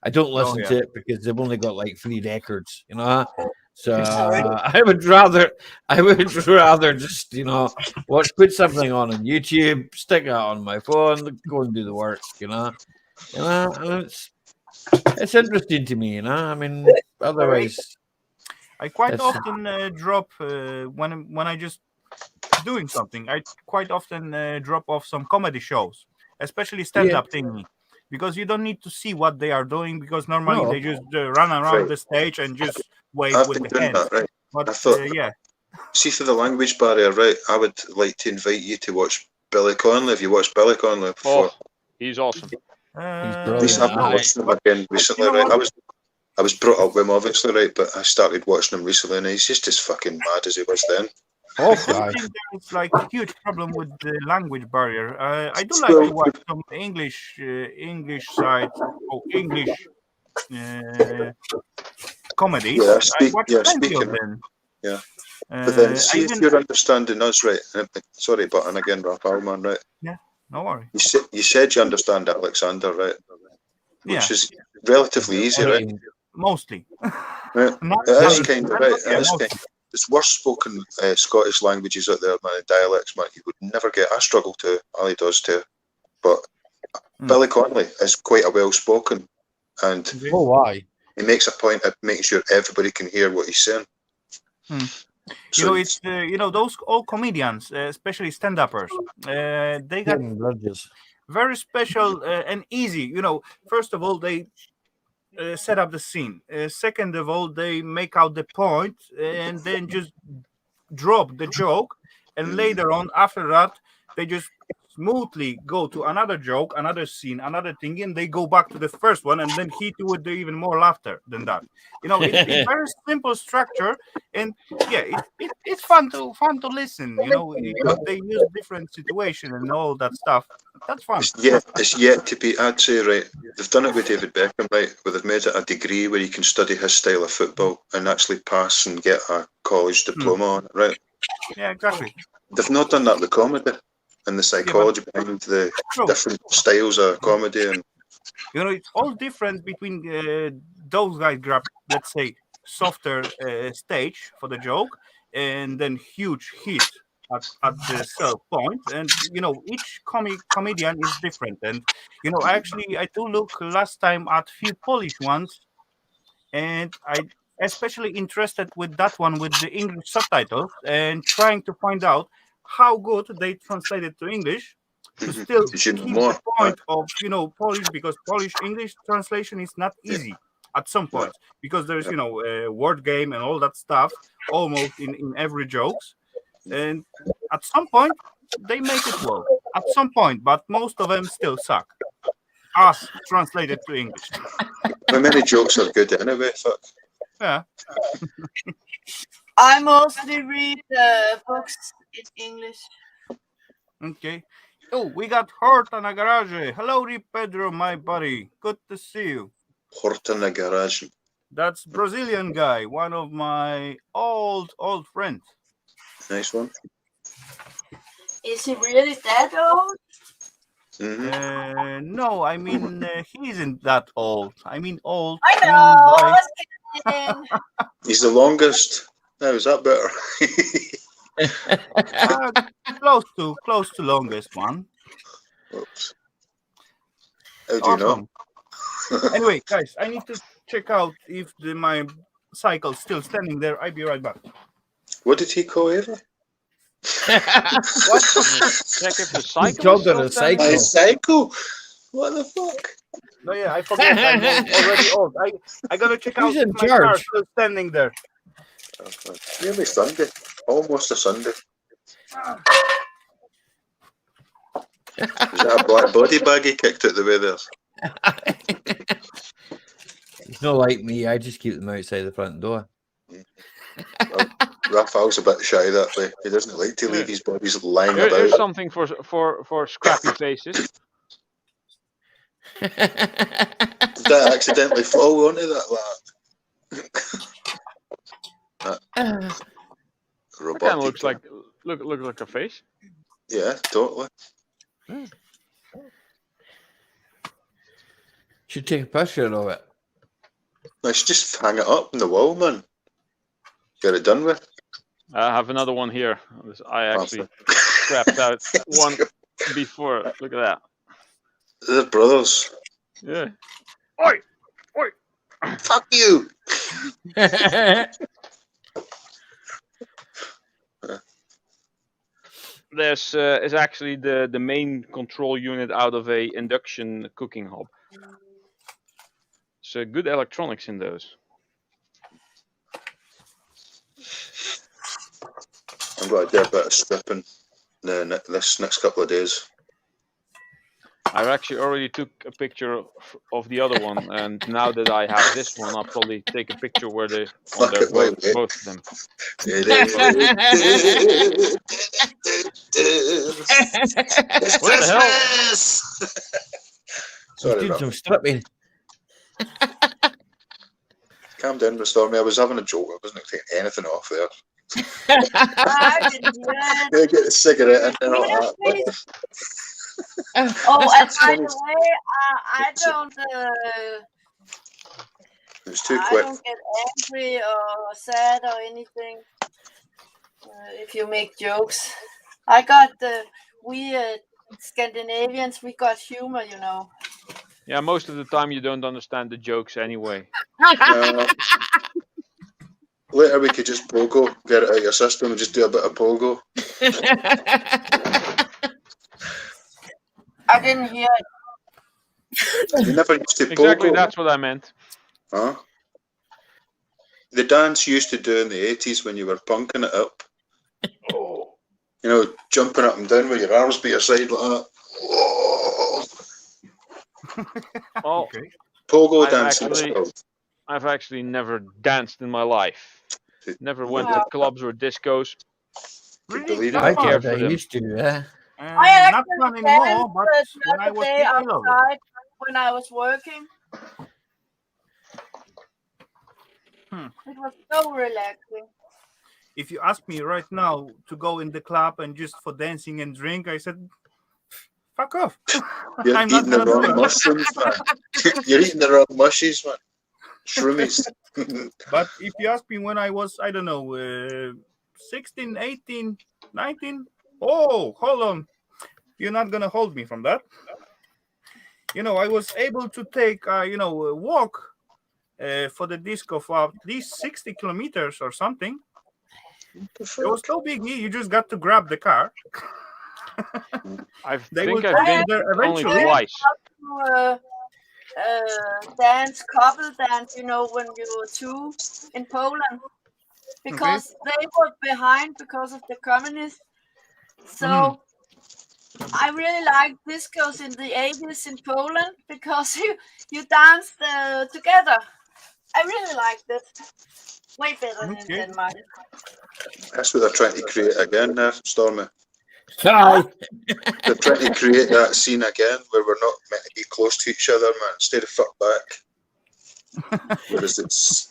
I don't listen to it because they've only got like 3 records, you know. So I would rather just, you know, put something on YouTube, stick it on my phone, go and do the work, you know. And it's interesting to me, you know. I mean, otherwise, I quite often drop when I just doing something. I quite often drop off some comedy shows, especially stand-up thingy. Because you don't need to see what they are doing, because normally they just run around the stage and just wave with the hands. That, right? But I thought, see, for the language barrier, right, I would like to invite you to watch Billy Connolly. Have you watched Billy Connolly before? Oh, he's awesome. I've watched him again recently, right? I was brought up with him, obviously, right, but I started watching him recently, and he's just as fucking mad as he was then. I think there's like a huge problem with the language barrier. I do like to watch some English sites or English comedies. Yeah, I watch plenty of them. Yeah. But then, see if you're understanding us right. Sorry, but and again, Rafal, man, right? Yeah, no worry. You said you understand Alexander, right? Which is relatively easy, right? Mostly. Right. Not It is very- kind of right. yeah, It is mostly. kind. There's worse spoken Scottish languages out there, man. Dialects, man. You would never get. I struggle to. Ali does too. But Billy Connolly is quite a well spoken, and Oh, why? he makes a point of making sure everybody can hear what he's saying. You know, it's those old comedians, especially stand-uppers. They got very special and easy. You know, first of all, they set up the scene. Second of all, they make out the point and then just drop the joke. And later on, after that, they just smoothly go to another joke, another scene, another thing, and they go back to the first one and then hit you with even more laughter than that. You know, it's very simple structure, and yeah, it's fun to listen. You know, they use different situations and all that stuff. That's fun. It's yet to be. I'd say, right. They've done it with David Beckham, right? Where they've made it a degree where you can study his style of football and actually pass and get a college diploma on it, right? Yeah, exactly. They've not done that with comedy and the psychology behind the different styles of comedy, and you know, it's all different between those guys grab, let's say, softer stage for the joke and then huge hit at the sell point. And you know, each comedian is different. And you know, I do look last time at few Polish ones, and I especially interested with that one with the English subtitles and trying to find out how good they translated to English to still keep the point of, you know, Polish, because Polish English translation is not easy at some point, because there's, you know, a word game and all that stuff almost in every jokes, and at some point they make it well at some point, but most of them still suck as translated to English. How many jokes are good anyway? Fuck. Yeah. I mostly read books in English. Okay. Oh, we got Hort in a garage. Hellowdy, Pedro, my buddy. Good to see you. Hort in a garage. That's Brazilian guy, one of my old friends. Nice one. Is he really that old? No, I mean he isn't that old. I mean old. I know. I was kidding. He's the longest. Now is that better? Close to longest one. Oops. How do you know? Anyway, guys, I need to check out if my cycle's still standing there. I'll be right back. What did he call Eva? What? Check if the cycle. Called it a cycle. My cycle. What the fuck? No, yeah, I forgot. I'm already old. I gotta check out if my car still standing there. Nearly Sunday. Almost a Sunday. Is that a black body bag he kicked out the way there? He's not like me. I just keep them outside the front door. Well, Rafal's a bit shy that way. He doesn't like to leave his bodies lying about. Here's something for scrappy faces. Did that accidentally fall onto that lad? That kind of looks like a face. Yeah, totally. Should take a picture of it. Let's just hang it up on the wall, man. Get it done with. I have another one here. I actually scrapped out one before. Look at that. They're brothers. Yeah. Oi! Oi! Fuck you! This is actually the main control unit out of a induction cooking hob. So good electronics in those. I'm going to do a bit of stripping this next couple of days. I actually already took a picture of the other one, and now that I have this one, I'll probably take a picture where they on their both of them. What the hell? Sorry, Dude, some stripping. Calm down, Stormy. I was having a joke. I wasn't taking anything off there. I didn't hear it. Yeah, get a cigarette and then all Yes, that. please. Oh, and by the way, I don't. It's too I quick. don't get angry or sad or anything if you make jokes. I got we Scandinavians, we got humor, you know. Yeah, most of the time you don't understand the jokes anyway. Later we could just pogo, get it out of your system and just do a bit of pogo. I didn't hear it. You never used to pogo. Exactly, that's what I meant. Huh? The dance you used to do in the 80s when you were punking it up. Oh. You know, jumping up and down with your arms by your side like that. Whoa. Oh, Okay. Pogo dancing. I've actually never danced in my life. Never went to clubs or discos. Really? I care thought for I them. used to, yeah. I Not actually fun anymore, but danced the when I other was day kid, I loved it. outside when I was working. It was so relaxing. If you ask me right now to go in the club and just for dancing and drink, I said, fuck off. You're I'm not eating the gonna do wrong it. mushrooms, man. You're eating the wrong mushies, man. Shroomies. But if you ask me when I was, I don't know, 16, 18, 19, oh, hold on. You're not going to hold me from that. You know, I was able to take, a walk for the disc of these 60 kilometers or something. It was no biggie. You just got to grab the car. I They think will I've take been you there only eventually. twice. Dance, couple dance, you know, when you were two in Poland. Because they were behind because of the communists. So I really like discos in the 80s in Poland because you danced together. I really liked it. Way better than Denmark. That's what they're trying to create again now, Stormy. Hi. They're trying to create that scene again where we're not meant to be close to each other, man. Instead of fuck back. Whereas it's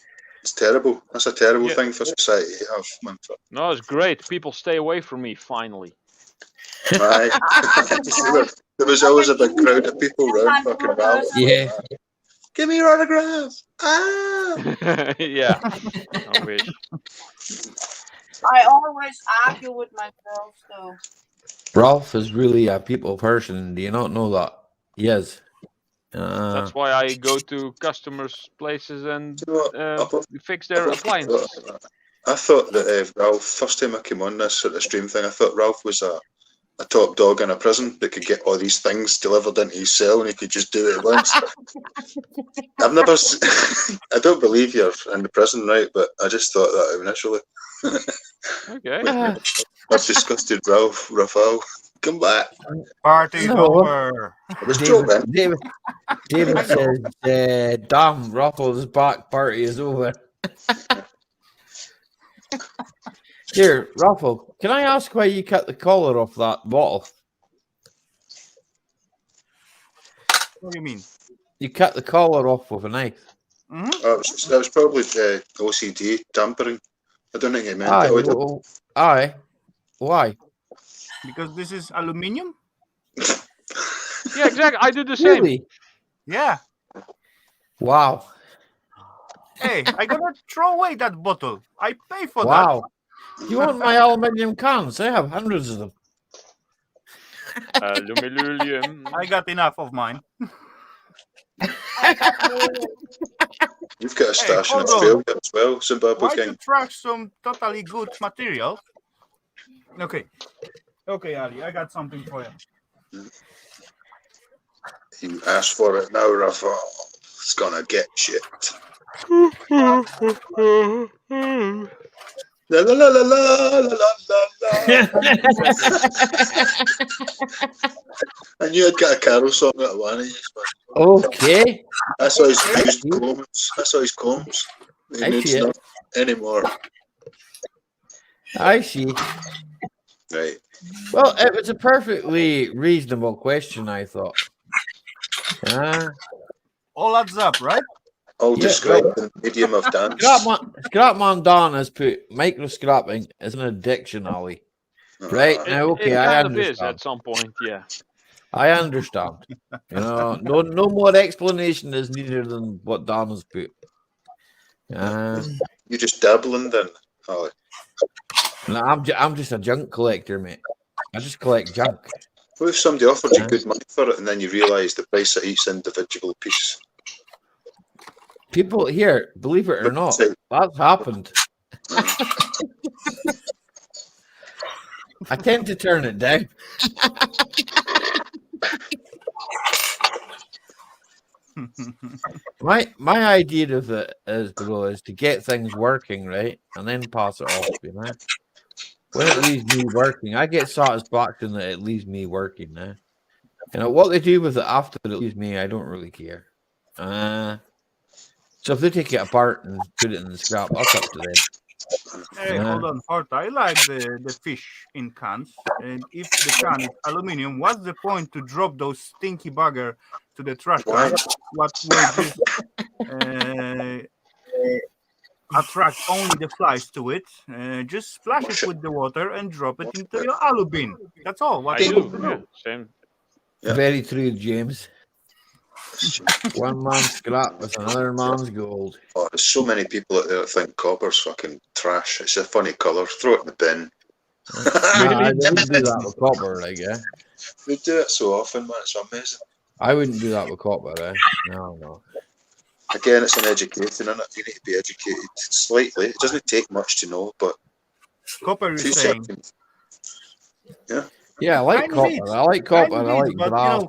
terrible. That's a terrible thing for society to have, man. No, it's great. People stay away from me, finally. Aye. There was always a big crowd of people around fucking Ralph. Yeah. Give me your autograph. Ah. Yeah. I wish. I always argue with myself, so. Ralph is really a people person. Do you not know that? Yes. That's why I go to customers' places and fix their appliances. I thought that Ralph, first time I came on this sort of stream thing, I thought Ralph was a top dog in a prison that could get all these things delivered into his cell and he could just do it at once. I've never, I don't believe you're in the prison, right? But I just thought that initially. Okay. I've disgusted Rafal. Come back. Party's over. I was joking. David says, damn, Ruffles' back, party is over. Here, Ruffle, can I ask why you cut the collar off that bottle? What do you mean? You cut the collar off with a knife. That was probably OCD, tampering. I don't think he meant Aye, it. well, aye. Why? Because this is aluminium? Yeah, exactly. I do the same. Really? Yeah. Wow. Hey, I gotta throw away that bottle. I pay for Wow. You want my aluminium cans? I have hundreds of them. Aluminium. I got enough of mine. You've got a stash in Australia as well, Zimbabwe Why King. to trash some totally good material? Okay. Okay, Ali, I got something for you. You asked for it now, Rafa. It's gonna get shit. La la la la la la la la. I knew I'd got a Carol song at one of you. Okay. I saw his used combs. I saw his combs. He needs not anymore. I see. Right. Well, it was a perfectly reasonable question, I thought. All adds up, right? I'll Yeah, describe well, the medium of dance. Scrapman Dan has put micro scrapping as an addiction, Ollie. Right now, okay, It I kind of is understand. at some point, yeah. I understand. No more explanation is needed than what Dan has put. You just dabbling then, Ollie. No, I'm just a junk collector, mate. I just collect junk. What if somebody offered you good money for it and then you realise the price of each individual piece? People here, believe it or not, that's happened. I tend to turn it down. My idea of it is, bro, is to get things working right and then pass it off. When it leaves me working, I get satisfaction that it leaves me working. What they do with it after it leaves me, I don't really care. So if they take it apart and put it in the scrap, that's up to them. Hey, hold on, Horta. I like the fish in cans, and if the can is aluminium, what's the point to drop those stinky bugger to the trash can? What will just attract only the flies to it? Just splash it with the water and drop it into your alu bin. That's all. What I you do. need to Yeah, do. same. Yeah. Very true, James. One man's scrap with another man's gold. Oh, there's so many people out there that think copper's fucking trash. It's a funny colour. Throw it in the bin. I wouldn't do that with copper, like, yeah. They do it so often, man. It's amazing. I wouldn't do that with copper, No. Again, it's an education, isn't it? You need to be educated slightly. It doesn't take much to know, but Copper is 2 saying. seconds. Yeah. Yeah, I like copper. I like copper. I like brass.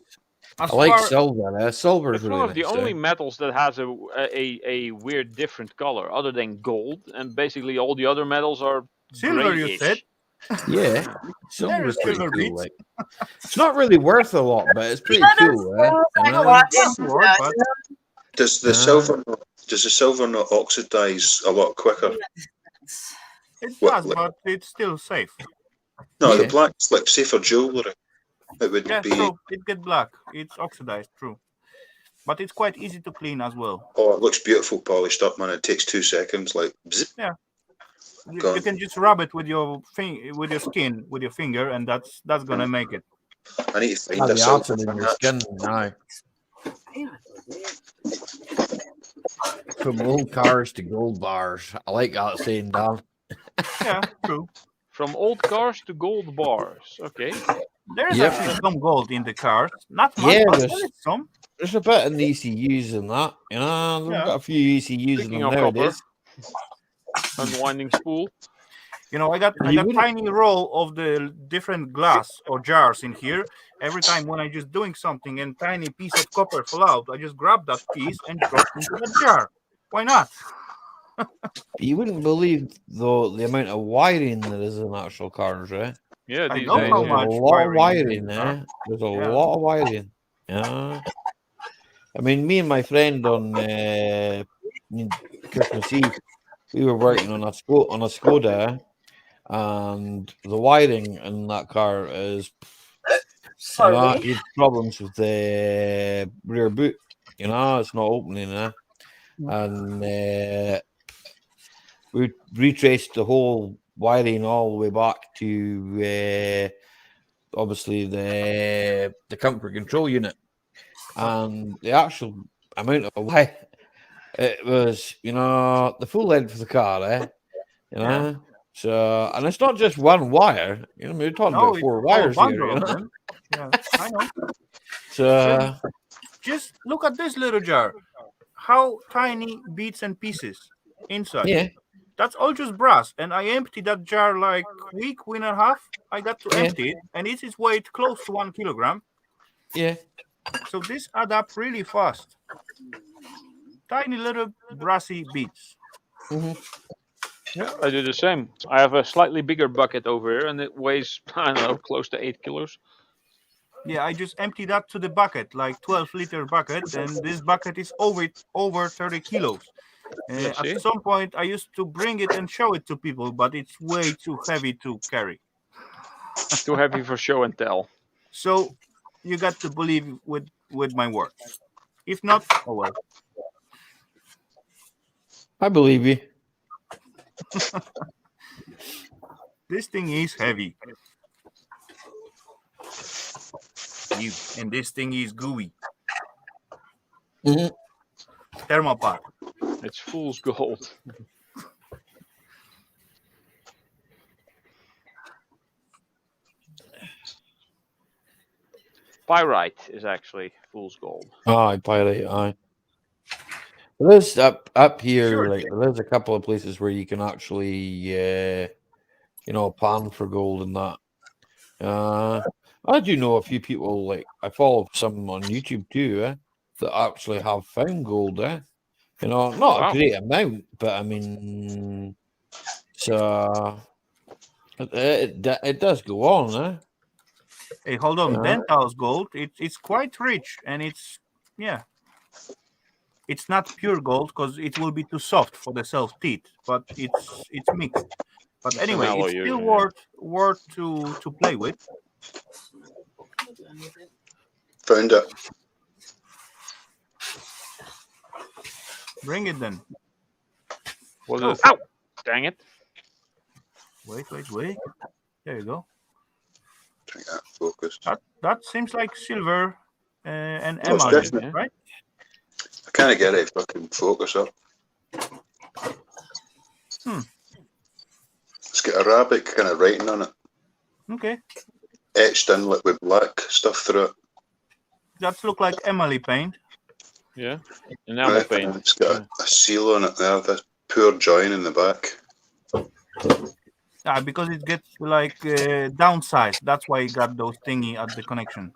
I like silver. Silver is It's really one of the nice, only metals that has a weird different color other than gold, and basically all the other metals are Silver, you grayish. said? Yeah, silver is pretty silver cool. beats. Like, it's not really worth a lot, but it's pretty cool. Does the silver not oxidize a lot quicker? It does, but it's still safe. No, the black's like safer jewellery. It would Yeah, be. true. It gets black. It's oxidized, true. But it's quite easy to clean as well. Oh, it looks beautiful polished up, man. It takes 2 seconds, like zip. Yeah. You can just rub it with your skin, with your finger, and that's gonna make it. I need to find a the silver acid in your match. skin now. From old cars to gold bars. I like that saying, Dan. Yeah, true. From old cars to gold bars. Okay. There's Yep. actually some gold in the cars. Not much, Yeah, but there's- there is some. There's a bit in the ECUs and that. We've Yeah. got a few ECUs in Speaking them of copper, nowadays. unwinding spool. I got tiny roll of the different glass or jars in here. Every time when I just doing something and tiny piece of copper fall out, I just grab that piece and drop into the jar. Why not? You wouldn't believe, though, the amount of wiring there is in actual cars, right? Yeah, I these know days. how There's much a lot of wiring is in wiring the there. car. There's a Yeah. lot of wiring. Yeah. I mean, me and my friend on Christmas Eve, we were working on a Skoda, and the wiring in that car is. He had problems with the rear boot. It's not opening. And we retraced the whole wiring all the way back to obviously the comfort control unit, and the actual amount of wire, it was the full length of the car, Yeah. So, and it's not just one wire. We're talking No, about it's 4 a whole wires here. bundle of them. Yeah, I know. So, Just look at this little jar. How tiny bits and pieces inside. yeah, That's all just brass. And I emptied that jar like week and a half. I got to Yeah. empty it, and it is weight close to 1 kilogram. yeah. So this add up really fast. Tiny little brassy bits. Mm-hmm. Yeah, I do the same. I have a slightly bigger bucket over here, and it weighs, I don't know, close to 8 kilos. Yeah, I just emptied that to the bucket, like 12-liter bucket, and this bucket is over 30 kilos. Yeah, see? At some point, I used to bring it and show it to people, but it's way too heavy to carry. Too heavy for show and tell. So you got to believe with my words. If not, oh well. I believe you. This thing is heavy. And this thing is gooey. Mhm. Thermopod. It's fool's gold. Pyrite is actually fool's gold. Aye, pyrite, aye. There's up here, Sure. like there's a couple of places where you can actually pan for gold and that. I do know a few people, like I follow some on YouTube too, that actually have found gold, not Wow. a great amount, but I mean, so it does go on, Hey, hold on. Yeah. Dental's gold. It's quite rich, and it's not pure gold because it will be too soft for the self teeth. But it's mixed. But It's an anyway, alloy it's still usually, yeah. worth to play with. Found it. Bring it then. Was Oh. it? Ow! Dang it. Wait. There you go. Trying to focus. That seems like silver and Oh, it's emerald, definitely. right? I can't get it fucking focus up. It's got Arabic kind of writing on it, Okay. etched in like with black stuff through it. That look like emily paint. Yeah. Enamel Right, paint. and it's got a seal on it there. The poor join in the back. Because it gets like downsized. That's why it got those thingy at the connection.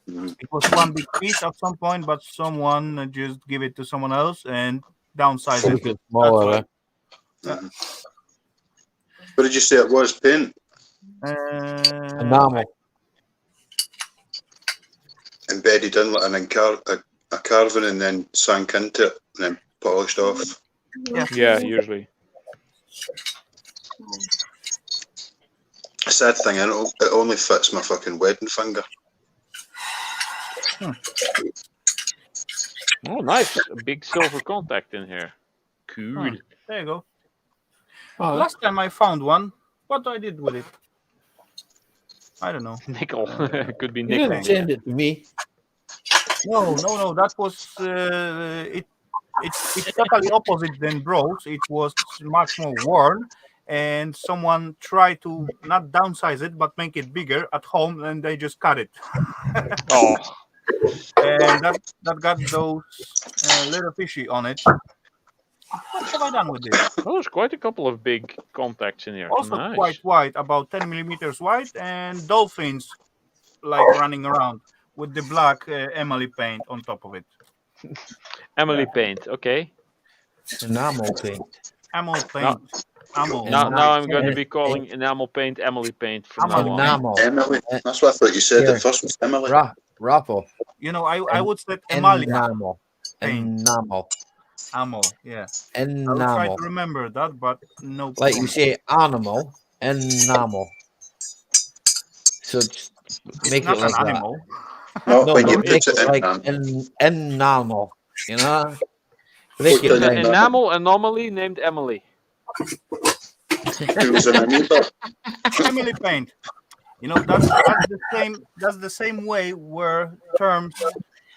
Mhm. It was one big piece at some point, but someone just give it to someone else and downsize Make it. it smaller, That's Mhm. What did you say it was? Paint? enamel. Embedded in like a carving and then sank into it and then polished off. Yeah, usually. Sad thing, it only fits my fucking wedding finger. Oh, nice. A big silver contact in here. Cool. There you go. Oh, Last time I found one, what I did with it, I don't know. Nickel. Could be you nickel. didn't send it to me. No. That was it's totally opposite than bros. It was much more worn, and someone tried to not downsize it but make it bigger at home, and they just cut it. Oh, And that got those little fishy on it. What have I done with this? oh, there's quite a couple of big contacts in here. Also Nice. quite wide, about 10 millimeters wide, and dolphins like running around with the black emily paint on top of it. Emily paint. Okay. Enamel paint. Enamel paint. Now I'm going to be calling enamel paint Emily paint from now on. Enamel. Emily. That's what I thought you said. Here. The first was Emily. Rafal. You know, I would say emalia. Enamel. paint. Enamel. Ammo, yeah. I will try Enamel. to remember that, but no. Like you problem. say, animal. Enamel. So just It's make not it like an that. animal. No, No, when you but put make it it like in, enamel. You know? Break it Put down. it Enamel anomaly named Emily. it was an amoeba. Emily paint. You know, that's the same. That's the same way where terms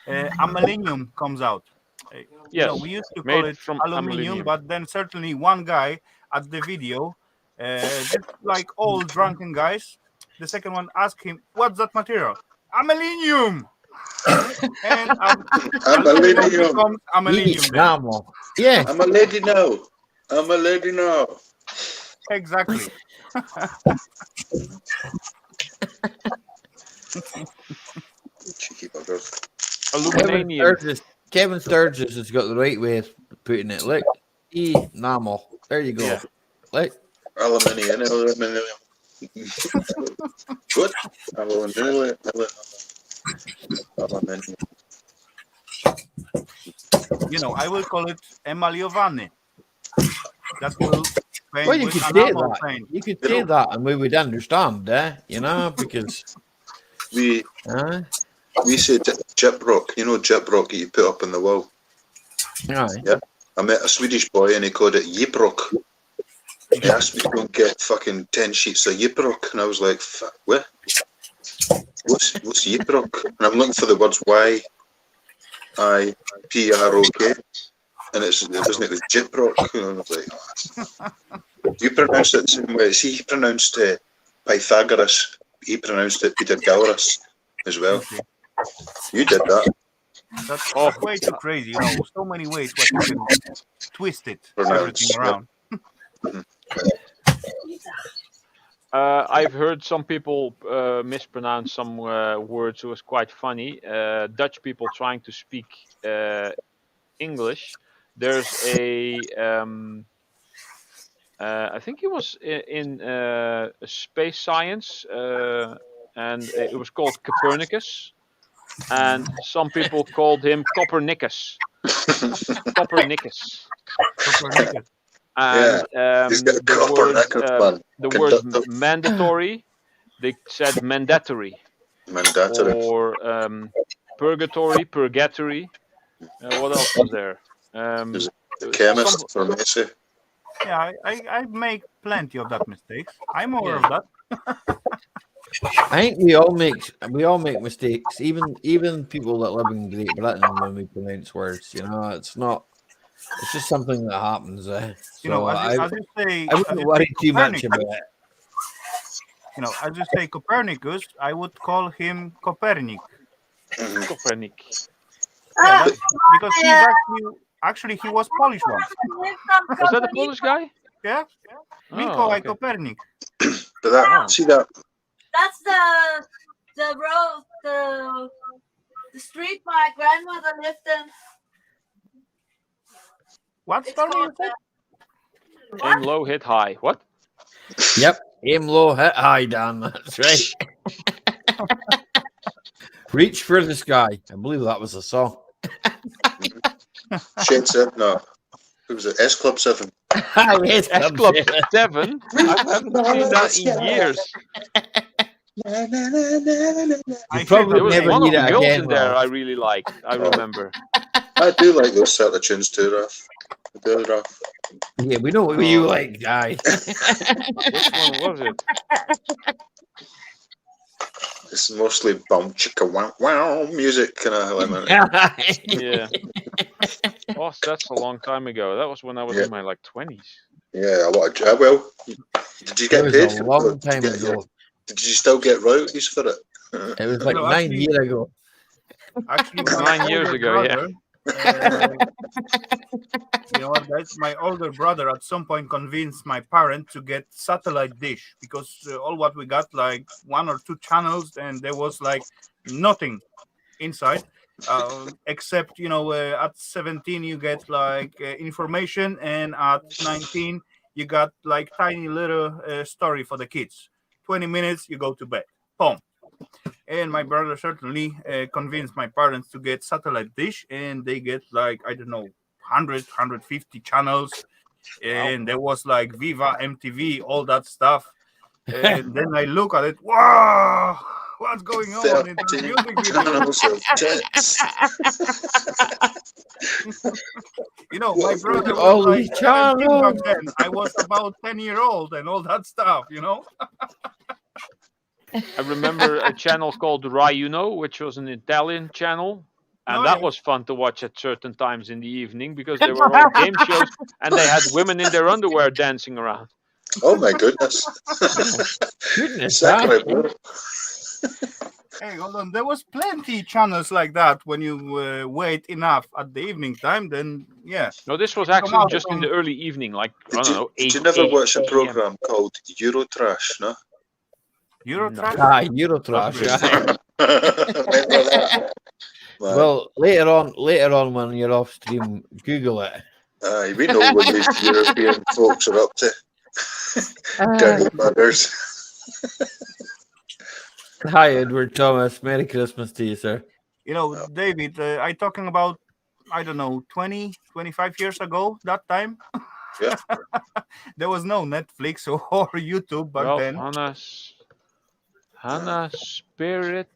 amalinium comes out. You know, Yes, we used to made call it from aluminium, amalinium. but then certainly one guy at the video, just like all drunken guys, the second one asked him, "What's that material?" Amalinium. And Amalinium. becomes amalinium. then. Enamel. Yeah. I'm a lady now. I'm a lady now. Exactly. Cheeky buggers. Aluminanium. Kevin Sturgis has got the right way of putting it. Look. Enamel. There you go. Yeah. Look. Aluminium. What? Aluminium. You know, I will call it emaliovane. That will paint Well, you with could say enamel that. paint. You could say that, and we would understand, you know, because We say gyprock. You know gyprock that you put up on the wall. aye. Yeah. I met a Swedish boy and he called it Yibrok. He asked me to go and get fucking 10 sheets of Yibrok, and I was like, what? What's Yibrok? And I'm looking for the words Y-I-P-R-O-K, and it wasn't, it was Jibrok. And I was like, you pronounce it the same way. See, he pronounced Pythagoras. He pronounced it Pythagoras as well. You did that. That's way too crazy, you know. So many ways what you can twist it, Pronounce, everything around. I've heard some people mispronounce some words. It was quite funny. Dutch people trying to speak English. There's I think it was in space science, and it was called Copernicus. And some people called him Copernicus. Copernicus. And the word mandatory, they said mandatory. Or purgatory, purgatory. What else was there? There's a chemist for Messi. Yeah, I make plenty of that mistakes. I'm aware of that. I think we all make mistakes, even people that live in Great Britain when we pronounce words. You know, it's just something that happens. So you know, as you say, I wouldn't worry too much about it. You know, as you say Copernicus, I would call him Copernic. Copernic. Yeah, because he's actually he was Polish one. Was that a Polish guy? Yeah. Mikołaj Copernic. See that? That's the road, the street my grandmother lived in. What story you said? Aim low, hit high. What? Yep. Aim low, hit high, Dan. That's right. Reach for the sky. I believe that was a song. Shit, no. Who was it? S Club 7. S Club 7? I haven't seen that in years. You probably there was never one need of it the girls again. in there I really liked. I remember. I do like those sort of tunes too, Raf. I do, Raf. Yeah, we know what you like, guy. Which one was it? It's mostly bum chicka wow wow music kind of element. Yeah. Oh, that's a long time ago. That was when I was in my 20s. Yeah, well, did you get paid? A long time ago. Did you still get royalties for it? It was like 9 years ago. Actually, 9 years ago, brother, you know what, guys? My older brother at some point convinced my parent to get satellite dish because all what we got like 1 or 2 channels, and there was like nothing inside except at 17 you get like information, and at 19 you got like tiny little story for the kids. 20 minutes, you go to bed. Boom. And my brother certainly convinced my parents to get satellite dish, and they get like, I don't know, 100, 150 channels. And there was like Viva, MTV, all that stuff. And then I look at it, wow, what's going on in the music video? My brother was like 17 back then. I was about 10-year-old and all that stuff, I remember a channel called Rai Uno, which was an Italian channel. And that was fun to watch at certain times in the evening because they were all game shows and they had women in their underwear dancing around. Oh my goodness. Hey, hold on. There was plenty channels like that when you wait enough at the evening time, then yeah. No, this was actually just in the early evening, like, I don't know, 8 Did you never watch a program called Eurotrash, no? Eurotrash? Eurotrash. Well, later on when you're off stream, Google it. We know what these European folks are up to. Dirty buggers. Hi, Edward Thomas. Merry Christmas to you, sir. David, I talking about, I don't know, 20, 25 years ago, that time. Yeah. There was no Netflix or YouTube back then. Hannah Spirit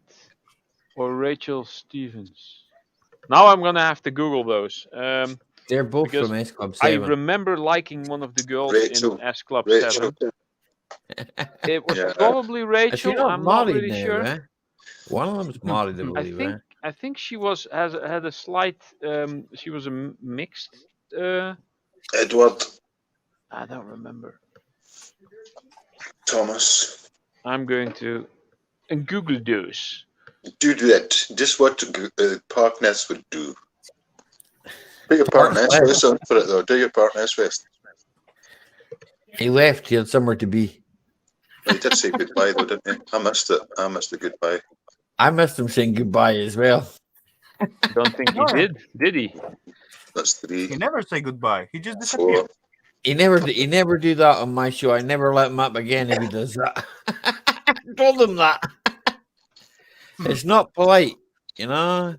or Rachel Stevens? Now I'm going to have to Google those. They're both Because from S Club I 7. remember liking one of the girls Rachel. in S Club Rachel. 7. It was Yeah. probably If you're Rachel. not I'm not married really now, sure. eh? One of them's married, I believe, eh? I think she had a slight. She was a mixed. Edward I don't remember. Thomas. I'm going to Google those. Do that. Just what Parkness would do. Put your Parkness vest on for it though. Do your Parkness vest. He left. He had somewhere to be. Well, he did say goodbye though, didn't he? I missed it. I missed the goodbye. I missed him saying goodbye as well. Don't think he did he? That's 3. He never say goodbye. He just disappeared. 4. He never do that on my show. I never let him up again if he does that. I told him that. It's not polite, you know.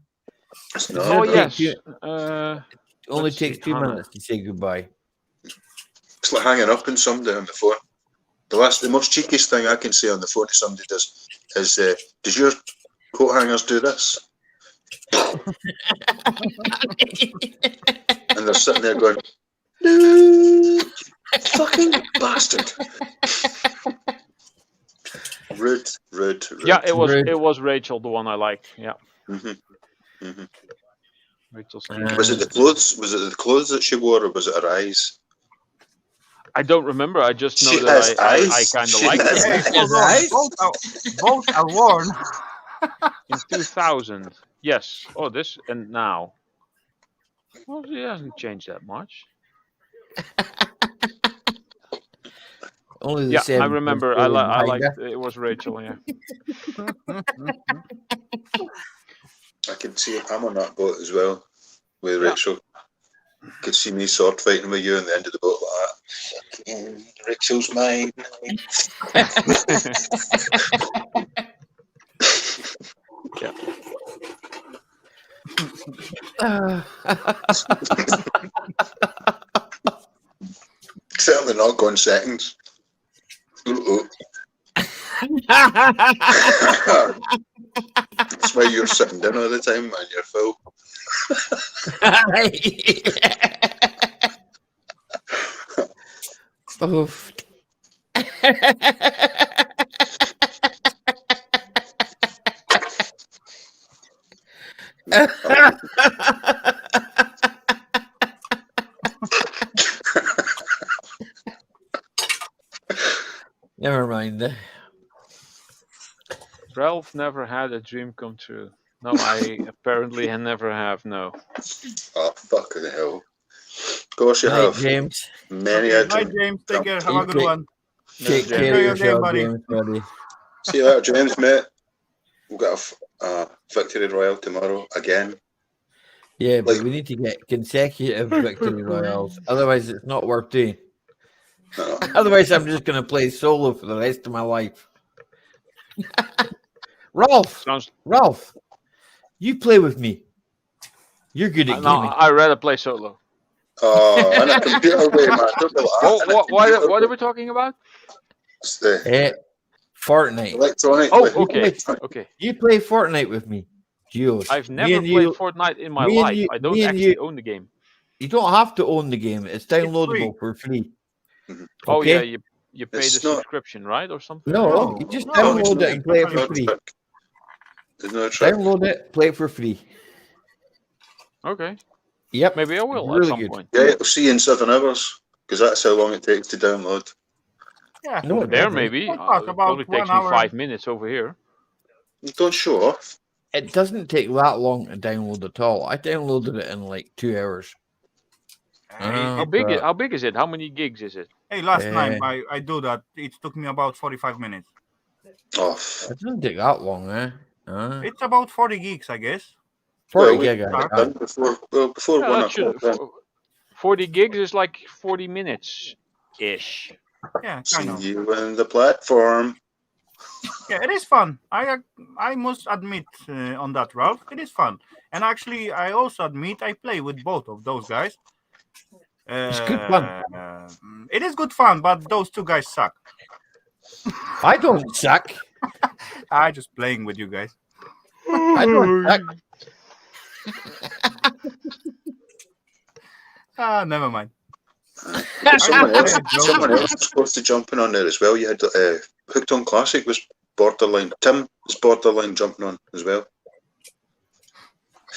It's Oh not. yes. It only Let's takes see, 2 Hannah. minutes to say goodbye. It's like hanging up on somebody on the phone. The most cheekiest thing I can say on the phone to somebody is, does your coat hangers do this? And they're sitting there going, no, fucking bastard. Rude. Yeah, it Rude. was Rachel, the one I liked. Yeah. Rachel Stevens. Was it the clothes? Was it the clothes that she wore, or was it her eyes? I don't remember. I just know She that has I eyes. kind of She liked has it. eyes. Hold on. Both are worn. In 2000. Yes. Oh, this and now. Well, she hasn't changed that much. Only the Yeah, same. I remember. I liked it was Rachel. Yeah. I can see I'm on that boat as well with Rachel. You could see me sword fighting with you in the end of the boat like that. Rachel's mine. Yeah. Certainly not gone seconds. That's why you're sitting down all the time and you're full. Oof. Never mind. Ralph never had a dream come true. No, I apparently never have. No. Oh, fucking hell. Of course you Night, have. James. Many Okay, a bye, dream. James. Take care. Have You a good one. Take No, care Enjoy of your game, yourself, buddy. James, buddy. See you later, James, mate. We've got a victory royale tomorrow again. Yeah, but Like- we need to get consecutive victory royales. Otherwise, it's not worth doing. No. Otherwise, I'm just going to play solo for the rest of my life. Ralph, you play with me. You're good at No, gaming. I rather play solo. Oh, in a computer way, man. Don't do that. What are we talking about? It's the Fortnite. electronic Oh, way. okay. You play Fortnite with me, Geos. I've Me never and played you- Fortnite in my me and life. you- I don't me and actually you- own the game. You don't have to own the game. It's downloadable for free. Oh Okay? yeah, you pay It's the not- subscription, right, or something? No, you just No, download it's it and play it no for free. trick. There's no trick. Download it, play it for free. Okay. Yep. Maybe I will Really at some good. point. Yeah, we'll see you in 7 hours because that's how long it takes to download. Yeah. No, it There doesn't. maybe. We'll talk It about probably 1 takes me hour. 5 minutes over here. Don't show off. It doesn't take that long to download at all. I downloaded it in like 2 hours. How big is it? How many gigs is it? Hey, last night I do that. It took me about 45 minutes. Off. It doesn't take that long, eh? It's about 40 gigs, I guess. 40 we gig. got it done before 1 that should- o'clock. then. 40 gigs is like 40 minutes ish. Yeah, See kind of. you in the platform. Yeah, it is fun. I must admit on that, Ralph, it is fun. And actually, I also admit I play with both of those guys. It's good fun. It is good fun, but those two guys suck. I don't suck. I just playing with you guys. I don't suck. Never mind. Someone else was supposed to jump in on there as well. You had Hooked on Classic was borderline. Tim is borderline jumping on as well.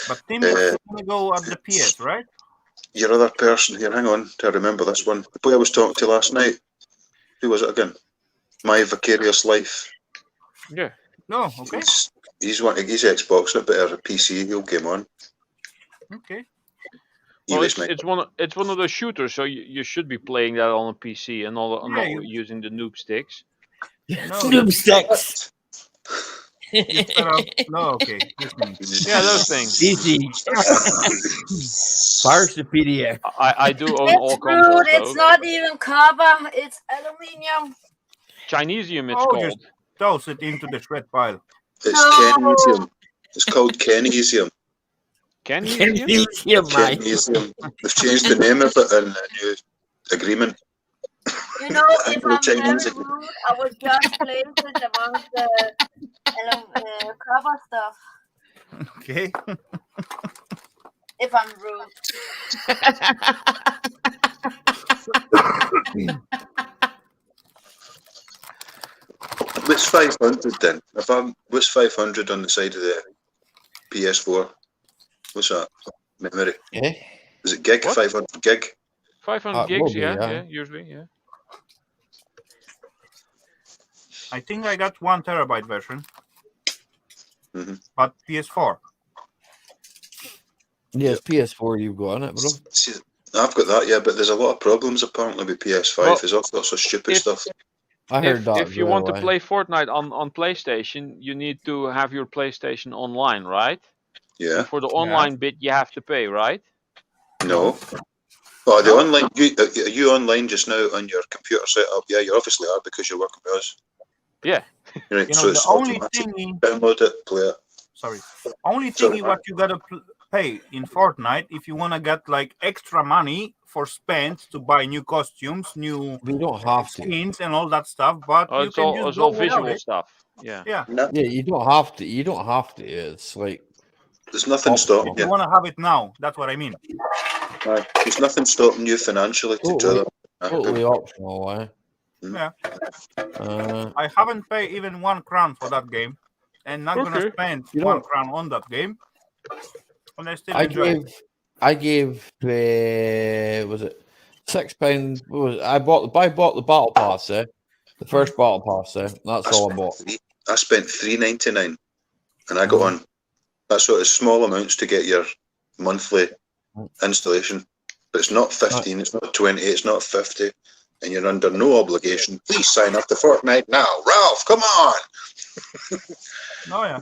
But Tim was going to go at the PS, right? Your other person here, hang on, to remember this one. The boy I was talking to last night. Who was it again? My Vicarious Life. Yeah. No, okay. He's Xbox, but a PC. He'll game on. Okay. Well, it's one of those shooters, so you should be playing that on a PC and not using the noob sticks. Noob sticks. No, okay. Yeah, those things. Easy. Fires the PDF. I do own all It's consoles. rude. It's not even copper. It's aluminium. Chinesium, it's called. Just toss it into the shred pile. It's Kenesium. It's called Kenesium. Kenesium, Kenesium. They've changed the name of it in the new agreement. You know, if I'm very rude, I would just place it amongst the copper stuff. Okay. If I'm rude. What's 500 then? What's 500 on the side of the PS4? What's that? Memory? Yeah. Is it gig? What? 500 gig? 500 gigs, yeah, usually, yeah. I think I got 1 terabyte version. Mm-hmm. But PS4. Yes, PS4 you've got on it, bro. See, I've got that, yeah, but there's a lot of problems apparently with PS5. Well, there's all sorts of stupid stuff. I heard that. If you want to play Fortnite on PlayStation, you need to have your PlayStation online, right? Yeah. And for the online bit, you have to pay, right? No. Oh, the online. Are you online just now on your computer setup? Yeah, you obviously are because you're working with us. Yeah. Right, You know, so it's the only automatic. thing. Download it, play it. Sorry. Only thing what you gotta pay in Fortnite if you wanna get like extra money for spend to buy new costumes, new skins, and all that stuff. But you it's can all, just it's go all without visual it. stuff. Yeah. Yeah. Yeah, you don't have to. You don't have to. It's like there's nothing stopping If you you. wanna have it now, that's what I mean. There's nothing stopping you financially to do that. Totally optional, eh? Yeah. I haven't paid even £1 for that game, and not gonna spend £1 on that game. And I still enjoy it. I gave was it £6? I bought the battle pass, the first battle pass. That's all I bought. I spent $3.99, and I got on. That's sort of small amounts to get your monthly installation, but it's not 15, it's not 20, it's not 50, and you're under no obligation. Please sign up to Fortnite now, Ralph. Come on. Oh yeah.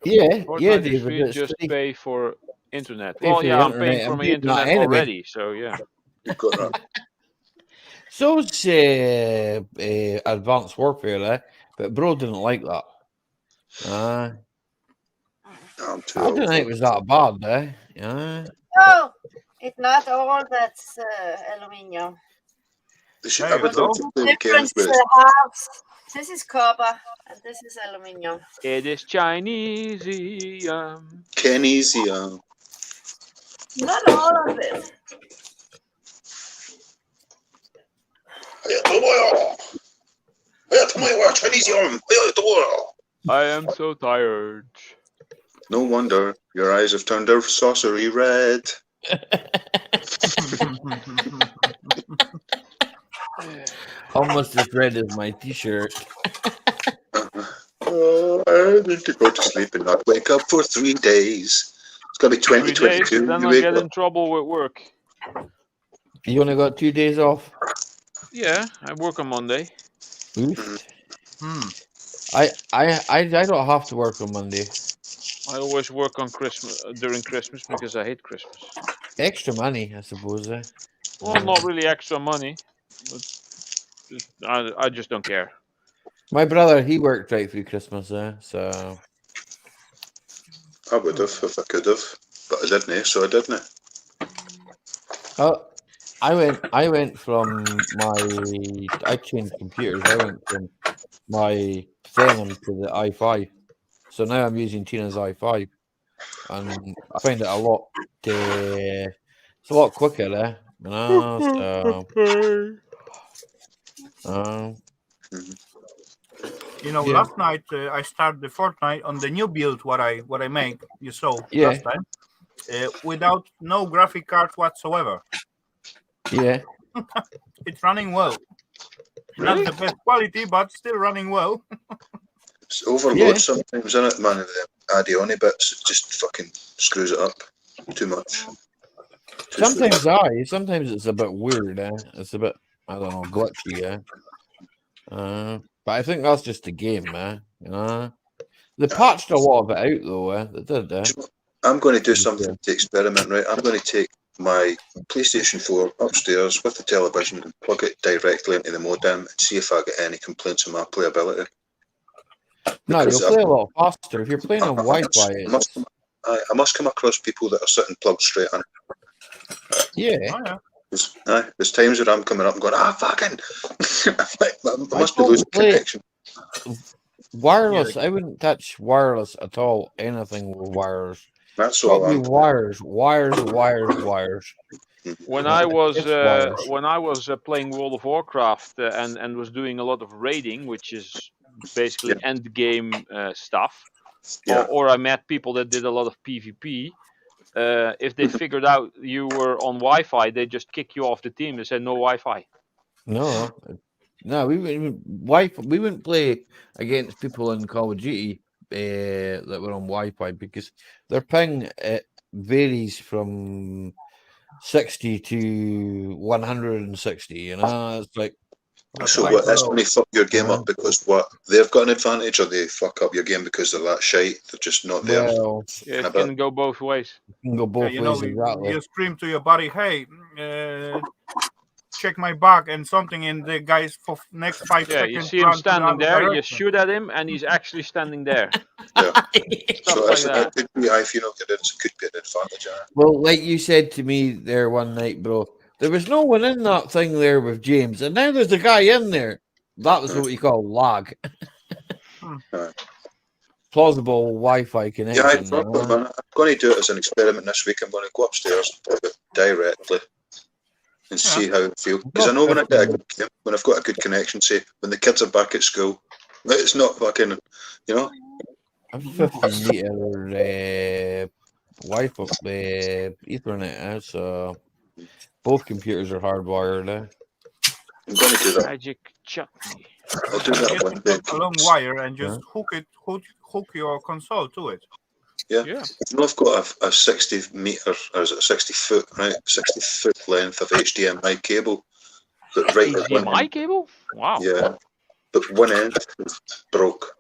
Yeah, David. David. Just pay for internet. Pay Well, for yeah, the I'm paying internet. for I'm my paying internet that anyway. already, so yeah. You've got that. So's Advanced Warfare, but bro didn't like that. I didn't think it was that bad, Yeah. No, it's not all that's aluminium. I would love to play games with halves. This is copper and this is aluminium. It is Chinesium. Kenesium. Not all of it. I am so tired. No wonder your eyes have turned out saucery red. Almost as red as my t-shirt. Oh, I need to go to sleep and not wake up for 3 days. It's going to be 2022. Then I get in trouble with work. You only got 2 days off? Yeah, I work on Monday. I don't have to work on Monday. I always work on Christmas during Christmas because I hate Christmas. Extra money, I suppose. Well, not really extra money, but I just don't care. My brother, he worked right through Christmas, so. I would have if I could have, but I didn't, so I didn't. I went from I changed computers. I went from my Phenom to the i5. So now I'm using Tina's i5. And I find it a lot It's a lot quicker, eh? You know, so, You know, yeah. last night I started the Fortnite on the new build. What I make, you saw Yeah. last time, without no graphic card whatsoever. Yeah. It's running well. Really? Not the best quality, but still running well. It's overload Yeah. sometimes, isn't it, man? The Adioni bits, it just fucking screws it up too much. Too slow. Sometimes it's a bit weird, eh? It's a bit, I don't know, glitchy, eh? But I think that's just the game, man. You know, they patched a lot of it out, though. They did, eh? I'm going to do something to experiment, right? I'm going to take my PlayStation 4 upstairs with the television and plug it directly into the modem and see if I get any complaints on my playability. No, Because you'll play a lot faster if you're playing on Wi-Fi. I must come across people that are sitting plugged straight in. Yeah. Oh, yeah. There's times where I'm coming up and going, fucking! I must be losing connection. Wireless, I wouldn't touch wireless at all. Anything with wires. That's all Probably I'm wires. When I was It's wires. playing World of Warcraft and was doing a lot of raiding, which is basically end game stuff, or I met people that did a lot of PvP. If they figured out you were on Wi-Fi, they just kick you off the team. They said no Wi-Fi. No, we wouldn't play against people in Call of Duty that were on Wi-Fi because their ping varies from 60 to 160. You know, it's like. So what? That's when they fuck your game up because what? They've got an advantage, or they fuck up your game because they're that shite. They're just not there. Well, yeah, it can go both ways. It can go both ways, exactly. You scream to your buddy, "Hey, check my bug," and something, and the guys for next 5 seconds. Yeah, you see him standing there. You shoot at him, and he's actually standing there. Yeah. Stuff like that. It could be, if you know what it is, it could be an advantage. Well, like you said to me there one night, bro, there was no one in that thing there with James, and now there's a guy in there. That was what you call lag. Plausible Wi-Fi connection. Yeah, I'm going to do it as an experiment this week. I'm going to go upstairs and plug it directly and see how it feels. Because I know when I've got a good connection, say when the kids are back at school, it's not fucking, you know. I'm 15 meter Wi-Fi Ethernet, so both computers are hardwired. I'm going to do that. Magic chutney. I'll do that one day. A long wire and just hook your console to it. Yeah. You know, I've got a 60 meter, or is it 60 foot, right? 60 foot length of HDMI cable. But HDMI cable? Wow. Yeah. But one end broke.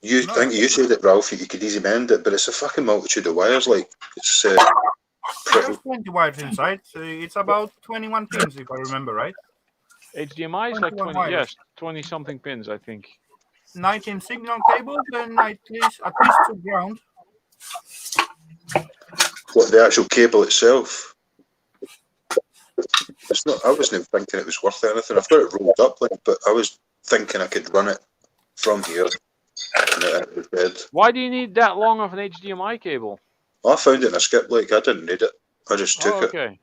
You think you said it, Ralph? You could easily mend it, but it's a fucking multitude of wires. Like it's There's 20 wires inside. It's about 21 pins, if I remember right. HDMI is like 20. wires. Yes, 20 something pins, I think. 19 signal cables and at least 2 ground. What, the actual cable itself? It's not. I wasn't even thinking it was worth anything. I've got it rolled up, but I was thinking I could run it from here. Why do you need that long of an HDMI cable? I found it in a skip. I didn't need it. I just took it.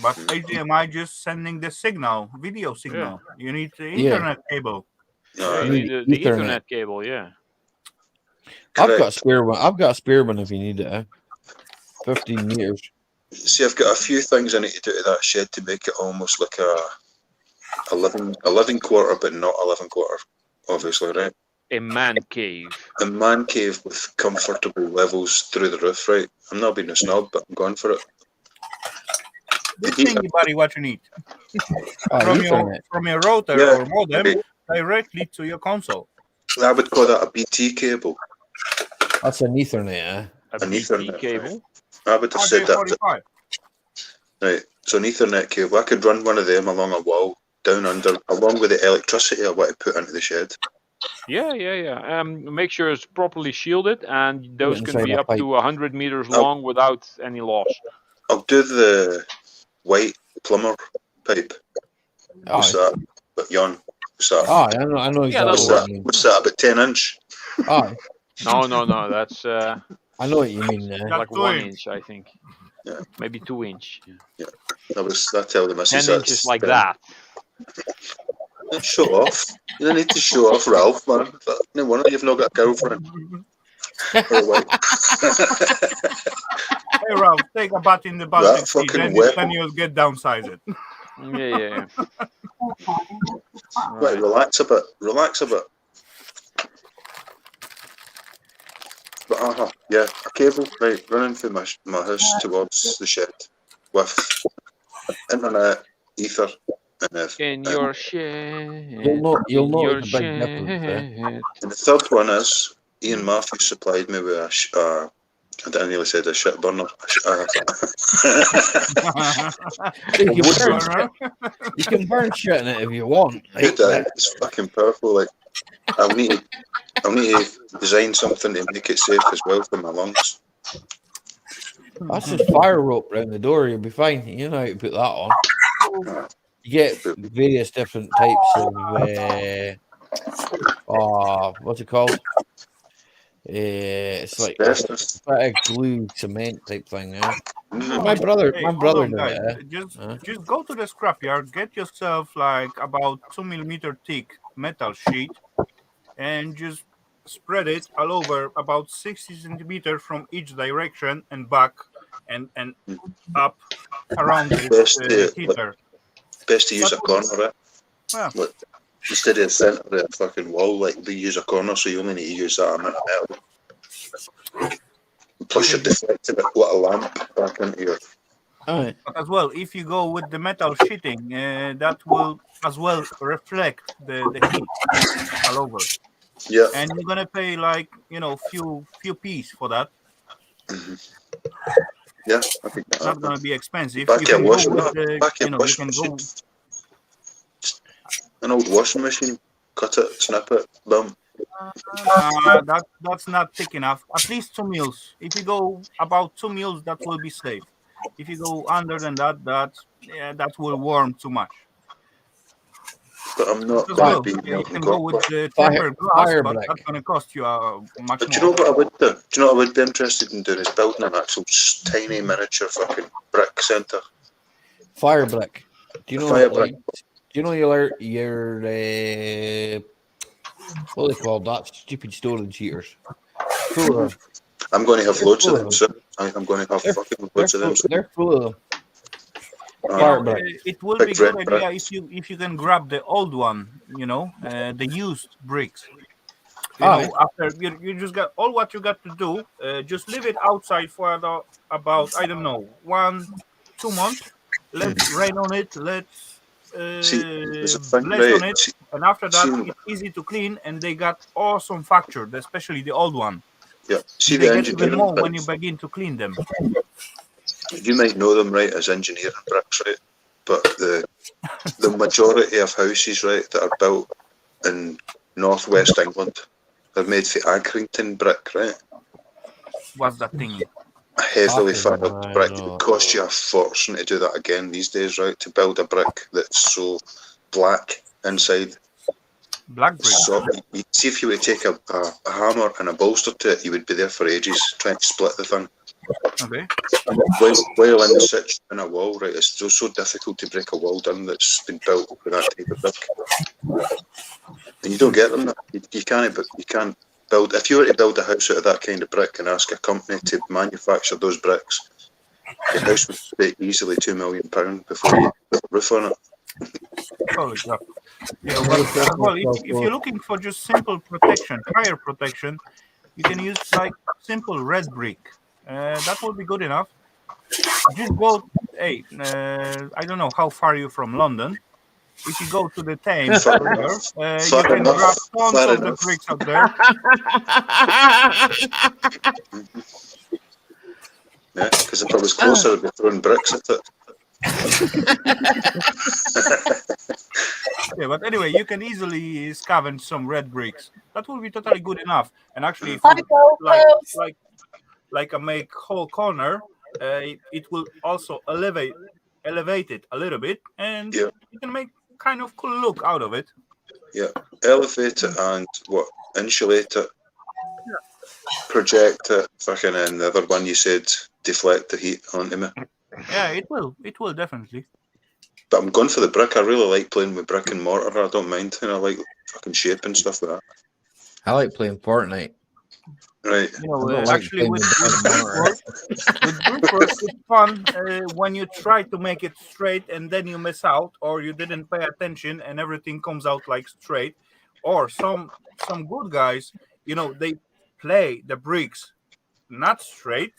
But HDMI just sending the signal, video signal. Yeah. You need the internet cable. Yeah, you need the Ethernet cable. Yeah. I've got a spare one. I've got a spare one if you need it. 15 meters. See, I've got a few things I need to do to that shed to make it almost like a 11 quarter, but not 11 quarter. Obviously, right? A man cave. A man cave with comfortable levels through the roof, right? I'm not being a snob, but I'm going for it. This thing, buddy, what you need. From your router or modem directly to your console. I would call that a BT cable. That's an Ethernet, An Ethernet cable? I would have said that. Right, so an Ethernet cable. I could run one of them along a wall, down under, along with the electricity I want to put into the shed. Yeah. Make sure it's properly shielded, and those can be up to 100 meters Oh. long without any loss. I'll do the white plumber pipe. What's that? But Jan, what's that? Oh, I know exactly What's that? About 10 inch? Oh. No. That's I know what you mean. Like 2 1 inch. inch, I think. Yeah. Maybe 2 inch. Yeah. I tell the missus 10 inches like that. Show off. You don't need to show off, Ralph, man. No wonder you've not got a girlfriend. Or a wife. Hey, Ralph, take a bat in the That Baltic Sea, fucking then weapon. you'll get downsize it. Yeah. Right, relax a bit. Relax a bit. But yeah, a cable, right, running through my house towards the shed with internet, ether, and In your shed. You'll in notice your a big shed. difference. And the third one is Ian Matthews supplied me with I nearly said a shit burner. You can burn shit in it if you want. Good day. It's fucking powerful. Like I'll need to design something to make it safe as well for my lungs. That's just fire rope around the door. You'll be fine. You know how to put that on. You get various different types of what's it called? It's like a glue cement type thing. My brother did it. Just go to the scrapyard, get yourself like about 2 millimeter thick metal sheet, and just spread it all over about 60 centimeters from each direction and back and up around the heater. Best to use a corner, right? Yeah. Like, instead of the centre of the fucking wall, like we use a corner, so you only need to use that amount of metal. Plus, you're deflecting a lamp back into your. But as well, if you go with the metal sheeting, that will as well reflect the heat all over. Yeah. And you're gonna pay like few P's for that. Mm-hmm. Yeah, I think it's not gonna be expensive. Back You can go washing, with washing machine. An old washing machine. Cut it, snap it, boom. That's not thick enough. At least 2 mils. If you go about 2 mils, that will be safe. If you go under than that, that will warm too much. But I'm not going to be. You can go with the tempered glass, but that's going to cost you much more. Do you know what I would do? Do you know what I would be interested in doing? Is building an actual tiny miniature fucking brick centre. Fire brick. Do you know? Brick. Do you know your what are they called? That stupid storage heaters. I'm going to have loads of them, sir. I'm going to have fucking loads of them. They're full of them. It will be a good idea if you can grab the old one, the used bricks. After you just got all what you got to do, just leave it outside for about 1-2 months. Let's rain on it. Let's bless on it, and after that it's easy to clean, and they got awesome factor, especially the old one. Yeah, see they the get even more bricks. when you begin to clean them. You might know them, right, as engineering bricks, right? But the majority of houses, right, that are built in northwest England are made for Accrington brick, right? What's that thing? A heavily fired brick. It would cost you a fortune to do that again these days, right? To build a brick that's so black inside. Black brick. So, you see, if you were to take a hammer and a bolster to it, you would be there for ages trying to split the thing. Okay. While in situ in a wall, right, it's so difficult to break a wall down that's been built with that type of brick. And you don't get them. You can't build. If you were to build a house out of that kind of brick and ask a company to manufacture those bricks, the house would take easily £2 million before you put a roof on it. Holy crap. Yeah, well, if you're looking for just simple protection, fire protection, you can use like simple red brick. That will be good enough. Just go. I don't know how far you're from London. If you go to the Thames, you can grab tons of the bricks up there. Yeah, because if I was closer, I'd be throwing bricks at it. Yeah, but anyway, you can easily scavenge some red bricks. That will be totally good enough. And actually, if you like a make whole corner, it will also elevate it a little bit, and you can make kind of cool look out of it. Yeah, elevate it and insulate it. project it, fucking, and the other one you said deflect the heat onto me. Yeah, it will. It will definitely. But I'm going for the brick. I really like playing with brick and mortar. I don't mind, and I like fucking shape and stuff like that. I like playing Fortnite. Right. You know, I don't like actually, playing with with mortar. brickwork, it's fun when you try to make it straight and then you miss out, or you didn't pay attention and everything comes out like straight. Or some good guys, you know, they play the bricks not straight,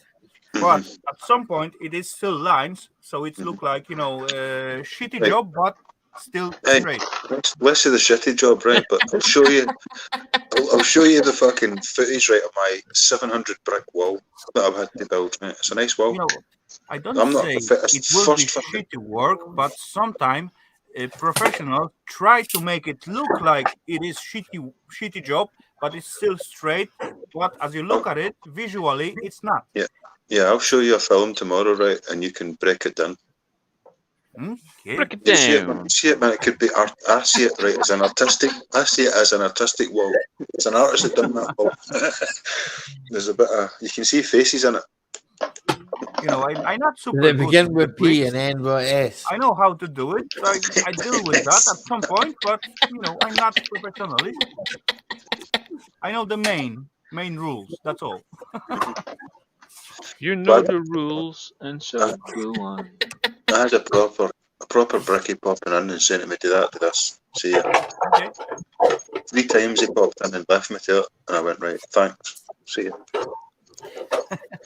but at some point it is still lines, so it look like, you know, shitty Right. job, but still Hey, straight. let's say the shitty job, right? But I'll show you. I'll show you the fucking footage, right, of my 700 brick wall that I've had to build. Right? It's a nice wall. You know, I don't I'm not say the fittest. it will be First fucking shitty work, but sometimes professionals try to make it look like it is shitty job, but it's still straight. But as you look at it visually, it's not. yeah. I'll show you a film tomorrow, right, and you can break it down. Okay. Break it You see it, down. man. See it, man. It could be art. I see it right as an artistic. I see it as an artistic wall. It's an artist that done that wall. There's a bit of, you can see faces in it. You know, I'm not super They good begin with with P bricks. and end with S. I know how to do it. I deal with that at some point, but you know, I'm not professionally. I know the main rules. That's all. You know But the rules, and so do I. I had a proper bricky popping in and saying to me, do that, do this. See ya. Okay. 3 times he popped in and left me to it, and I went, right, thanks. See ya.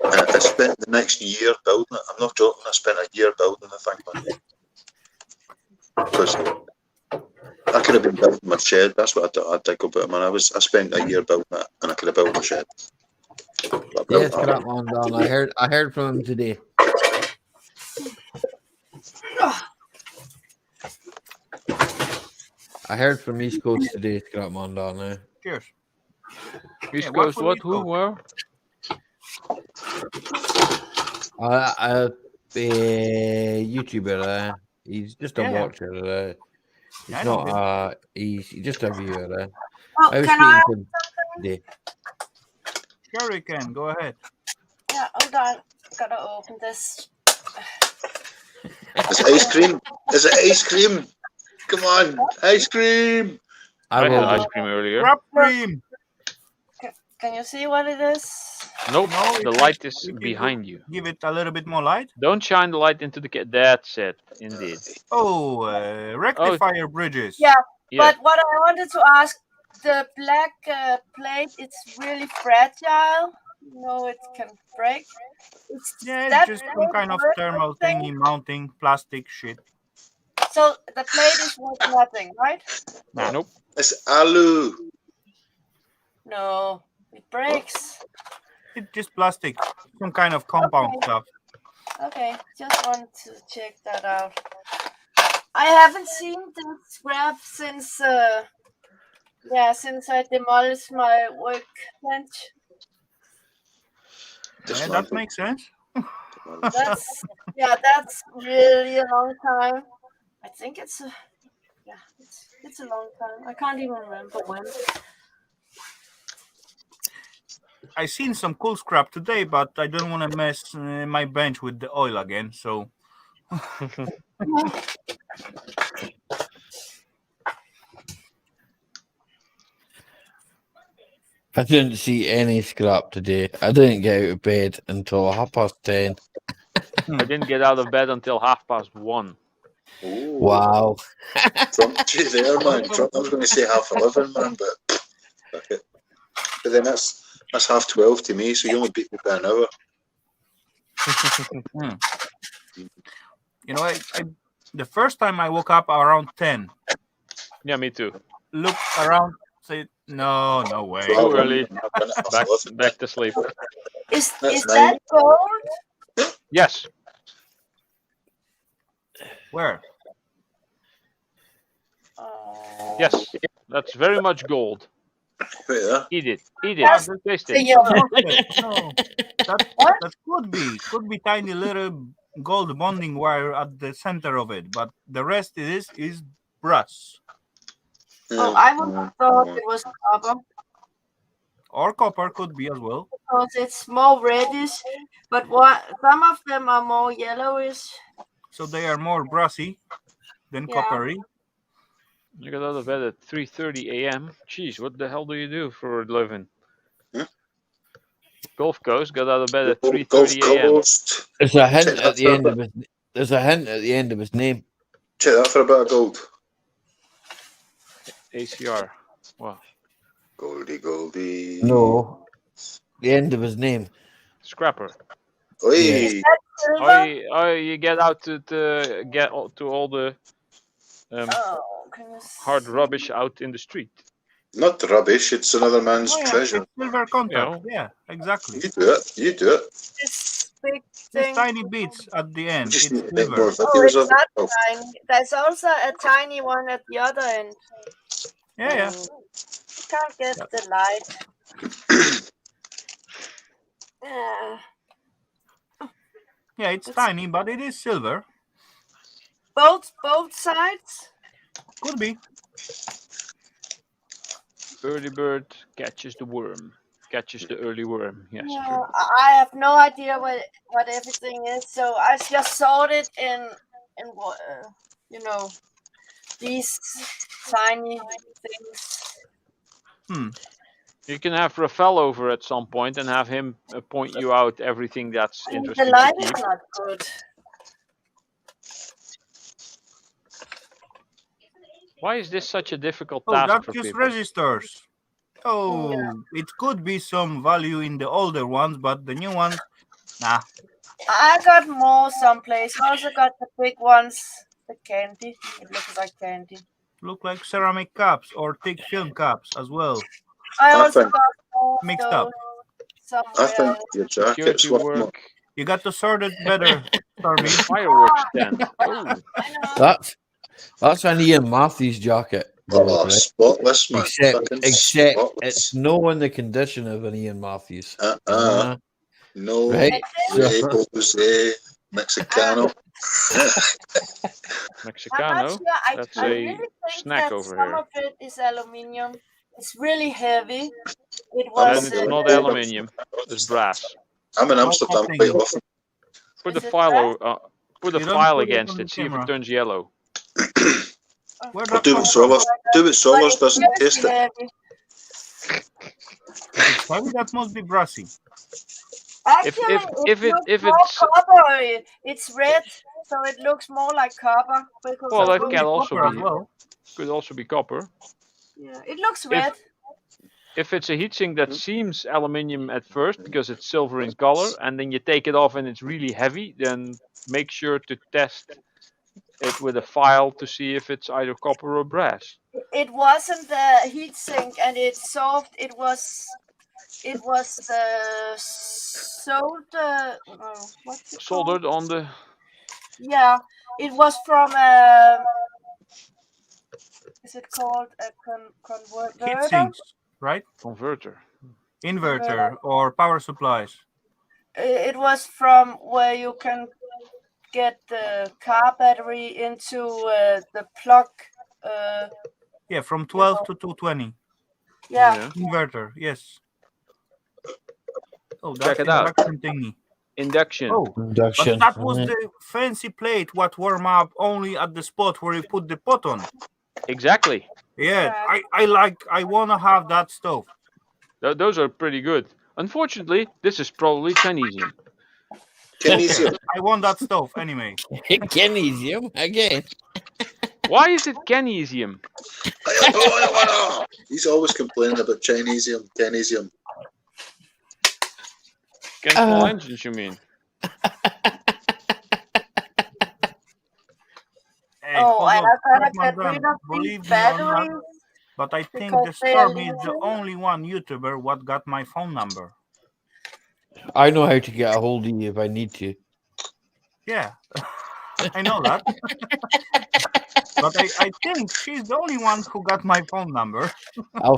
I spent the next year building it. I'm not joking. I spent a year building the thing, man. Because I could have been building my shed. That's what I think about, man. I spent a year building it, and I could have built my shed. But I built Yes, that. crap on down. I heard from him today. I heard from East Coast today, scrap on down now. Cheers. East Yeah, Coast, for what? East Who? Coast? Where? YouTuber, he's just a Yeah. watcher. He's I know him. not he's just a viewer. Oh, I was can I? speaking to him today. Sure, you can. Go ahead. Yeah, hold on. Gotta open this. Is it ice cream? Is it ice cream? Come on, ice cream! I had will ice do. cream earlier. Wrap cream. Can you see what it is? Nope, No, the you light can- is you can behind you. Give it a little bit more light. Don't shine the light into the That's it, indeed. Oh, rectifier bridges. Yeah, Yeah. but what I wanted to ask, the black plate, it's really fragile. You know, it can break. Yeah, that it's just some plate kind of worth thermal anything? thingy mounting plastic shit. So the plate is worth nothing, right? Nah. Nope. It's alu. No, it breaks. It's just plastic, some kind of compound Okay. stuff. Okay, just wanted to check that out. I haven't seen this scrap since since I demolished my workbench. Yeah, that makes sense. That's really a long time. I think it's it's a long time. I can't even remember when. I seen some cool scrap today, but I don't want to mess my bench with the oil again. So I didn't see any scrap today. I didn't get out of bed until 10:30. I didn't get out of bed until 1:30. Ooh. Wow. Trumped you there, man. I was going to say 11:30, man, but fuck it. But then that's 12:30 to me, so you only beat me by an hour. you know, I the first time I woke up around 10. Yeah, me too. Look around, say no way. Too early. Back to sleep. Is that gold? Yes. Where? Yes. That's very much gold. Yeah. Eat it. Taste it. No, that could be tiny little gold bonding wire at the center of it, but the rest is brass. Oh, I would have thought it was copper. or copper could be as well. Because it's more reddish, but some of them are more yellowish. So they are more brassy than Yeah. coppery. You got out of bed at 3:30 a.m. Jeez, what the hell do you do for a living? Huh? Gulf Coast got out of bed at Gulf 3:30 a.m. Coast. There's a hint Check at that the for a end of his. There's a hint at the end of his name. Check that for a bit of gold. ACR. Wow. Goldie. No, the end of his name. Scrapper. Oi. Is that silver? You get out to get to all the Can you hard see? rubbish out in the street. Not rubbish, it's another man's Oh, yeah, treasure. it's silver contact. You know. Yeah, exactly. You do it. You do it. This big Just thing. tiny bits at the You end. just It's need to make silver. more Oh, videos it's of not it. tiny. There's also a tiny one at the other end. Yeah. Can't get the light. Yeah, it's tiny, but it is silver. Both sides. Could be. Early bird catches the worm. Catches the early worm. Yes, Yeah, true. I have no idea what everything is, so I just saw it in these tiny things. You can have Rafal over at some point and have him point you out everything that's The interesting light to is keep. not good. Why is this such a difficult Oh, task that's for just people? registers. Oh, it could be some value in the older ones, but the new ones, nah. I got more someplace. I also got the big ones, the candy. It looks like candy. Look like ceramic cups or thick film cups as well. I I also think- got more of Mixed those up. I somewhere. think your jacket's Security worth more. work. You got to sort it better, Stormy. Fireworks stand. Oh, That's an Ian Matthews jacket. Oh, right? spotless, man. Except Fucking it's spotless. no in the condition of an Ian Matthews. No. Right? Jose, Jose, Mexicano. I'm not Mexicano. sure. That's I a really think snack that over some here. of it is aluminium. It's really heavy. It I'm was. Then it's not aluminium. It's brass. I'm in Amsterdam quite often. Put the Is it file. Put the You don't file put it against on it. the See if it camera. turns yellow. Where Or that do come what from? Solars, doesn't But taste it's it. heavy. If it's heavy, that must be brassy. Actually, if looks more it's copper. It's red, so it looks more like copper. Because well, of that the- can also Copper be as well. could also be copper. Yeah, it looks red. If it's a heatsink that seems aluminium at first because it's silver in color, and then you take it off and it's really heavy, then make sure to test it with a file to see if it's either copper or brass. It wasn't the heat sink, and it's soft. It was the solder. What's it called? Soldered on the Yeah, it was from is it called a converter? Heat sinks, right? converter. Inverter or power supplies. It was from where you can get the car battery into the plug. Yeah, from 12 to 220. Yeah. Inverter, yes. Oh, Check that's it out. induction thingy. Induction. Oh, Induction. but that was the fancy plate what warm up only at the spot where you put the pot on. Exactly. Yeah, I wanna have that stove. Those are pretty good. Unfortunately, this is probably Chinesium. Chinesium. I want that stove anyway. Chinesium again. Why is it Chinesium? He's always complaining about Chinesium. Chemical engines, you mean? Hey, Oh, hold and up, I gotta Batman get rid Dan, of these believe me or batteries. not, but I think because the they are Stormy is the only one YouTuber what got my phone number. I know how to get a hold of you if I need to. Yeah, I know that. But I think she's the only one who got my phone number. I'll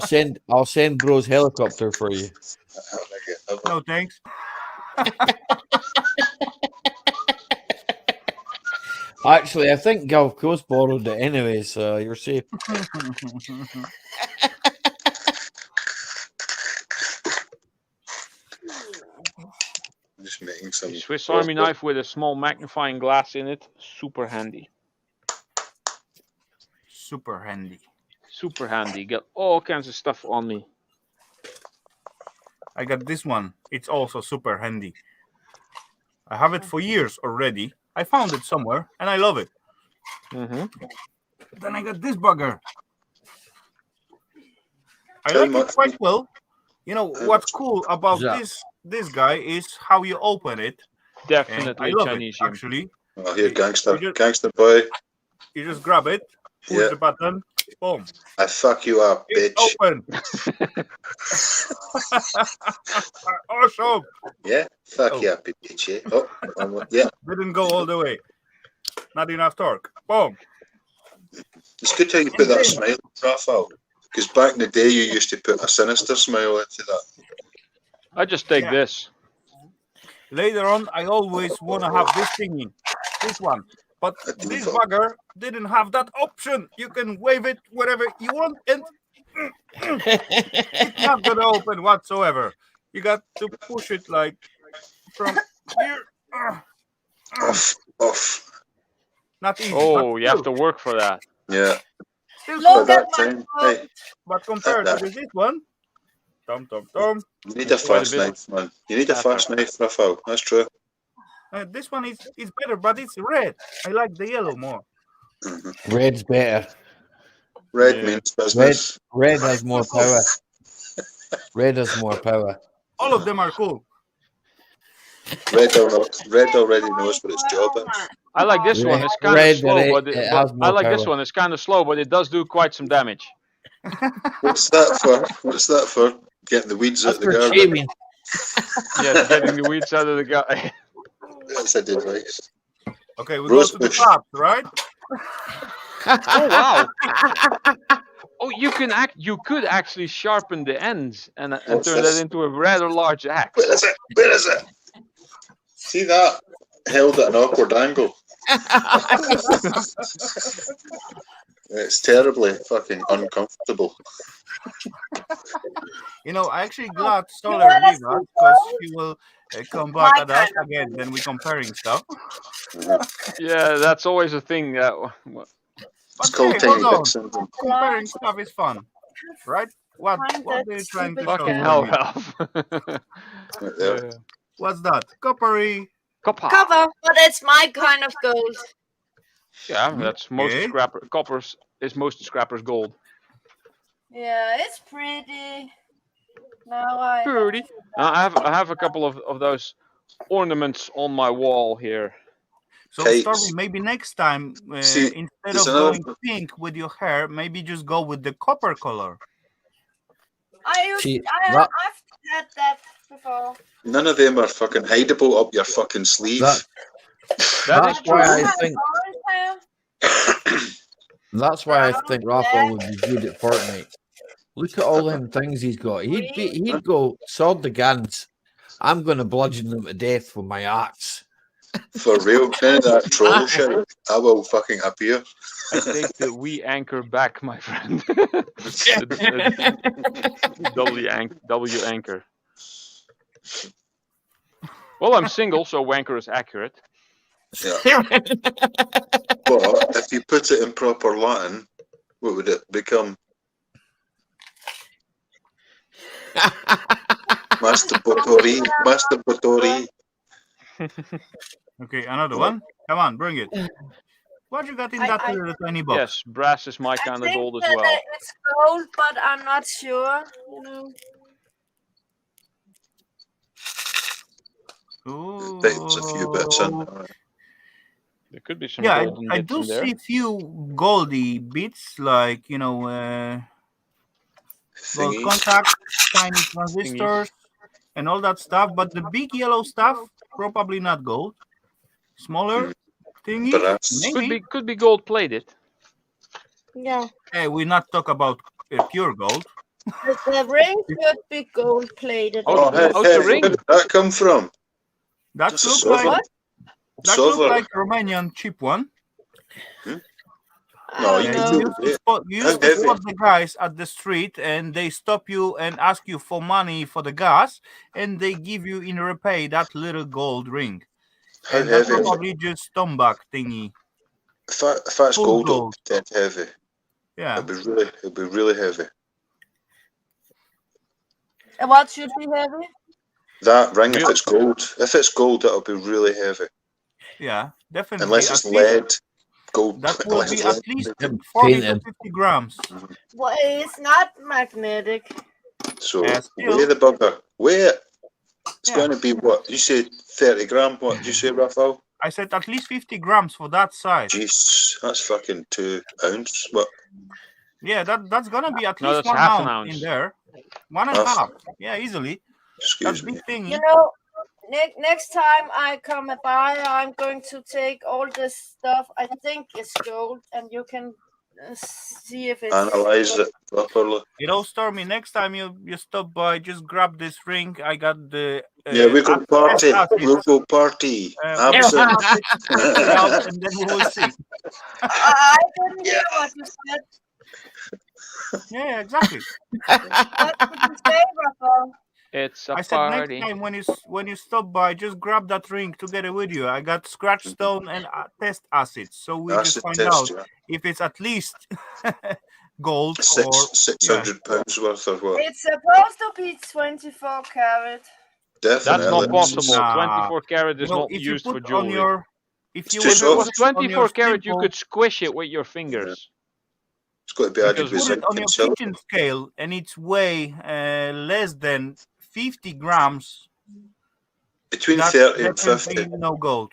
send Bro's helicopter for you. No thanks. Actually, I think Gulf Coast borrowed it anyway, so you're safe. some Swiss Army knife with a small magnifying glass in it. Super handy. Super handy. Super handy. Got all kinds of stuff on me. I got this one. It's also super handy. I have it for years already. I found it somewhere and I love it. Then I got this bugger. I like it quite well. You know what's cool about this guy is how you open it. Definitely I love Chinese. it, actually. Oh, here, gangster boy. You just grab it, push the button, boom. I fuck you up, bitch. It's open. Awesome. Yeah, fuck you up, bitch. Yeah. Oh, yeah. Didn't go all the way. Not enough torque. Boom. It's good how you put that smile, Rafal. Because back in the day, you used to put a sinister smile into that. I just take this. Later on, I always want to have this thingy. This one. But this bugger didn't have that option. You can wave it wherever you want and it's not going to open whatsoever. You got to push it like from here. Off. Not easy. Oh, you have to work for that. Yeah. Look at my hey, but compared to this one, tom. You need a fast knife, man. You need a fast knife, Rafal. That's true. This one is better, but it's red. I like the yellow more. Red's better. Red means business. Red has more power. Red has more power. All of them are cool. Red already knows what its job is. I like this one. It's kind of slow, but I like this one. It's kind of slow, but it does do quite some damage. What's that for? Getting the weeds out of the garden. Yeah, getting the weeds out of the garden. That's a device. Okay, we go to the top, right? Oh wow! Oh, you could actually sharpen the ends and turn that into a rather large axe. Where is it? See that? Held at an awkward angle. It's terribly fucking uncomfortable. You know, I actually glad Solar did that because he will come back at us again. Then we comparing stuff. Yeah, that's always a thing. It's called comparing stuff is fun, right? What are you trying to show? Fucking hell, Ralph. Yeah. What's that? Coppery. Copper, but it's my kind of gold. Yeah, that's most scrapper. Copper's is most scrappers' gold. Yeah, it's pretty. Pretty. I have a couple of those ornaments on my wall here. So, Stormy, maybe next time, instead of going pink with your hair, maybe just go with the copper color. I've had that before. None of them are fucking hideable up your fucking sleeve. That's why I think. That's why I think Rafal would be good at Fortnite. Look at all them things he's got. He'd go sword the guns. I'm going to bludgeon them to death with my axe. For real, kind of that troll shit. I will fucking appear. I take the we anchor back, my friend. W anchor. Well, I'm single, so wanker is accurate. Yeah. But if you put it in proper Latin, what would it become? Masturbatori. Okay, another one. Come on, bring it. What you got in that little tiny box? Yes, brass is my kind of gold as well. It's gold, but I'm not sure. You know. Ooh. There's a few bits in there. There could be some. Yeah, golden I bits do in there. see few goldy bits, like gold contacts, tiny transistors, and all that stuff. But the big yellow stuff, probably not gold. Smaller thingy, could be gold plated. Yeah. Hey, we not talk about pure gold. The ring could be gold plated. The ring. Where did that come from? That looks like a Romanian cheap one. No, you I can know. feel You the used to weight. spot, you How used to heavy? spot the guys at the street, and they stop you and ask you for money for the gas, and they give you in repay that little gold ring, How and that's heavy? probably just tombak thingy, If that's full gold, it'll gold. be dead heavy. Yeah, It'll be really heavy. And what should be heavy? That ring, if Real- it's gold, it'll be really heavy. yeah, definitely. Unless it's lead, gold. That will be lead. at least Them 40 to painted. 50 grams. Well, it's not magnetic. So Still, weigh the bugger. Weigh it. It's Yeah. going to be what? You say 30 gram. What did you say, Rafal? I said at least 50 grams for that size. Jeez, that's fucking 2 ounce. What? Yeah, that's gonna be at No, least that's 1 half an ounce in ounce. there. 1.5. Half. Yeah, easily. Excuse That's me. big thing. You know, next time I come by, I'm going to take all this stuff I think is gold, and you can see if it's Analyze it properly. You know, Stormy, next time you stop by, just grab this ring. I got the Yeah, we go party. We'll go party. Absolutely. and then we will see. I didn't hear what you said. Yeah, exactly. What did you say, Rafal? It's a I said party. next time when you stop by, just grab that ring together with you. I got scratch stone and test acids, so we just Acid find test, out yeah. if it's at least gold or 600 pounds worth of what? It's supposed to be 24 karat. Definitely. That's not possible. Nah. 24 karat is You know, not if you used for put on jewelry. your if you too If it was soft. 24 karat, you could squish it with your fingers. It's got to be added Because with put it on zinc your and silver. kitchen scale and it's weigh less than 50 grams. Between That's 30 and definitely 50. no gold.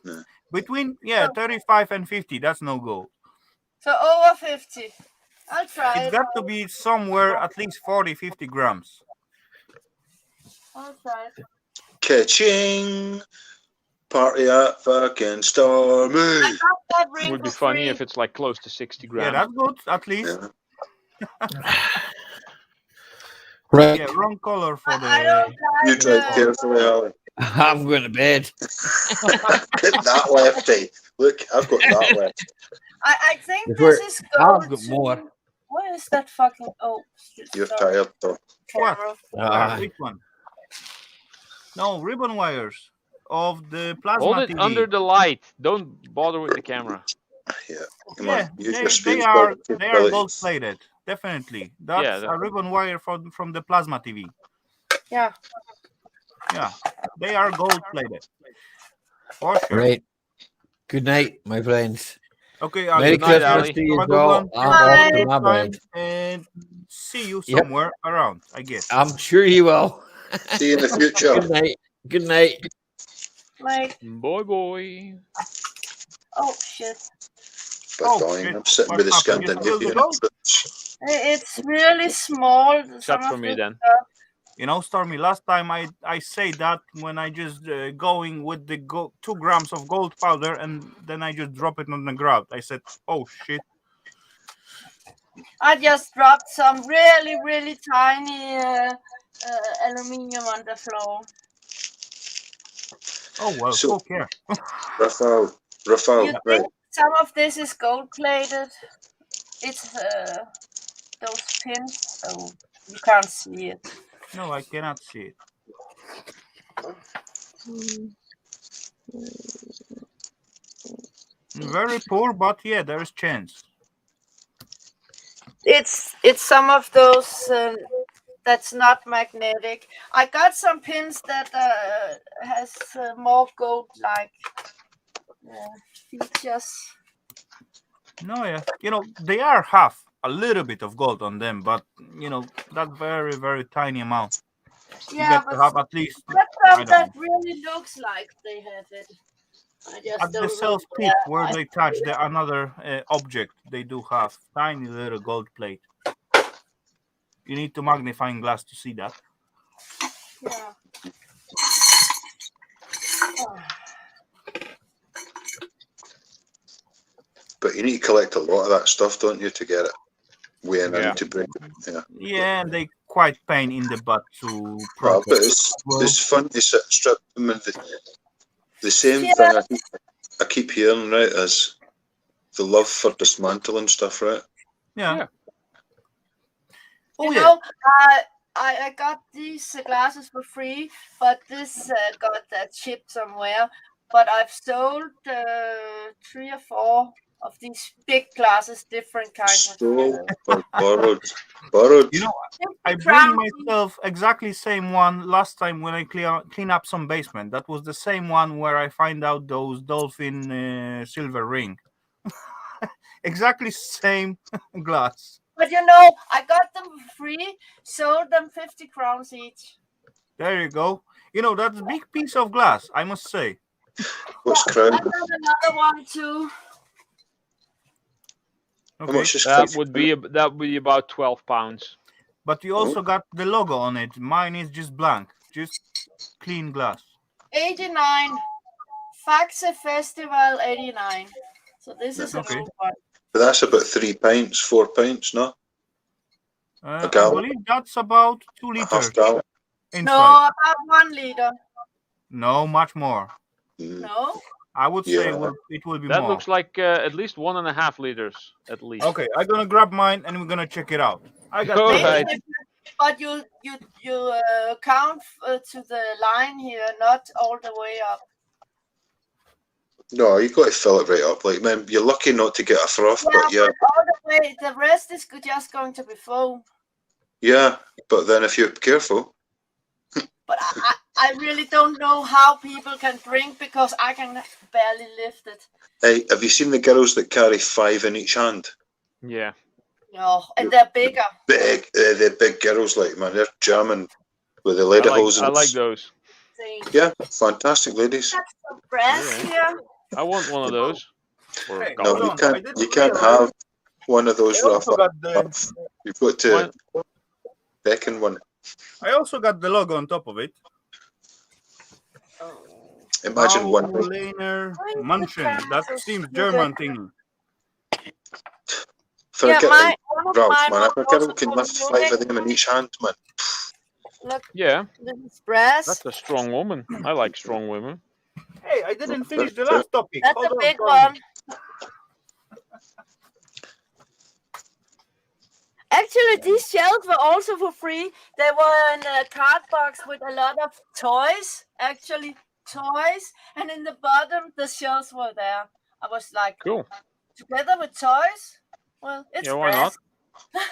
No. Between 35 and 50, that's no gold. So over 50. I'll try It's it. got to be somewhere at least 40-50 grams. I'll try it. Ka-ching! Party at fucking Stormy. I got that ring It would be for funny free. if it's like close to 60 Yeah, grams. that's good at least. Right. Yeah, wrong color for the. I don't You like drive carefully, Ali. I'm going to bed. That lefty. Look, I've got that left. I think It's this where- is gold. I've got more. What is that fucking? Oh, You're sorry. tired, though. What? Ah. Which one? No, ribbon wires of the plasma Hold it TV. under the light. Don't bother with the camera. Yeah. Come Yeah, on. Use your they speed are capabilities. they are gold plated. Definitely, that's Yeah, a ribbon wire from the plasma TV. Yeah. Yeah, they are gold plated. For sure. Right. Good night, my friends. Okay, Merry Good night, Christmas Ali. to you Have a good all. one. I'm Have a off to good my time, bed. and see you Yep. somewhere around, I guess. I'm sure you will. See you in the future. Good night. Good night. Like, Boy, boy. oh shit. But Oh, darling, shit. I'm sitting What with the happened? You spilled the Scandinavian gold? fruits. It's really small. Except some for of me this then. stuff. You know, Stormy, last time I say that when I just going with the 2 grams of gold powder and then I just drop it on the ground. I said, oh shit. I just dropped some really, really tiny aluminium on the floor. Oh well, So- who cares? Rafal, You right. think some of this is gold plated? It's those pins, so you can't see it. No, I cannot see it. Very poor, but yeah, there is chance. It's some of those that's not magnetic. I got some pins that has more gold like features. No, yeah. You know, they are half a little bit of gold on them, but you know, that very, very tiny amount. Yeah, you got to have at least that's I some don't that really looks like they have it. I just at the don't self know. tip where they touch the another object, they do have tiny little gold plate. You need to magnifying glass to see that. Yeah. But you need to collect a lot of that stuff, don't you, to get it weighing Yeah. in to break it. Yeah. Yeah, and they quite pain in the butt to Oh, process. but it's fun to sit strip them. The same Yeah. thing I keep hearing, right, is the love for dismantling stuff, right? Yeah. You know, I got these glasses for free, but this got a chip somewhere. But I've sold 3 or 4 of these big glasses, different kinds So, or borrowed. You know, I bring myself exactly same one last time when I clean up some basement. That was the same one where I find out those dolphin silver ring. Exactly same glass. But you know, I got them for free, sold them 50 crowns each. There you go. You know, that's a big piece of glass, I must say. What's I crown? got another one too. Okay. How much is That would be about £12. But you also got the logo on it. Mine is just blank, just clean glass. 89. Faxe Festival 89. So this is an old one. But that's about 3 pints, 4 pints, no? I gallon? believe that's about 2 liters. Half gallon? Inside. No, about 1 liter. No, much more. No? I would say Yeah. it will be That more. looks like at least 1.5 liters, at least. Okay, I'm gonna grab mine and we're gonna check it out. I got All this. right. But you count to the line here, not all the way up. No, you got to fill it right up. Like, man, you're lucky not to get a froth, but yeah. But all the way, the rest is just going to be full. Yeah, but then if you're careful. But I really don't know how people can drink because I can barely lift it. Hey, have you seen the girls that carry 5 in each hand? Yeah. No, and they're bigger. Big, they're big girls, like, man. They're German with the lady hose. I like those. Yeah, fantastic ladies. That's some brass here. I want one of those. Or a Hey, couple. No, you can't have one of those, I also Rafal. got the- You've got to beckon one. I also got the logo on top of it. Imagine one. Paulaner Mansion. That seems German thing. For Yeah, a girl, one of Ralph, mine man, if a was girl also can from lift 5 of them in each hand, man. Look, Yeah. this is brass. That's a strong woman. I like strong women. Hey, I didn't finish the last topic. That's Hold a on, big Tony. one. Actually, these shelves were also for free. They were in a card box with a lot of toys. Actually, toys. And in the bottom, the shelves were there. I was like, Cool. together with toys? Well, it's Yeah, why not? brass.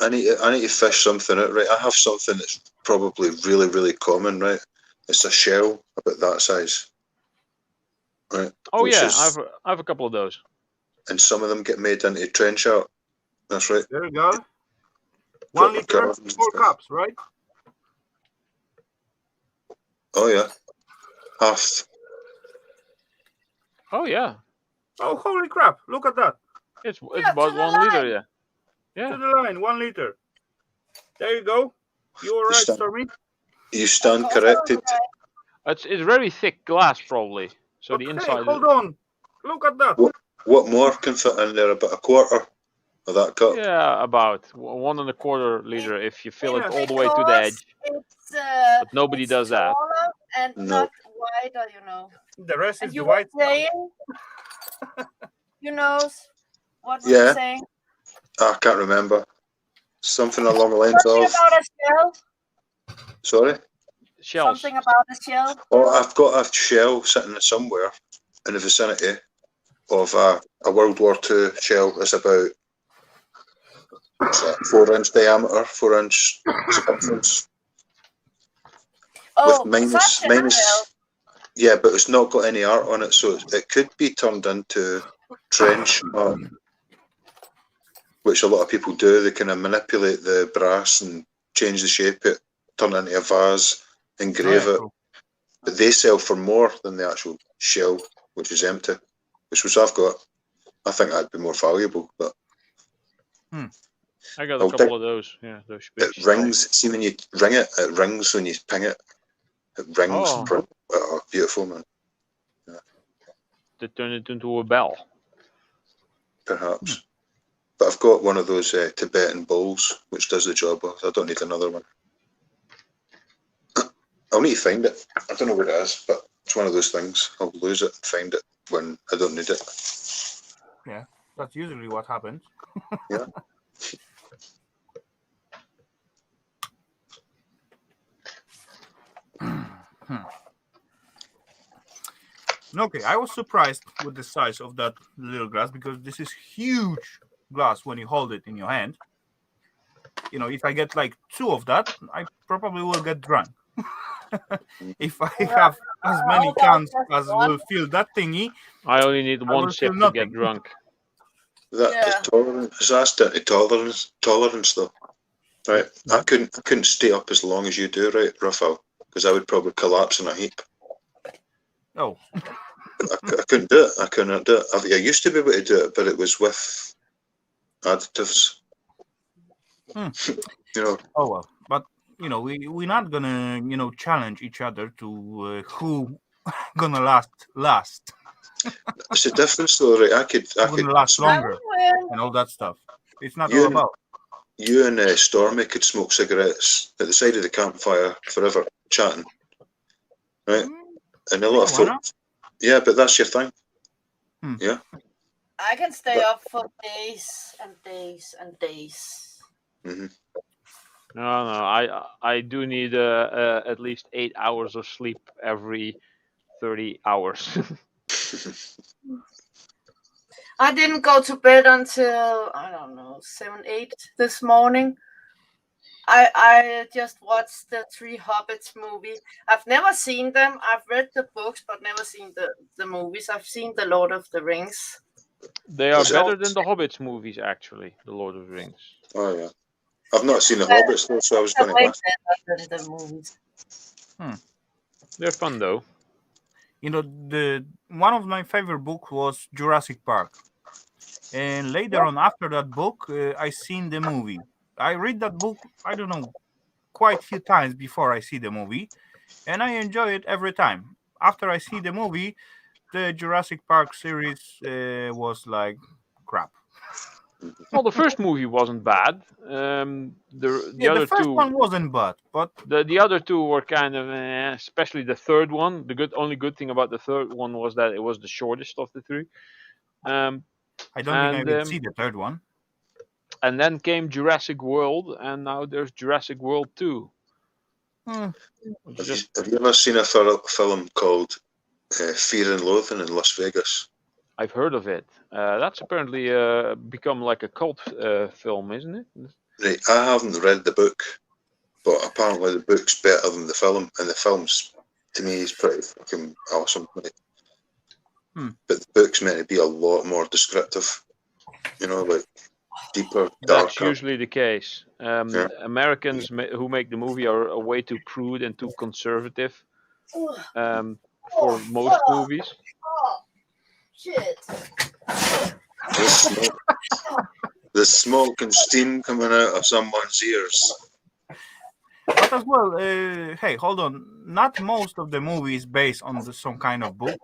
I need to fish something out, right? I have something that's probably really, really common, right? It's a shell about that size, right? Oh Which yeah, is- I have a couple of those. and some of them get made into trench art. That's right. There you go. 1 liter, Curves and 4 stuff. cups, right? Oh yeah, half. Oh yeah, Oh, holy crap! Look at that. it's Yeah, about to the 1 liter. line. Yeah. Yeah. To the line, 1 liter. There you go. You were You right, stand- Stormy. You stand corrected. It's very thick glass probably. So But the hey, inside. hold on. Look at that. What more can fit in there? About a quarter of that cup. Yeah, about 1.25 liter if you fill it Yes. all the way to the edge. It's, But nobody it's does that. taller and No. not wider, you know. The rest And is you the were white. saying, you know, what were Yeah. you saying? I can't remember. Something along the lines Something of. about a shell. Sorry. Shells. Something about a shell. Oh, I've got a shell sitting somewhere in the vicinity of a World War II shell. It's about 4-inch diameter, 4-inch circumference. Oh, with minus. shell. Yeah, but it's not got any art on it, so it could be turned into trench art, which a lot of people do. They kind of manipulate the brass and change the shape, it turn it into a vase, engrave it. Cool. But they sell for more than the actual shell, which is empty, which I've got. I think that'd be more valuable, but I got a couple of those. Yeah, those big it rings. See, when you ring it, it rings when you ping it. It rings. Oh. Oh, beautiful, man. To turn it into a bell. Perhaps. But I've got one of those Tibetan bowls, which does the job. I don't need another one. I'll need to find it. I don't know where it is, but it's one of those things. I'll lose it and find it when I don't need it. Yeah, that's usually what happens. Yeah. Okay, I was surprised with the size of that little glass because this is huge glass when you hold it in your hand. You know, if I get like 2 of that, I probably will get drunk. If I have as many cans as will fill that thingy, I only need I one will sip feel to get nothing. drunk. That tolerance is asked into tolerance though. Right. I couldn't stay up as long as you do, right, Rafal? Because I would probably collapse in a heap. Oh. I couldn't do it. I couldn't do it. I used to be able to do it, but it was with additives. Hmm. You know. Oh well, but you know, we're not gonna challenge each other to who gonna last. It's a difference though, right? I could Gonna last longer and all that stuff. It's not all about. You and Stormy could smoke cigarettes at the side of the campfire forever, chatting, right? And a lot of folk. Yeah, but that's your thing. Yeah. I can stay up for days and days and days. Mm-hmm. No. I do need at least 8 hours of sleep every 30 hours. I didn't go to bed until, I don't know, 7, 8 this morning. I just watched the 3 Hobbits movie. I've never seen them. I've read the books, but never seen the movies. I've seen The Lord of the Rings. They are better than the Hobbits movies, actually, The Lord of the Rings. Oh, yeah. I've not seen the Hobbits, though, so I was going to ask. Better than the movies. They're fun, though. You know, one of my favorite books was Jurassic Park. And later on, after that book, I seen the movie. I read that book, I don't know, quite a few times before I see the movie, and I enjoy it every time. After I see the movie, the Jurassic Park series was like crap. Well, the first movie wasn't bad. The other first two one wasn't bad, but the other two were kind of, especially the third one. The only good thing about the third one was that it was the shortest of the 3. I don't think I will see the third one. And then came Jurassic World, and now there's Jurassic World 2. Have you ever seen a film called Fear and Loathing in Las Vegas? I've heard of it. That's apparently become like a cult film, isn't it? Right, I haven't read the book, but apparently the book's better than the film, and the film's, to me, is pretty fucking awesome. Right? But the book's meant to be a lot more descriptive, like deeper, darker. That's usually the case. Americans who make the movie are way too crude and too conservative for most movies. Shit. The smoke and steam coming out of someone's ears. But as well, hey, hold on. Not most of the movie is based on some kind of book.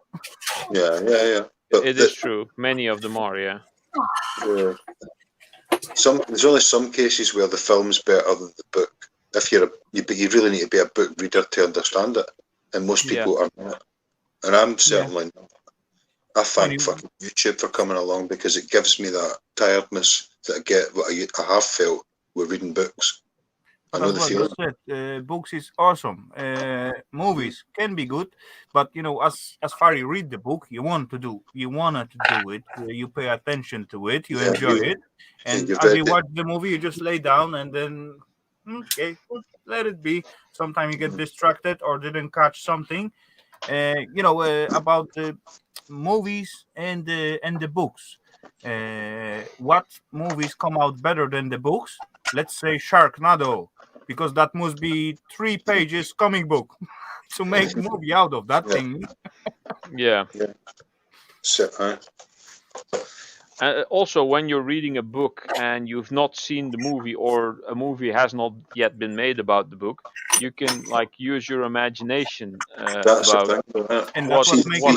Yeah. But it is true. Many of them are, yeah. There's only some cases where the film's better than the book. But you really need to be a book reader to understand it, and most people are not. And I'm certainly not. I thank fucking YouTube for coming along because it gives me that tiredness that I get. What I have felt with reading books. I know the feeling. Books is awesome. Movies can be good, but as far as you read the book, you wanted to do it. You pay attention to it. You enjoy it, and as you watch the movie, you just lay down and then okay, let it be. Sometimes you get distracted or didn't catch something. About the movies and the books. What movies come out better than the books? Let's say Sharknado, because that must be 3 pages comic book to make a movie out of that thing. Yeah. Also, when you're reading a book and you've not seen the movie, or a movie has not yet been made about the book, you can use your imagination about what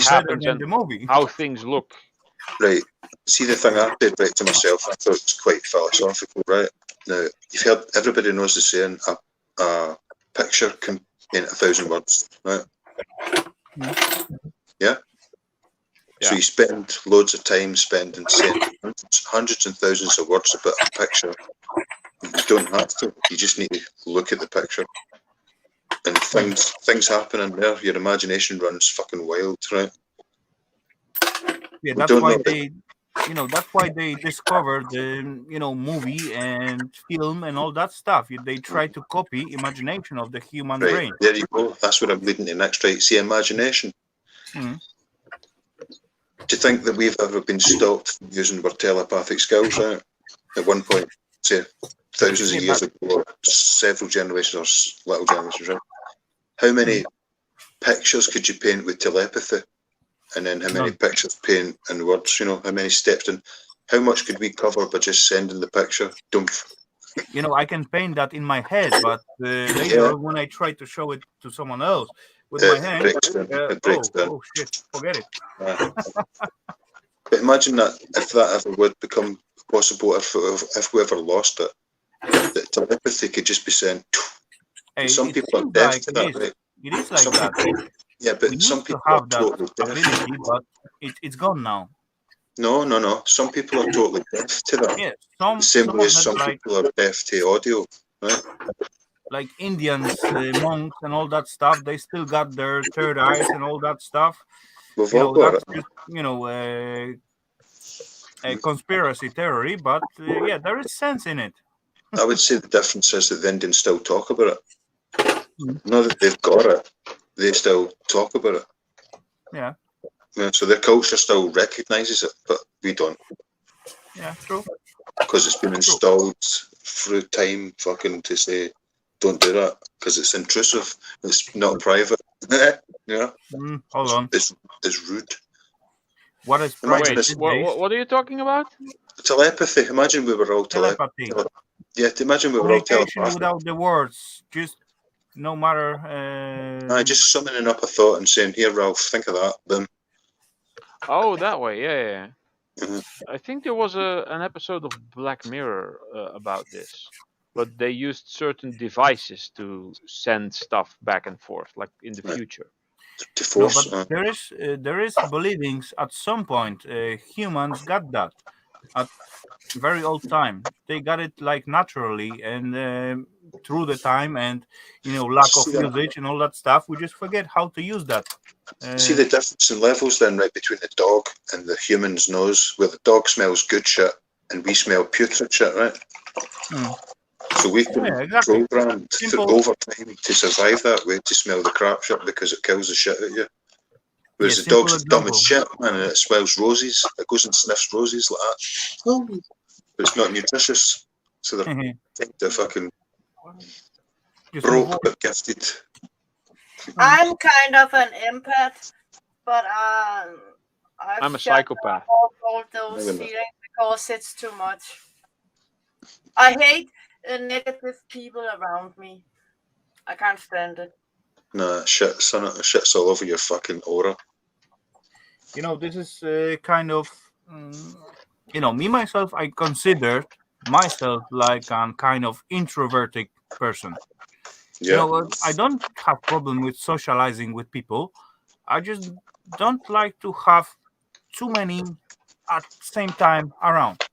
happens and the movie. How things look. Right. See, the thing I said right to myself, I thought it was quite philosophical, right? Now, you've heard, everybody knows the saying, a picture can paint 1,000 words, right? Yeah? So you spend loads of time sending hundreds and thousands of words about a picture. You don't have to. You just need to look at the picture. And things happen in there. Your imagination runs fucking wild, right? Yeah, that's why that's why they discovered the movie and film and all that stuff. They try to copy imagination of the human Right, brain. there you go. That's what I'm leading to next, right? See, imagination. Mm. Do you think that we've ever been stopped from using our telepathic skills, right? At one point, say, thousands of years ago, or several generations or little generations, right? How many pictures could you paint with telepathy? And then how many pictures paint in words, how many steps, and how much could we cover by just sending the picture? I can paint that in my head, but later when I try to show it to someone else with my hand, it breaks down. Oh shit, forget it. But imagine that if that ever would become possible, if we ever lost it, that telepathy could just be sent. Hey, some people are deaf to that, right? It is like that. Yeah, but some people are totally deaf. Ability, but it's gone now. No. Some people are totally deaf to that. Yeah, the same way as some people are deaf to audio, right? Like Indians, monks, and all that stuff. They still got their third eyes and all that stuff. We've all got that's it. just, a conspiracy theory, but yeah, there is sense in it. I would say the difference is that the Indians still talk about it. Not that they've got it, they still talk about it. Yeah. So their culture still recognises it, but we don't. Yeah, true. Because it's been installed through time, fucking to say, don't do that, because it's intrusive. It's not private. Hold on. It's rude. What is private? What are you talking about? Telepathy. Imagine we were all telepathy. Yeah, imagine we were all telepathy. Without the words, just no matter. Just summoning up a thought and saying, "Here, Ralph, think of that." Boom. Oh, that way, yeah. I think there was an episode of Black Mirror about this, but they used certain devices to send stuff back and forth, like in the future. No, but there is believings at some point humans got that at very old time. They got it like naturally and through the time and lack of usage and all that stuff. We just forget how to use that. See the difference in levels then, right, between the dog and the human's nose, where the dog smells good shit and we smell putrid shit, right? So we've been programmed over time to survive that way, to smell the crap shit because it kills the shit out of you. Whereas the dog's dumb as shit, man, and it smells roses. It goes and sniffs roses like that. But it's not nutritious. So they're fucking broke but gifted. I'm kind of an empath, but I'm a psychopath. All those feelings because it's too much. I hate negative people around me. I can't stand it. Nah, shit's all over your fucking aura. This is kind of, me myself, I consider myself like a kind of introverted person. Yeah. I don't have problem with socializing with people. I just don't like to have too many at the same time around.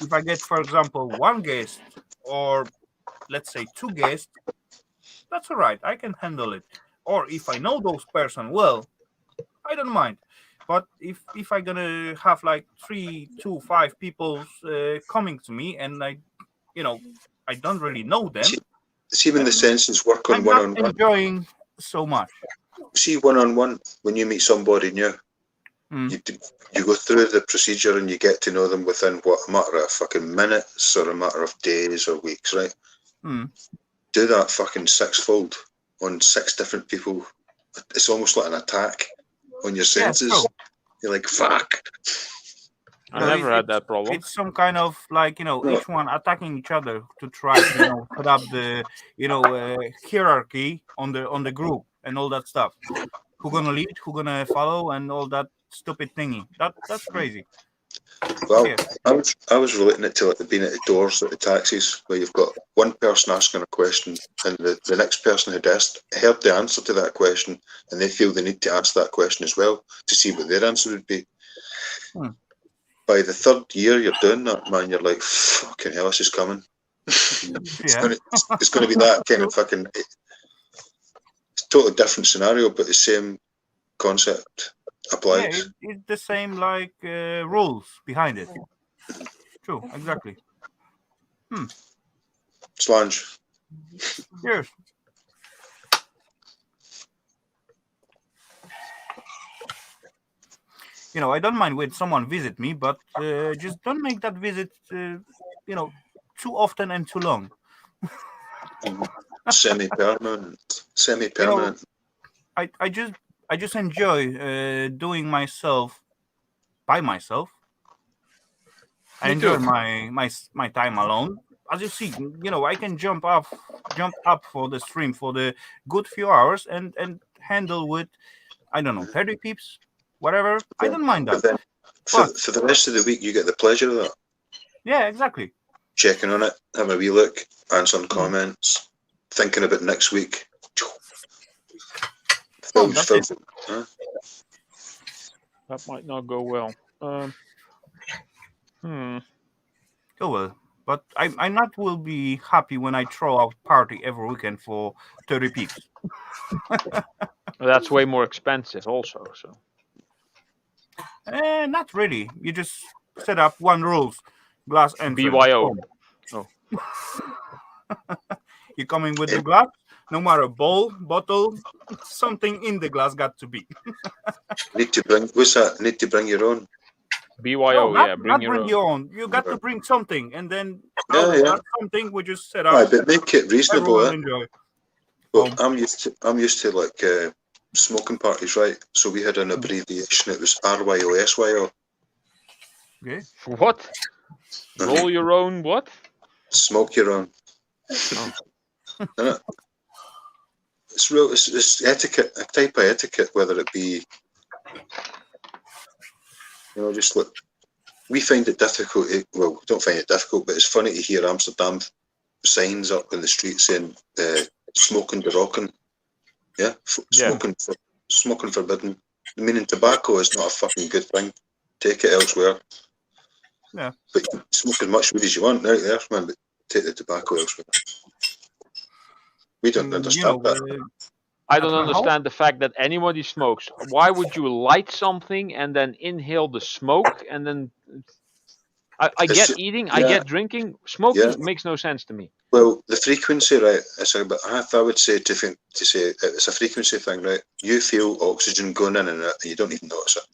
If I get, for example, one guest or let's say two guests, that's all right. I can handle it. Or if I know those person well, I don't mind. But if I'm gonna have like 3 to 5 people coming to me and I don't really know them. See when the senses work on I'm one-on-one. not enjoying so much. See one-on-one when you meet somebody new, you go through the procedure and you get to know them within a matter of fucking minutes or a matter of days or weeks, right? Do that fucking sixfold on 6 different people. It's almost like an attack on your senses. Yeah, you're like, fuck. I never had that problem. It's some kind of like, each one attacking each other to try to, put up the, hierarchy on the group and all that stuff. Who gonna lead? Who gonna follow? And all that stupid thingy. That's crazy. Well, Yeah. I was relating it to like being at the doors at the taxis, where you've got one person asking a question, and the next person had heard the answer to that question, and they feel they need to ask that question as well to see what their answer would be. By the third year you're doing that, man, you're like, fucking hell, this is coming. It's going to be that kind of fucking. It's a totally different scenario, but the same concept applies. Yeah, it's the same like rules behind it. True, exactly. Slange. Yes. You know, I don't mind when someone visit me, but just don't make that visit, too often and too long. Semi-permanent. Semi-permanent. I just enjoy doing myself by myself. I enjoy my time alone. As you see, I can jump up for the stream for the good few hours and handle with, I don't know, 30 peeps, whatever. I don't mind that. But then for the rest of the week, you get the pleasure of that. Yeah, exactly. Checking on it, having a wee look, answering comments, thinking about next week. That might not go well. Oh well, but I not will be happy when I throw out party every weekend for 30 peeps. That's way more expensive, also. So. Not really. You just set up one rules, glass entrance. BYO. Oh. You're coming with the glass. No matter bowl, bottle, something in the glass got to be. Need to bring. What's that? Need to bring your own. BYO, no, yeah, bring your own. You got to bring something, and then something we just set up. Right, but make it reasonable. Enjoy. Well, I'm used to like smoking parties, right? So we had an abbreviation. It was RYOSYO. Okay. What? Roll your own what? Smoke your own. Oh. It's real. It's etiquette, a type of etiquette, whether it be, just look. We find it difficult. Well, we don't find it difficult, but it's funny to hear Amsterdam signs up in the street saying "smoking the rocking." Yeah, smoking forbidden. Meaning tobacco is not a fucking good thing. Take it elsewhere. Yeah. But you can smoke as much weed as you want out there, man. But take the tobacco elsewhere. We don't understand that. I don't understand the fact that anybody smokes. Why would you light something and then inhale the smoke and then? I get eating, I get drinking. Smoking makes no sense to me. Well, the frequency, right? It's about half. I would say to say it's a frequency thing, right? You feel oxygen going in and out, and you don't even notice it,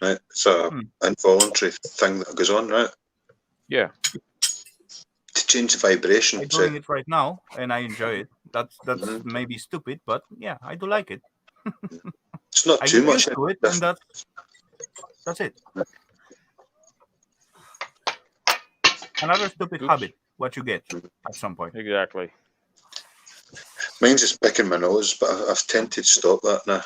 right? It's a involuntary thing that goes on, right? Yeah. To change the vibration. I'm doing it right now, and I enjoy it. That's maybe stupid, but yeah, I do like it. It's not too much. To it, and that's it. Another stupid habit. What you get at some point. Exactly. Mine's just picking my nose, but I've tended to stop that now.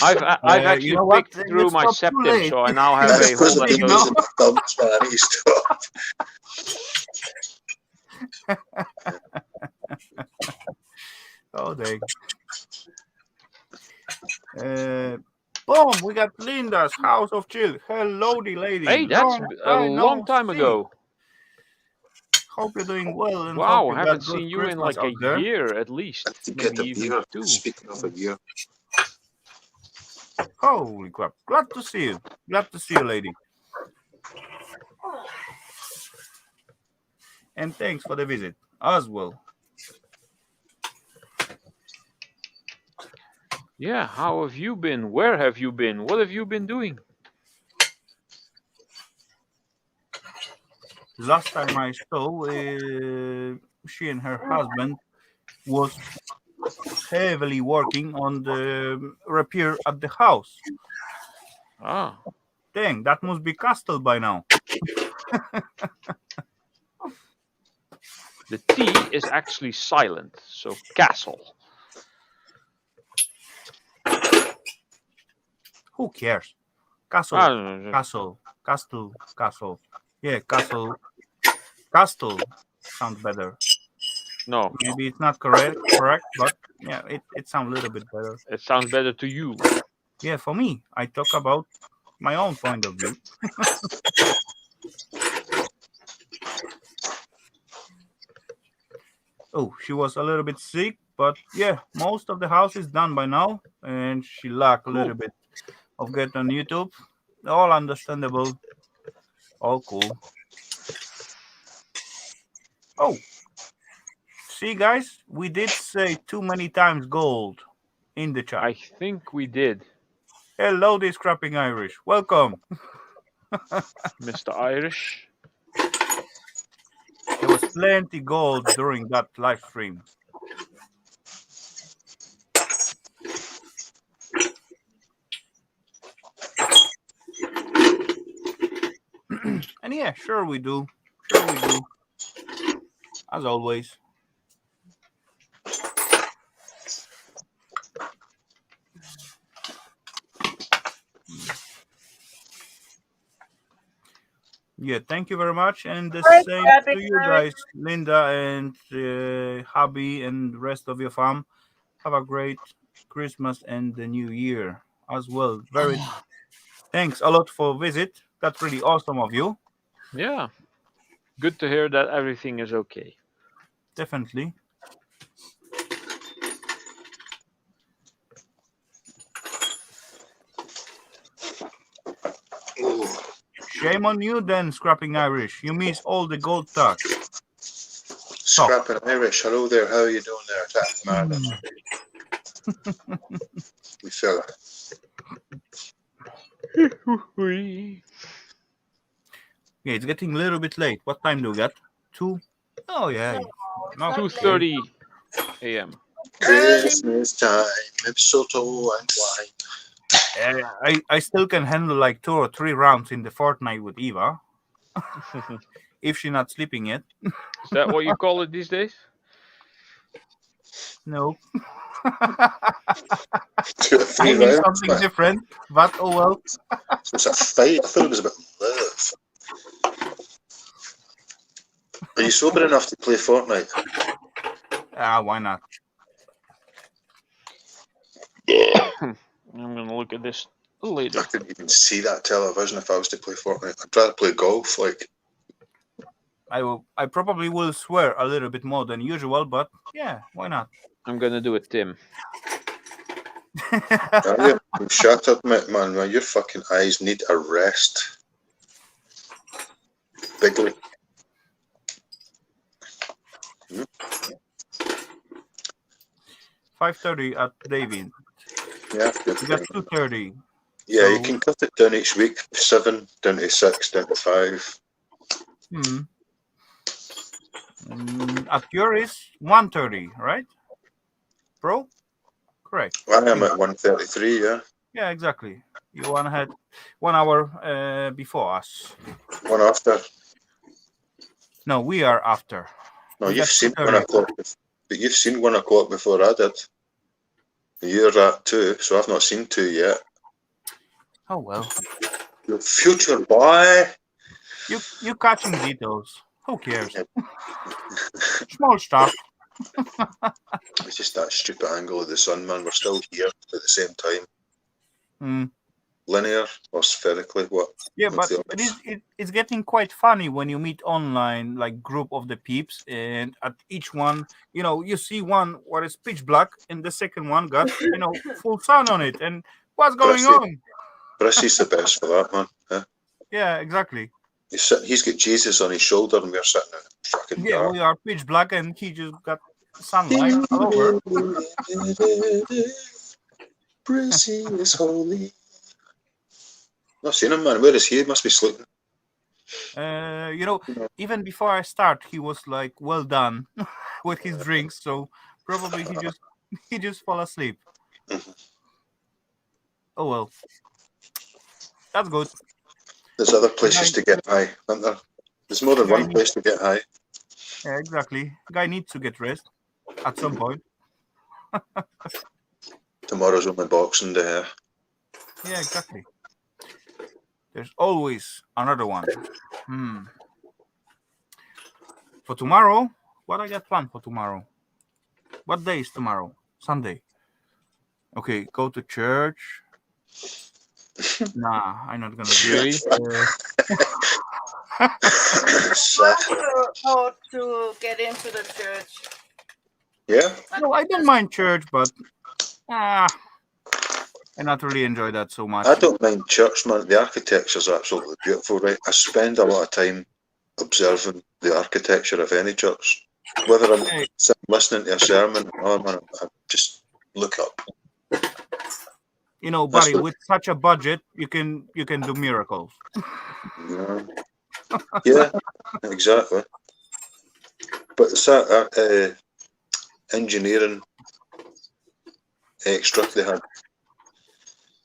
I've actually picked through my septum, so I now have a whole bunch of. Oh dang. Boom! We got Linda's House of Chill. Hellowdy, lady. Hey, that's a long time ago. Hope you're doing well. And wow, I haven't seen you in like a year at least. Maybe even 2. Speaking of a year. Holy crap. Glad to see you. Glad to see you, lady. And thanks for the visit as well. Yeah, how have you been? Where have you been? What have you been doing? Last time I saw, she and her husband was heavily working on the repair at the house. Ah. Dang, that must be Castle by now. The T is actually silent, so castle. Who cares? Castle. Castle. Castle. Yeah, Castle sounds better. No, Maybe it's not correct, but yeah, it sounds a little bit better. it sounds better to you. Yeah, for me, I talk about my own point of view. Oh, she was a little bit sick, but yeah, most of the house is done by now, and she lacked a little bit of getting on YouTube. All understandable, all cool. Oh, see, guys, we did say too many times gold in the chat. I think we did. Hellowdy, Scrapping Irish. Welcome. Mr. Irish. There was plenty gold during that live stream. And yeah, sure we do. As always. Yeah, thank you very much, and the same to you guys, Linda and Hubby and the rest of your fam. Have a great Christmas and the New Year as well. Thanks a lot for visit. That's really awesome of you. Yeah. Good to hear that everything is okay. Definitely. Shame on you then, Scrapping Irish. You miss all the gold tax. Scrapping Irish, hello there. How are you doing there, man? You fella. Yeah, it's getting a little bit late. What time do we got? 2? Oh yeah. 2:30 a.m. Christmas time, mistletoe and wine. I still can handle like 2 or 3 rounds in the Fortnite with Eva. If she's not sleeping yet. Is that what you call it these days? No. Two or three I mean rounds, something man. different, but oh well. It's a fight. I thought it was about love. Are you sober enough to play Fortnite? Why not? I'm gonna look at this later. I couldn't even see that television if I was to play Fortnite. I'd rather play golf. Like I probably will swear a little bit more than usual, but yeah, why not? I'm gonna do it, Tim. Shut up, man. Your fucking eyes need a rest. Bigly. 5:30 at David. Yeah. We got 2:30. Yeah, so, you can cut it down each week. 7 down to 6 down to 5. At your is 1:30, right? Bro? Correct. I am at 1:33, yeah. Yeah, exactly. You had 1 hour before us. One after. No, we are after. No, you've seen 1 o'clock. But you've seen 1 o'clock before I did. You're at 2, so I've not seen 2 yet. Oh well. You future boy. You catching details. Who cares? Small stuff. It's just that stupid angle of the sun, man. We're still here at the same time. Linear or spherically? What? Yeah, but it's getting quite funny when you meet online, like group of the peeps, and at each one, you see one where it's pitch black, and the second one got, full sun on it, and what's going on? Brissy's the best for that, man. Huh? Yeah, exactly. He's got Jesus on his shoulder, and we're sitting in fucking dark. We are pitch black, and he just got sunlight all over. Brissy is holy. Not seen him, man. Where is he? He must be sleeping. Even before I start, he was like, well done with his drinks, so probably he just fall asleep. Oh well. That's good. There's other places to get high, aren't there? There's more than one place to get high. Yeah, exactly. Guy needs to get rest at some point. Tomorrow's only Boxing Day. Yeah, exactly. There's always another one. For tomorrow, what I got planned for tomorrow? What day is tomorrow? Sunday. Okay, go to church. Nah, I'm not gonna do Really? How to get into the church? Yeah. No, I don't mind church, but I not really enjoy that so much. I don't mind church, man. The architecture's absolutely beautiful, right? I spend a lot of time observing the architecture of any church. Whether I'm listening to a sermon or man, I just look up. You know, buddy, with such a budget, you can do miracles. Yeah, exactly. But it's that engineering extra they had,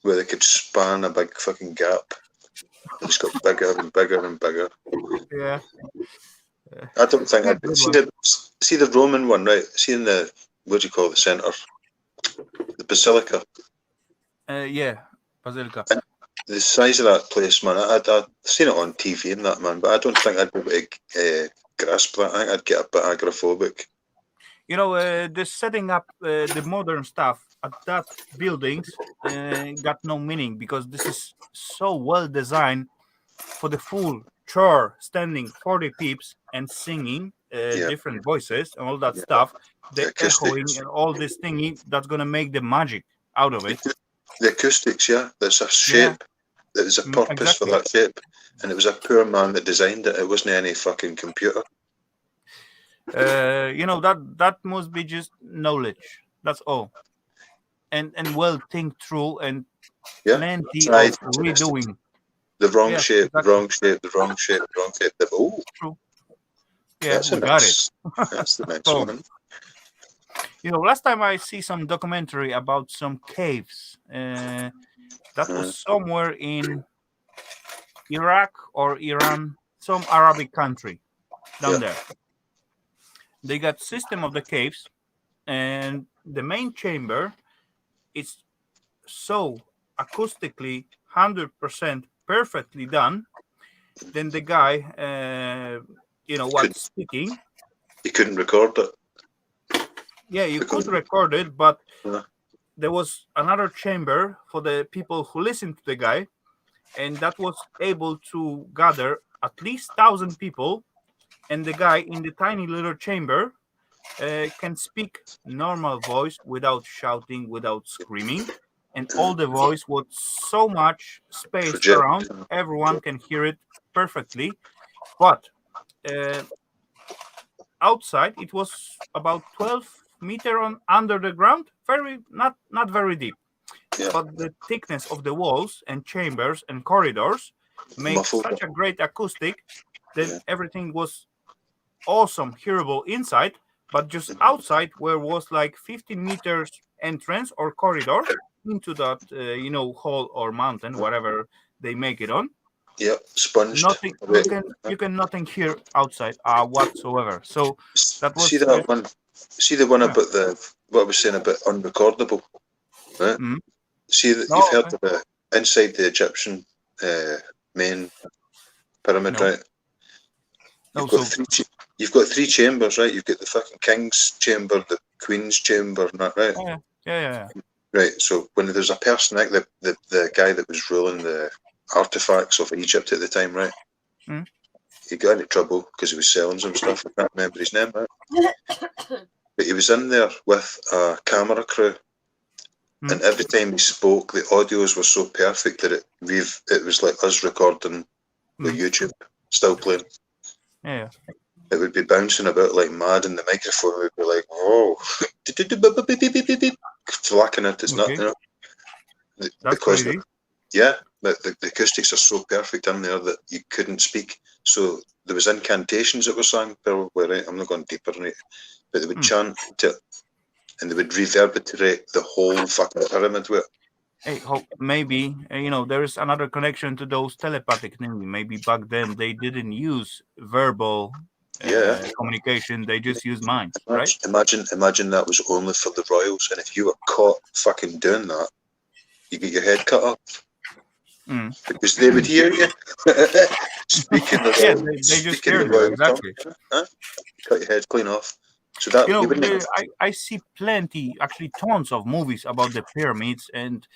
where they could span a big fucking gap. It just got bigger and bigger and bigger. Yeah. I don't think I'd see the Roman one, right? See in the, what do you call the centre? The Basilica. Yeah, Basilica. And the size of that place, man, I'd seen it on TV and that, man, but I don't think I'd be able to grasp that. I think I'd get a bit agoraphobic. You know, the setting up the modern stuff at that buildings got no meaning, because this is so well designed for the full chore, standing 40 peeps and singing different voices and all that stuff. The echoing and all this thingy, that's going to make the magic out of it. The acoustics, yeah. There's a shape. There's a purpose for that shape. And it was a poor man that designed it. It wasn't any fucking computer. You know, that must be just knowledge. That's all. And well think through and plenty of redoing. The wrong shape, the wrong shape, the wrong shape, the wrong shape. True. Yeah, we got it. That's the next one. You know, last time I see some documentary about some caves. That was somewhere in Iraq or Iran, some Arabic country down there. They got system of the caves, and the main chamber is so acoustically 100% perfectly done. Then the guy, was speaking. You couldn't record it. Yeah, you could record it, but there was another chamber for the people who listened to the guy, and that was able to gather at least 1,000 people. And the guy in the tiny little chamber can speak normal voice without shouting, without screaming. And all the voice was so much spaced around, everyone can hear it perfectly. But outside, it was about 12 meters under the ground, not very deep. Yeah. But the thickness of the walls and chambers and corridors made such a great acoustic that everything was awesome, hearable inside, but just outside, where was like 15 meters entrance or corridor into that, hall or mountain, whatever they make it on. Yeah, sponged. Nothing. You can nothing hear outside whatsoever. So that was. See the one about what I was saying about unrecordable, right? Mm-hmm. See that you've heard of the inside the Egyptian main pyramid, right? You've got three chambers, right? You've got the fucking king's chamber, the queen's chamber, and that, right? Yeah. Right. So when there's a person like the guy that was ruling the artifacts of Egypt at the time, right? Mm. He got into trouble because he was selling some stuff. I can't remember his name, right? But he was in there with a camera crew, and every time he spoke, the audios were so perfect that it was like us recording with YouTube still playing. Yeah. It would be bouncing about like mad, and the microphone would be like, "Oh, flacking it." It's not, because the acoustics are so perfect in there that you couldn't speak. So there was incantations that were sung, probably, right? I'm not going deeper in it, but they would chant it, and they would reverberate the whole fucking pyramid with it. Hey, maybe there is another connection to those telepathic things. Maybe back then they didn't use verbal communication; they just used minds, right? Imagine that was only for the royals, and if you were caught fucking doing that, you get your head cut off. Because they would hear you. Speaking of Yeah, they just hear you, exactly. Huh? Cut your head clean off. So that You know, you wouldn't. I see plenty, actually tons of movies about the pyramids and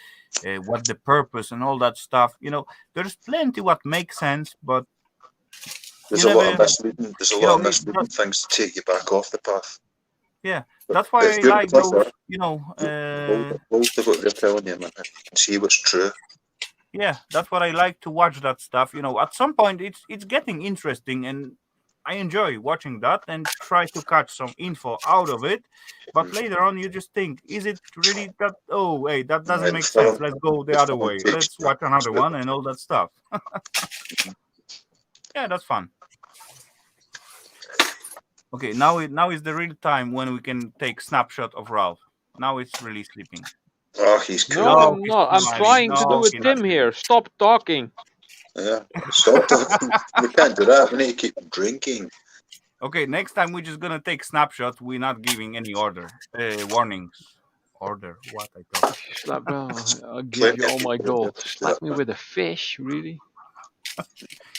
what the purpose and all that stuff. You know, there's plenty what makes sense, but There's you a lot never, of misleading. There's a lot of misleading things to take you back off the path. yeah, But that's why if I you're like clever, those. You know, hold to what they're telling you, man, and you can see what's true. yeah, that's what I like to watch that stuff. You know, at some point it's getting interesting, and I enjoy watching that and try to catch some info out of it. But later on, you just think, is it really that? Oh, wait, that doesn't make sense. Let's go the other way. Let's watch another one and all that stuff. Yeah, that's fun. Okay, now is the real time when we can take snapshot of Ralph. Now it's really sleeping. Oh, he's cool. No, I'm he's not. I'm smiling. trying to do No, with he's not Tim here. Stop talking. Yeah, stop talking. We can't do that. We need to keep drinking. Okay, next time we're just gonna take snapshots. We're not giving any warnings. Order what I thought. Slap I'll give you all my gold. Slap me with a fish, really?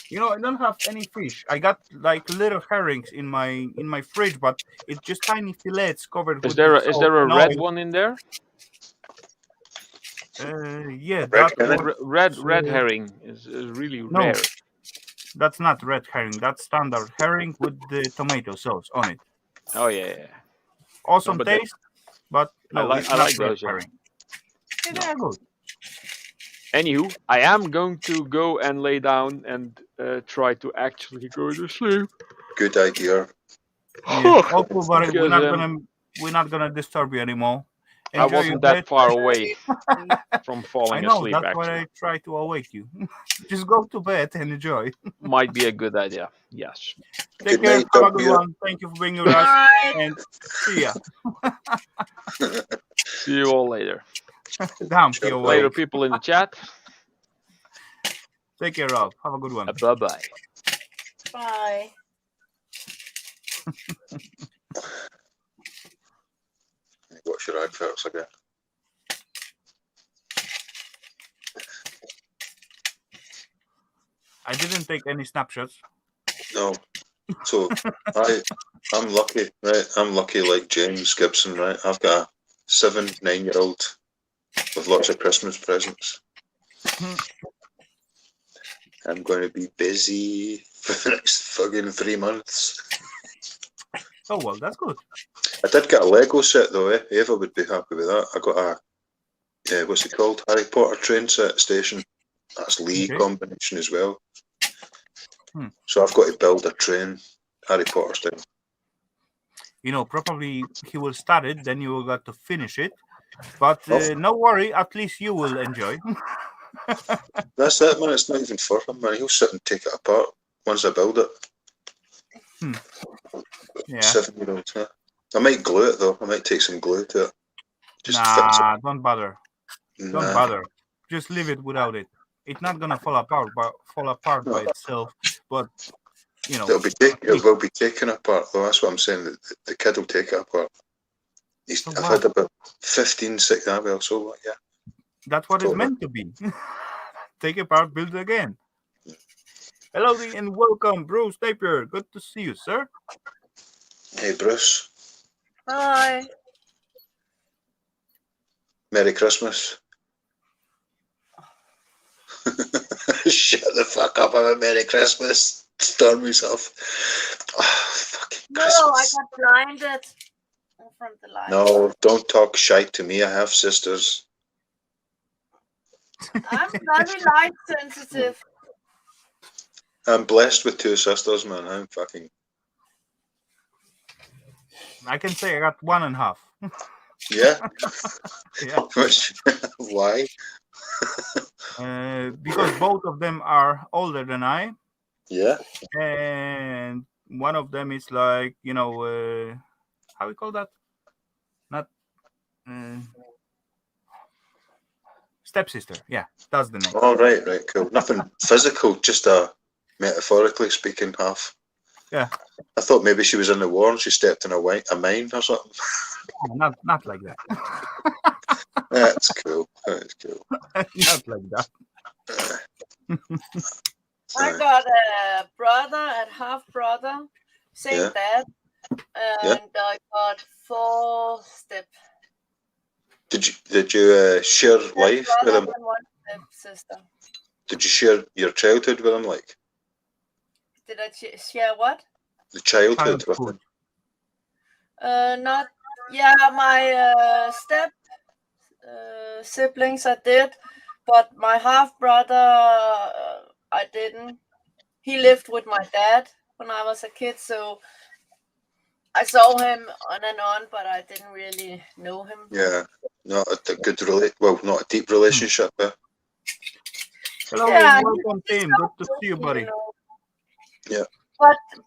You know, I don't have any fish. I got like little herrings in my fridge, but it's just tiny fillets covered with. Is there a red one in there? Yeah, red herring is really rare. That's not red herring. That's standard herring with the tomato sauce on it. Oh yeah. Awesome taste, but no, I it's not like red those. herring. Yeah, they're good. Anywho, I am going to go and lay down and try to actually go to sleep. Good idea. Yeah. Also, but we're not gonna disturb you anymore. Enjoy I wasn't your that bed. far away from falling I know, asleep. that's Actually, why I try to awake you. Just go to bed and enjoy. might be a good idea. Yes. Take care. Have a good one. Thank you for being with us. And see ya. See you all later. Damn, you're Later, awake. people in the chat. Take care, Ralph. Have a good one. Bye-bye. Bye. Watch your adverts again. I didn't take any snapshots. No. So I'm lucky, right? I'm lucky like James Gibson, right? I've got a 9-year-old with lots of Christmas presents. I'm going to be busy for the next fucking 3 months. Oh well, that's good. I did get a Lego set though, eh? Ava would be happy with that. I got a what's it called? Harry Potter train set station. That's Lee combination as well. So I've got to build a train, Harry Potter style. You know, probably he will start it, then you will got to finish it. But no worry, at least you will enjoy. That's it, man. It's not even for him, man. He'll sit and take it apart once I build it. Yeah. 7-year-old, huh? I might glue it though. I might take some glue to it. Just fix it. Don't bother. Don't bother. Just leave it without it. It's not gonna fall apart by itself. But you know, it will be taken apart though. That's what I'm saying. The kid will take it apart. I've had about 15, 6. Well, so what? Yeah. That's what it's meant to be. Take it apart, build it again. Hello and welcome, Bruce Napier. Good to see you, sir. Hey, Bruce. Hi. Merry Christmas. Shut the fuck up about Merry Christmas. Storm myself. Oh, fucking Christmas. No, I got blinded from the light. No, don't talk shite to me. I have sisters. I'm very light sensitive. I'm blessed with 2 sisters, man. I'm fucking... I can say I got 1.5. Yeah? Yeah. Why? Because both of them are older than I. Yeah. And one of them is like, you know, how we call that? Not stepsister. Yeah, that's the name. Oh, right, cool. Nothing physical, just metaphorically speaking, half. Yeah. I thought maybe she was in the war and she stepped in a mine or something. No, not like that. That's cool. That's cool. Not like that. I got a brother and half brother, same dad, and I got 4 step. Did you share life with Brother him? and 1 step sister. Did you share your childhood with him? Like Did I share what? the childhood with him? Not. Yeah, my step siblings I did, but my half brother I didn't. He lived with my dad when I was a kid, so I saw him on and on, but I didn't really know him. Yeah, not a good well, not a deep relationship. Hello, Yeah, welcome, Tim. Good to see you, buddy. Yeah.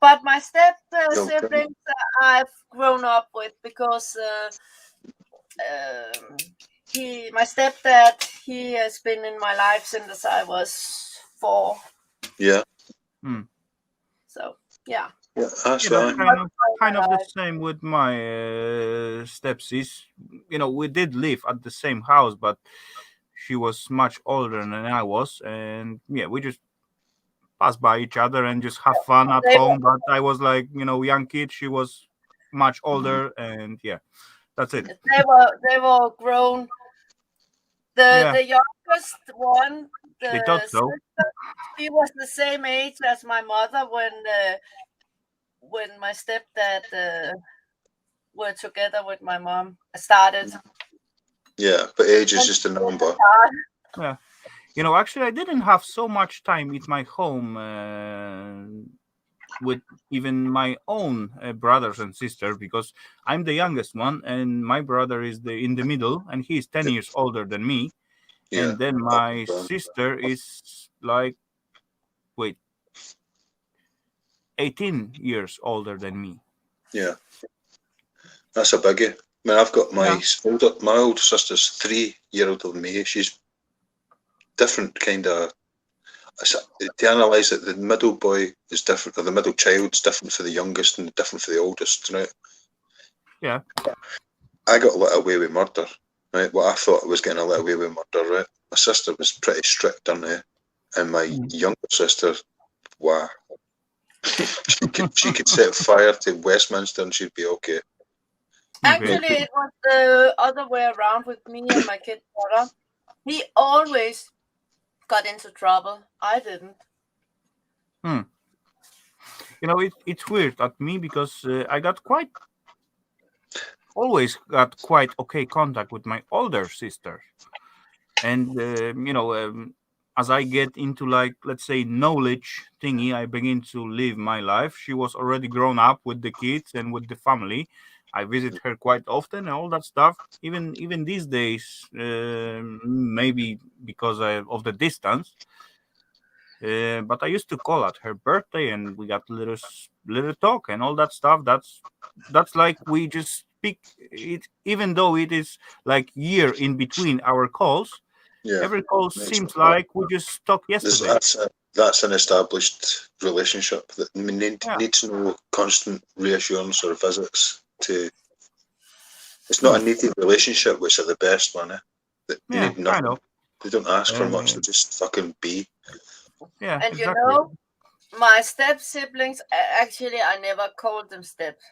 But my step siblings I've grown up with because my stepdad, he has been in my life since I was 4. Yeah. So yeah. Yeah, that's right. Kind of the life. same with my stepsis. We did live at the same house, but she was much older than I was, and yeah, we just pass by each other and just have fun at home. But I was like, young kid. She was much older, and yeah, that's it. They were grown. The youngest one, They thought so. sister, she was the same age as my mother when my stepdad were together with my mom. Started. Yeah, but age is just a number. Yeah. Actually, I didn't have so much time at my home with even my own brothers and sisters because I'm the youngest one, and my brother is in the middle, and he's 10 years older than me. Yeah. And then my sister is 18 years older than me. Yeah. That's a biggie. I mean, I've got my older sister's 3 years older than me. She's different kind of. To analyse it, the middle boy is different, or the middle child's different for the youngest and different for the oldest, right? Yeah. I got let away with murder, right? What I thought I was getting let away with murder, right? My sister was pretty strict on it, and my younger sister, wow, she could set fire to Westminster and she'd be okay. Actually, it was the other way around with me and my kid brother. He always got into trouble. I didn't. It's weird at me because I always got quite okay contact with my older sister, and as I get into let's say knowledge thingy, I begin to live my life. She was already grown up with the kids and with the family. I visit her quite often and all that stuff. Even these days, maybe because of the distance. But I used to call at her birthday, and we got little talk and all that stuff. That's like we just speak it, even though it is like year in between our calls. Yeah. Every call seems like we just talked yesterday. That's an established relationship that needs no constant reassurance or visits to. It's not a needy relationship, which are the best one. They need nothing. Kind of. They don't ask for much. They just fucking be. Yeah, and exactly. My step siblings, actually, I never called them steps,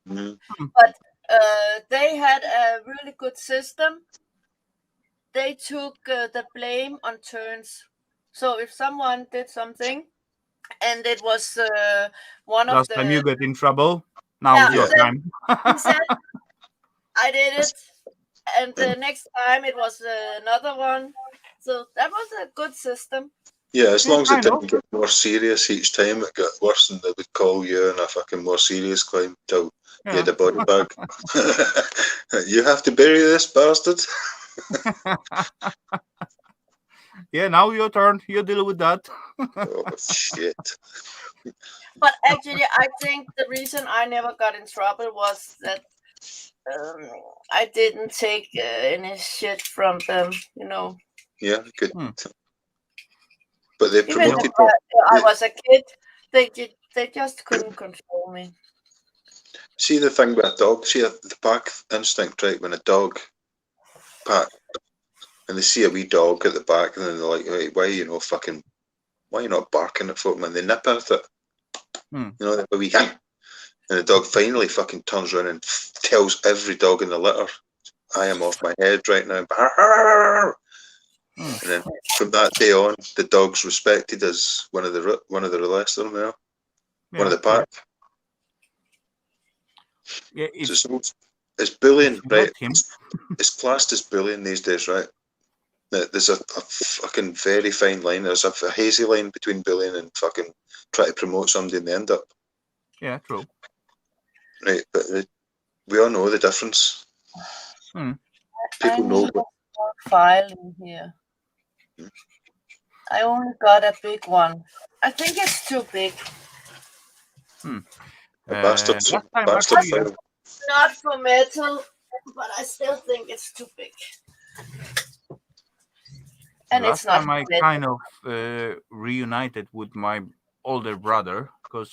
Mm. But they had a really good system. They took the blame on turns. So if someone did something, and it was one of Last the time you get in trouble, now is your time. He said, I did it, and the next time it was another one. So that was a good system. Yeah, as long as it didn't get more serious each time, it got worse, and they would call you in a fucking more serious claim till you had a body bag. You have to bury this bastard. Yeah, now your turn. You deal with that. Oh shit! But actually, I think the reason I never got in trouble was that I didn't take any shit from them. Yeah, good. But they Even promoted. if I was a kid, they just couldn't control me. See the thing with a dog. See the pack instinct, right? When a dog pack, and they see a wee dog at the back, and then they're like, hey, why are you not barking at folk, man? They nip at it. Hmm. You know, a wee and the dog finally fucking turns around and tells every dog in the litter, I am off my head right now. And then from that day on, the dog's respected as one of the rest of them now. One of the pack. Yeah, it's bullying, right? It's classed as bullying these days, right? There's a fucking very fine line. There's a hazy line between bullying and fucking trying to promote somebody in the end up. Yeah, true. Right, but we all know the difference. People know. File in here. I only got a big one. I think it's too big. Bastard file. Not for metal, but I still think it's too big. And Last it's not time I kind of reunited with my older brother because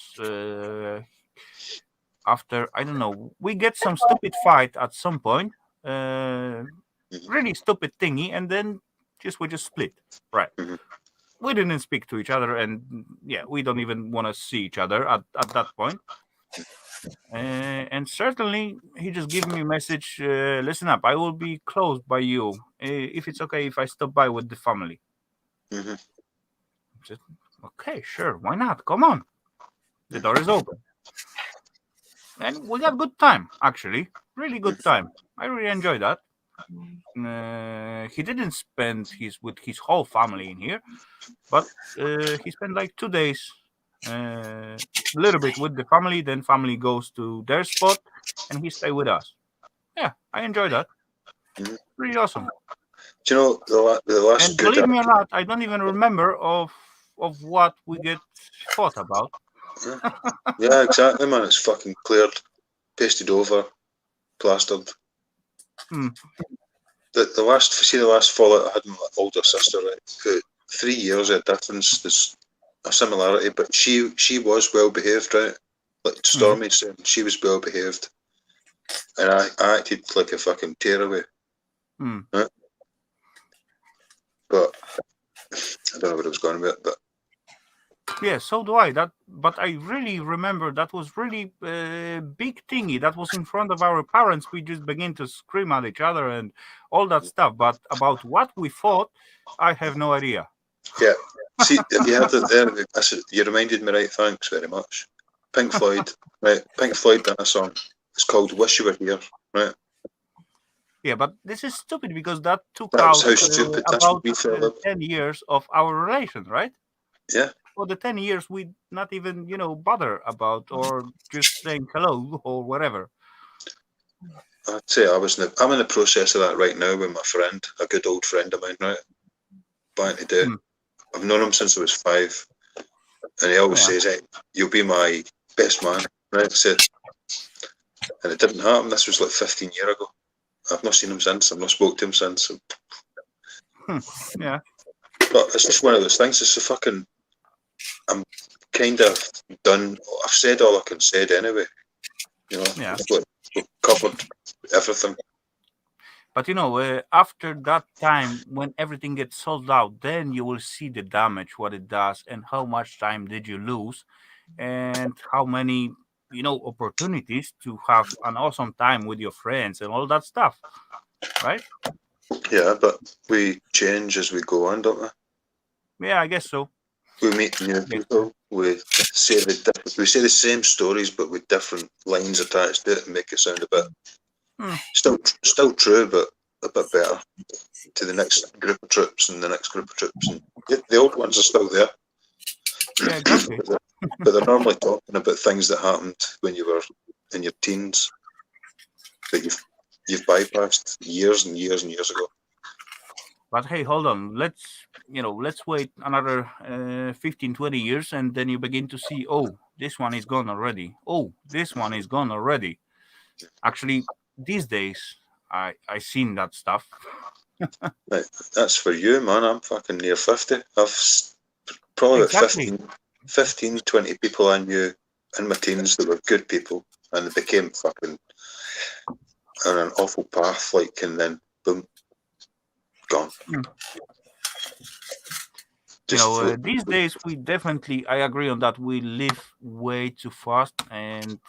after, I don't know, we get some stupid fight at some point, really stupid thingy, and then we just split. Right. We didn't speak to each other, and yeah, we don't even want to see each other at that point. And certainly, he just gave me a message, listen up, I will be close by you, if it's okay if I stop by with the family. I said, okay, sure, why not? Come on. The door is open. And we got good time, actually. Really good time. I really enjoyed that. He didn't spend with his whole family in here, but he spent like 2 days, a little bit with the family, then family goes to their spot, and he stay with us. Yeah, I enjoyed that. Pretty awesome. Do you know the last and good? Believe me or not, I don't even remember of what we get fought about. Yeah, exactly, man. It's fucking cleared, pasted over, plastered. The last fallout I had with my older sister, right? 3 years of difference. There's a similarity, but she was well behaved, right? Like Stormy said, she was well behaved, and I acted like a fucking tearaway. Right? But I don't know what I was going with, but yeah, so do I. But I really remember that was really big thingy. That was in front of our parents. We just began to scream at each other and all that stuff. But about what we fought, I have no idea. Yeah. See, if you had that, I said, you reminded me, right? Thanks very much. Pink Floyd, right? Pink Floyd done a song. It's called "Wish You Were Here," right? Yeah, but this is stupid because that took That out was how stupid. That's about what we felt. 10 years of our relation, right? Yeah. For the 10 years, we not even, bother about or just saying hello or whatever. I'd say I'm in the process of that right now with my friend, a good old friend of mine, right? Planning to do. I've known him since I was 5, and he always says, "Hey, you'll be my best man," right? I said, and it didn't happen. This was like 15 years ago. I've not seen him since. I've not spoke to him since. Yeah. But it's just one of those things. It's a fucking. I'm kind of done. I've said all I can say anyway. Yeah. We've covered everything. But after that time, when everything gets sold out, then you will see the damage, what it does, and how much time did you lose, and how many, opportunities to have an awesome time with your friends and all that stuff, right? Yeah, but we change as we go on, don't we? Yeah, I guess so. We meet new people. We say the same stories, but with different lines attached to it, and make it sound a bit still true, but a bit better to the next group of trips and the next group of trips. And the old ones are still there. Yeah, exactly. but they're normally talking about things that happened when you were in your teens that you've bypassed years and years and years ago. But hey, hold on. Let's wait another 15, 20 years, and then you begin to see, oh, this one is gone already. Oh, this one is gone already. Actually, these days, I seen that stuff. Right, that's for you, man. I'm fucking near 50. I've probably about 15, 20 people I knew in my teens that were good people, and they became fucking on an awful path, and then boom, gone. These days we definitely, I agree on that. We live way too fast, and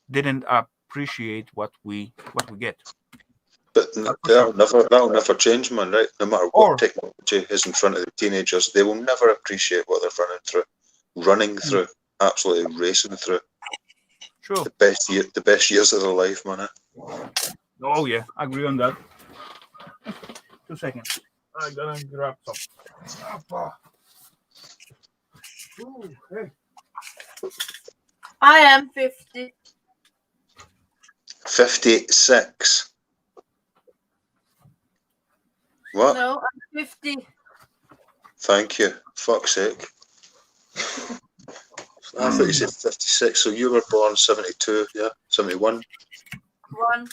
didn't appreciate what we get. But that'll never change, man. Right? No matter what technology is in front of the teenagers, they will never appreciate what they're running through, absolutely racing through. Sure. The best years of their life, man. Oh yeah, I agree on that. 2 seconds. I gotta grab some. Ooh, hey. I am 50. 56. What? No, I'm 50. Thank you. Fuck's sake. I thought you said 56, so you were born 72, yeah? 71? 1.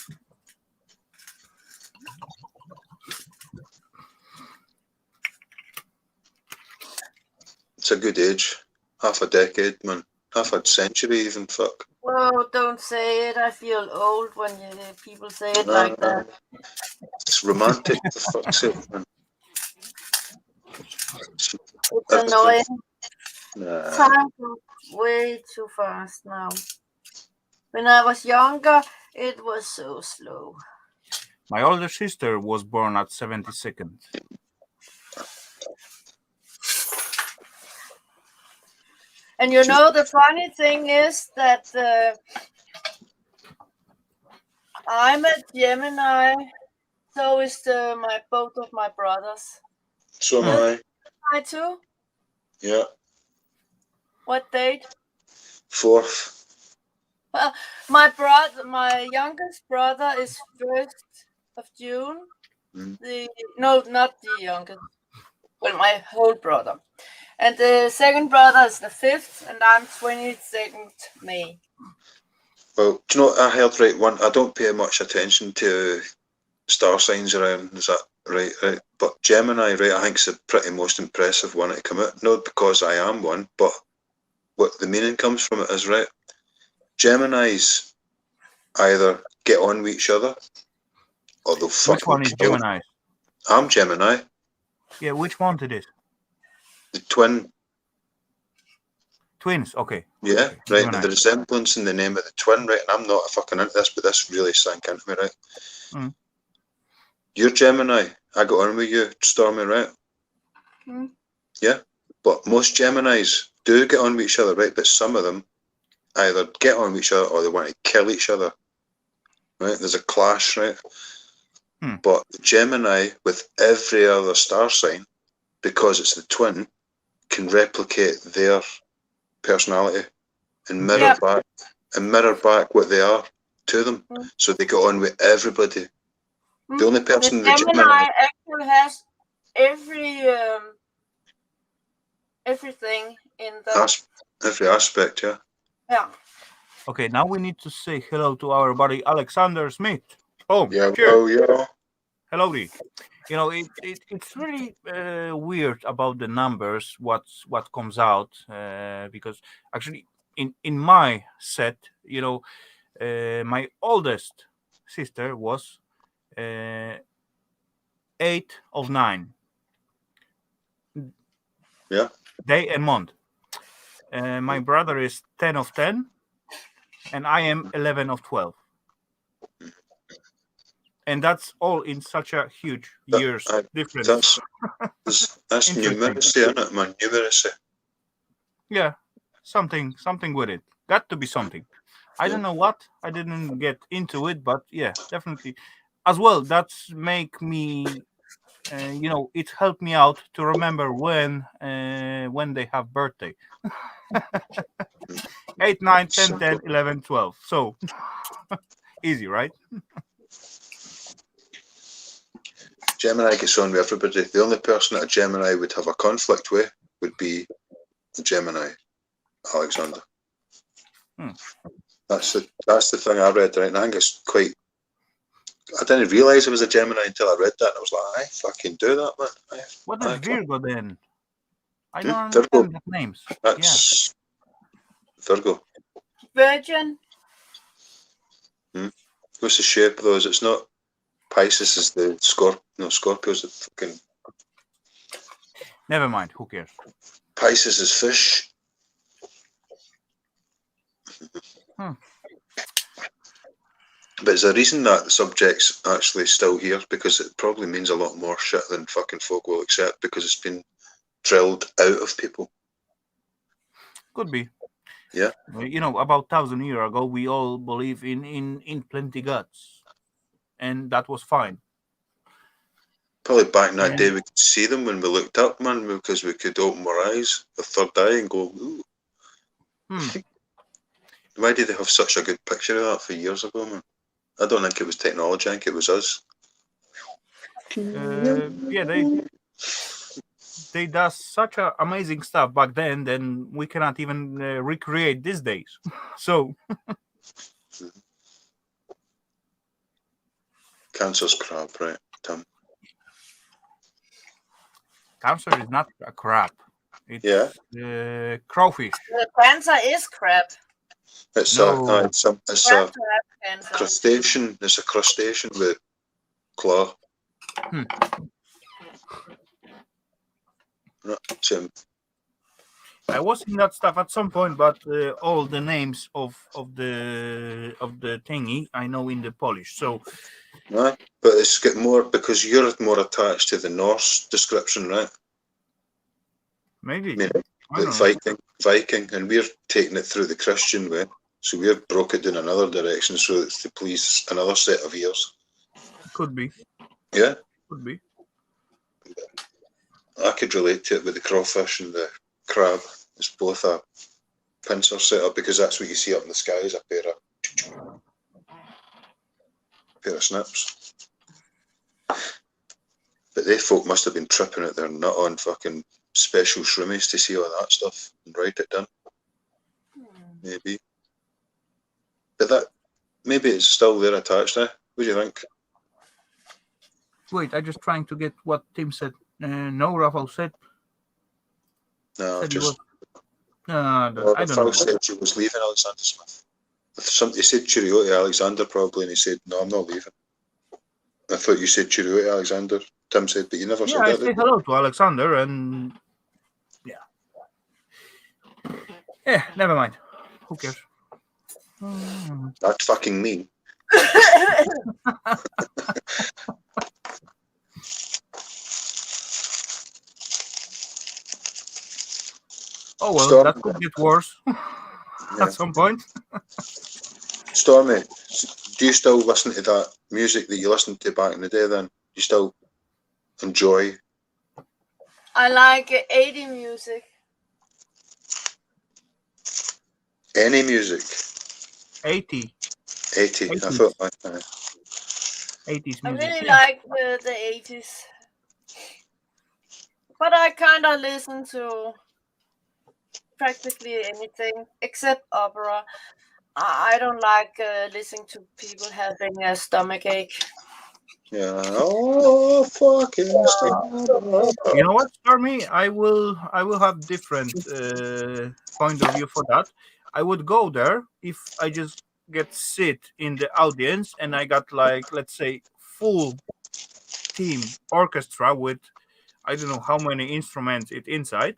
It's a good age. Half a decade, man. Half a century, even. Fuck. Oh, don't say it. I feel old when people say it like that. It's romantic, for fuck's sake, man. It's annoying. Nah. Time goes way too fast now. When I was younger, it was so slow. My older sister was born at 72nd. And you know, the funny thing is that I'm a Gemini, so is both of my brothers. So am I. I too? Yeah. What date? 4th. Well, my youngest brother is 1st of June. No, not the youngest. Well, my whole brother. And the second brother is the 5th, and I'm 22nd May. Well, do you know what I heard right? I don't pay much attention to star signs around, is that right? But Gemini, right, I think it's the pretty most impressive one to come out. Not because I am one, but what the meaning comes from it is, right? Geminis either get on with each other or they'll fucking Which one is kill. Gemini? I'm Gemini. Yeah, which one it is? The twin. Twins, okay. Yeah, okay. right. Gemini. The resemblance in the name of the twin, right? And I'm not fucking into this, but this really sank into me, right? You're Gemini. I got on with you, Stormy, right? Yeah, but most Geminis do get on with each other, right? But some of them either get on with each other or they want to kill each other, right? There's a clash, right? But Gemini, with every other star sign, because it's the twin, can replicate their personality and mirror back what they are to them. So they get on with everybody. The only person the Gemini actually has everything in the every aspect, yeah. Yeah. Okay, now we need to say hello to our buddy Alexander Smith. Oh, yeah, cheers. oh yeah. Hellowdy. You know, it's really weird about the numbers, what comes out, because actually in my set, you know, my oldest sister was 8 of 9. Yeah. Day and month. My brother is 10 of 10, and I am 11 of 12. And that's all in such a huge years difference. That's numeracy, isn't it, man? Numeracy. Yeah, something with it. Got to be something. I don't know what. I didn't get into it, but yeah, definitely. As well, that's make me, you know, it helped me out to remember when they have birthday. 8, 9, 10, 10, 11, 12. So easy, right? Gemini gets on with everybody. The only person that a Gemini would have a conflict with would be the Gemini, Alexander. That's the thing I read, right? And I think it's quite. I didn't realise it was a Gemini until I read that, and I was like, I fucking do that, man. What is Virgo then? I don't Virgo. understand the names. That's Virgo. Virgin. What's the shape of those? It's not. Pisces is the Scorpio's the fucking. Never mind. Who cares? Pisces is fish. Hmm. But there's a reason that subject's actually still here, because it probably means a lot more shit than fucking folk will accept, because it's been drilled out of people. Could be. Yeah. You know, about 1,000 years ago, we all believe in plenty gods, and that was fine. Probably back in that day, we could see them when we looked up, man, because we could open our eyes, the third eye, and go, ooh. Why did they have such a good picture of that for years ago, man? I don't think it was technology, I think it was us. Yeah, they does such amazing stuff back then we cannot even recreate these days. So Cancer's crab, right, Tim? Cancer is not a crab. It's crawfish. The cancer is crab. It's Crab a cancer. crustacean. It's a crustacean with claw. I was in that stuff at some point, but all the names of the thingy I know in the Polish. So, Right, but it's got more because you're more attached to the Norse description, right? Maybe. Viking, and we're taking it through the Christian way. So we've broke it in another direction, so it's to please another set of ears. Could be. Yeah. Could be. I could relate to it with the crawfish and the crab. It's both a pincer setup because that's what you see up in the sky is a pair of snips. But they folk must have been tripping it their nut on fucking special shroomies to see all that stuff and write it down. Maybe. But that maybe it's still there attached there. What do you think? Wait, I'm just trying to get what Tim said. No, Rafal said. No, said just. I don't know. Said she was leaving Alexander Smith. He said cheerio to Alexander probably, and he said, "No, I'm not leaving." I thought you said cheerio to Alexander. Tim said, but you never said that. I said hello to Alexander, and yeah, never mind. Who cares? That's fucking mean. Oh well, Stormy. that could get worse at some point. Stormy, do you still listen to that music that you listened to back in the day then? Do you still enjoy? I like 80 music. Any music? 80. 80. I thought 80s music. I really like the 80s. But I kind of listen to practically anything except opera. I don't like listening to people having a stomach ache. Yeah. Oh, fucking. You know what, Stormy? I will have different point of view for that. I would go there if I just get sit in the audience and I got like, let's say, full team orchestra with I don't know how many instruments it inside,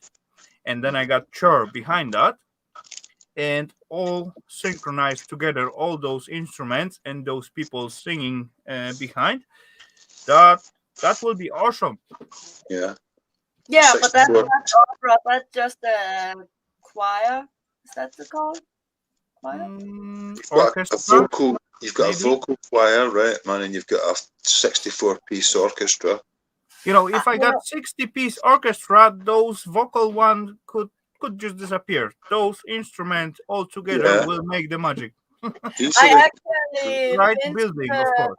and then I got chair behind that, and all synchronized together, all those instruments and those people singing behind. That will be awesome. Yeah. Yeah, but that's not opera. That's just a choir. Is that the called? Choir? You've got a vocal choir, right, man, and you've got a 64-piece orchestra. You know, if I got 60-piece orchestra, those vocal ones could just disappear. Those instruments all together will make the magic. I actually right building, of course.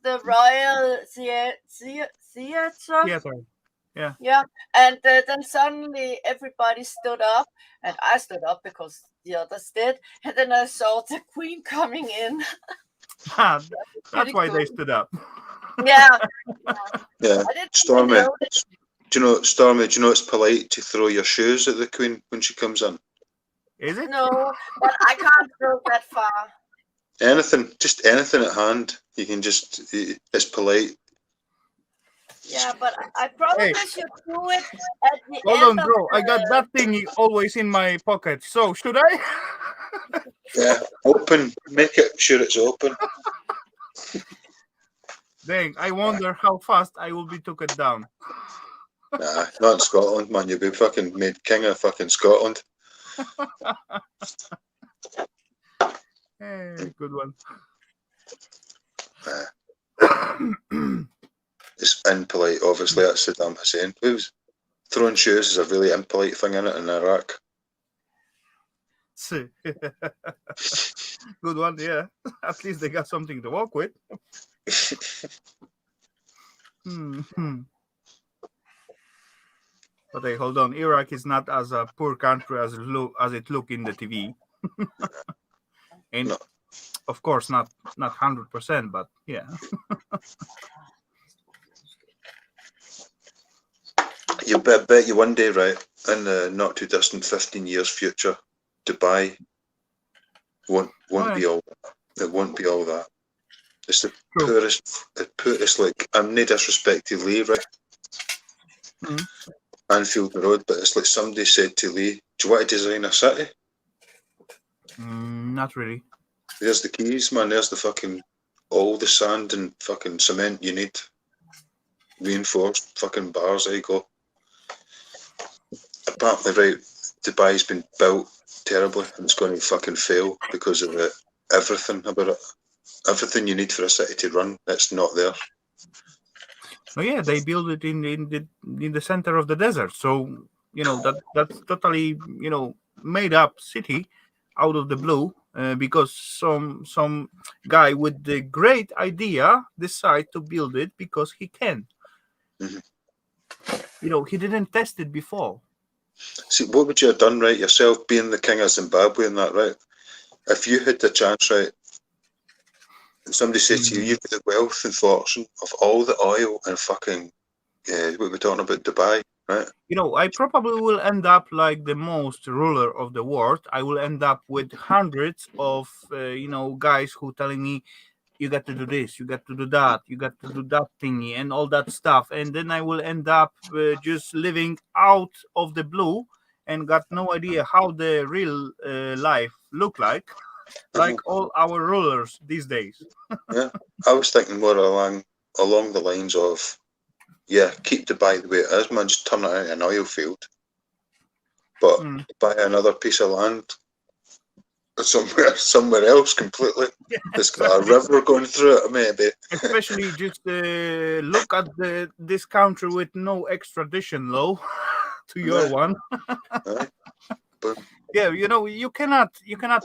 The Royal Theatre. Yeah. Yeah, and then suddenly everybody stood up, and I stood up because the others did, and then I saw the Queen coming in. That's why they stood up. Yeah. Yeah. Stormy. Do you know it's polite to throw your shoes at the Queen when she comes in? Is it? No, but I can't throw that far. Anything, just anything at hand. You can just, it's polite. Yeah, but I probably Hey. should do it at the Hold end on, of bro. I got the- that thingy always in my pocket. So should I? Yeah, open. Make it sure it's open. Dang, I wonder how fast I will be took it down. Nah, not in Scotland, man. You'll be fucking made king of fucking Scotland. Hey, good one. It's impolite, obviously. That's Saddam Hussein. Throwing shoes is a really impolite thing in it in Iraq. Good one, yeah. At least they got something to walk with. But hey, hold on. Iraq is not as a poor country as it look in the TV. And no. Of course, not 100%, but yeah. You bet you one day, right, in the not too distant 15 years future, Dubai won't be all that. It won't be all that. It's the poorest, like, I'm no disrespect to Lee, right? Anfield Road, but it's like somebody said to Lee, do you want to design a city? Not really. There's the keys, man. There's the fucking, all the sand and fucking cement you need. Reinforced fucking bars, there you go. Apparently, right, Dubai's been built terribly and it's going to fucking fail because of everything about it. Everything you need for a city to run, it's not there. Oh yeah, they built it in the center of the desert. So that's totally made up city out of the blue because some guy with the great idea decide to build it because he can. Mm-hmm. He didn't test it before. See, what would you have done, right, yourself, being the king of Zimbabwe and that, right? If you had the chance, right, and somebody said to you, you've got the wealth and fortune of all the oil and fucking, what we're talking about, Dubai, right? I probably will end up like the most ruler of the world. I will end up with hundreds of, guys who telling me, you got to do this, you got to do that, you got to do that thingy and all that stuff. And then I will end up just living out of the blue and got no idea how the real life look like all our rulers these days. Yeah, I was thinking more along the lines of, yeah, keep Dubai the way it is, man, just turn it into an oil field. But buy another piece of land somewhere else completely. Yeah, it's got a river going through it, maybe. Especially just look at this country with no extradition law to your one. Yeah, you cannot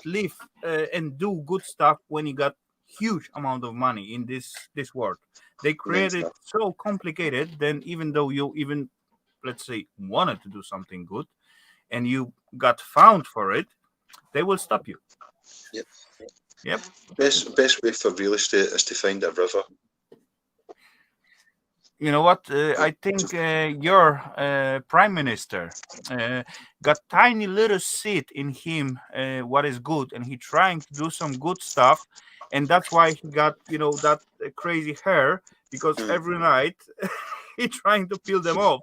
live and do good stuff when you got huge amount of money in this world. They created so complicated. Then even though you even, let's say, wanted to do something good, and you got found for it, they will stop you. Yep. Best way for real estate is to find a river. You know what? I think your prime minister got tiny little seed in him. What is good, and he trying to do some good stuff, and that's why he got that crazy hair, because every night he trying to peel them off.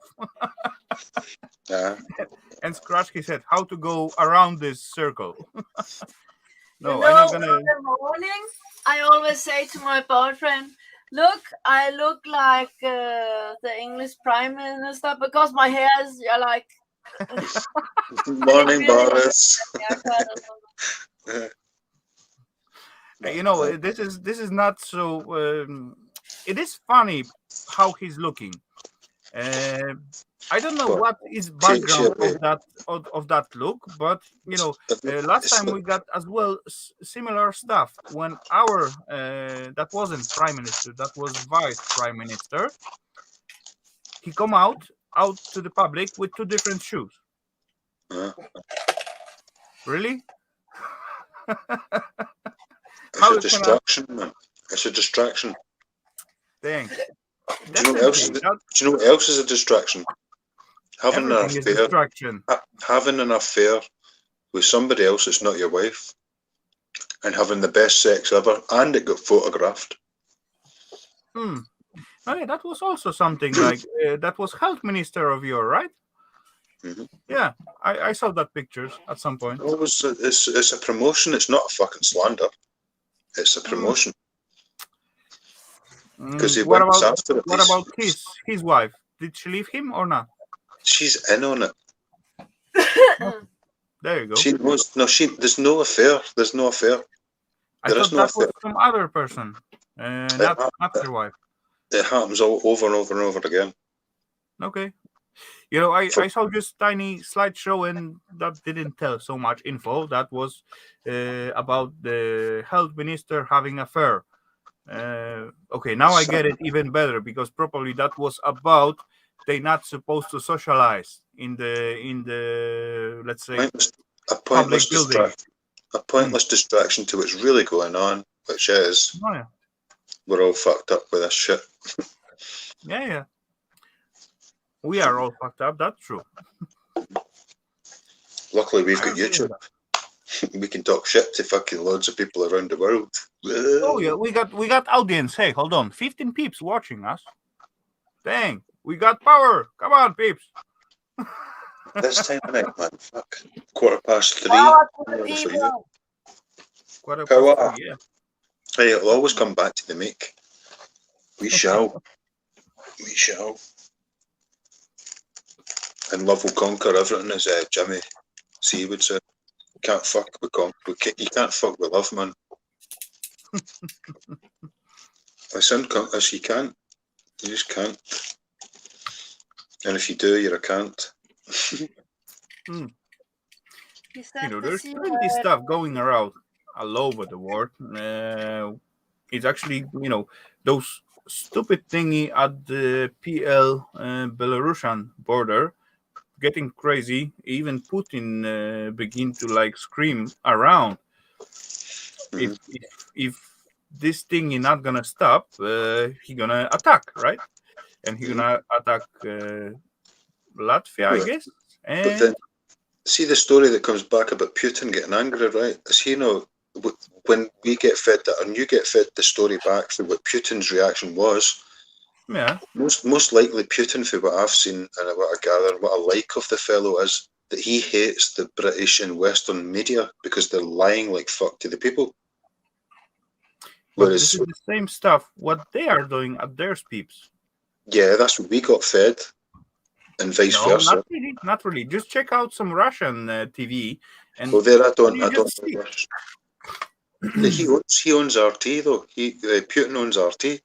And scratch his head how to go around this circle. No, I'm not gonna. In the morning, I always say to my boyfriend, look, I look like the English Prime Minister because my hair is like. Morning, Boris. This is not so. It is funny how he's looking. I don't know what is background of that look, but last time we got as well similar stuff when our that wasn't prime minister, that was vice prime minister. He come out to the public with two different shoes. Really? It's a distraction, man. It's a distraction. Dang. Do you know what else is a distraction? Having an affair with somebody else that's not your wife, and having the best sex ever, and it got photographed. Oh yeah, that was also something like that was health minister of yours, right? Mm-hmm. Yeah, I saw that pictures at some point. Oh, it's a promotion. It's not a fucking slander. It's a promotion. Because he What went about after it. what about his wife? Did she leave him or not? She's in on it. There you go. She knows. No, there's no affair. There's no affair. I thought that was some other person, not her wife. It happens all over and over and over again. Okay. You know, I saw just tiny slideshow and that didn't tell so much info. That was about the health minister having affair. Okay, now I get it even better because probably that was about they not supposed to socialize in the let's say a pointless distraction to what's really going on, which is we're all fucked up with this shit. Yeah. We are all fucked up. That's true. Luckily, we've got YouTube. We can talk shit to fucking loads of people around the world. Oh yeah, we got audience. Hey, hold on, 15 peeps watching us. Dang, we got power. Come on, peeps. This time of night, man. Fuck. 3:15. Power. Yeah. Hey, it'll always come back to the make. We shall. We shall. And love will conquer everything, as Jimmy C would say. Can't fuck with you can't fuck with love, man. I sound as you can't. You just can't. And if you do, you're a can't. You know, there's plenty stuff going around all over the world. It's actually, you know, those stupid thingy at the PL Belarusian border getting crazy. Even Putin begin to like scream around. If this thing is not gonna stop, he gonna attack, right? And he gonna attack Latvia, I guess. And but then, see the story that comes back about Putin getting angry, right? Is he when we get fed that, and you get fed the story back for what Putin's reaction was? Yeah. Most likely Putin, for what I've seen and what I gather and what I like of the fellow is that he hates the British and Western media because they're lying like fuck to the people. But this is the same stuff what they are doing at their peeps. Yeah, that's what we got fed, and vice versa. Not really. Just check out some Russian TV, and well, there I don't. He owns RT though. Putin owns RT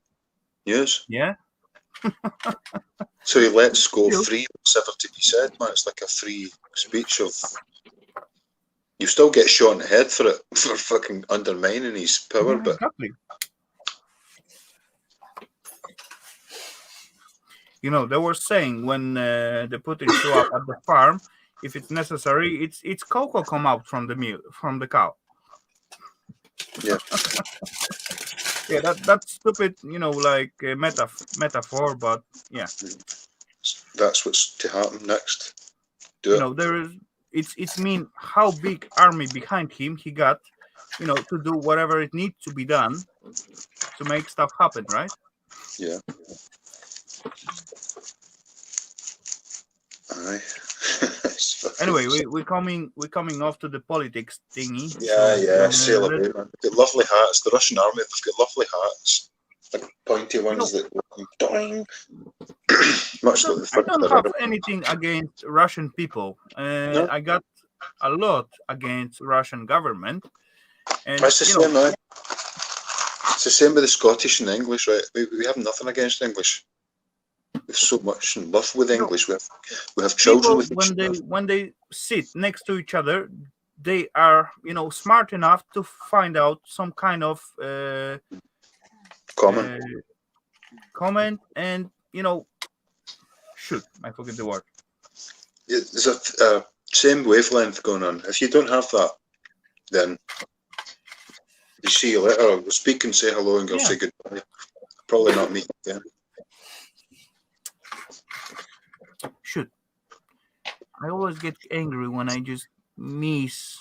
News. Yeah. So he lets go free whatever to be said, man. It's like a free speech of. You still get shot in the head for it, for fucking undermining his power, but. Exactly. You know, they were saying when the Putin show up at the farm, if it's necessary, it's cocoa come out from the milk from the cow. Yeah. Yeah, that's stupid. You know, like metaphor, but yeah. That's what's to happen next. There is. It's mean how big army behind him he got, you know, to do whatever it needs to be done to make stuff happen, right? Yeah. Aye. Anyway, we're coming off to the politics thingy. Yeah. Sail away, man. They've got lovely hats. The Russian army, they've got lovely hats. Like pointy ones that go doing. Much like the I don't have anything against Russian people. No? I got a lot against Russian government. And it's the same, right? It's the same with the Scottish and English, right? We have nothing against English. We have so much in love with English. We have children with each other. When they sit next to each other, they are, you know, smart enough to find out some kind of comment and, you know, shoot, I forget the word. There's a same wavelength going on. If you don't have that, then you see you later. We'll speak and say hello and go say goodbye. Probably not meet again. Shoot. I always get angry when I just miss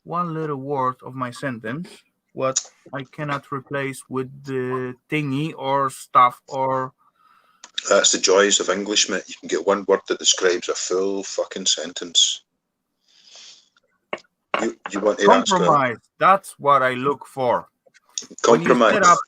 one little word of my sentence. What I cannot replace with the thingy or stuff or. That's the joys of English, mate. You can get one word that describes a full fucking sentence. You want to ask Compromise. That's what I look for. When you compromise? set up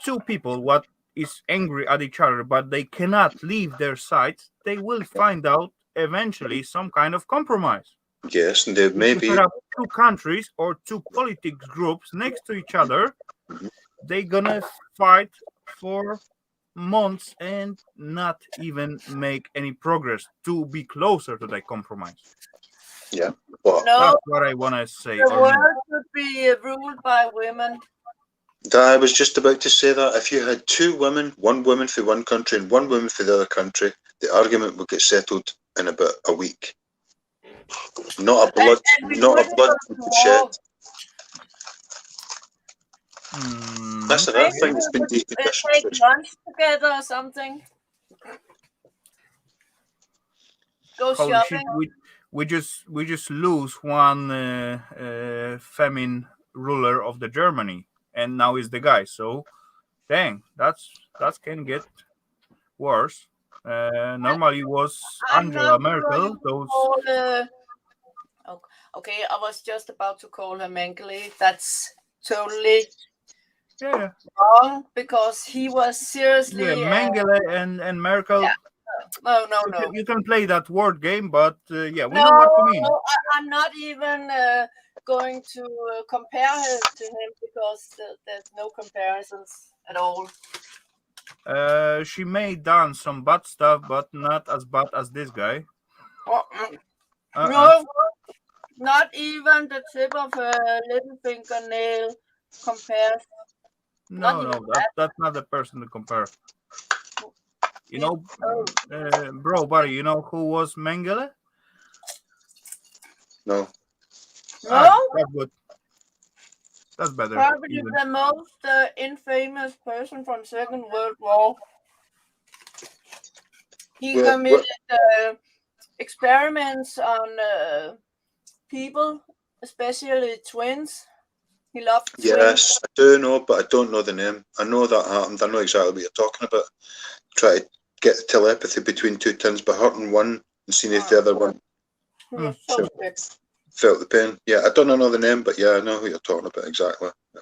two people what is angry at each other, but they cannot leave their sides, they will find out eventually some kind of compromise. Yes, and there may If you be. set up two countries or two politics groups next to each other, they're gonna fight for months and not even make any progress to be closer to that compromise. Yeah. Well, No, that's what I want to say. the or world mean. should be ruled by women. I was just about to say that. If you had two women, one woman for one country and one woman for the other country, the argument would get settled in about a week. Not a blood, not a blood shed. That's another Maybe thing that's been we could take lunch together or something. Go Holy shit, shopping. we just lose one feminine ruler of the Germany, and now is the guy. So, dang, that can get worse. Normally was Angela Merkel. Those. Okay, I was just about to call her Mengele. That's totally wrong because he was seriously. Yeah, Mengele and Merkel. Yeah. No. You can play that word game, but yeah, we know what you mean. No, I'm not even going to compare her to him because there's no comparisons at all. She may done some bad stuff, but not as bad as this guy. No, not even the tip of her little fingernail compares. No, that's not the person to compare. You know, bro, buddy, you know who was Mengele? No. That's good. That's better. Probably the most infamous person from Second World War. He committed experiments on people, especially twins. He loved twins. Yes, I do know, but I don't know the name. I know that happened. I know exactly what you're talking about. Try to get telepathy between two twins by hurting one and seeing if the other one felt the pain. Yeah, I don't know the name, but yeah, I know who you're talking about exactly. Yeah.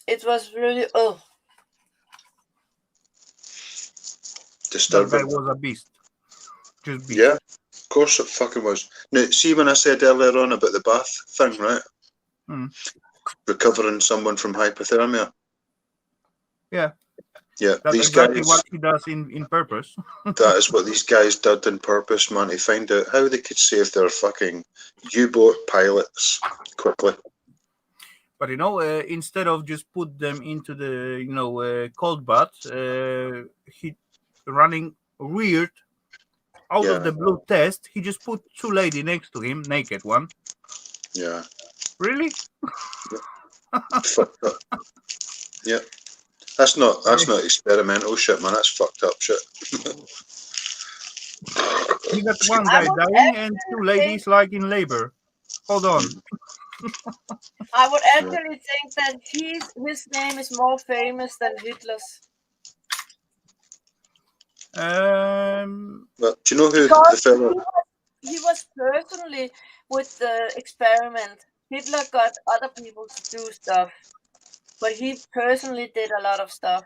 It was really disturbing. That guy was a beast. Just beast. Yeah, of course it fucking was. Now, see when I said earlier on about the bath thing, right? Recovering someone from hypothermia. Yeah. Yeah, that's these exactly guys, what he does in purpose. that is what these guys did in purpose, man, to find out how they could save their fucking U-boat pilots quickly. But instead of just put them into the cold bath, he running weird out of the blue test. He just put two lady next to him, naked one. Yeah. Really? Fucked up. Yeah. That's not experimental shit, man. That's fucked up shit. You got one guy dying and two ladies like in labor. Hold on. I would actually think that his name is more famous than Hitler's. Well, do you know who the fellow? He was personally with the experiment. Hitler got other people to do stuff, but he personally did a lot of stuff.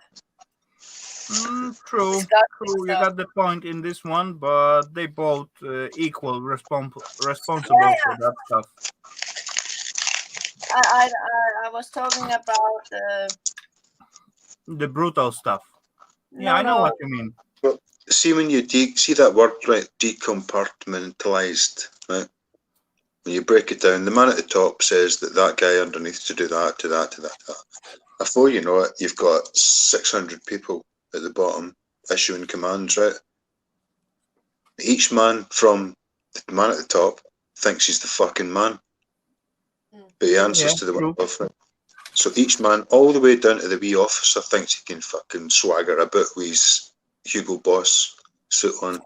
True. You got the point in this one, but they both equal responsible for that stuff. I was talking about the brutal stuff. Yeah, I know what you mean. Well, see when you see that word, right? Decompartmentalized, right? When you break it down, the man at the top says that guy underneath to do that, to that, to that, to that. Before you know it, you've got 600 people at the bottom issuing commands, right? Each man from the man at the top thinks he's the fucking man, but he answers to the one above him. So each man, all the way down to the wee officer, thinks he can fucking swagger about with his Hugo Boss suit on.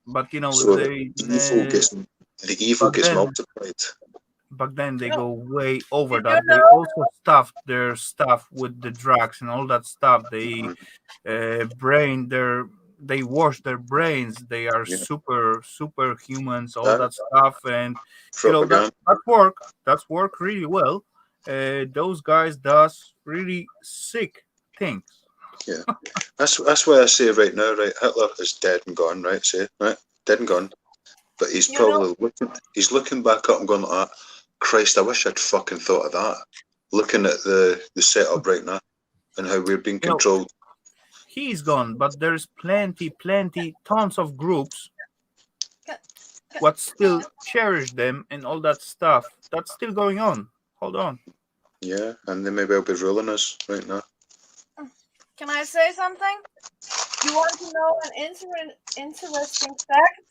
But so the evil gets multiplied. back then they go way over Did that. you They know? also stuffed their stuff with the drugs and all that stuff. They they wash their brains. They are Yeah. superhumans, all That that stuff, and propaganda. that's work really well. Those guys does really sick things. Yeah, that's why I say right now, right, Hitler is dead and gone, right? Say, right, dead and gone. But he's You know, probably looking back up and going like, Christ, I wish I'd fucking thought of that. Looking at the setup right now and how we're being You know, controlled. he's gone, but there's plenty, tons of groups what still cherish them and all that stuff. That's still going on. Hold on. Yeah, and they may well be ruling us right now. can I say something? You want to know an interesting fact?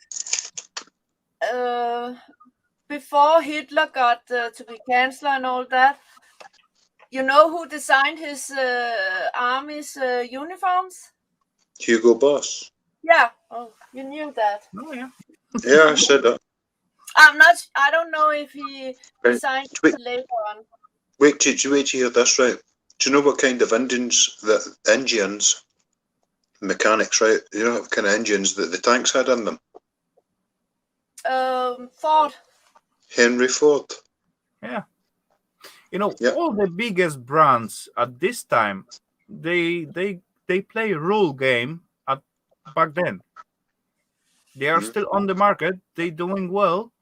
Before Hitler got to be chancellor and all that, you know who designed his army's uniforms? Hugo Boss. Yeah. Oh, you knew that. Oh yeah. Yeah, I said that. I don't know if he Right. designed Wait. it later on. Wait till you hear this, right? Do you know what kind of engines, mechanics, right? You know what kind of engines that the tanks had in them? Ford. Henry Ford. Yeah. You know, Yeah. all the biggest brands at this time, they play a rule game back then. They are still on the market. They doing well.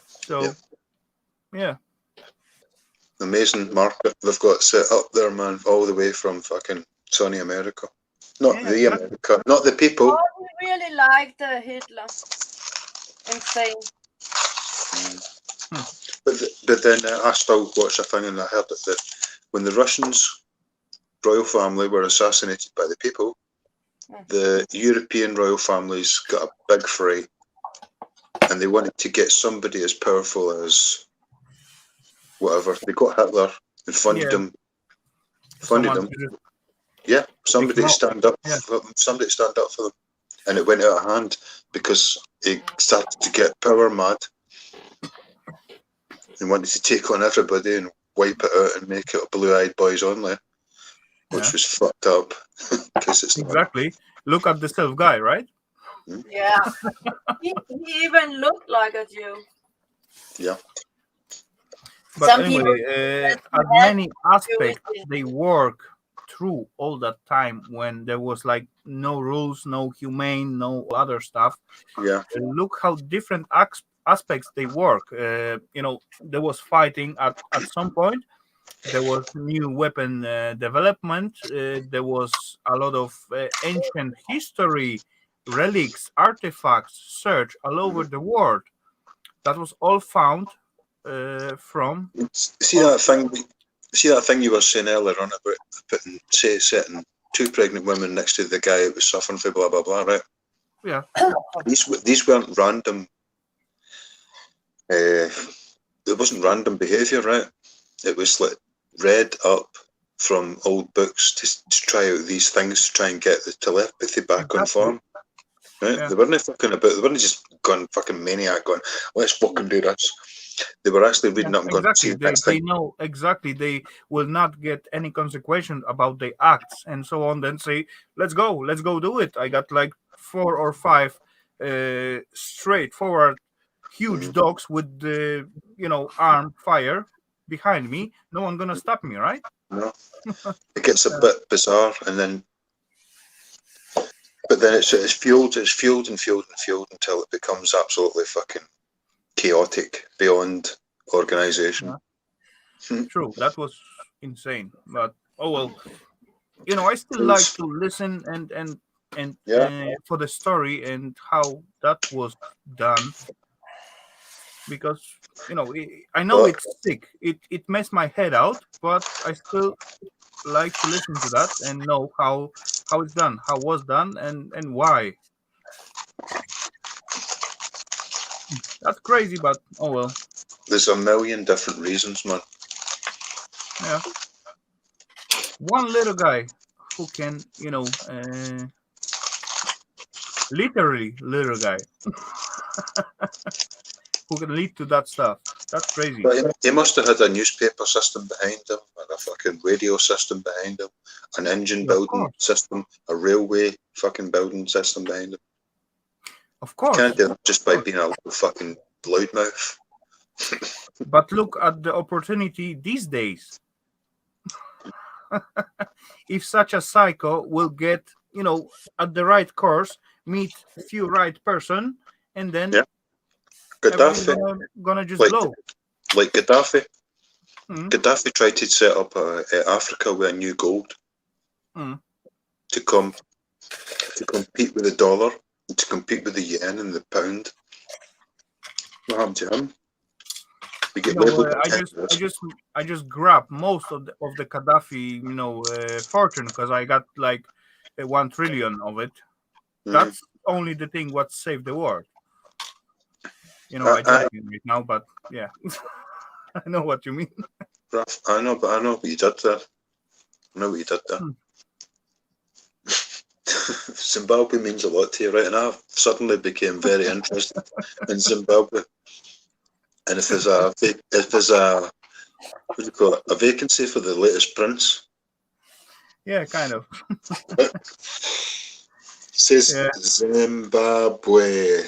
So, yeah. Amazing market they've got set up there, man, all the way from fucking sunny America. Not Yeah, the America, not the people. Oh, we really liked Hitler. Insane. But then I still watched a thing and I heard that when the Russians royal family were assassinated by the people, the European royal families got a big fray and they wanted to get somebody as powerful as whatever. They got Hitler and funded him. Yeah, somebody to stand up for them. Somebody to stand up for them. And it went out of hand because he started to get power mad and wanted to take on everybody and wipe it out and make it blue-eyed boys only, which was fucked up. Because it's exactly. Look at the self guy, right? Yeah. he even looked like a Jew. Yeah. But Some anyway, at many aspects, they work through all that time when there was like no rules, no humane, no other stuff. Yeah. Look how different aspects they work. You know, there was fighting at some point. There was new weapon development. There was a lot of ancient history, relics, artifacts, search all over the world. That was all found from. See that thing you were saying earlier on about setting two pregnant women next to the guy who was suffering for blah blah blah, right? Yeah. These weren't random. It wasn't random behaviour, right? It was like read up from old books to try out these things to try and get the telepathy back on form. Right? Yeah. They weren't fucking about. They weren't just gone fucking maniac going, let's fucking do this. They were actually reading up and going, exactly. see the next thing. They know exactly. They will not get any consequence about their acts and so on. Then say, let's go do it. I got like 4 or 5 straightforward huge dogs with the armed fire behind me. No one gonna stop me, right? No. It gets a bit bizarre, but then it's fueled until it becomes absolutely fucking chaotic beyond organization. Yeah. True, that was insane. But oh well, I still like to listen and for the story and how that was done, because I know it's sick. It messed my head out, but I still like to listen to that and know how it's done, how it was done, and why. That's crazy, but oh well. There's a million different reasons, man. Yeah. One little guy who can, literally little guy who can lead to that stuff. That's crazy. But he must have had a newspaper system behind him, and a fucking radio system behind him, an engine building system, a railway fucking building system behind him. Of course. You can't do it just by being a little fucking loudmouth. But look at the opportunity these days. If such a psycho will get, at the right course, meet few right person, and then Gaddafi gonna just blow. Like Gaddafi. Gaddafi tried to set up Africa with a new gold to compete with the dollar, to compete with the yen and the pound. What happened to him? We get I just grabbed most of the Gaddafi, fortune, because I got like 1 trillion of it. That's only the thing what saved the world. I don't right now, but yeah, I know what you mean. Raf, I know what you did there. Zimbabwe means a lot to you, right? And I suddenly became very interested in Zimbabwe. And if there's a what do you call it, a vacancy for the latest prince? Yeah, kind of. Says Zimbabwe.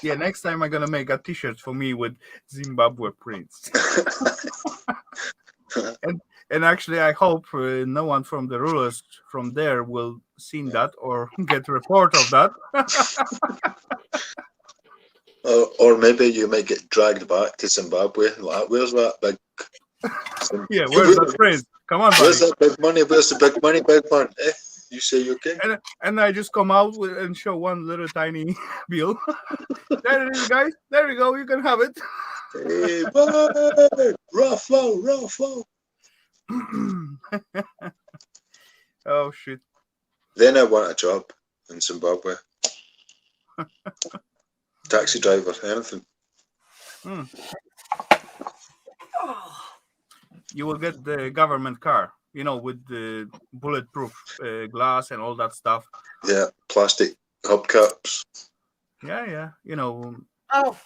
Yeah, next time I'm gonna make a T-shirt for me with Zimbabwe prints. and actually, I hope no one from the rulers from there will see that or get a report of that. Or maybe you might get dragged back to Zimbabwe. Like, where's that big? Yeah, where's that prince? Come on, buddy. Where's that big money? Where's the big money, big man? Eh? You say you're king? And I just come out and show one little tiny bill. There it is, guys. There you go. You can have it. Hey, boy! Rafal. Oh, shit. Then I want a job in Zimbabwe. Taxi driver, anything. You will get the government car, with the bulletproof glass and all that stuff. Yeah, plastic hubcaps. Yeah. Oh,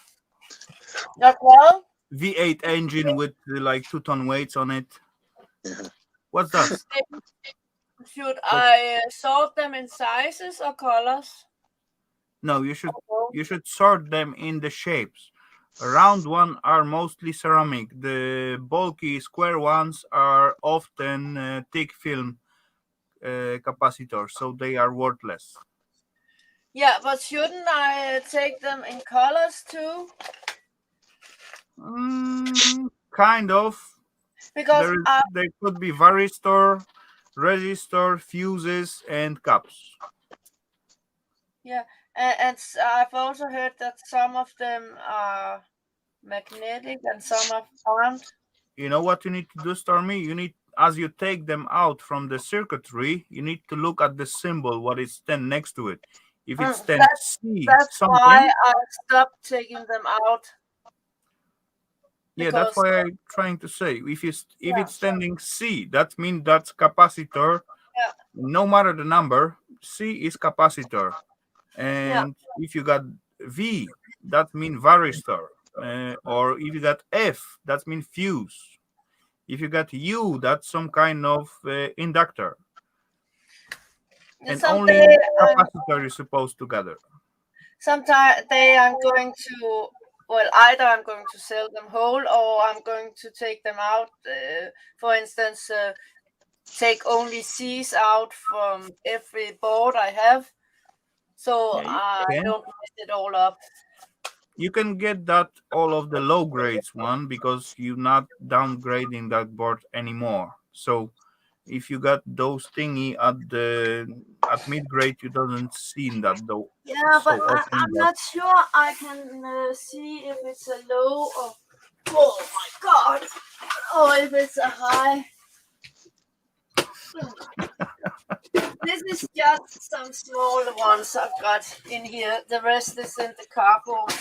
that well? V8 engine with like 2-ton weights on it. Yeah. What's that? Should I sort them in sizes or colors? No, you should sort them in the shapes. Round one are mostly ceramic. The bulky square ones are often thick film capacitors, so they are worthless. Yeah, but shouldn't I take them in colors too? Kind of. Because there could be varistor, resistor, fuses, and caps. Yeah, and I've also heard that some of them are magnetic and some aren't. You know what you need to do, Stormy? You need, as you take them out from the circuitry, you need to look at the symbol, what is stand next to it. If it stands C, that's something, why I stopped taking them out. Yeah, that's why I'm trying to say. If it's standing C, that means that's capacitor. Yeah. No matter the number, C is capacitor. And if you got V, that means varistor. Or if you got F, that means fuse. If you got U, that's some kind of inductor. And only capacitor is supposed to gather. Sometime I'm going to, either I'm going to sell them whole or I'm going to take them out. For instance, take only C's out from every board I have. So I don't mess it all up. You can get that all of the low grades one because you're not downgrading that board anymore. So if you got those thingy at mid grade, you doesn't see that though. Yeah, but I'm not sure I can see if it's a low or oh my god, or if it's a high. This is just some small ones I've got in here. The rest is in the cardboard.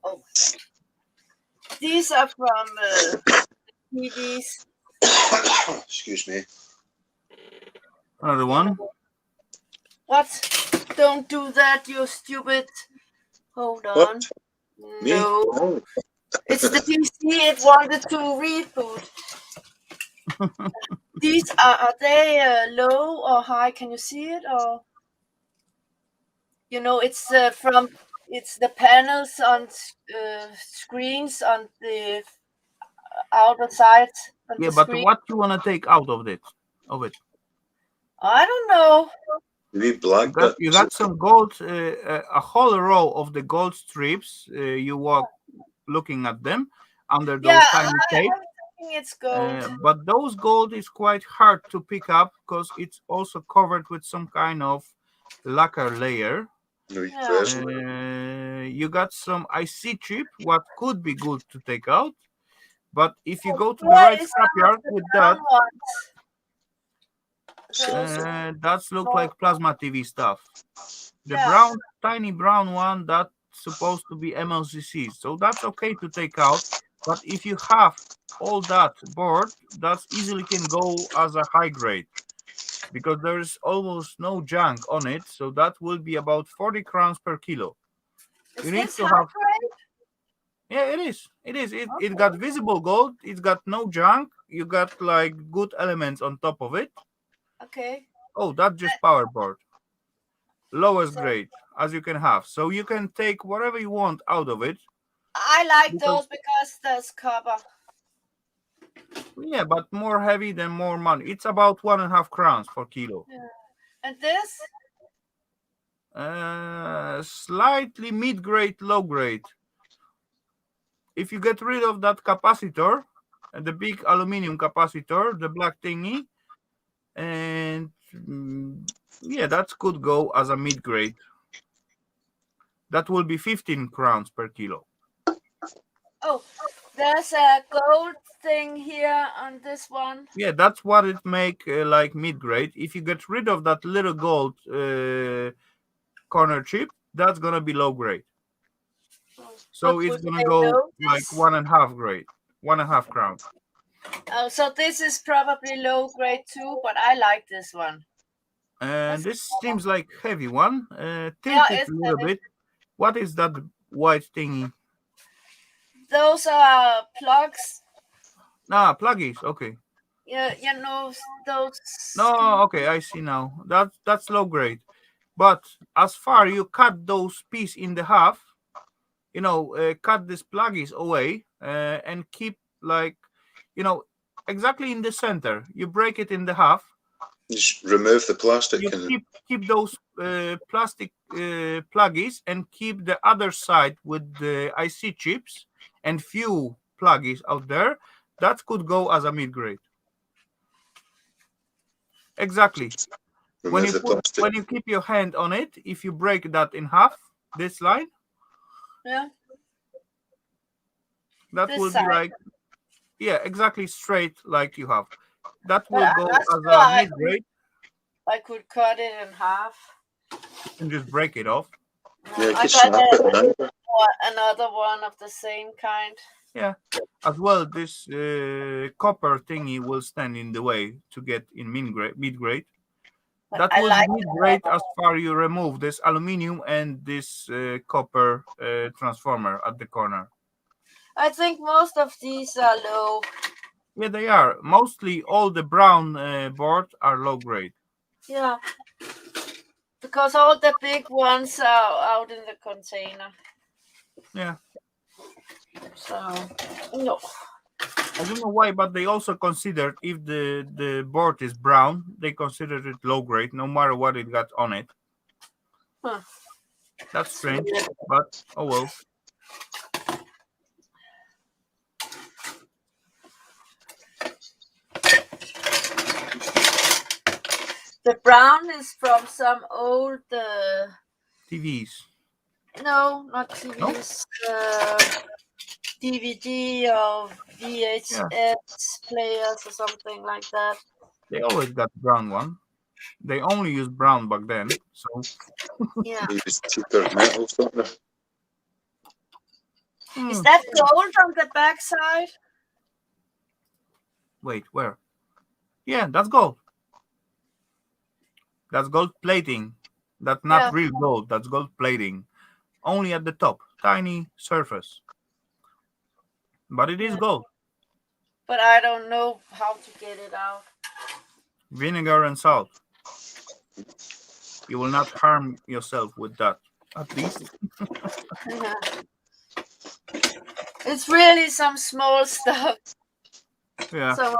Oh, these are from TVs. Excuse me. Another one. What? Don't do that, you stupid. Hold on. What? Me? No. Oh. It's the PC. It wanted to reboot. These are they low or high? Can you see it? Or it's it's the panels on screens on the outer side of Yeah, the but screen. what you wanna take out of it? I don't know. We black You got some gold, a whole row of the gold strips. You walk looking at them under Yeah, those tiny tape. I'm thinking it's gold. But those gold is quite hard to pick up because it's also covered with some kind of lacquer layer. You got some IC chip, what could be good to take out. But if you go to the Where right is some of scrapyard the with brown that, ones? that's look like plasma TV stuff. The Yeah. brown, tiny brown one, that's supposed to be MLCC. So that's okay to take out. But if you have all that board, that easily can go as a high grade because there's almost no junk on it. So that will be about 40 crowns per kilo. Is You need this to high have. grade? Yeah, it is. It is. It got visible gold. It's got no junk. You got like good elements on top of it. Okay. Oh, that's just power board. Lowest grade as you can have. So you can take whatever you want out of it. I like those because there's copper. Yeah, but more heavy than more money. It's about 1.5 crowns per kilo. Yeah. And this? Slightly mid-grade, low grade. If you get rid of that capacitor, the big aluminum capacitor, the black thingy, and yeah, that could go as a mid-grade. That will be 15 crowns per kilo. Oh, there's a gold thing here on this one. Yeah, that's what it make like mid-grade. If you get rid of that little gold corner chip, that's gonna be low grade. So But it's would gonna they go know like this? 1.5 grade, 1.5 crown. Oh, so this is probably low grade too, but I like this one. And this seems like heavy one. Tilt Yeah, it it's a little heavy. bit. What is that white thingy? Those are plugs. Ah, pluggies. Okay. Yeah, those. No, okay, I see now. That's low grade. But as far you cut those piece in the half, cut these pluggies away and keep like, exactly in the center. You break it in the half. Just remove the plastic You and keep those plastic pluggies and keep the other side with the IC chips and few pluggies out there. That could go as a mid grade. Exactly. When remove the plastic. when you keep your hand on it, if you break that in half, this line, Yeah. that This will side. be like, yeah, exactly straight like you have. That But will go I'm not as sure a mid grade I could cut it in half. and just break it off. Yeah, you I could got snap it. another one of the same kind. Yeah. As well, this copper thingy will stand in the way to get in mid grade. That I will like be mid grade as far you remove this aluminium and this copper transformer at the corner. I think most of these are low. Yeah, they are. Mostly all the brown boards are low grade. Yeah. Because all the big ones are out in the container. Yeah. So, no. I don't know why, but they also considered if the board is brown, they considered it low grade, no matter what it got on it. Huh. That's strange, but oh well. The brown is from some old TVs. No, not TVs. DVD or VHS players or something like that. They always got brown one. They only used brown back then, so yeah. Use cheaper metal something. Is that gold on the back side? Wait, where? Yeah, that's gold. That's gold plating. That's not real gold. That's gold plating. only at the top, tiny surface. But it is gold. But I don't know how to get it out. Vinegar and salt. You will not harm yourself with that, at least. It's really some small stuff. Yeah. So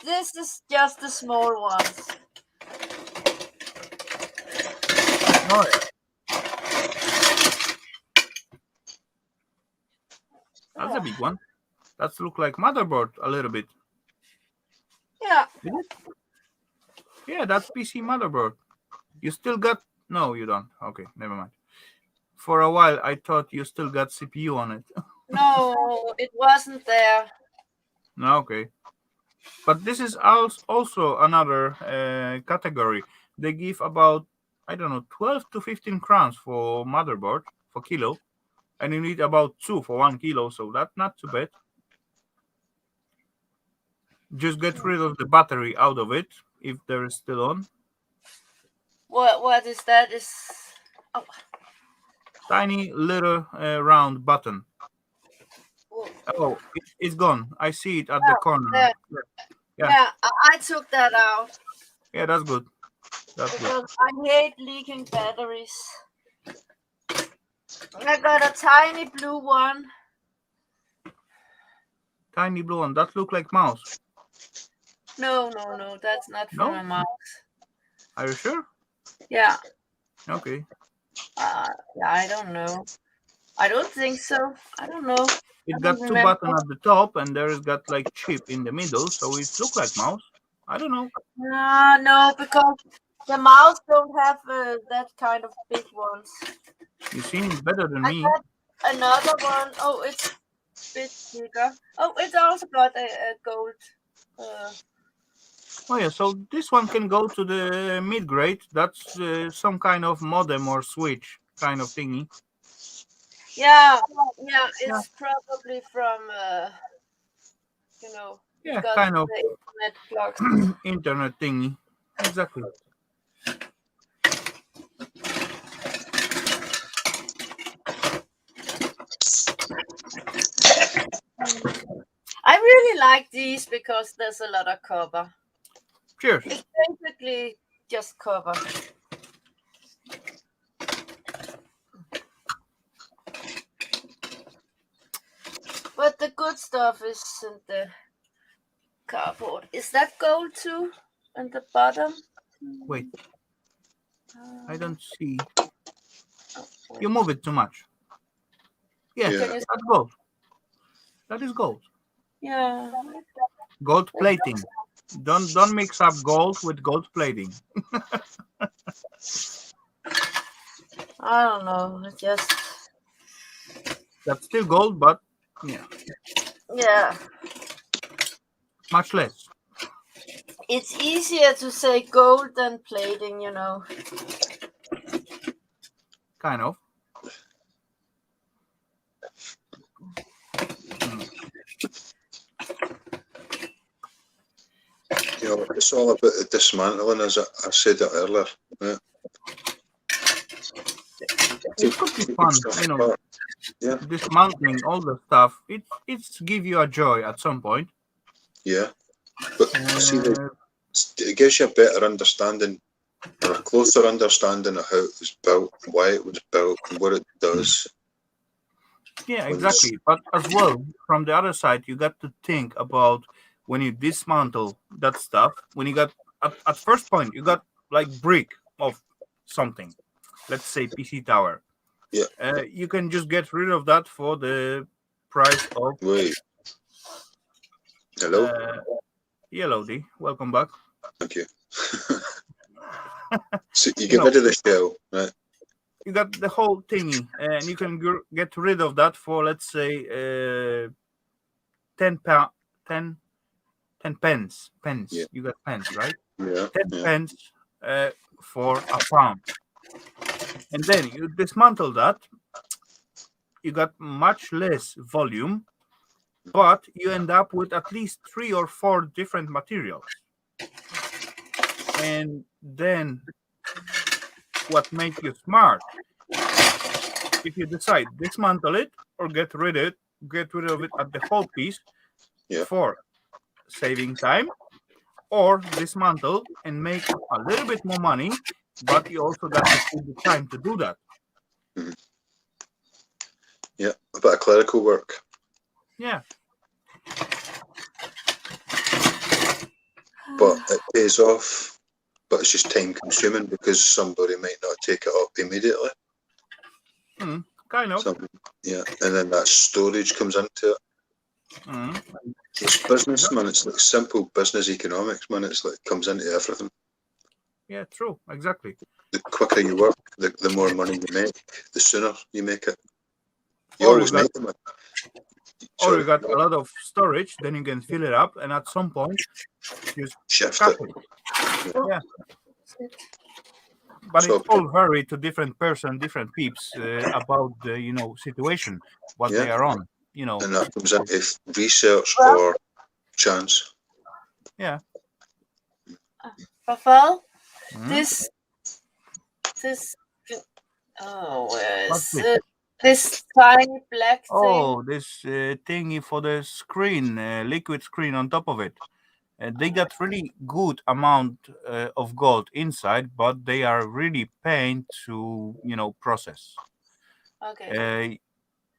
this is just the small ones. Oh, yeah. That's a big one. That's look like motherboard a little bit. Yeah. Is it? Yeah, that's PC motherboard. You still got... No, you don't. Okay, never mind. For a while, I thought you still got CPU on it. No, it wasn't there. No, okay. But this is also another category. They give about, I don't know, 12 to 15 crowns for motherboard, for kilo. And you need about 2 for 1 kilo, so that's not too bad. Just get rid of the battery out of it, if there is still on. What is that? Oh. Tiny little round button. Oh, it's gone. I see it at the corner. There. Yeah, I took that out. Yeah, that's good. That's because good. I hate leaking batteries. I got a tiny blue one. Tiny blue one. That look like mouse. No, that's not from a mouse. Are you sure? Yeah. Okay. Yeah, I don't know. I don't think so. I don't know. It got 2 buttons at the top, and there is got like chip in the middle, so it look like mouse. I don't know. No, because the mouse don't have that kind of big ones. You seem better than me. Got another one. Oh, it's a bit bigger. Oh, it's also got a gold. Oh yeah, so this one can go to the mid grade. That's some kind of modem or switch kind of thingy. Yeah, it's probably from Yeah, kind of internet plugs. internet thingy. Exactly. I really like these because there's a lot of cover. Cheers. It's basically just cover. But the good stuff is in the cardboard. Is that gold too? On the bottom? Wait. I don't see. You move it too much. Yeah, that's gold. That is gold. Yeah. Gold plating. Don't mix up gold with gold plating. I don't know. It's just That's still gold, but yeah. Much less. It's easier to say gold than plating, you know. Kind of. You know, it's all about the dismantling, as I said it earlier. Yeah. It could be fun, you know. Yeah. Dismantling all the stuff. It's give you a joy at some point. Yeah. But see, it gives you a better understanding, or a closer understanding of how it was built, why it was built, and what it does. Yeah, exactly. But as well, from the other side, you got to think about when you dismantle that stuff. When you got at first point, you got like brick of something. Let's say PC tower. Yeah. You can just get rid of that for the price of. Wait. Hello. Hellowdy, welcome back. Thank you. So you get rid of the shell, right? You got the whole thingy, and you can get rid of that for, let's say, 10 pence. Yeah. You got pence, right? Yeah. 10 pence for a pound. And then you dismantle that. You got much less volume, but you end up with at least 3 or 4 different materials. And then what makes you smart if you decide dismantle it or get rid of it at the whole piece for saving time, or dismantle and make a little bit more money, but you also got to put the time to do that. Yeah, a bit of clerical work. Yeah. But it pays off, but it's just time consuming because somebody might not take it up immediately. Kind of. Yeah, and then that storage comes into it. It's business, man. It's like simple business economics, man. It's like comes into everything. Yeah, true. Exactly. The quicker you work, the more money you make, the sooner you make it. You Or always make them. Or you got a lot of storage, then you can fill it up, and at some point, just shift cut it. Yeah. But it's all vary to different person, different peeps about the situation, what they are on. And that comes into research or chance. Yeah. Rafal, this where is it? This tiny black thing. Oh, this thingy for the screen, liquid screen on top of it. They got really good amount of gold inside, but they are really pain to process. Okay.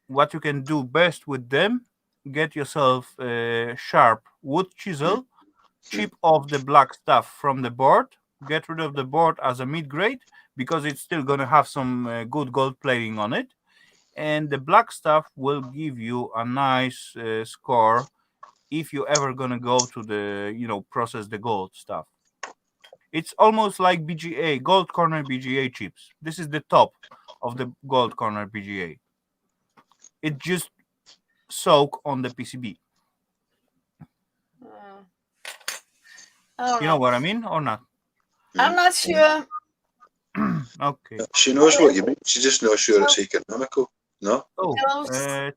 What you can do best with them, get yourself a sharp wood chisel, chip off the black stuff from the board, get rid of the board as a mid grade because it's still gonna have some good gold plating on it, and the black stuff will give you a nice score if you're ever gonna go to the process the gold stuff. It's almost like BGA, gold corner BGA chips. This is the top of the gold corner BGA. It just soak on the PCB. You know what I mean or not? I'm not sure. Okay. She knows what you mean. She just not sure it's economical. No? Oh,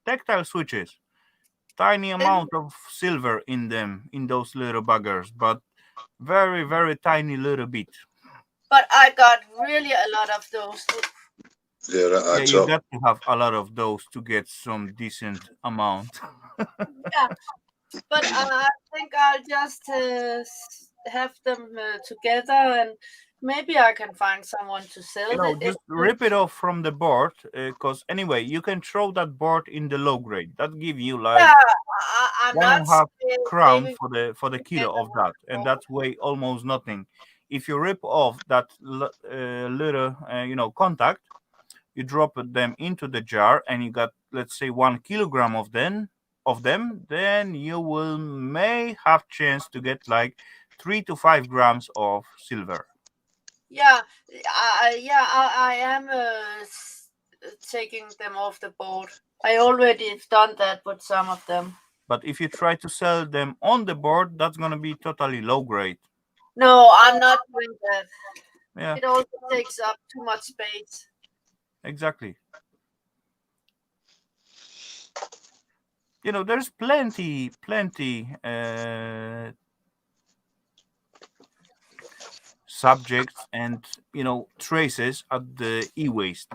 tactile switches. Tiny amount of silver in them, in those little buggers, but very, very tiny little bit. But I got really a lot of those. Yeah, you got to have a lot of those to get some decent amount. Yeah, but I think I'll just have them together, and maybe I can find someone to sell it. Just rip it off from the board, because anyway, you can throw that board in the low grade. That give you like I'm 1.5 crown saving for the kilo of that, and that's way almost nothing. If you rip off that little contact, you drop them into the jar, and you got, let's say, 1 kilogram of them, then you will may have chance to get like 3 to 5 grams of silver. Yeah, I am taking them off the board. I already have done that with some of them. But if you try to sell them on the board, that's gonna be totally low grade. No, I'm not doing that. Yeah. It also takes up too much space. Exactly. There's plenty subjects and traces at the e-waste.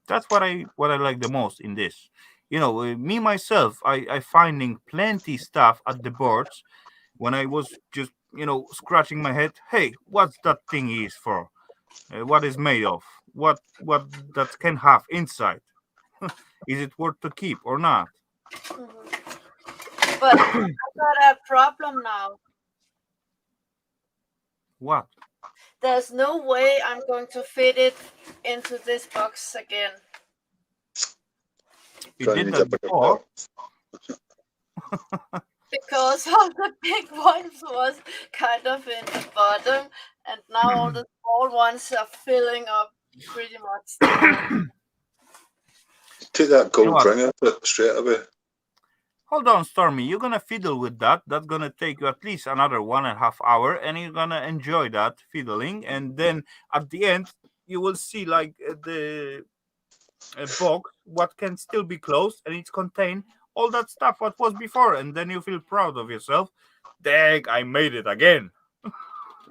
That's what I like the most in this. Me myself, I finding plenty stuff at the boards when I was just scratching my head. Hey, what's that thing is for? What is made of? What that can have inside? Is it worth to keep or not? But I got a problem now. What? There's no way I'm going to fit it into this box again. You did that before. Because all the big ones was kind of in the bottom, and now all the small ones are filling up pretty much. Take that gold ring out of it straight away. Hold on, Stormy. You're gonna fiddle with that. That's gonna take you at least another 1.5 hours, and you're gonna enjoy that fiddling. And then at the end, you will see like the box what can still be closed, and it's contain all that stuff what was before, and then you feel proud of yourself. Dang, I made it again.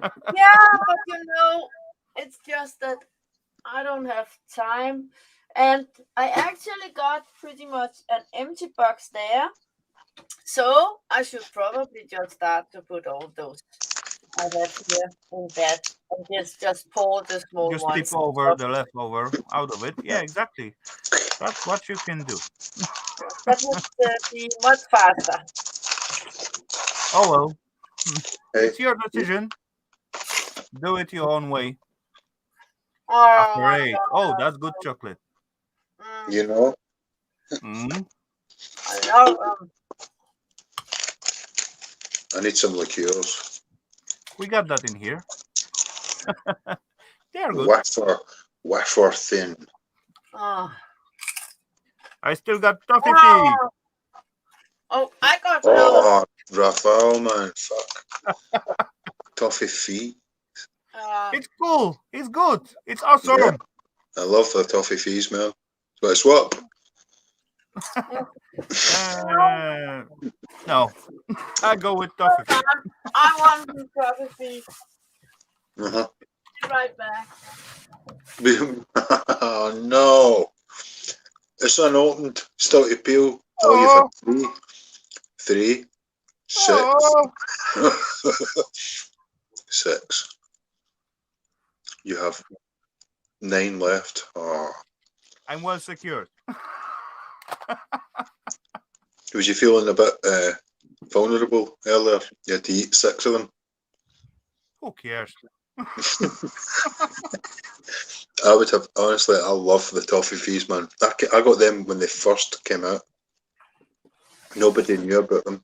Yeah, but it's just that I don't have time. And I actually got pretty much an empty box there. So I should probably just start to put all those I have here in that and just pour the small Just ones. tip over the leftover out of it. Yeah, exactly. That's what you can do. That would be much faster. Oh well. Hey. It's your decision. Do it your own way. Oh, Great. Oh, that's good chocolate. You know? Mm. I love them. I need some liqueurs. We got that in here. They are good. Wafer thin. Oh. I still got toffee feet. Oh, I got Oh, Rafal, man. Fuck. Toffee feet. It's cool. It's good. It's awesome. Yeah. I love the toffee fees, man. So I swap. No. I go with toffee feet. I want some toffee feet. Uh-huh. Be right back. Oh, no. It's unopened. Still to peel. Oh, you've had three. 6. 6. You have 9 left. Oh. I'm well secured. Was you feeling a bit vulnerable earlier? You had to eat 6 of them. Who cares? I would have, honestly, I love the toffee fees, man. I got them when they first came out. Nobody knew about them.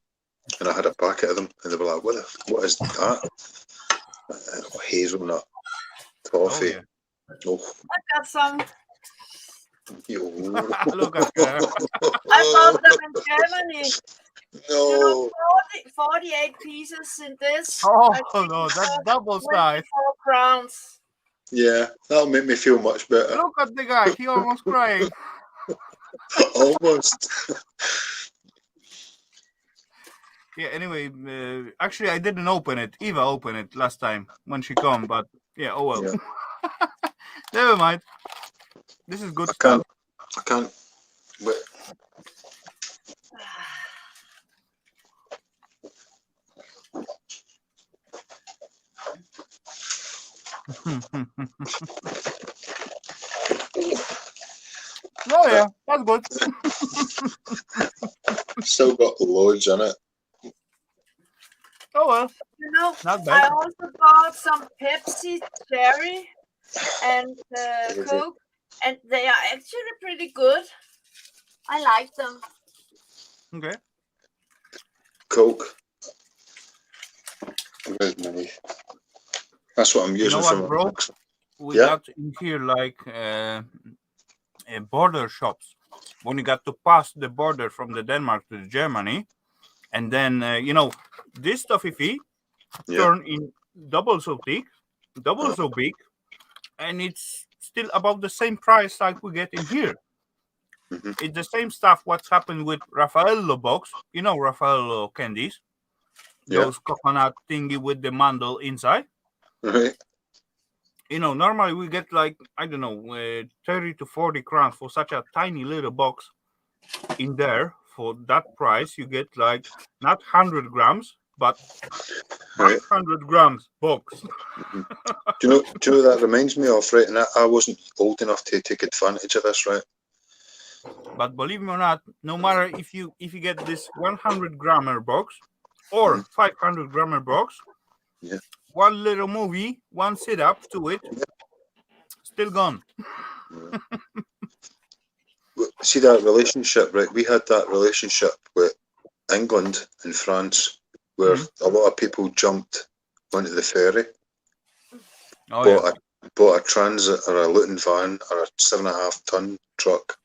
And I had a packet of them, and they were like, what is that? Hazelnut toffee. Oh. I got some. Look at her. I bought them in Germany. No. You know, 48 pieces in this. Oh, no, that's double size. 24 crowns. Yeah, that'll make me feel much better. Look at the guy. He almost cried. Almost. Yeah, anyway, actually, I didn't open it. Eva opened it last time when she come, but yeah, oh well. Yeah. Never mind. This is good stuff. I can't. Wait. Oh yeah, that's good. Still got loads in it. Oh well. You know, not bad. I also bought some Pepsi Cherry and Coke, and they are actually pretty good. I like them. Okay. Coke. Where's my... That's what I'm using for bro? We got in here like border shops. When you got to pass the border from the Denmark to Germany, and then this toffee fee turn in double so big, and it's still about the same price like we get in here. Mm-hmm. It's the same stuff what's happened with Raffaello box. You know Raffaello candies, those coconut thingy with the mandel inside. Right. Normally we get like, I don't know, 30 to 40 crowns for such a tiny little box. In there, for that price, you get like not 100 grams, but 100 grams box. Mm-hmm. Do you know what that reminds me of, right? And I wasn't old enough to take advantage of this, right? But believe me or not, no matter if you get this 100 grammer box or 500 grammer box, one little movie, one sit up to it, still gone. See that relationship, right? We had that relationship with England and France, where a lot of people jumped onto the ferry, bought a transit or a Luton van or a 7.5 ton truck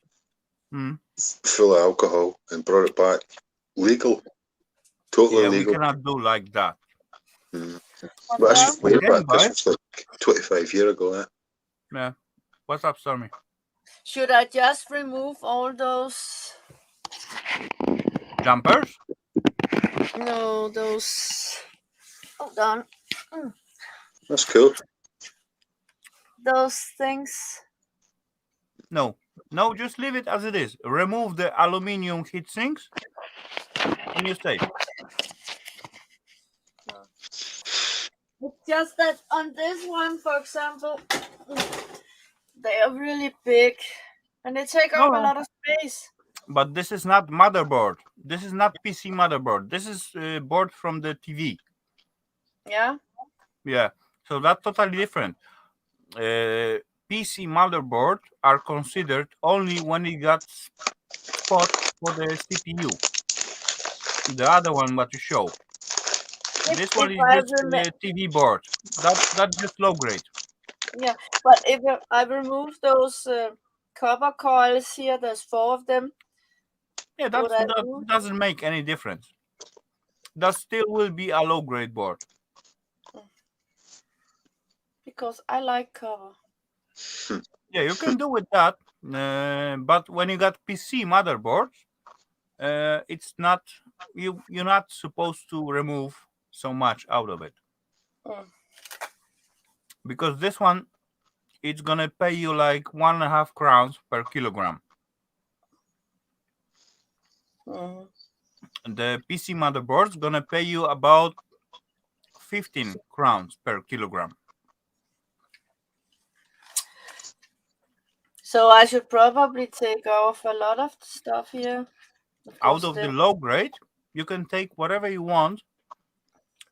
full of alcohol and brought it back legal, totally legal. We cannot do like that. But that's way back. This was like 25 years ago. Yeah. What's up, Stormy? Should I just remove all those jumpers? No, those. Hold on. That's cool. Those things. No, just leave it as it is. Remove the aluminium heat sinks, and you're safe. It's just that on this one, for example, they are really big and they take up a lot of space. But this is not motherboard. This is not PC motherboard. This is board from the TV. Yeah. Yeah, so that's totally different. PC motherboard are considered only when you got spot for the CPU. The other one what you show. This one is just the TV board. That's just low grade. Yeah, but if I remove those copper coils here, there's 4 of them. Yeah, that doesn't make any difference. That still will be a low grade board. Because I like copper. Yeah, you can do with that, but when you got PC motherboards, it's not you're not supposed to remove so much out of it. Because this one, it's gonna pay you like 1.5 crowns per kilogram. The PC motherboard's gonna pay you about 15 crowns per kilogram. So I should probably take off a lot of stuff here. Out of the low grade, you can take whatever you want.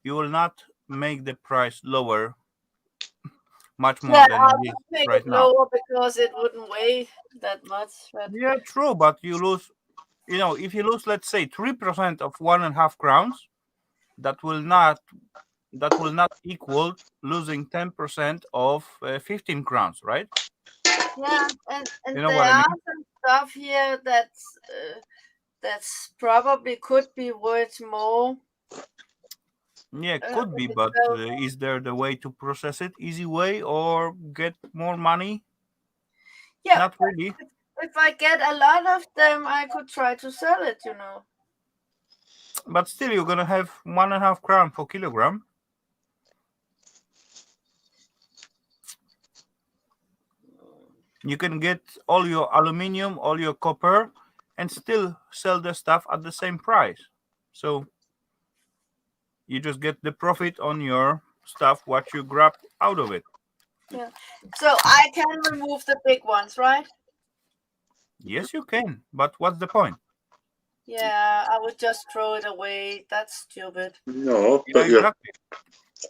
You will not make the price lower much more than it is make right it now. lower because it wouldn't weigh that much. But... Yeah, true, but you lose, if you lose, let's say 3% of 1.5 crowns, that will not equal losing 10% of 15 crowns, right? Yeah, and You know there what I are mean? some stuff here that's probably could be worth more. Yeah, it could be, but is there the way to process it? Easy way or get more money? Yeah, not really. If I get a lot of them, I could try to sell it, But still, you're gonna have 1.5 crown per kilogram. You can get all your aluminium, all your copper, and still sell the stuff at the same price. So you just get the profit on your stuff, what you grab out of it. Yeah. So I can remove the big ones, right? Yes, you can. But what's the point? Yeah, I would just throw it away. That's stupid. No, Yeah, but exactly.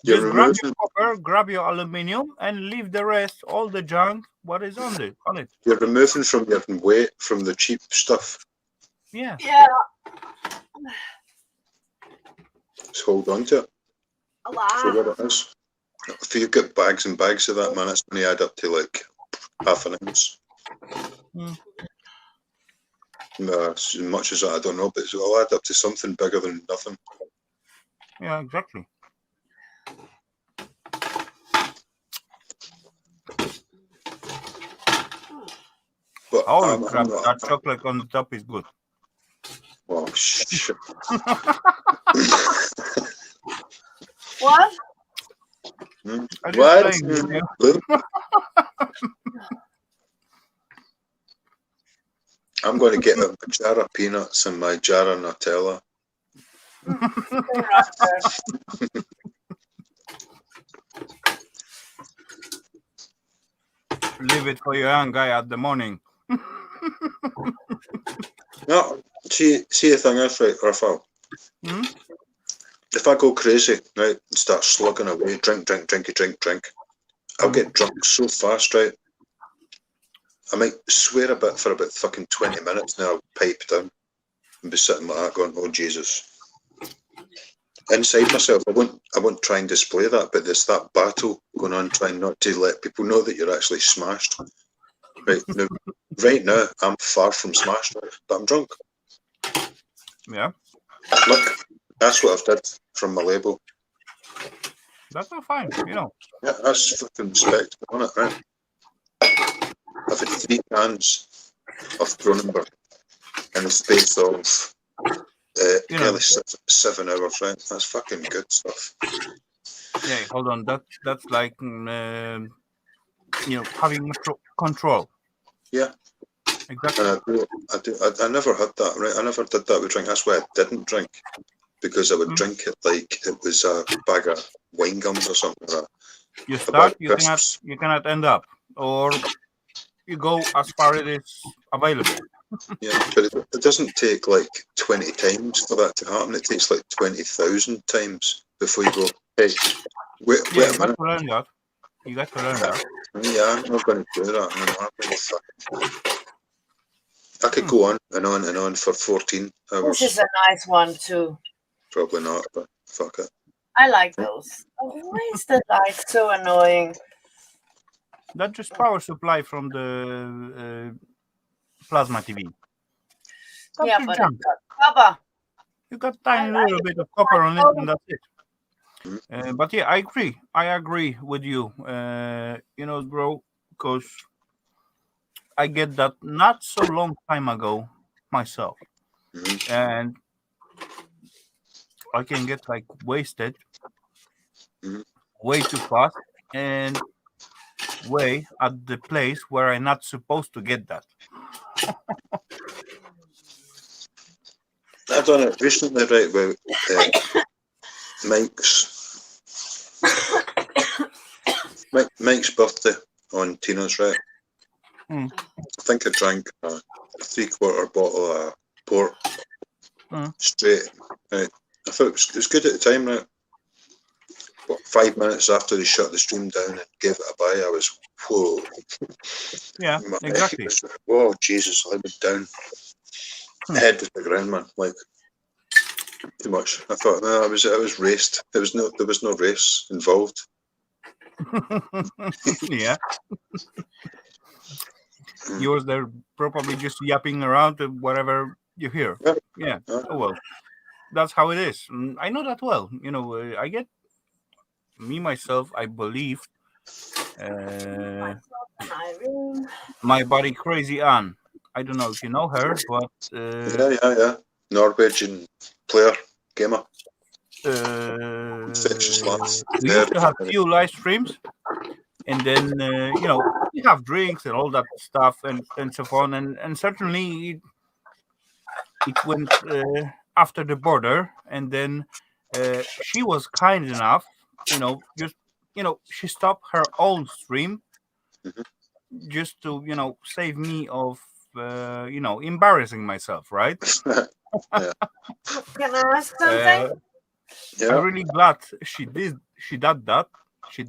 you're Just grab removing. your copper, grab your aluminium, and leave the rest, all the junk, what is on it. You're removing from your weight from the cheap stuff. Yeah. Yeah. Just hold on to it Wow. for what it is. If you get bags and bags of that, man, it's going to add up to like half an ounce. As much as that, I don't know, but it'll add up to something bigger than nothing. Yeah, exactly. But oh, crap, that chocolate on the top is good. Oh, shit. What? What? I'm going to get a jar of peanuts and my jar of Nutella. Leave it for your young guy at the morning. No, see the thing is, right, Rafal. If I go crazy, right, and start slugging away, drink, I'll get drunk so fast, right? I might swear a bit for about fucking 20 minutes, and then I'll pipe down and be sitting like that going, oh Jesus. Inside myself, I won't try and display that, but there's that battle going on, trying not to let people know that you're actually smashed. Right now, I'm far from smashed, but I'm drunk. Yeah. Look, that's what I've did from my label. That's not fine, Yeah, that's fucking respectable, isn't it, right? I've had 3 cans of Cronenberg in the space of nearly 7 hours, right? That's fucking good stuff. Yeah, hold on. That's like having control. Yeah. Exactly. And I never had that, right? I never did that with drink. That's why I didn't drink, because I would drink it like it was a bag of wine gums or something like that. You A bag start, of crisps. you cannot end up, or you go as far as it is available. Yeah, but it doesn't take like 20 times for that to happen. It takes like 20,000 times before you go, hey, wait Yeah, a you got minute. to learn that. You got to learn that. Yeah, I'm not going to do that. I could go on and on and on for 14 hours. This is a nice one too. Probably not, but fuck it. I like those. Oh, why is the light so annoying? That's just power supply from the plasma TV. That's Yeah, just but junk. it's got copper. You got tiny little bit of copper on it, and that's it. But yeah, I agree with you. You know, bro, because I get that not so long time ago myself, and I can get like wasted way too fast and way at the place where I'm not supposed to get that. I've done it recently, right, with Mike's birthday on Tina's, right? I think I drank a 3/4 bottle of port straight. Right? I thought it was good at the time, right? But 5 minutes after they shut the stream down and gave it a buy, I was, whoa. Yeah, exactly. Whoa, Jesus, I went down. Head to the ground, man. Like, too much. I thought, no, I was raced. There was no race involved. Yeah. You was there probably just yapping around whatever you hear. Yeah. Oh well, that's how it is. I know that well. You know, I get me myself. I believe my buddy Crazy Ann. I don't know if you know her, but yeah. Norwegian player, gamer. we used to have few live streams, and then you know, we have drinks and all that stuff and so on, and certainly it went after the border, and then she was kind enough, you know, just she stopped her own stream just to save me of embarrassing myself, right? Can I ask something? I'm really glad she did that. She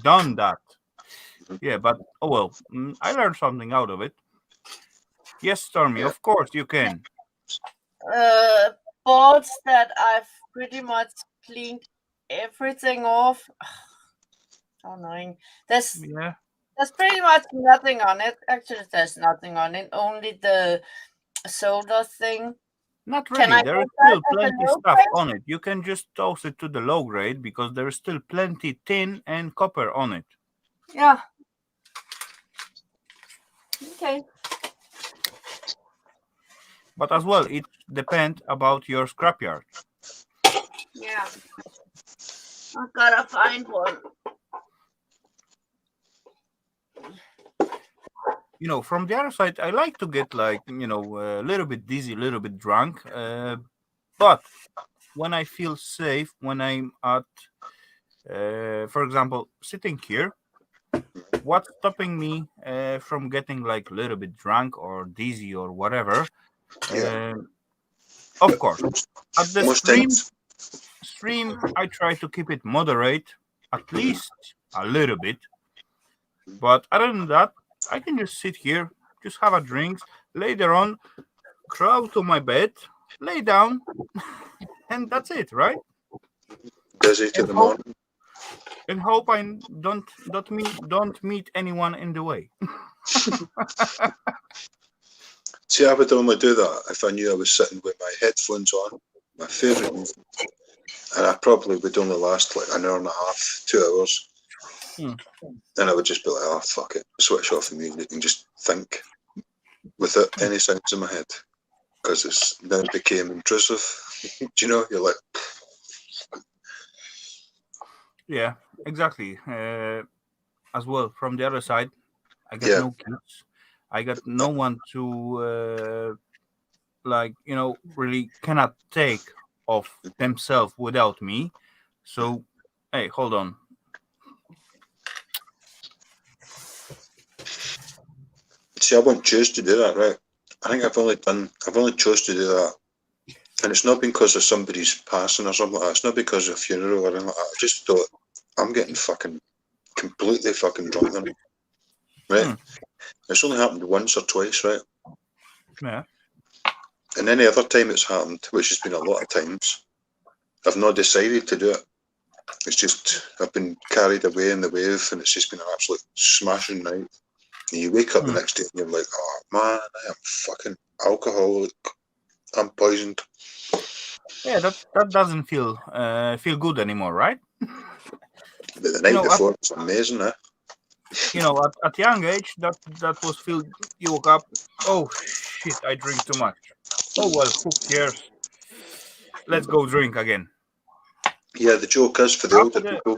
done that. Yeah, but oh well, I learned something out of it. Yes, Stormy, of course you can. Boards that I've pretty much cleaned everything off. So annoying. There's pretty much nothing on it. Actually, there's nothing on it. Only the solder thing. Not really. There is still plenty stuff on it. You can just toss it to the low grade because there is still plenty tin and copper on it. Yeah. Okay. But as well, it depends about your scrapyard. Yeah. I've gotta find one. You know, from the other side, I like to get like, a little bit dizzy, a little bit drunk. But when I feel safe, when I'm at, for example, sitting here, what's stopping me from getting like a little bit drunk or dizzy or whatever? Of course, at the stream, I try to keep it moderate, at least a little bit. But other than that, I can just sit here, just have a drink, later on, crawl to my bed, lay down, and that's it, right? Busy to the morning. And hope I don't meet anyone in the way. See, I would only do that if I knew I was sitting with my headphones on, my favourite movie, and I probably would only last like an hour and a half, 2 hours. Then I would just be like, oh, fuck it, switch off the music and just think without any sounds in my head, because it's now became intrusive. Do you know? You're like, yeah, exactly. As well, from the other side, I got no kids. I got no one to really cannot take of themselves without me. So, hey, hold on. See, I won't choose to do that, right? I think I've only chose to do that, and it's not because of somebody's passing or something like that. It's not because of a funeral or anything like that. I just thought I'm getting fucking completely fucking drunk then, right? It's only happened once or twice, right? Yeah. And any other time it's happened, which has been a lot of times, I've not decided to do it. It's just I've been carried away in the wave, and it's just been an absolute smashing night. And you wake up the next day and you're like, oh man, I am fucking alcoholic. I'm poisoned. Yeah, that doesn't feel good anymore, right? But the night before was amazing, eh? At young age, that was feel. You woke up. Oh shit! I drink too much. Oh well, who cares? Let's go drink again. Yeah, the joke is for the older people.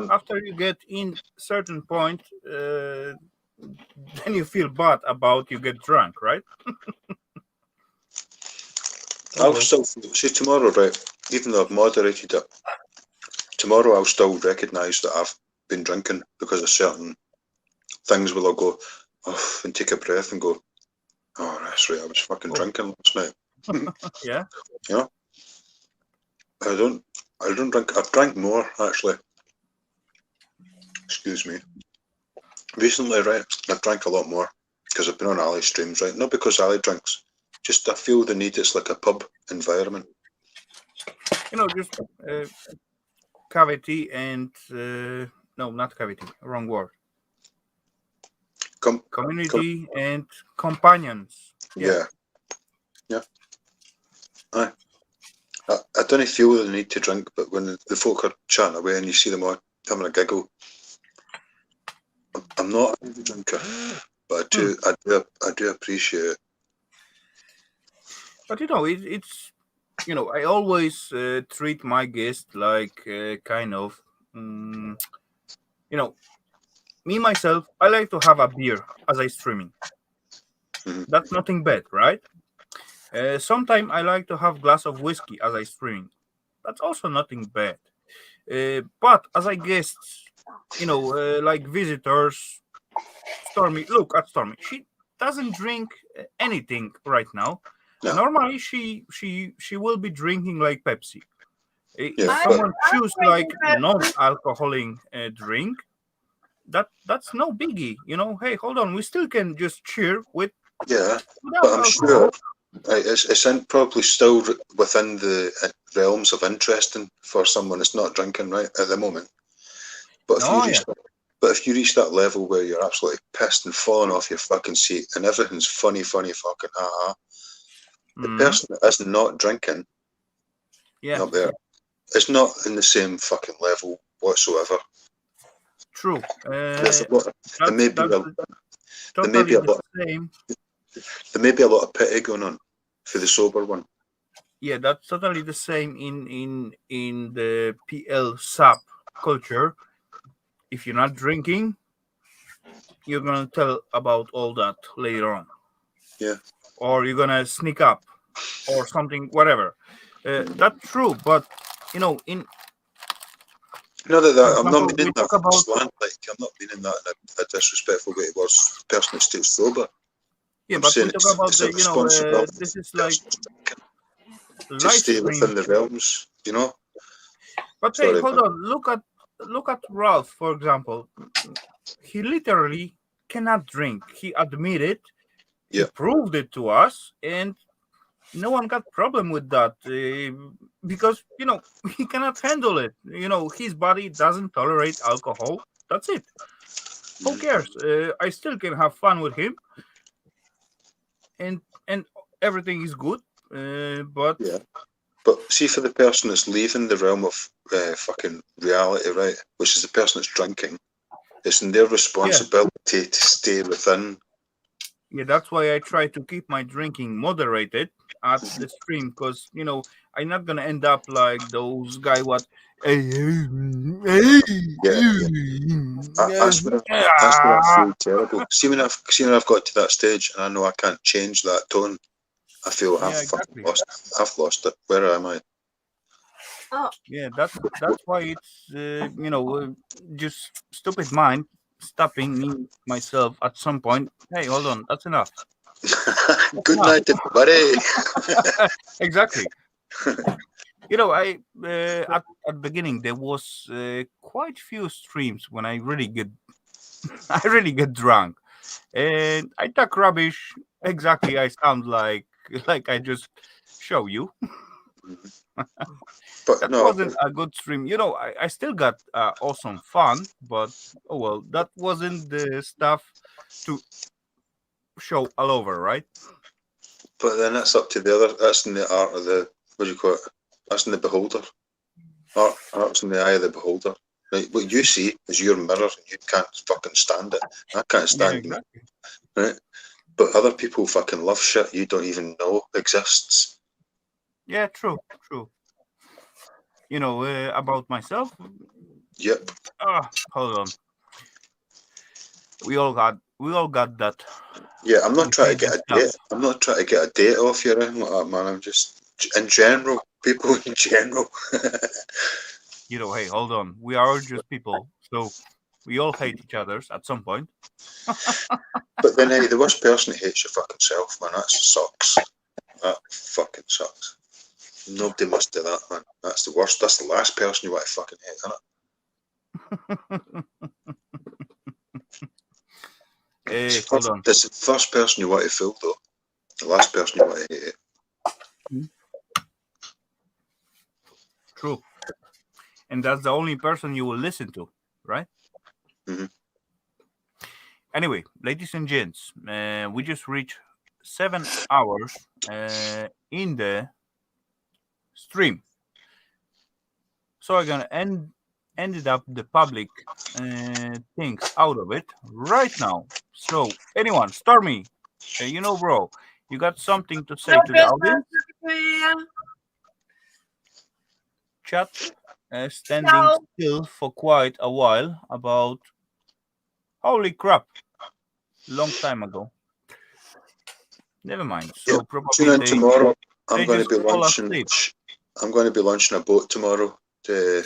After you get in certain point, then you feel bad about you get drunk, right? I'll still see tomorrow, right? Even though I've moderated it, tomorrow I'll still recognise that I've been drinking because of certain things. Will I go and take a breath and go, oh, that's right, I was fucking drinking last night. Yeah. You know, I don't drink. I've drank more actually. Excuse me. Recently, right, I've drank a lot more because I've been on Ali streams, right? Not because Ali drinks. Just I feel the need. It's like a pub environment. Just cavity and no, not cavity. Wrong word. Community and companions. Yeah. I don't feel the need to drink, but when the folk are chatting away and you see them all having a giggle, I'm not a drinker, but I do appreciate it. But it's I always treat my guests like kind of me myself. I like to have a beer as I streaming. That's nothing bad, right? Sometimes I like to have glass of whiskey as I stream. That's also nothing bad. But as I guests, like visitors, Stormy, look at Stormy. She doesn't drink anything right now. No. Normally, she will be drinking like Pepsi. If someone choose like non-alcoholic drink, that's no biggie. Hey, hold on, we still can just cheer with. Yeah, but I'm sure it's probably still within the realms of interesting for someone that's not drinking right at the moment. But if you reach that level where you're absolutely pissed and falling off your fucking seat and everything's funny fucking the person that is not drinking up there, it's not in the same fucking level whatsoever. True. There may be a lot of pity going on for the sober one. Yeah, that's totally the same in the PL sub culture. If you're not drinking, you're gonna tell about all that later on. Yeah. Or you're gonna sneak up, or something, whatever. That's true, but in I'm not meaning that about slant, like I'm not meaning that in a disrespectful way towards the person that stays sober. Yeah, but we talk about the this is like to stay within the realms, But hey, hold on, look at Ralph, for example. He literally cannot drink. He admitted. He proved it to us, and no one got problem with that because he cannot handle it. His body doesn't tolerate alcohol. That's it. Who cares? I still can have fun with him, and everything is good. But see, for the person that's leaving the realm of fucking reality, right, which is the person that's drinking, it's in their responsibility to stay within Yeah, that's why I try to keep my drinking moderated at the stream, because I'm not gonna end up like those guy what. Yeah, that's where I feel terrible. See when I've got to that stage and I know I can't change that tone, I feel Yeah, I've exactly. I've lost it. Where am I? Oh, Yeah, that's why it's just stupid mind stopping me myself at some point. Hey, hold on, that's enough. Good night, everybody. Exactly. I at beginning there was quite few streams when I really get drunk, and I talk rubbish. Exactly, I sound like I just show you. But That no, wasn't a good stream. I still got awesome fun, but oh well, that wasn't the stuff to show all over, right? but then that's up to the other. That's in the art of the, what do you call it? That's in the beholder. Art's in the eye of the beholder. Right? What you see is your mirror, and you can't fucking stand it. I can't stand exactly. me. Right? But other people fucking love shit you don't even know exists. Yeah, true. About myself. Yep. Hold on. We all got that. Yeah, I'm not trying to get a date. I'm not trying to get a date off you or anything like that, man. I'm just in general, people in general. Hey, hold on. We are just people, so we all hate each other at some point. But then, hey, the worst person hates your fucking self, man. That sucks. That fucking sucks. Nobody must do that, man. That's the worst. That's the last person you want to fucking hate, isn't it? Hold on. That's the first person you want to fool, though. The last person you want to hate. True. And that's the only person you will listen to, right? Mm-hmm. Anyway, ladies and gents, we just reached 7 hours in the stream. So I'm gonna ended up the public things out of it right now. So anyone, Stormy, bro, you got something to say to the audience? Chat standing still for quite a while about holy crap, long time ago. Never mind. So probably tune in tomorrow. I'm going to be launching a boat tomorrow from